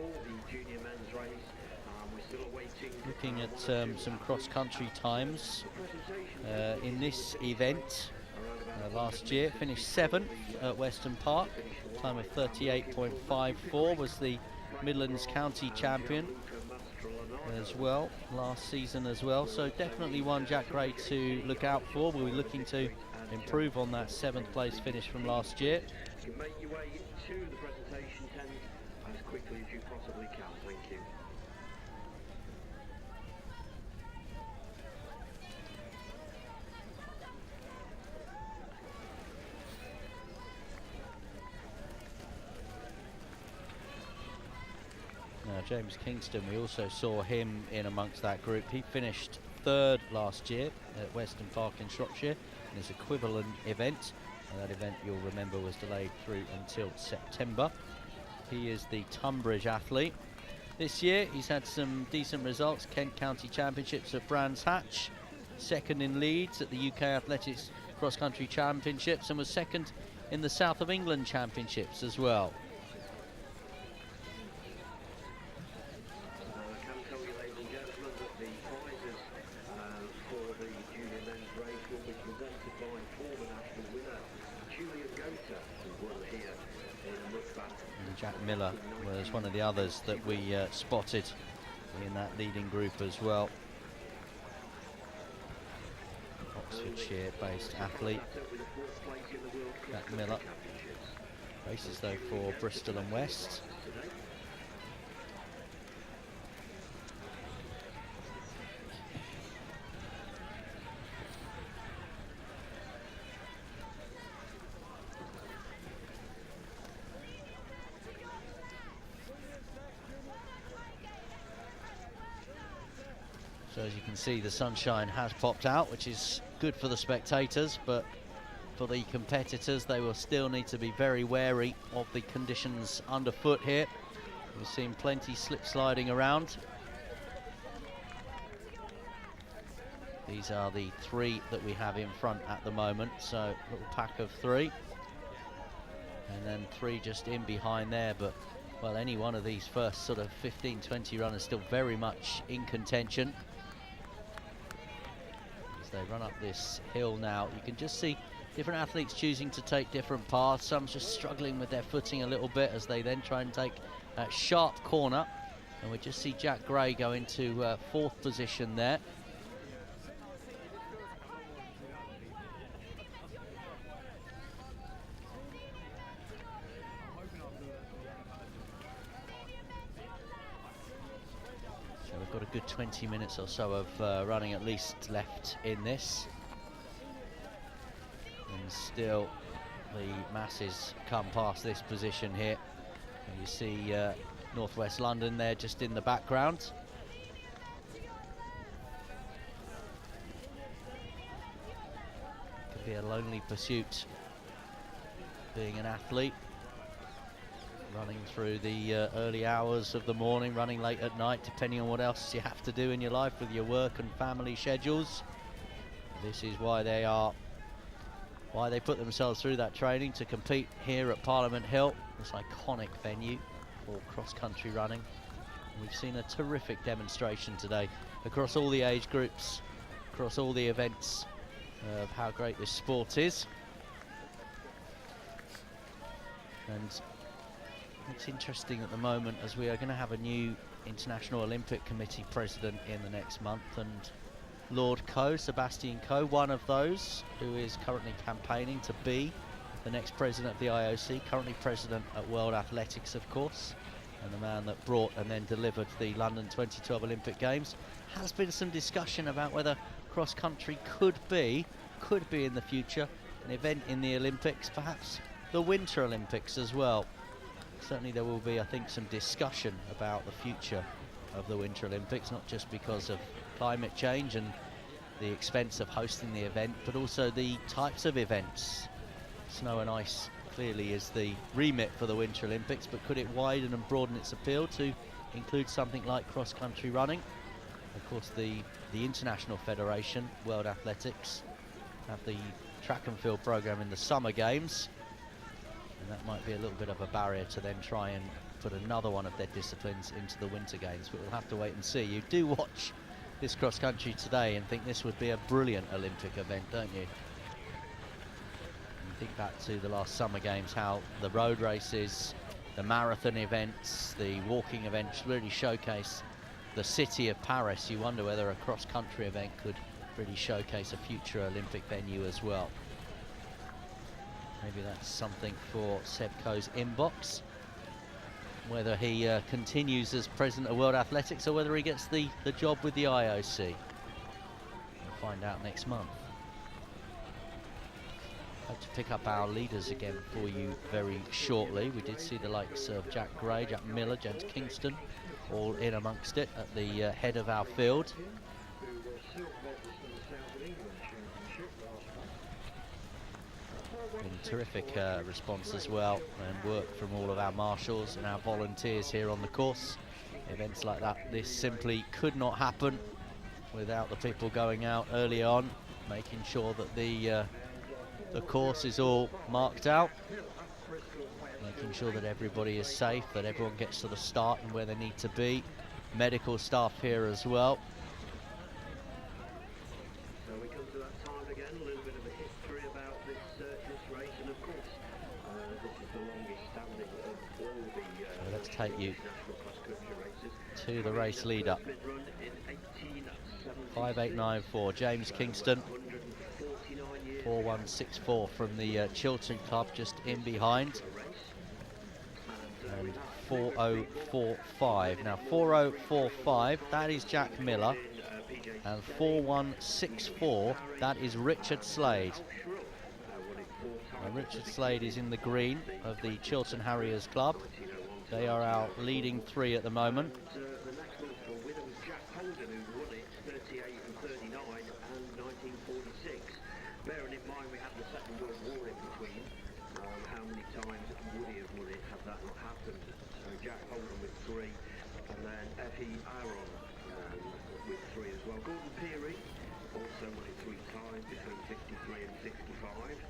Looking at some cross-country times in this event last year, finished 7th at Weston Park. Time of 38.54, was the Midlands County champion as well last season as well. So definitely one Jack Gray to look out for. We'll be looking to improve on that 7th place finish from last year. You make your way to the presentation tent as quickly as you possibly can. Thank you. Now James Kingston, we also saw him in amongst that group. He finished 3rd last year at Weston Park in Shropshire in his equivalent event. And that event, you'll remember, was delayed through until September. He is the Tunbridge athlete. This year he's had some decent results. Kent County Championships at Brands Hatch, 2nd in Leeds at the UK Athletics Cross Country Championships, and was 2nd in the South of England Championships as well. I can tell you, ladies and gentlemen, that the prizes for the junior men's race will be presented by former national winner Julian Gota, who won here in Mudbath. And Jack Miller was one of the others that we spotted in that leading group as well. Oxfordshire-based athlete, Jack Miller. Races though for Bristol and West. So as you can see, the sunshine has popped out, which is good for the spectators, but for the competitors, they will still need to be very wary of the conditions underfoot here. We've seen plenty slip sliding around. These are the 3 that we have in front at the moment, so a little pack of 3. And then 3 just in behind there, but well, any one of these first sort of 15-20 runners still very much in contention. As they run up this hill now, you can just see different athletes choosing to take different paths. Some just struggling with their footing a little bit as they then try and take that sharp corner. And we just see Jack Gray go into 4th position there. We've got a good 20 minutes or so of running at least left in this. And still the masses come past this position here. And you see Northwest London there just in the background. Could be a lonely pursuit being an athlete. Running through the early hours of the morning, running late at night, depending on what else you have to do in your life with your work and family schedules. This is why they put themselves through that training to compete here at Parliament Hill, this iconic venue for cross-country running. We've seen a terrific demonstration today across all the age groups, across all the events, of how great this sport is. And it's interesting at the moment, as we are going to have a new International Olympic Committee president in the next month, and Lord Coe, Sebastian Coe, one of those who is currently campaigning to be the next president of the IOC, currently president at World Athletics, of course, and the man that brought and then delivered the London 2012 Olympic Games. Has been some discussion about whether cross-country could be in the future an event in the Olympics, perhaps the Winter Olympics as well. Certainly there will be, I think, some discussion about the future of the Winter Olympics, not just because of climate change and the expense of hosting the event, but also the types of events. Snow and ice clearly is the remit for the Winter Olympics, but could it widen and broaden its appeal to include something like cross-country running? Of course, the International Federation, World Athletics, have the track and field program in the summer games, and that might be a little bit of a barrier to then try and put another one of their disciplines into the winter games, but we'll have to wait and see. You do watch this cross country today and think this would be a brilliant Olympic event, don't you? And think back to the last summer games, how the road races, the marathon events, the walking events really showcase the city of Paris. You wonder whether a cross country event could really showcase a future Olympic venue as well. Maybe that's something for Seb Coe's inbox, whether he continues as president of World Athletics or whether he gets the job with the IOC. We'll find out next month. Hope to pick up our leaders again for you very shortly. We did see the likes of Jack Gray, Jack Miller, James Kingston all in amongst it at the head of our field. Been a terrific response as well, and work from all of our marshals and our volunteers here on the course. Events like that, this simply could not happen without the people going out early on, making sure that the course is all marked out, making sure that everybody is safe, that everyone gets to the start and where they need to be. Medical staff here as well. So we come to that time again, a little bit of a history about this race, and of course this is the longest standing of all the Let's take you national cross-country races. to the race leader. 5894, James Kingston. 4164 from the Chiltern Club just in behind. And 4045. Now 4045, that is Jack Miller. And 4164, that is Richard Slade. Now Richard Slade is in the green of the Chiltern Harriers Club. They are our leading three at the moment. Bearing in mind we had the Second World War in between, how many times would it have that not happened? So Jack Holden with 3, and then Effie Aaron with 3 as well. Gordon Peary also won it 3 times between 53 and 65,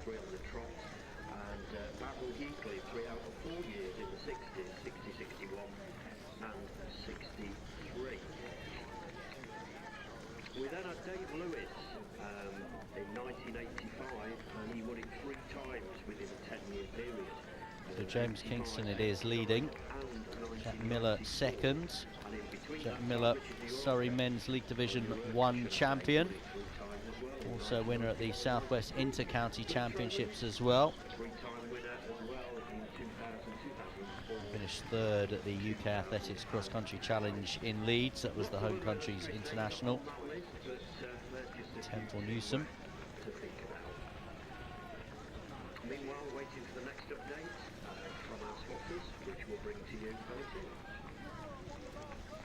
3 on the trot, and Basil Heatley 3 out of 4 years in the 60s, 60, 61 and 63. We then had Dave Lewis in 1985, and he won it 3 times within a 10-year period. So James Kingston it is leading. Jack Miller second. Jack Miller, Surrey Men's League Division 1 champion. Also winner at the Southwest Inter-County Championships as well. Finished third at the UK Athletics Cross Country Challenge in Leeds. That was the home country's international. Temple Newsom. Meanwhile, waiting for the next update from our spotters, which we'll bring to you very soon.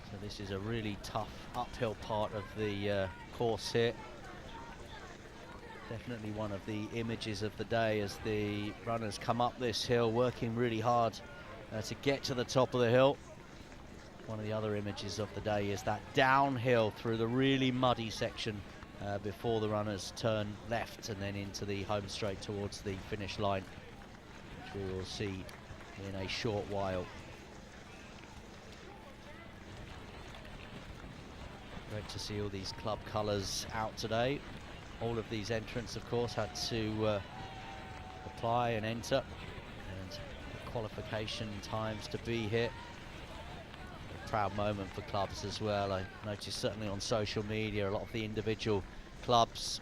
So this is a really tough uphill part of the course here. Definitely one of the images of the day as the runners come up this hill, working really hard to get to the top of the hill. One of the other images of the day is that downhill through the really muddy section before the runners turn left and then into the home straight towards the finish line, which we will see in a short while. Great to see all these club colours out today. All of these entrants, of course, had to apply and enter, and the qualification times to be here. A proud moment for clubs as well. I noticed certainly on social media a lot of the individual clubs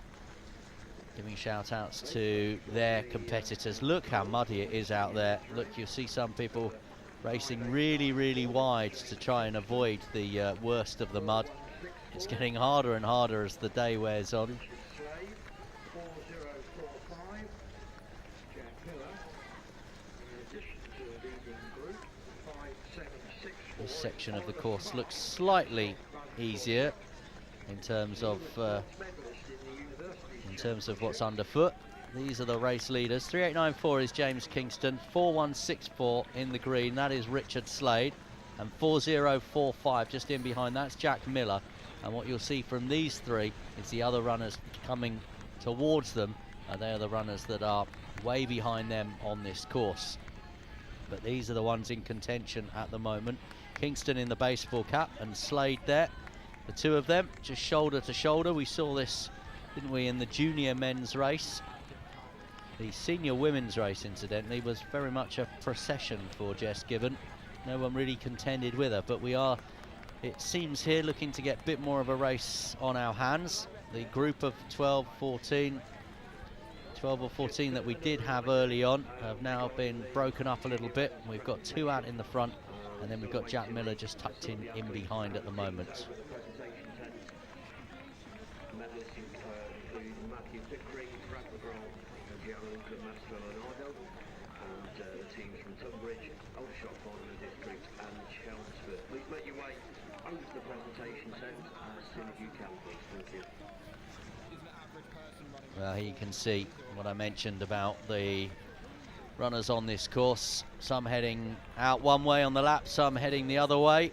giving shout outs to their competitors. Look how muddy it is out there. Look, you'll see some people racing really, really wide to try and avoid the worst of the mud. It's getting harder and harder as the day wears on. This section of the course looks slightly easier in terms of what's underfoot. These are the race leaders. 3894 is James Kingston, 4164 in the green, that is Richard Slade, and 4045 just in behind, that's Jack Miller. And what you'll see from these three is the other runners coming towards them, they are the runners that are way behind them on this course. But these are the ones in contention at the moment. Kingston in the baseball cap and Slade there. The two of them just shoulder to shoulder. We saw this, didn't we, in the junior men's race. The senior women's race, incidentally, was very much a procession for Jess Gibbon. No one really contended with her, but we are, it seems here, looking to get a bit more of a race on our hands. The group of 12 or 14 that we did have early on have now been broken up a little bit. We've got two out in the front, and then we've got Jack Miller just tucked in behind at the moment. Please make your way over to the presentation tent as soon as you can, please. Thank you. Well, here you can see what I mentioned about the runners on this course. Some heading out one way on the lap, some heading the other way.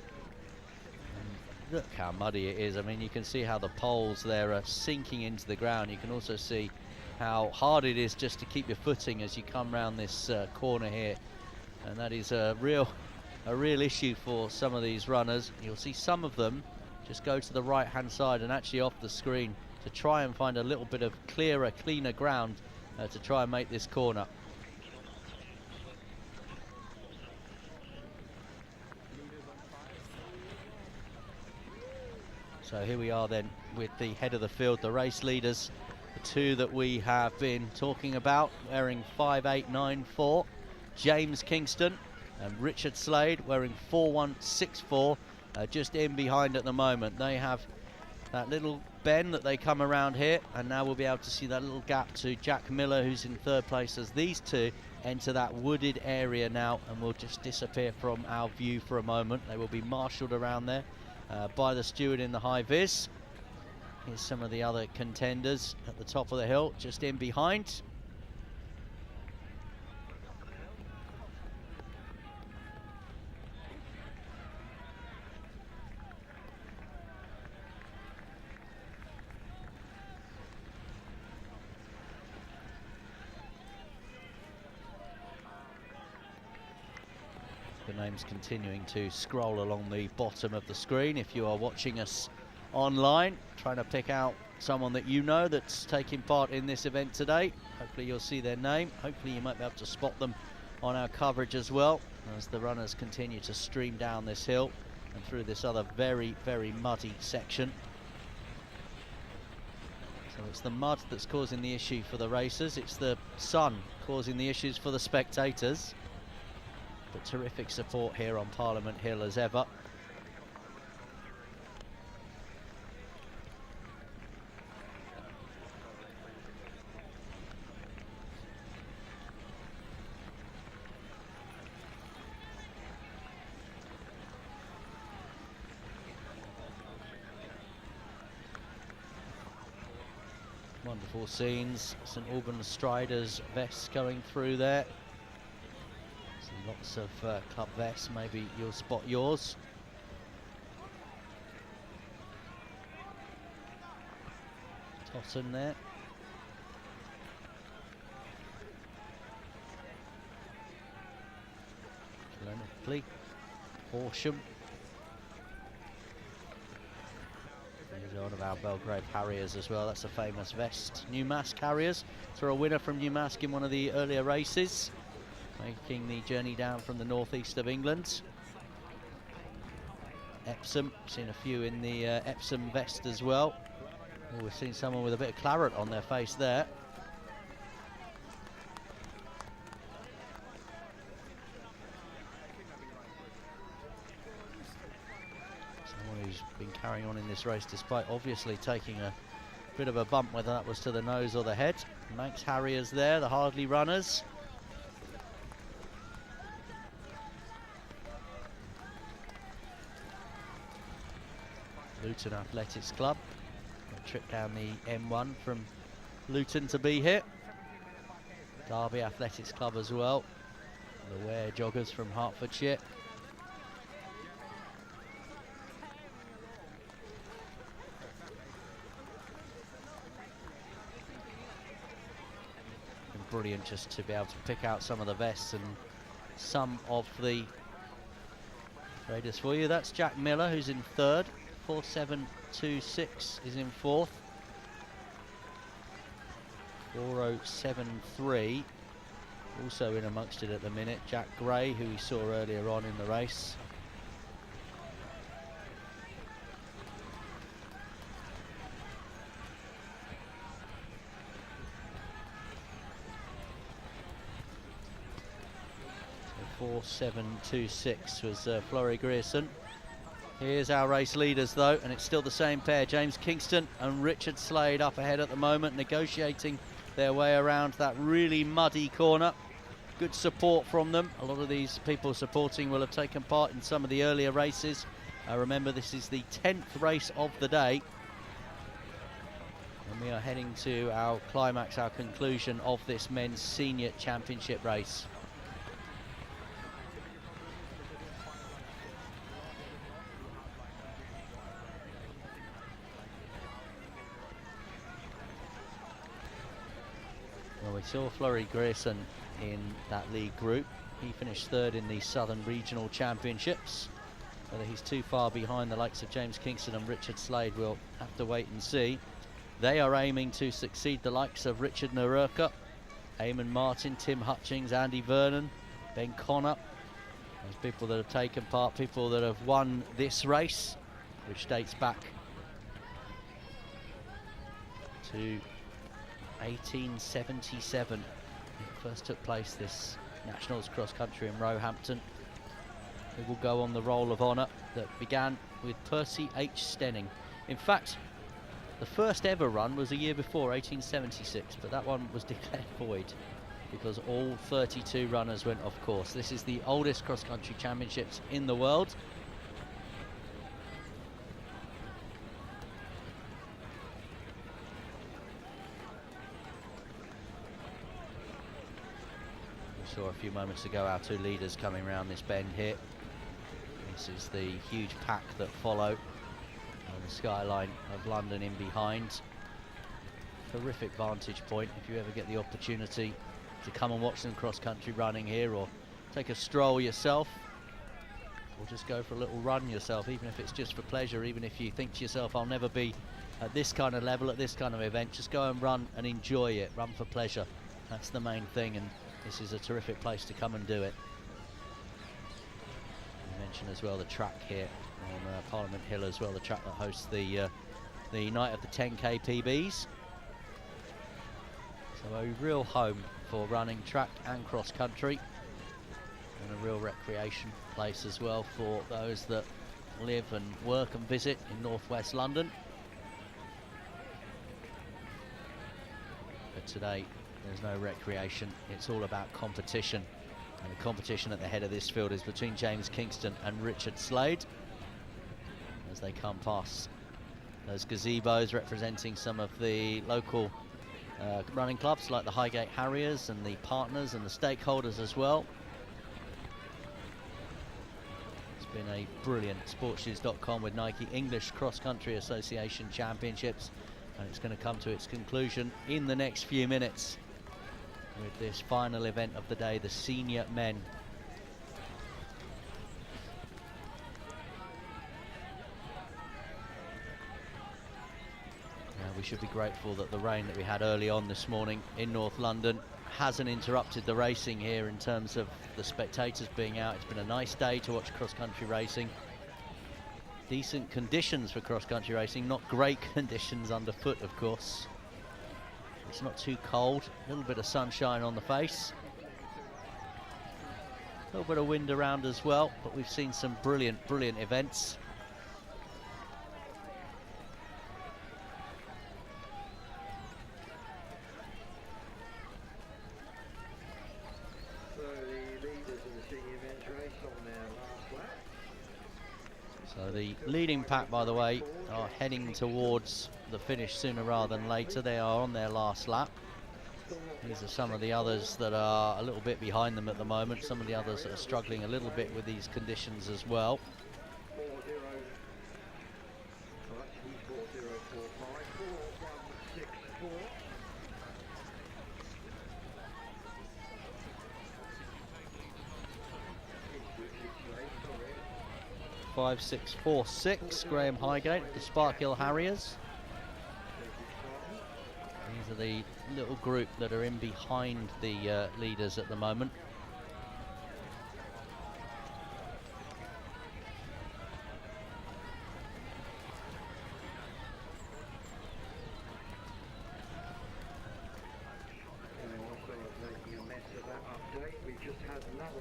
And look how muddy it is. I mean, you can see how the poles there are sinking into the ground. You can also see how hard it is just to keep your footing as you come round this corner here. And that is a real issue for some of these runners. You'll see some of them just go to the right hand side and actually off the screen to try and find a little bit of cleaner ground to try and make this corner. So here we are then with the head of the field, the race leaders, the two that we have been talking about, wearing 5894, James Kingston and Richard Slade wearing 4164, just in behind at the moment. They have that little bend that they come around here, and now we'll be able to see that little gap to Jack Miller, who's in third place, as these two enter that wooded area now and will just disappear from our view for a moment. They will be marshalled around there by the steward in the high vis. Here's some of the other contenders at the top of the hill, just in behind. The names continuing to scroll along the bottom of the screen. If you are watching us online, trying to pick out someone that you know that's taking part in this event today, hopefully you'll see their name. Hopefully you might be able to spot them on our coverage as well, as the runners continue to stream down this hill and through this other very, very muddy section. So it's the mud that's causing the issue for the racers. It's the sun causing the issues for the spectators. But terrific support here on Parliament Hill as ever. Wonderful scenes. St Albans Striders vests going through there. Lots of club vests, maybe you'll spot yours. Totten there. Glenickley, Horsham. There's one of our Belgrave Harriers as well, that's a famous vest. Newmask Harriers, so a winner from Newmask in one of the earlier races, making the journey down from the northeast of England. Epsom, seen a few in the Epsom vest as well. Oh, we've seen someone with a bit of claret on their face there. Someone who's been carrying on in this race despite obviously taking a bit of a bump, whether that was to the nose or the head. Manx Harriers there, the Hardley runners. Luton Athletics Club, a trip down the M1 from Luton to be here. Derby Athletics Club as well, the Ware joggers from Hertfordshire. brilliant just to be able to pick out some of the vests and some of the raiders for you. That's Jack Miller, who's in third. 4.726 is in fourth. 4.073 also in amongst it at the minute. Jack Gray, who we saw earlier on in the race. So 4.726 was Florrie Grierson. Here's our race leaders though, and it's still the same pair, James Kingston and Richard Slade up ahead at the moment, negotiating their way around that really muddy corner. Good support from them. A lot of these people supporting will have taken part in some of the earlier races. Remember, this is the 10th race of the day, and we are heading to our climax, our conclusion of this men's senior championship race. Well, we saw Florrie Grierson in that lead group. He finished third in the Southern Regional Championships. Whether he's too far behind the likes of James Kingston and Richard Slade, we'll have to wait and see. They are aiming to succeed the likes of Richard Narurka, Eamon Martin, Tim Hutchings, Andy Vernon, Ben Connor. Those people that have taken part, people that have won this race, which dates back to 1877. It first took place, this Nationals cross country in Roehampton. It will go on the roll of honour that began with Percy H. Stenning. In fact, the first ever run was a year before, 1876, but that one was declared void because all 32 runners went off course. This is the oldest cross country championships in the world. Saw a few moments ago our two leaders coming around this bend here. This is the huge pack that follow on the skyline of London in behind. Terrific vantage point if you ever get the opportunity to come and watch them cross-country running here, or take a stroll yourself, or just go for a little run yourself, even if it's just for pleasure, even if you think to yourself, I'll never be at this kind of level, at this kind of event. Just go and run and enjoy it, run for pleasure. That's the main thing, and this is a terrific place to come and do it. I mentioned as well the track here on Parliament Hill as well, the track that hosts the night of the 10k PBs. So a real home for running track and cross country, and a real recreation place as well for those that live and work and visit in northwest London. But today there's no recreation, it's all about competition. And the competition at the head of this field is between James Kingston and Richard Slade, as they come past those gazebos representing some of the local running clubs like the Highgate Harriers and the partners and the stakeholders as well. It's been a brilliant SportsShoes.com with Nike English Cross Country Association Championships, and it's going to come to its conclusion in the next few minutes with this final event of the day, the senior men. Now, we should be grateful that the rain that we had early on this morning in North London hasn't interrupted the racing here in terms of the spectators being out. It's been a nice day to watch cross-country racing. Decent conditions for cross-country racing, not great conditions underfoot, of course. It's not too cold, a little bit of sunshine on the face. A little bit of wind around as well, but we've seen some brilliant, brilliant events. So the leaders of the senior men's race on their last lap. So the leading pack, by the way, are heading towards the finish sooner rather than later. They are on their last lap. These are some of the others that are a little bit behind them at the moment. Some of the others that are struggling a little bit with these conditions as well. 4045, 4164. 2:05.646. Graham Highgate, the Sparkhill Harriers. These are the little group that are in behind the leaders at the moment.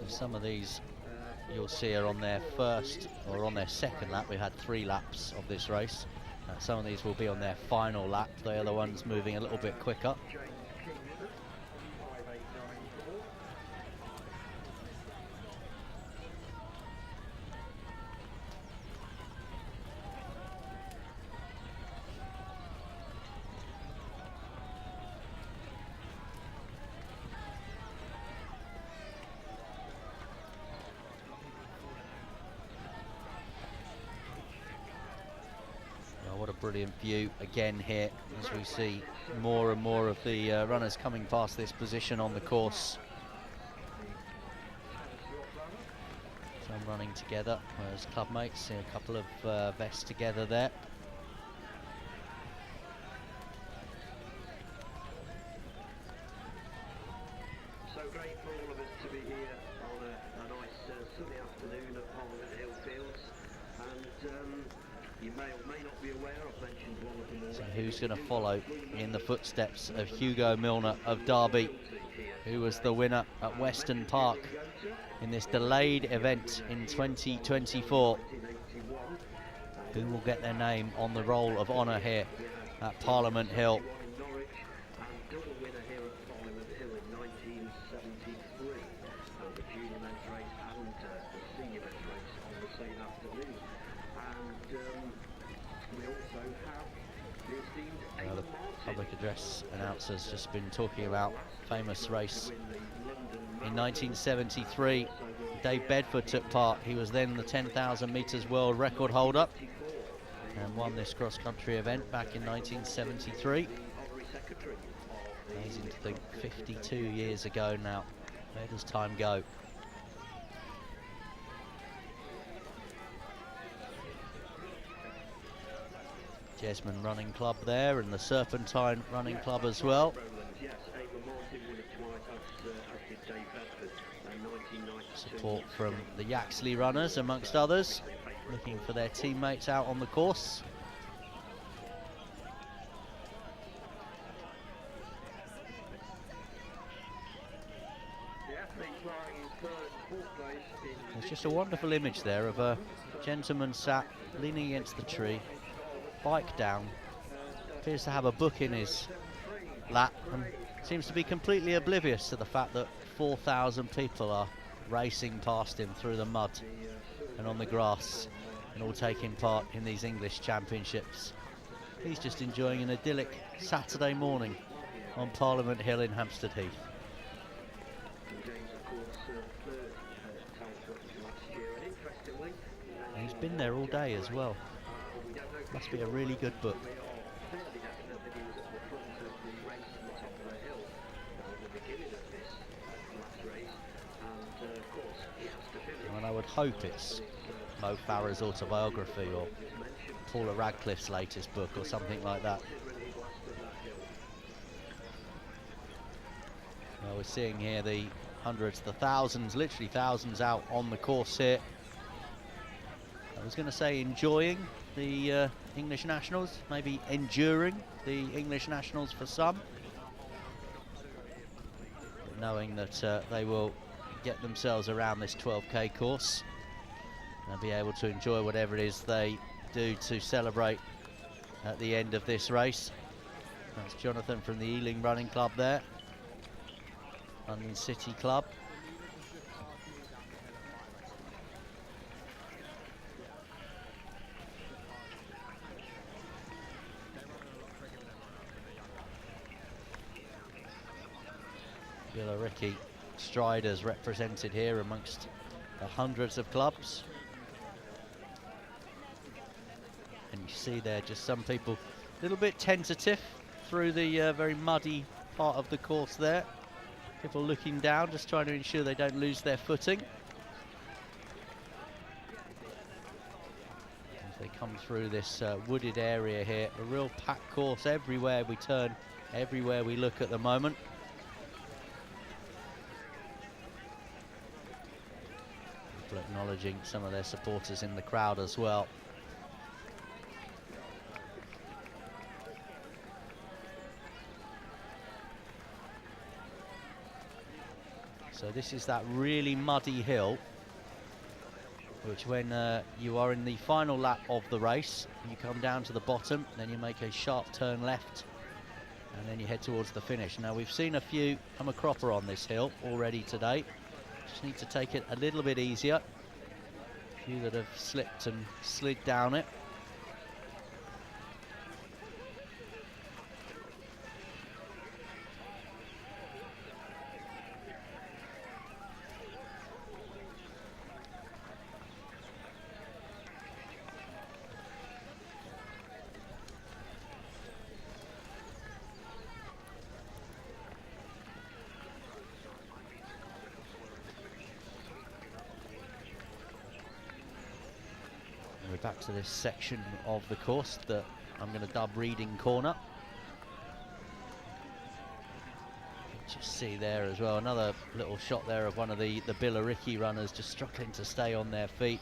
Some of these you'll see are on their first or on their second lap. We had 3 laps of this race. Some of these will be on their final lap. They are the ones moving a little bit quicker. What a brilliant view again here as we see more and more of the runners coming past this position on the course. Some running together as club mates, see a couple of vests together there. So great for all of us to be here on a nice sunny afternoon at Parliament Hill Fields, and you may or may not be aware, I've mentioned one of them. So who's going to follow in the footsteps of Hugo Milner of Derby, who was the winner at Weston Park in this delayed event in 2024? Who will get their name on the roll of honour here at Parliament Hill? The public address announcer's just been talking about famous race in 1973. Dave Bedford took part. He was then the 10,000 metres world record holder and won this cross-country event back in 1973. Amazing to think, 52 years ago now. Where does time go? Jesmond Running Club there, and the Serpentine Running Club as well. Support from the Yaxley runners, amongst others, looking for their teammates out on the course. There's just a wonderful image there of a gentleman sat leaning against the tree, bike down, appears to have a book in his lap and seems to be completely oblivious to the fact that 4,000 people are racing past him through the mud and on the grass and all taking part in these English championships. He's just enjoying an idyllic Saturday morning on Parliament Hill in Hampstead Heath. And he's been there all day as well. Must be a really good book. And I would hope it's Mo Farah's autobiography or Paula Radcliffe's latest book or something like that. Well, we're seeing here the hundreds, the thousands, literally thousands out on the course here. I was going to say enjoying the English nationals, maybe enduring the English nationals for some, but knowing that they will get themselves around this 12k course and be able to enjoy whatever it is they do to celebrate at the end of this race. That's Jonathan from the Ealing Running Club there, London City Club. Ricky Striders represented here amongst the hundreds of clubs. And you see there just some people a little bit tentative through the very muddy part of the course there. People looking down, just trying to ensure they don't lose their footing. through this wooded area here. A real packed course everywhere we turn, everywhere we look at the moment. People acknowledging some of their supporters in the crowd as well. So this is that really muddy hill, which when you are in the final lap of the race, you come down to the bottom, then you make a sharp turn left, and then you head towards the finish. Now we've seen a few come a cropper on this hill already today. Just need to take it a little bit easier. A few that have slipped and slid down it. We're back to this section of the course that I'm going to dub Reading Corner. Just see there as well, another little shot there of one of the Billericay runners just struggling to stay on their feet.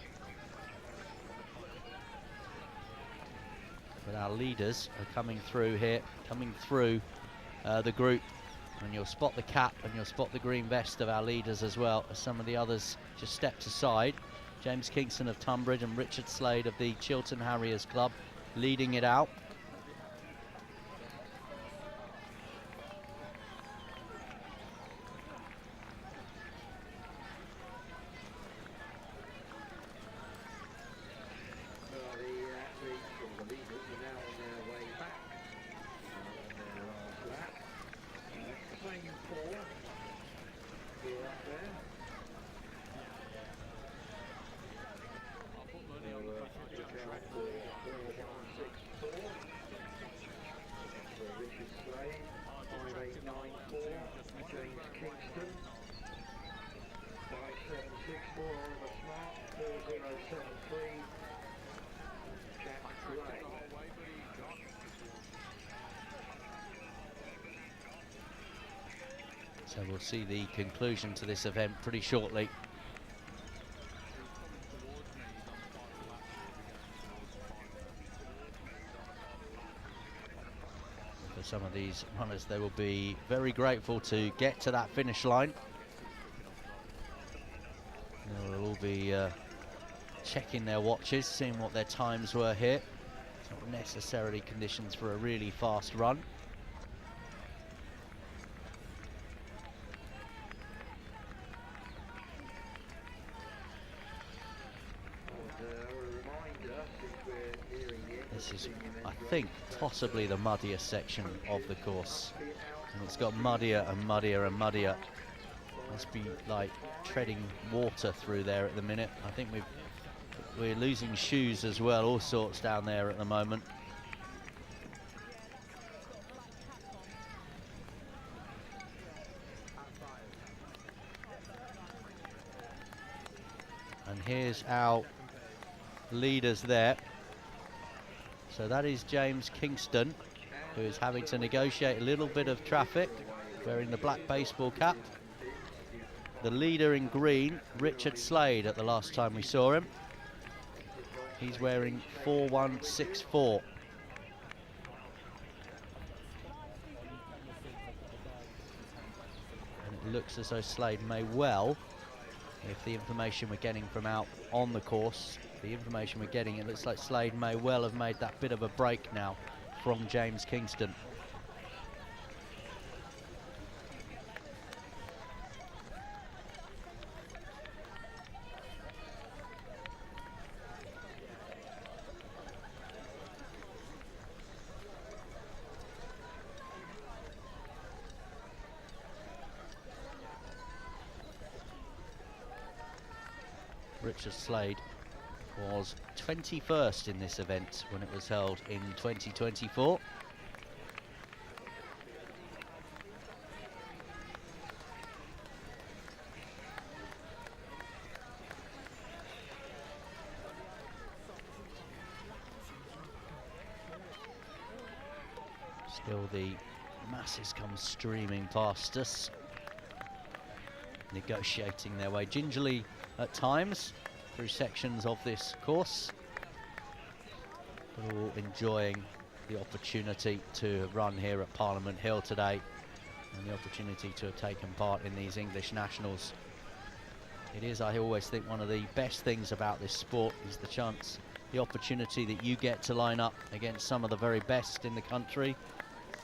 But our leaders are coming through here, coming through the group. And you'll spot the cap and you'll spot the green vest of our leaders as well, as some of the others just stepped aside. James Kingston of Tunbridge and Richard Slade of the Chiltern Harriers Club leading it out. The leaders are now on their way back on their last lap. Same four who are up there. Richard Slade, 5894, James Kingston, 5764, Oliver Smart, 4073, Jack Gray. So we'll see the conclusion to this event pretty shortly. For some of these runners, they will be very grateful to get to that finish line. They will all be checking their watches, seeing what their times were here. It's not necessarily conditions for a really fast run. This is, I think, possibly the muddiest section of the course. And it's got muddier and muddier and muddier. Must be like treading water through there at the minute. I think we're losing shoes as well, all sorts down there at the moment. And here's our leaders there. So that is James Kingston, who is having to negotiate a little bit of traffic, wearing the black baseball cap. The leader in green, Richard Slade, at the last time we saw him. He's wearing 4164. And it looks as though Slade may well, if the information we're getting from out on the course, the information we're getting, it looks like Slade may well have made that bit of a break now from James Kingston. Richard Slade was 21st in this event when it was held in 2024. Till the masses come streaming past us, negotiating their way gingerly at times through sections of this course, but all enjoying the opportunity to run here at Parliament Hill today and the opportunity to have taken part in these English Nationals. It is, I always think, one of the best things about this sport is the chance, the opportunity that you get to line up against some of the very best in the country,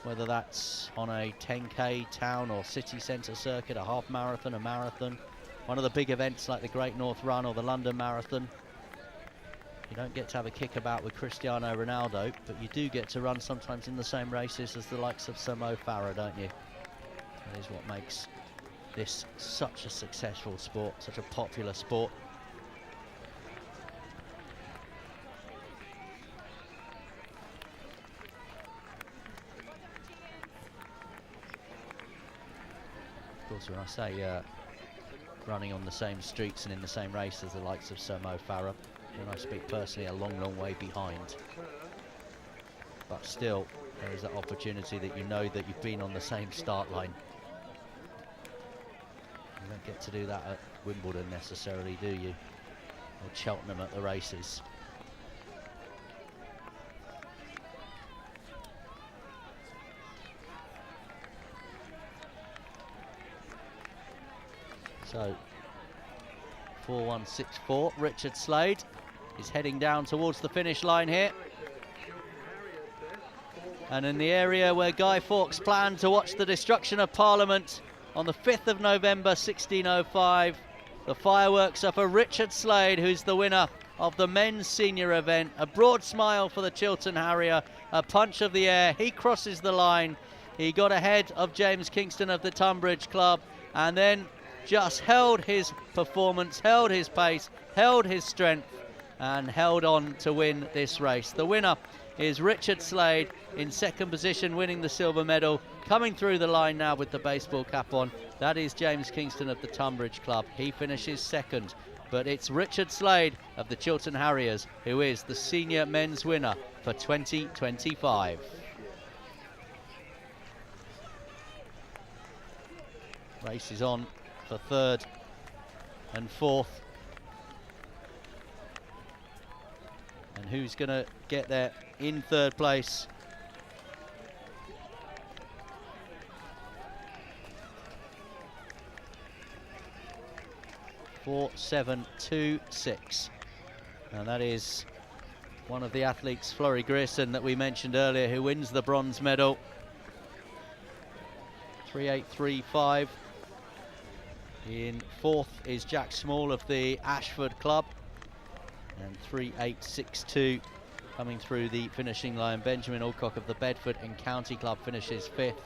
whether that's on a 10k town or city centre circuit, a half marathon, a marathon, one of the big events like the Great North Run or the London Marathon. You don't get to have a kickabout with Cristiano Ronaldo, but you do get to run sometimes in the same races as the likes of Sir Mo Farah, don't you? That is what makes this such a successful sport, such a popular sport. Of course, when I say running on the same streets and in the same race as the likes of Sir Mo Farah, when I speak personally, a long, long way behind. But still, there is that opportunity that you know that you've been on the same start line. You don't get to do that at Wimbledon necessarily, do you? Or Cheltenham at the races. So, 4:164, Richard Slade is heading down towards the finish line here. And in the area where Guy Fawkes planned to watch the destruction of Parliament on the 5th of November 1605, the fireworks are for Richard Slade, who's the winner of the men's senior event. A broad smile for the Chiltern Harrier, a punch of the air. He crosses the line. He got ahead of James Kingston of the Tunbridge Club and then just held his performance, held his pace, held his strength and held on to win this race. The winner is Richard Slade in second position, winning the silver medal. Coming through the line now with the baseball cap on, that is James Kingston of the Tunbridge Club. He finishes second, but it's Richard Slade of the Chiltern Harriers who is the senior men's winner for 2025. Race is on for third and fourth. And who's going to get there in third place? .4726, and that is one of the athletes, Florrie Grierson, that we mentioned earlier, who wins the bronze medal. 3835. In fourth is Jack Small of the Ashford Club, and 3862 coming through the finishing line. Benjamin Alcock of the Bedford and County Club finishes fifth.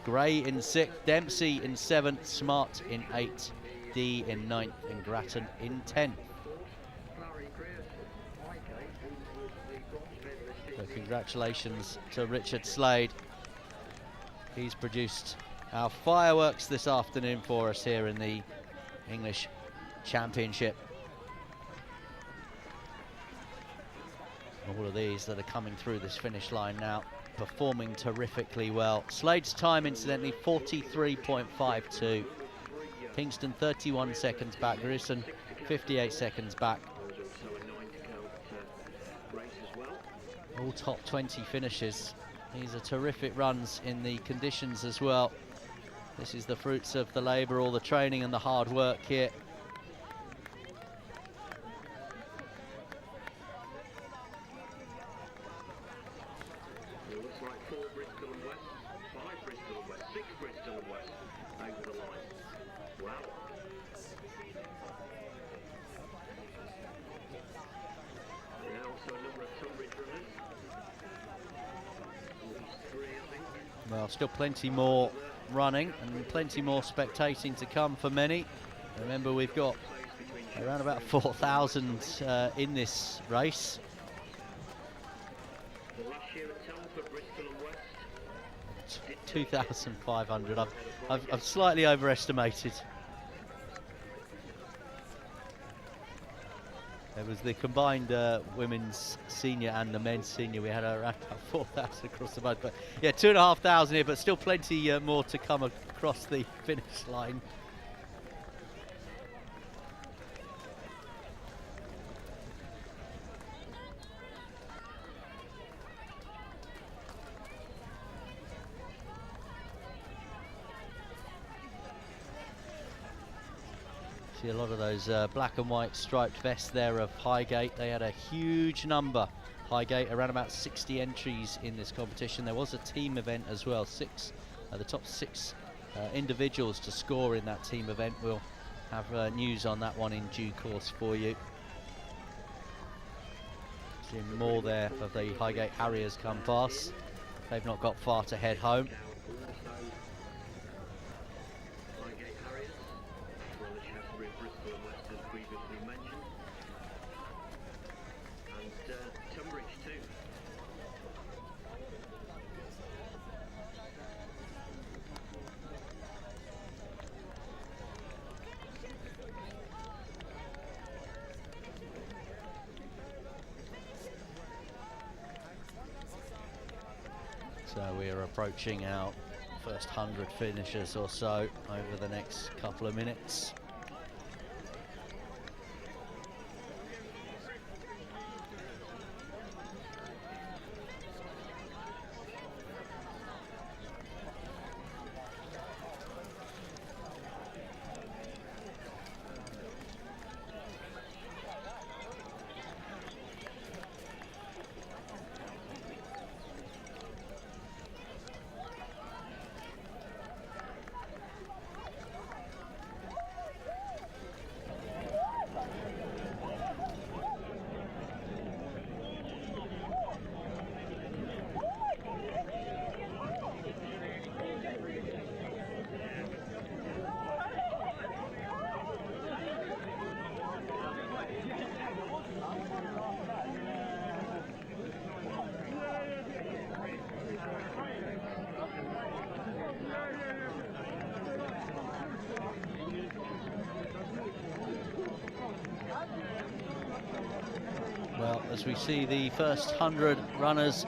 Gray in sixth, Dempsey in seventh, Smart in eighth, D in ninth and Grattan in 10th. So congratulations to Richard Slade. He's produced our fireworks this afternoon for us here in the English Championship. All of these that are coming through this finish line now, performing terrifically well. Slade's time, incidentally, 43.52. Kingston 31 seconds back, Grierson 58 seconds back. All top 20 finishes. These are terrific runs in the conditions as well. This is the fruits of the labour, all the training and the hard work here. It looks like 4 Bristol and West, 5 Bristol and West, 6 Bristol and West over the line. Wow. And also a number of Tunbridge runners. 3, I think. Well, still plenty more running and plenty more spectating to come for many. Remember, we've got around about 4,000 in this race. The last year at Telford, Bristol and West. 2,500. I've slightly overestimated. It was the combined women's senior and the men's senior. We had around about 4,000 across the board. But yeah, 2,500 here, but still plenty more to come across the finish line. See a lot of those black and white striped vests there of Highgate. They had a huge number. Highgate, around about 60 entries in this competition. There was a team event as well. The top six individuals to score in that team event. We'll have news on that one in due course for you. Seeing more there of the Highgate Harriers come past. They've not got far to head home. So we are approaching our first 100 finishers or so over the next couple of minutes. Well, as we see the first 100 runners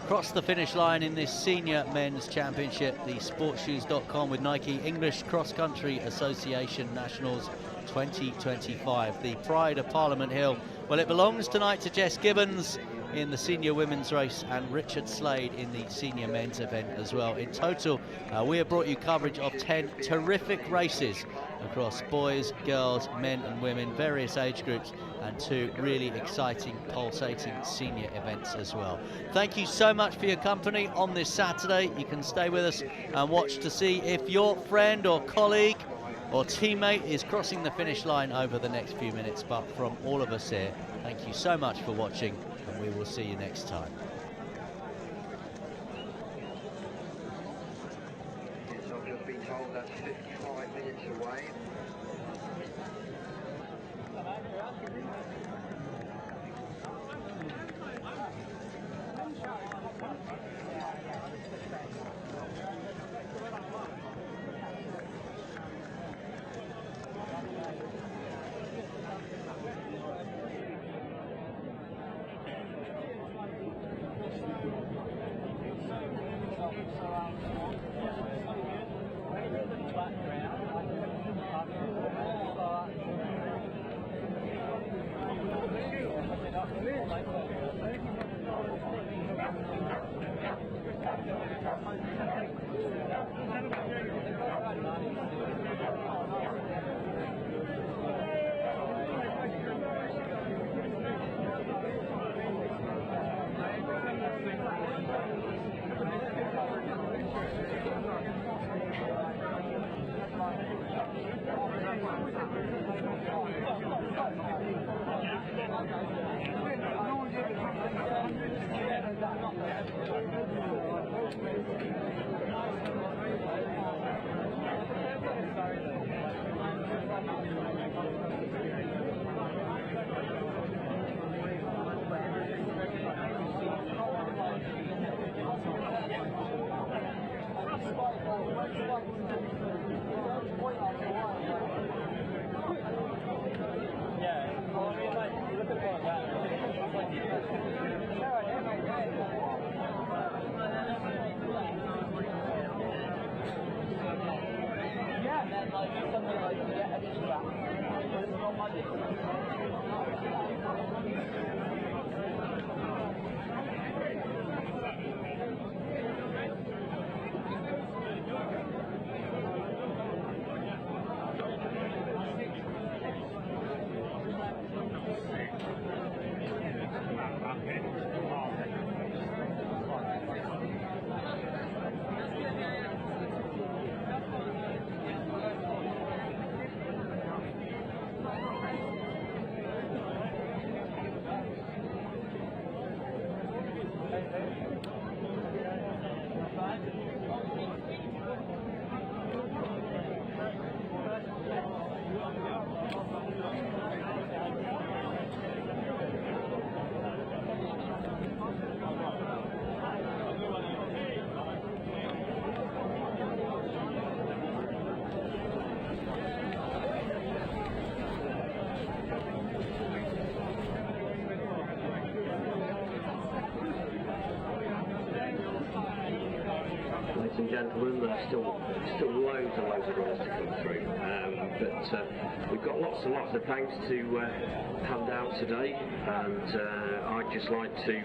cross the finish line in this senior men's championship, the SportsShoes.com with Nike English Cross Country Association Nationals 2025, the pride of Parliament Hill. Well, it belongs tonight to Jess Gibbons in the senior women's race and Richard Slade in the senior men's event as well. In total, we have brought you coverage of 10 terrific races across boys, girls, men and women, various age groups, and 2 really exciting, pulsating senior events as well. Thank you so much for your company on this Saturday. You can stay with us and watch to see if your friend or colleague or teammate is crossing the finish line over the next few minutes. But from all of us here, thank you so much for watching, and we will see you next time. Yes, I've just been told that's 55 minutes away. Yeah, Ladies and gentlemen, there's still loads and loads of runners to come through, but we've got lots and lots of thanks to hand out today, and I'd just like to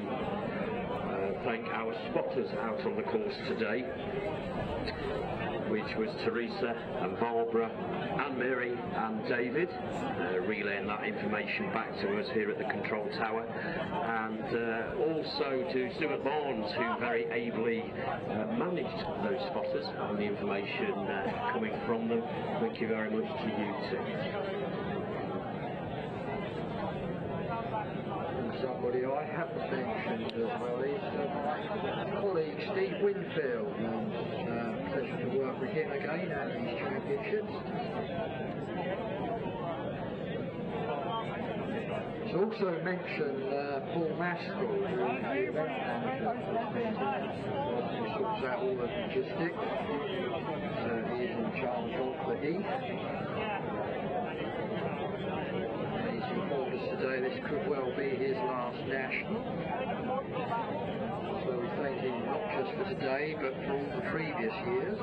thank our spotters out on the course today, which was Teresa and Barbara and Mary and David, relaying that information back to us here at the control tower, and also to Stuart Barnes, who very ably managed those spotters and the information coming from them. Thank you very much to you too. Somebody I haven't mentioned as well is my colleague Steve Winfield. Pleasure to work with him again at these championships. It's also mentioned Paul Maskell, who is the event manager, who sorts out all the logistics. So he is in charge of the heath. Today this could well be his last national, so we thank him not just for today but for all the previous years.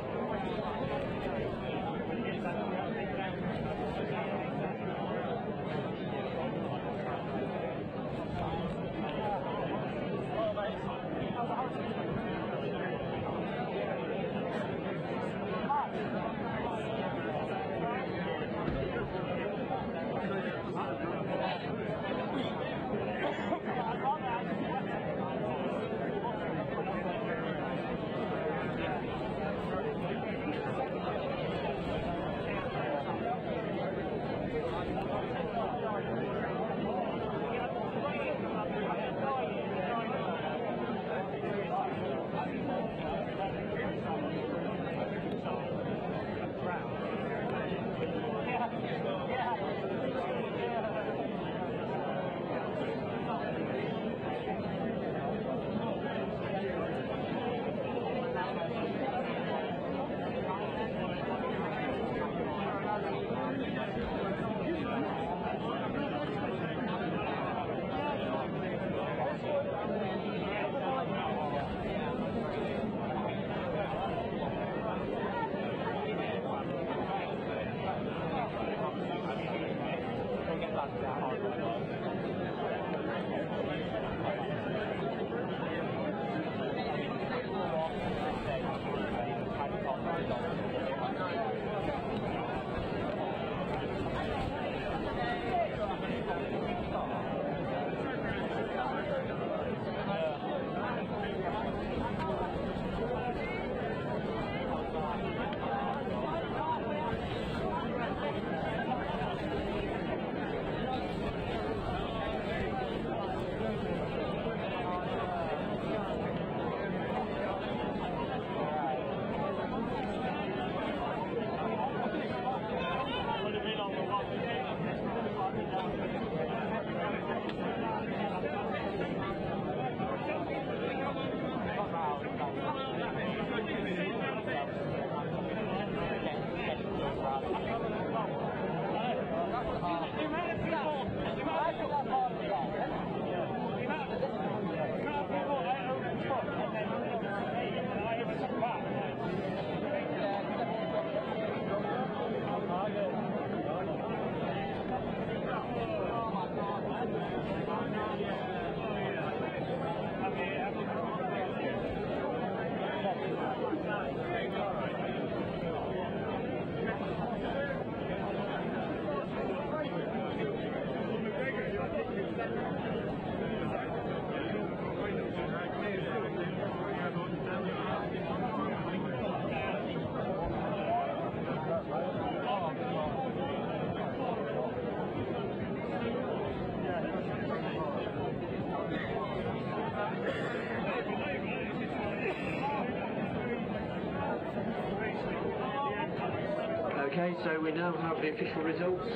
Okay, so we now have the official results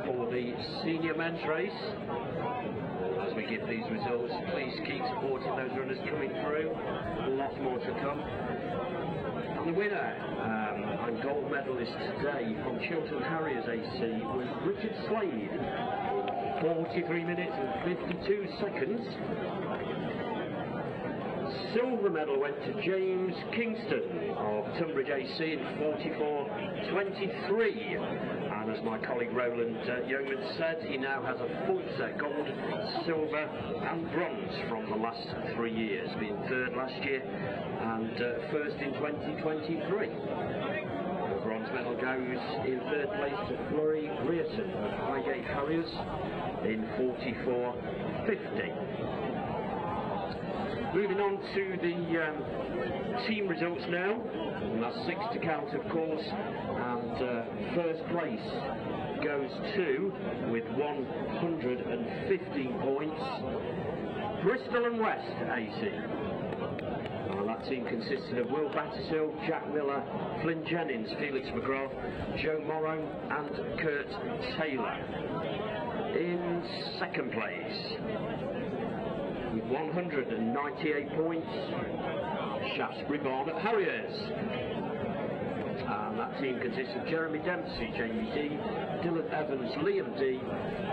for the senior men's race. As we give these results, please keep supporting those runners coming through. Lots more to come. And the winner and gold medalist today from Chiltern Harriers AC was Richard Slade in 43 minutes and 52 seconds. Silver medal went to James Kingston of Tunbridge AC in 44.23, and as my colleague Roland Yeoman said, he now has a full set, gold, silver and bronze from the last 3 years, being third last year and first in 2023. The bronze medal goes in third place to Flurry Grierson of Highgate Harriers in 44.50. Moving on to the team results now, and that's 6 to count of course, and first place goes to, with 115 points, Bristol and West AC. That team consisted of Will Battishill, Jack Miller, Flynn Jennings, Felix McGrath, Joe Morrow and Kurt Taylor. In second place, with 198 points, Shaftesbury Barnet Harriers. And that team consists of Jeremy Dempsey, Jamie D, Dylan Evans, Liam D,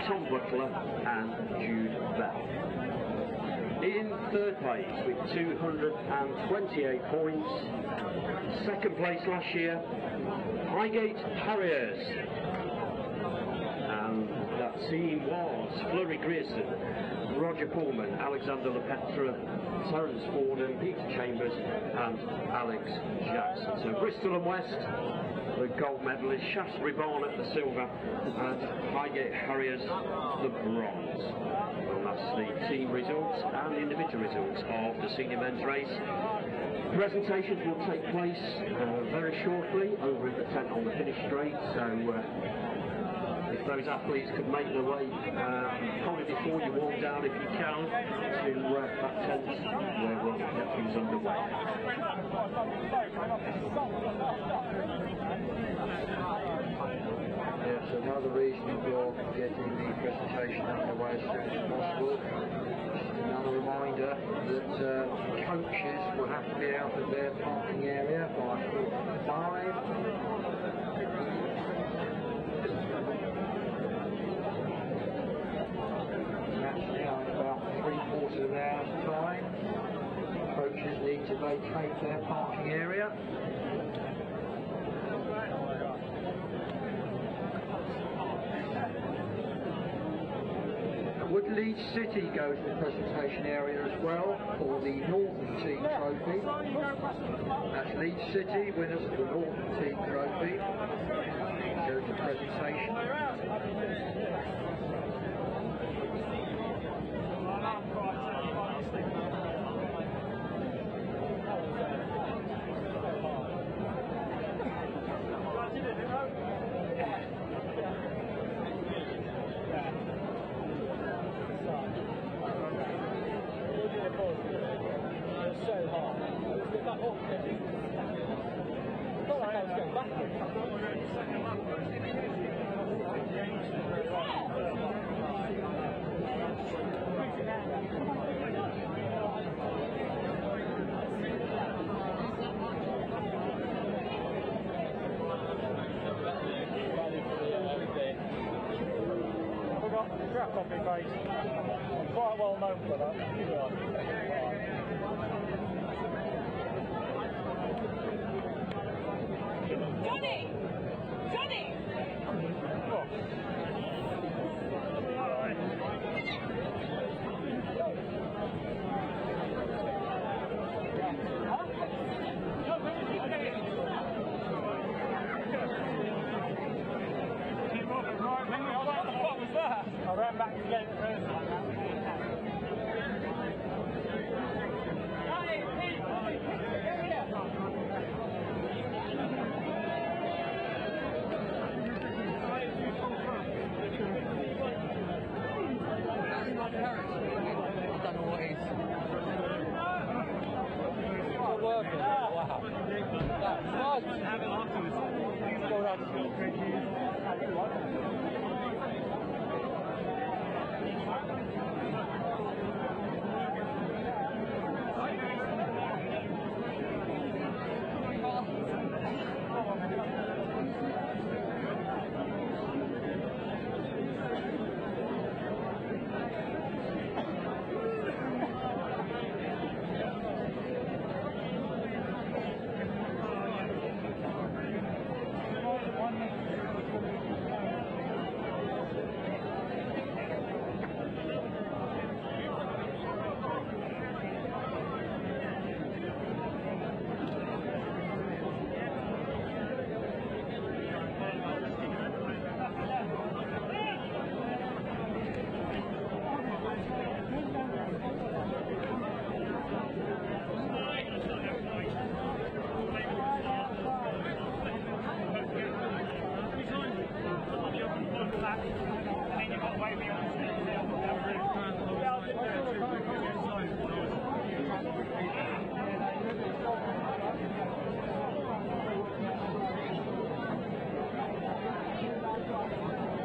Tom Butler and Jude Bell. In third place with 228 points, second place last year, Highgate Harriers. And that team was Flurry Grierson, Roger Pullman, Alexander Lepetra, Terence Forden, Peter Chambers and Alex Jackson. So Bristol and West, the gold medalists, Shaftesbury Barnet the silver and Highgate Harriers the bronze. And that's the team results and individual results of the senior men's race. Presentations will take place very shortly over at the tent on the finish straight, so if those athletes could make their way, probably before you walk down if you can, to that tent where we'll get things underway. Yes, another reason for getting the presentation underway as soon as possible. Just another reminder that coaches will have to be out of their parking area by 5. Now in about 3/4 of an hour's time, coaches need to vacate their parking area. Would Leeds City go to the presentation area as well for the Northern Team Trophy? That's Leeds City, winners of the Northern Team Trophy. Go to presentation. Copy face. Quite well known for that. Johnny! Johnny! Oh. Right.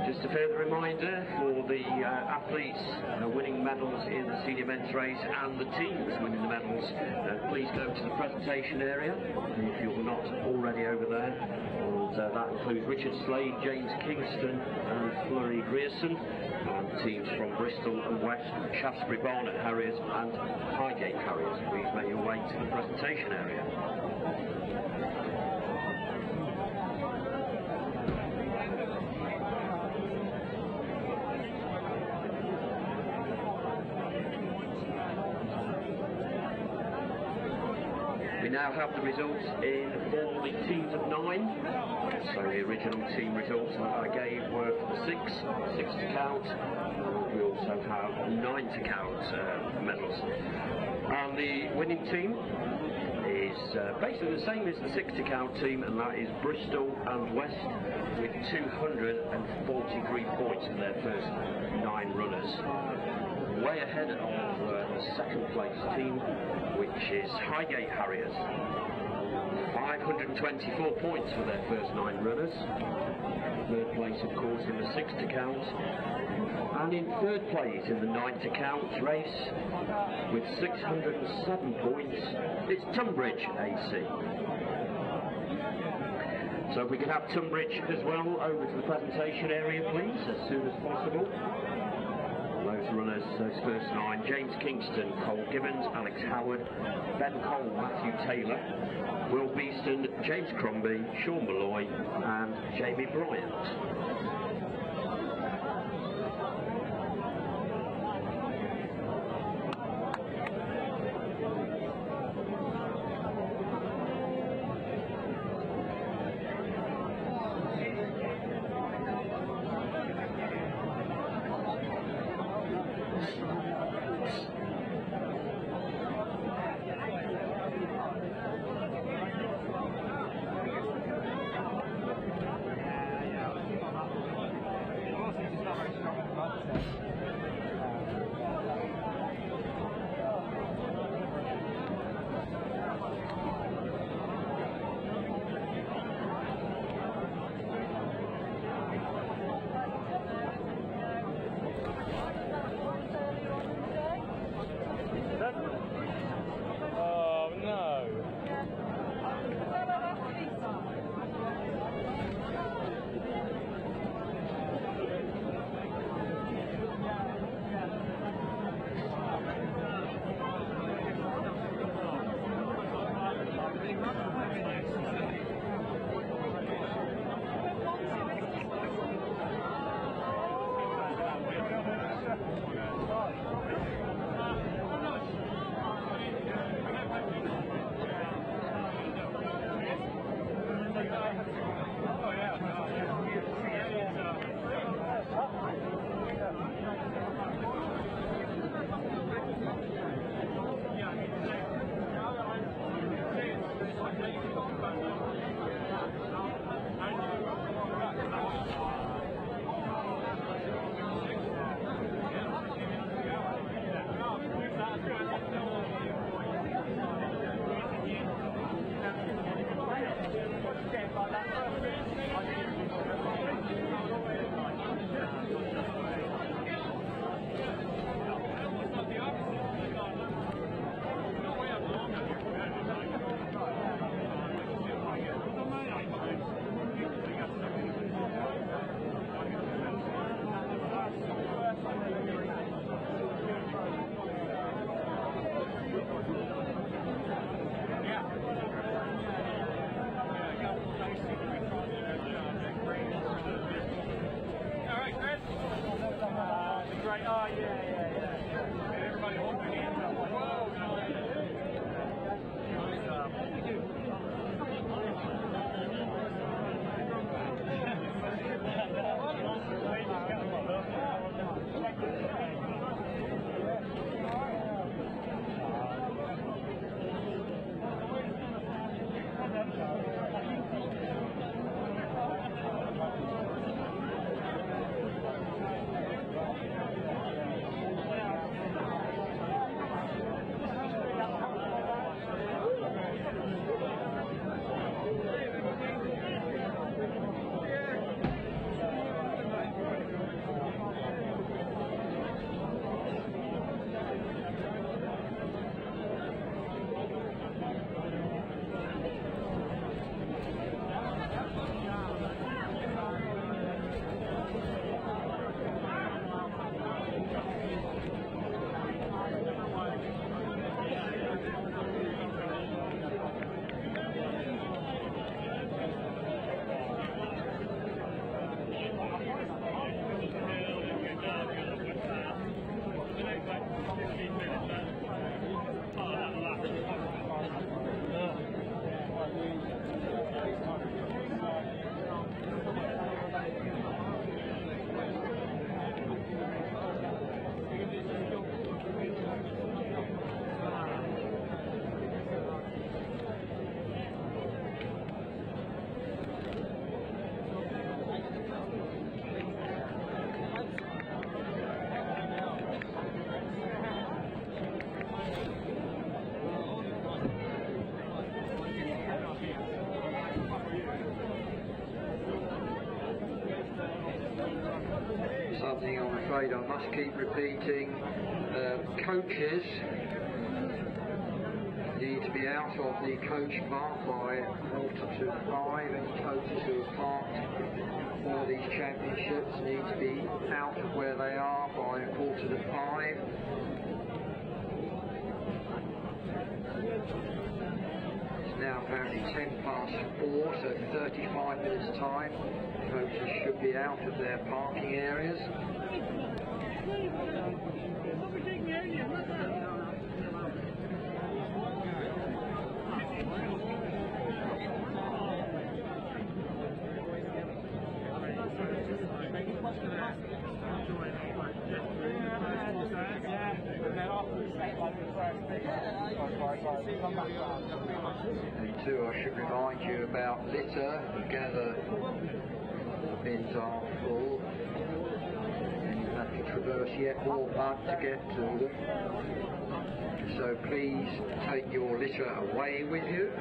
Just a further reminder for the athletes winning medals in the senior men's race and the teams winning the medals, please go to the presentation area if you're not already over there. And that includes Richard Slade, James Kingston and Flurry Grierson, and teams from Bristol and West, Shaftesbury Barnet Harriers and Highgate Harriers. Please make your way to the presentation area. We now have the results in for the teams of 9. So the original team results that I gave were for the 6 to count. We also have 9 to count medals. And the winning team is basically the same as the 6 to count team, and that is Bristol and West with 243 points for their first 9 runners. Way ahead of the second place team, which is Highgate Harriers. 524 points for their first 9 runners. Third place, of course, in the 6 to count. And in third place in the 9 to count race, with 607 points, it's Tunbridge AC. So if we could have Tunbridge as well over to the presentation area, please, as soon as possible. Those runners, those first 9, James Kingston, Cole Gibbons, Alex Howard, Ben Cole, Matthew Taylor, Will Beeston, James Crombie, Sean Malloy and Jamie Bryant. Oh no. Something I'm afraid I must keep repeating. Coaches need to be out of the coach park by 4:45. Any coaches who are parked for these championships need to be out of where they are by 4:45. It's now apparently 4:10, so 35 minutes time. Coaches should be out of their parking areas. And two, I should remind you about litter. Gather bins are full and you have to traverse yet more mud to get to them. So please take your litter away with you.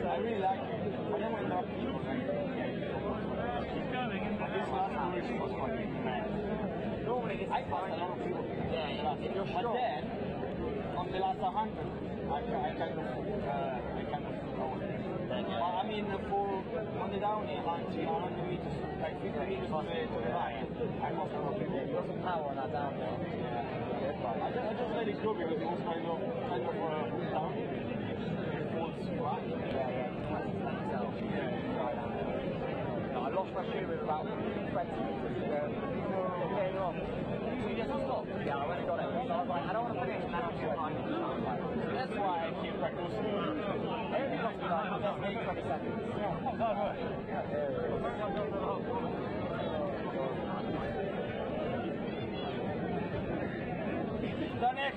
I really like it. I don't want enough people. Keep going. This last one was funny. Normally, I find a lot of people. Yeah. But then, on the last 100, I kind of but I mean, on the downhill, 100 meters, like 50 meters to the right, I must have got some power on that downhill. I just let it go because it was kind of downhill. I lost my shoe with about 20 meters to go. It came up. You just stop. Yeah, I already got it. So I was like, I don't want to finish and then I'm too behind. So that's why I keep practicing. It only cost me like just 20 seconds. Hard work. Done it.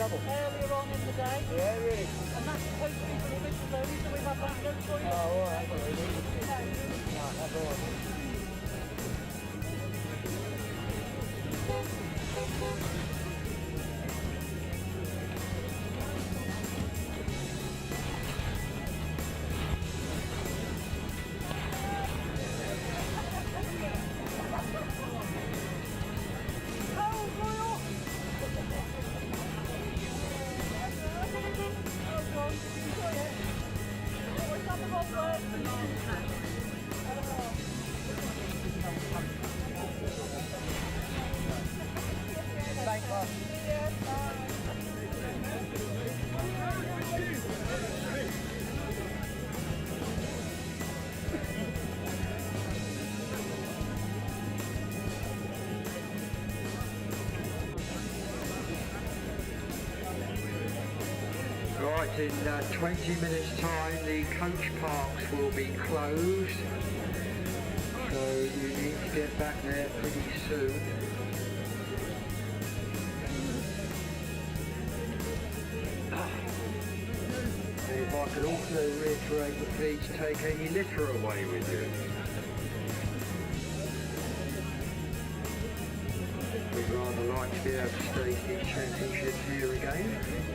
Earlier on in the day. Yeah, really. And that's supposed to be for the officials only, so we've had that go for you. Oh, all right. No. That's all right. Thanks, boss. Right, in 20 minutes time the coach parks will be closed, so you need to get back there pretty soon. If I could also reiterate to please take any litter away with you. We'd rather like to be able to stage these championships here again.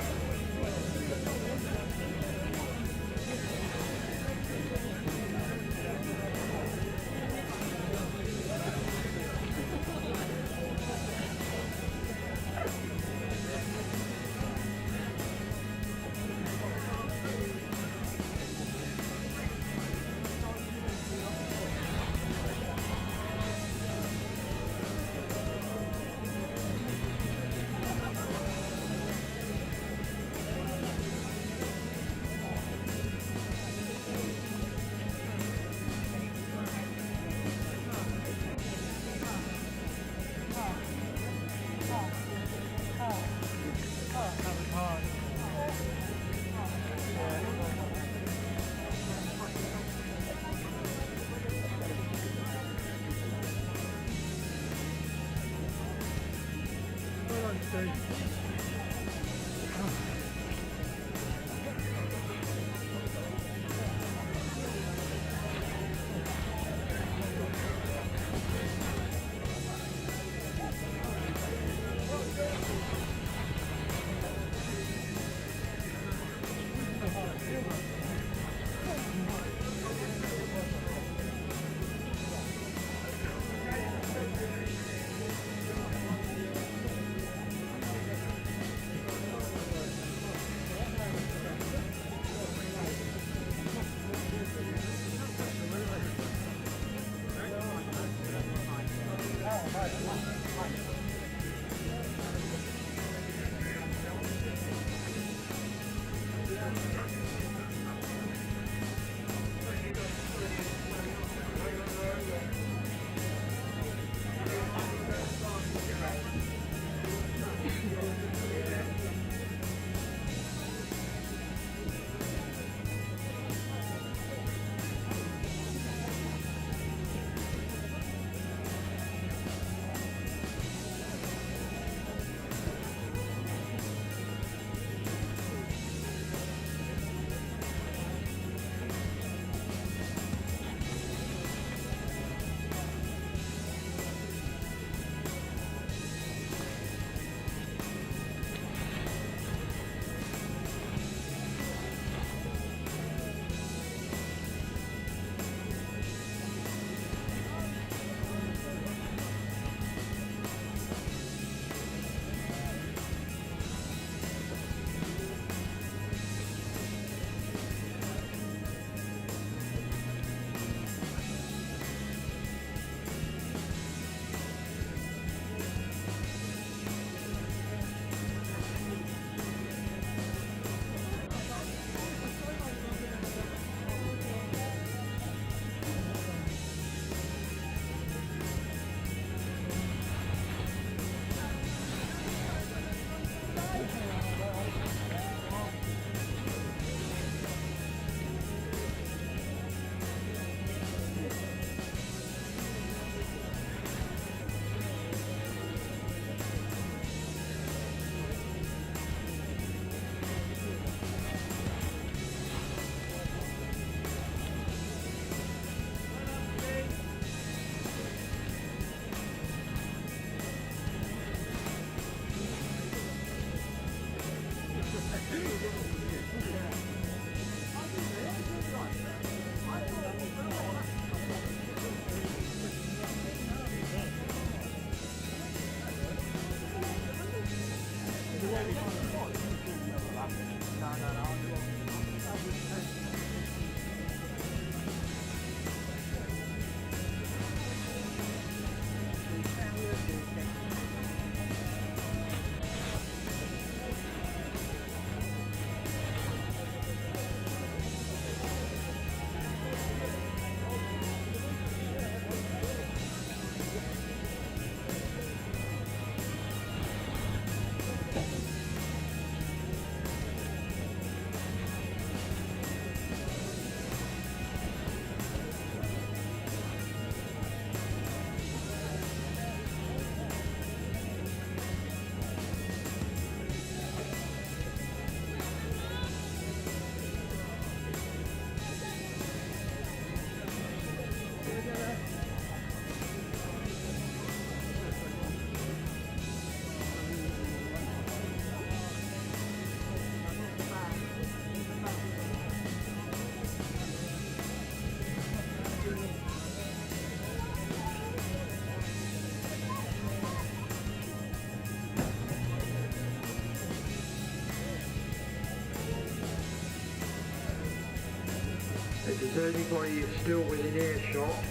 to anybody who's still within earshot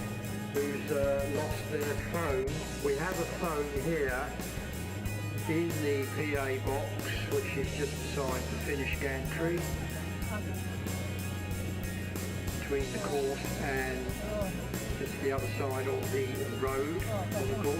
who's lost their phone, we have a phone here in the PA box, which is just beside the finish gantry, between the course and just the other side of the road on the course.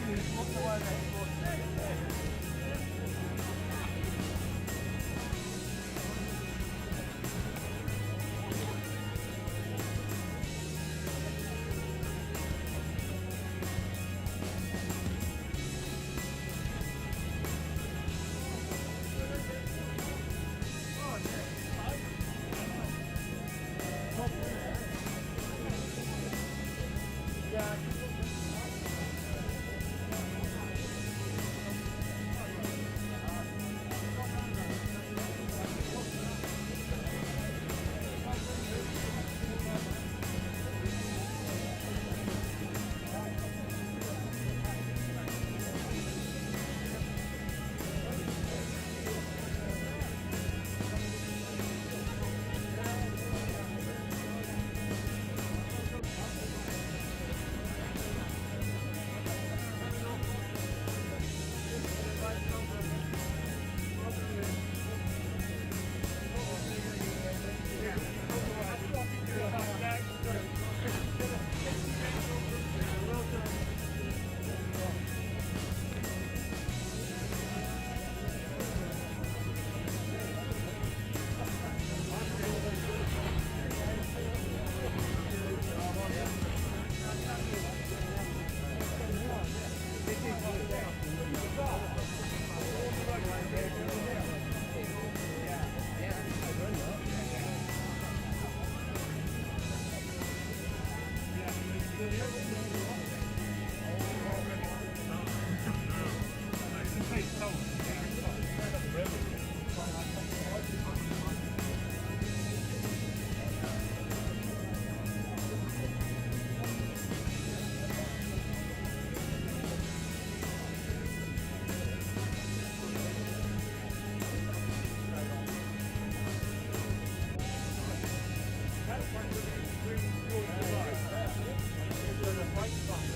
Right.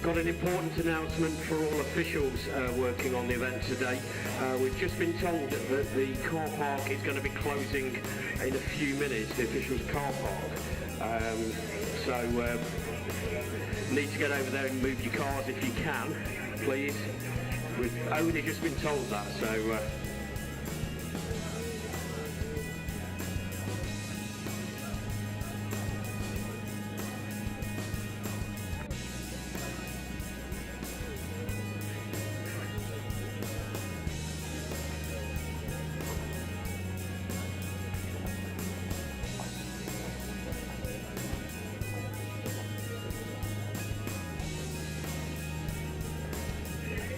got an important announcement for all officials working on the event today. We've just been told that the car park is going to be closing in a few minutes, the officials' car park. So need to get over there and move your cars if you can, please. We've only just been told that, so...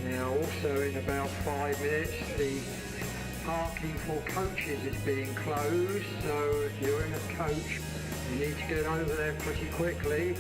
Now also in about 5 minutes the parking for coaches is being closed, so if you're in a coach you need to get over there pretty quickly.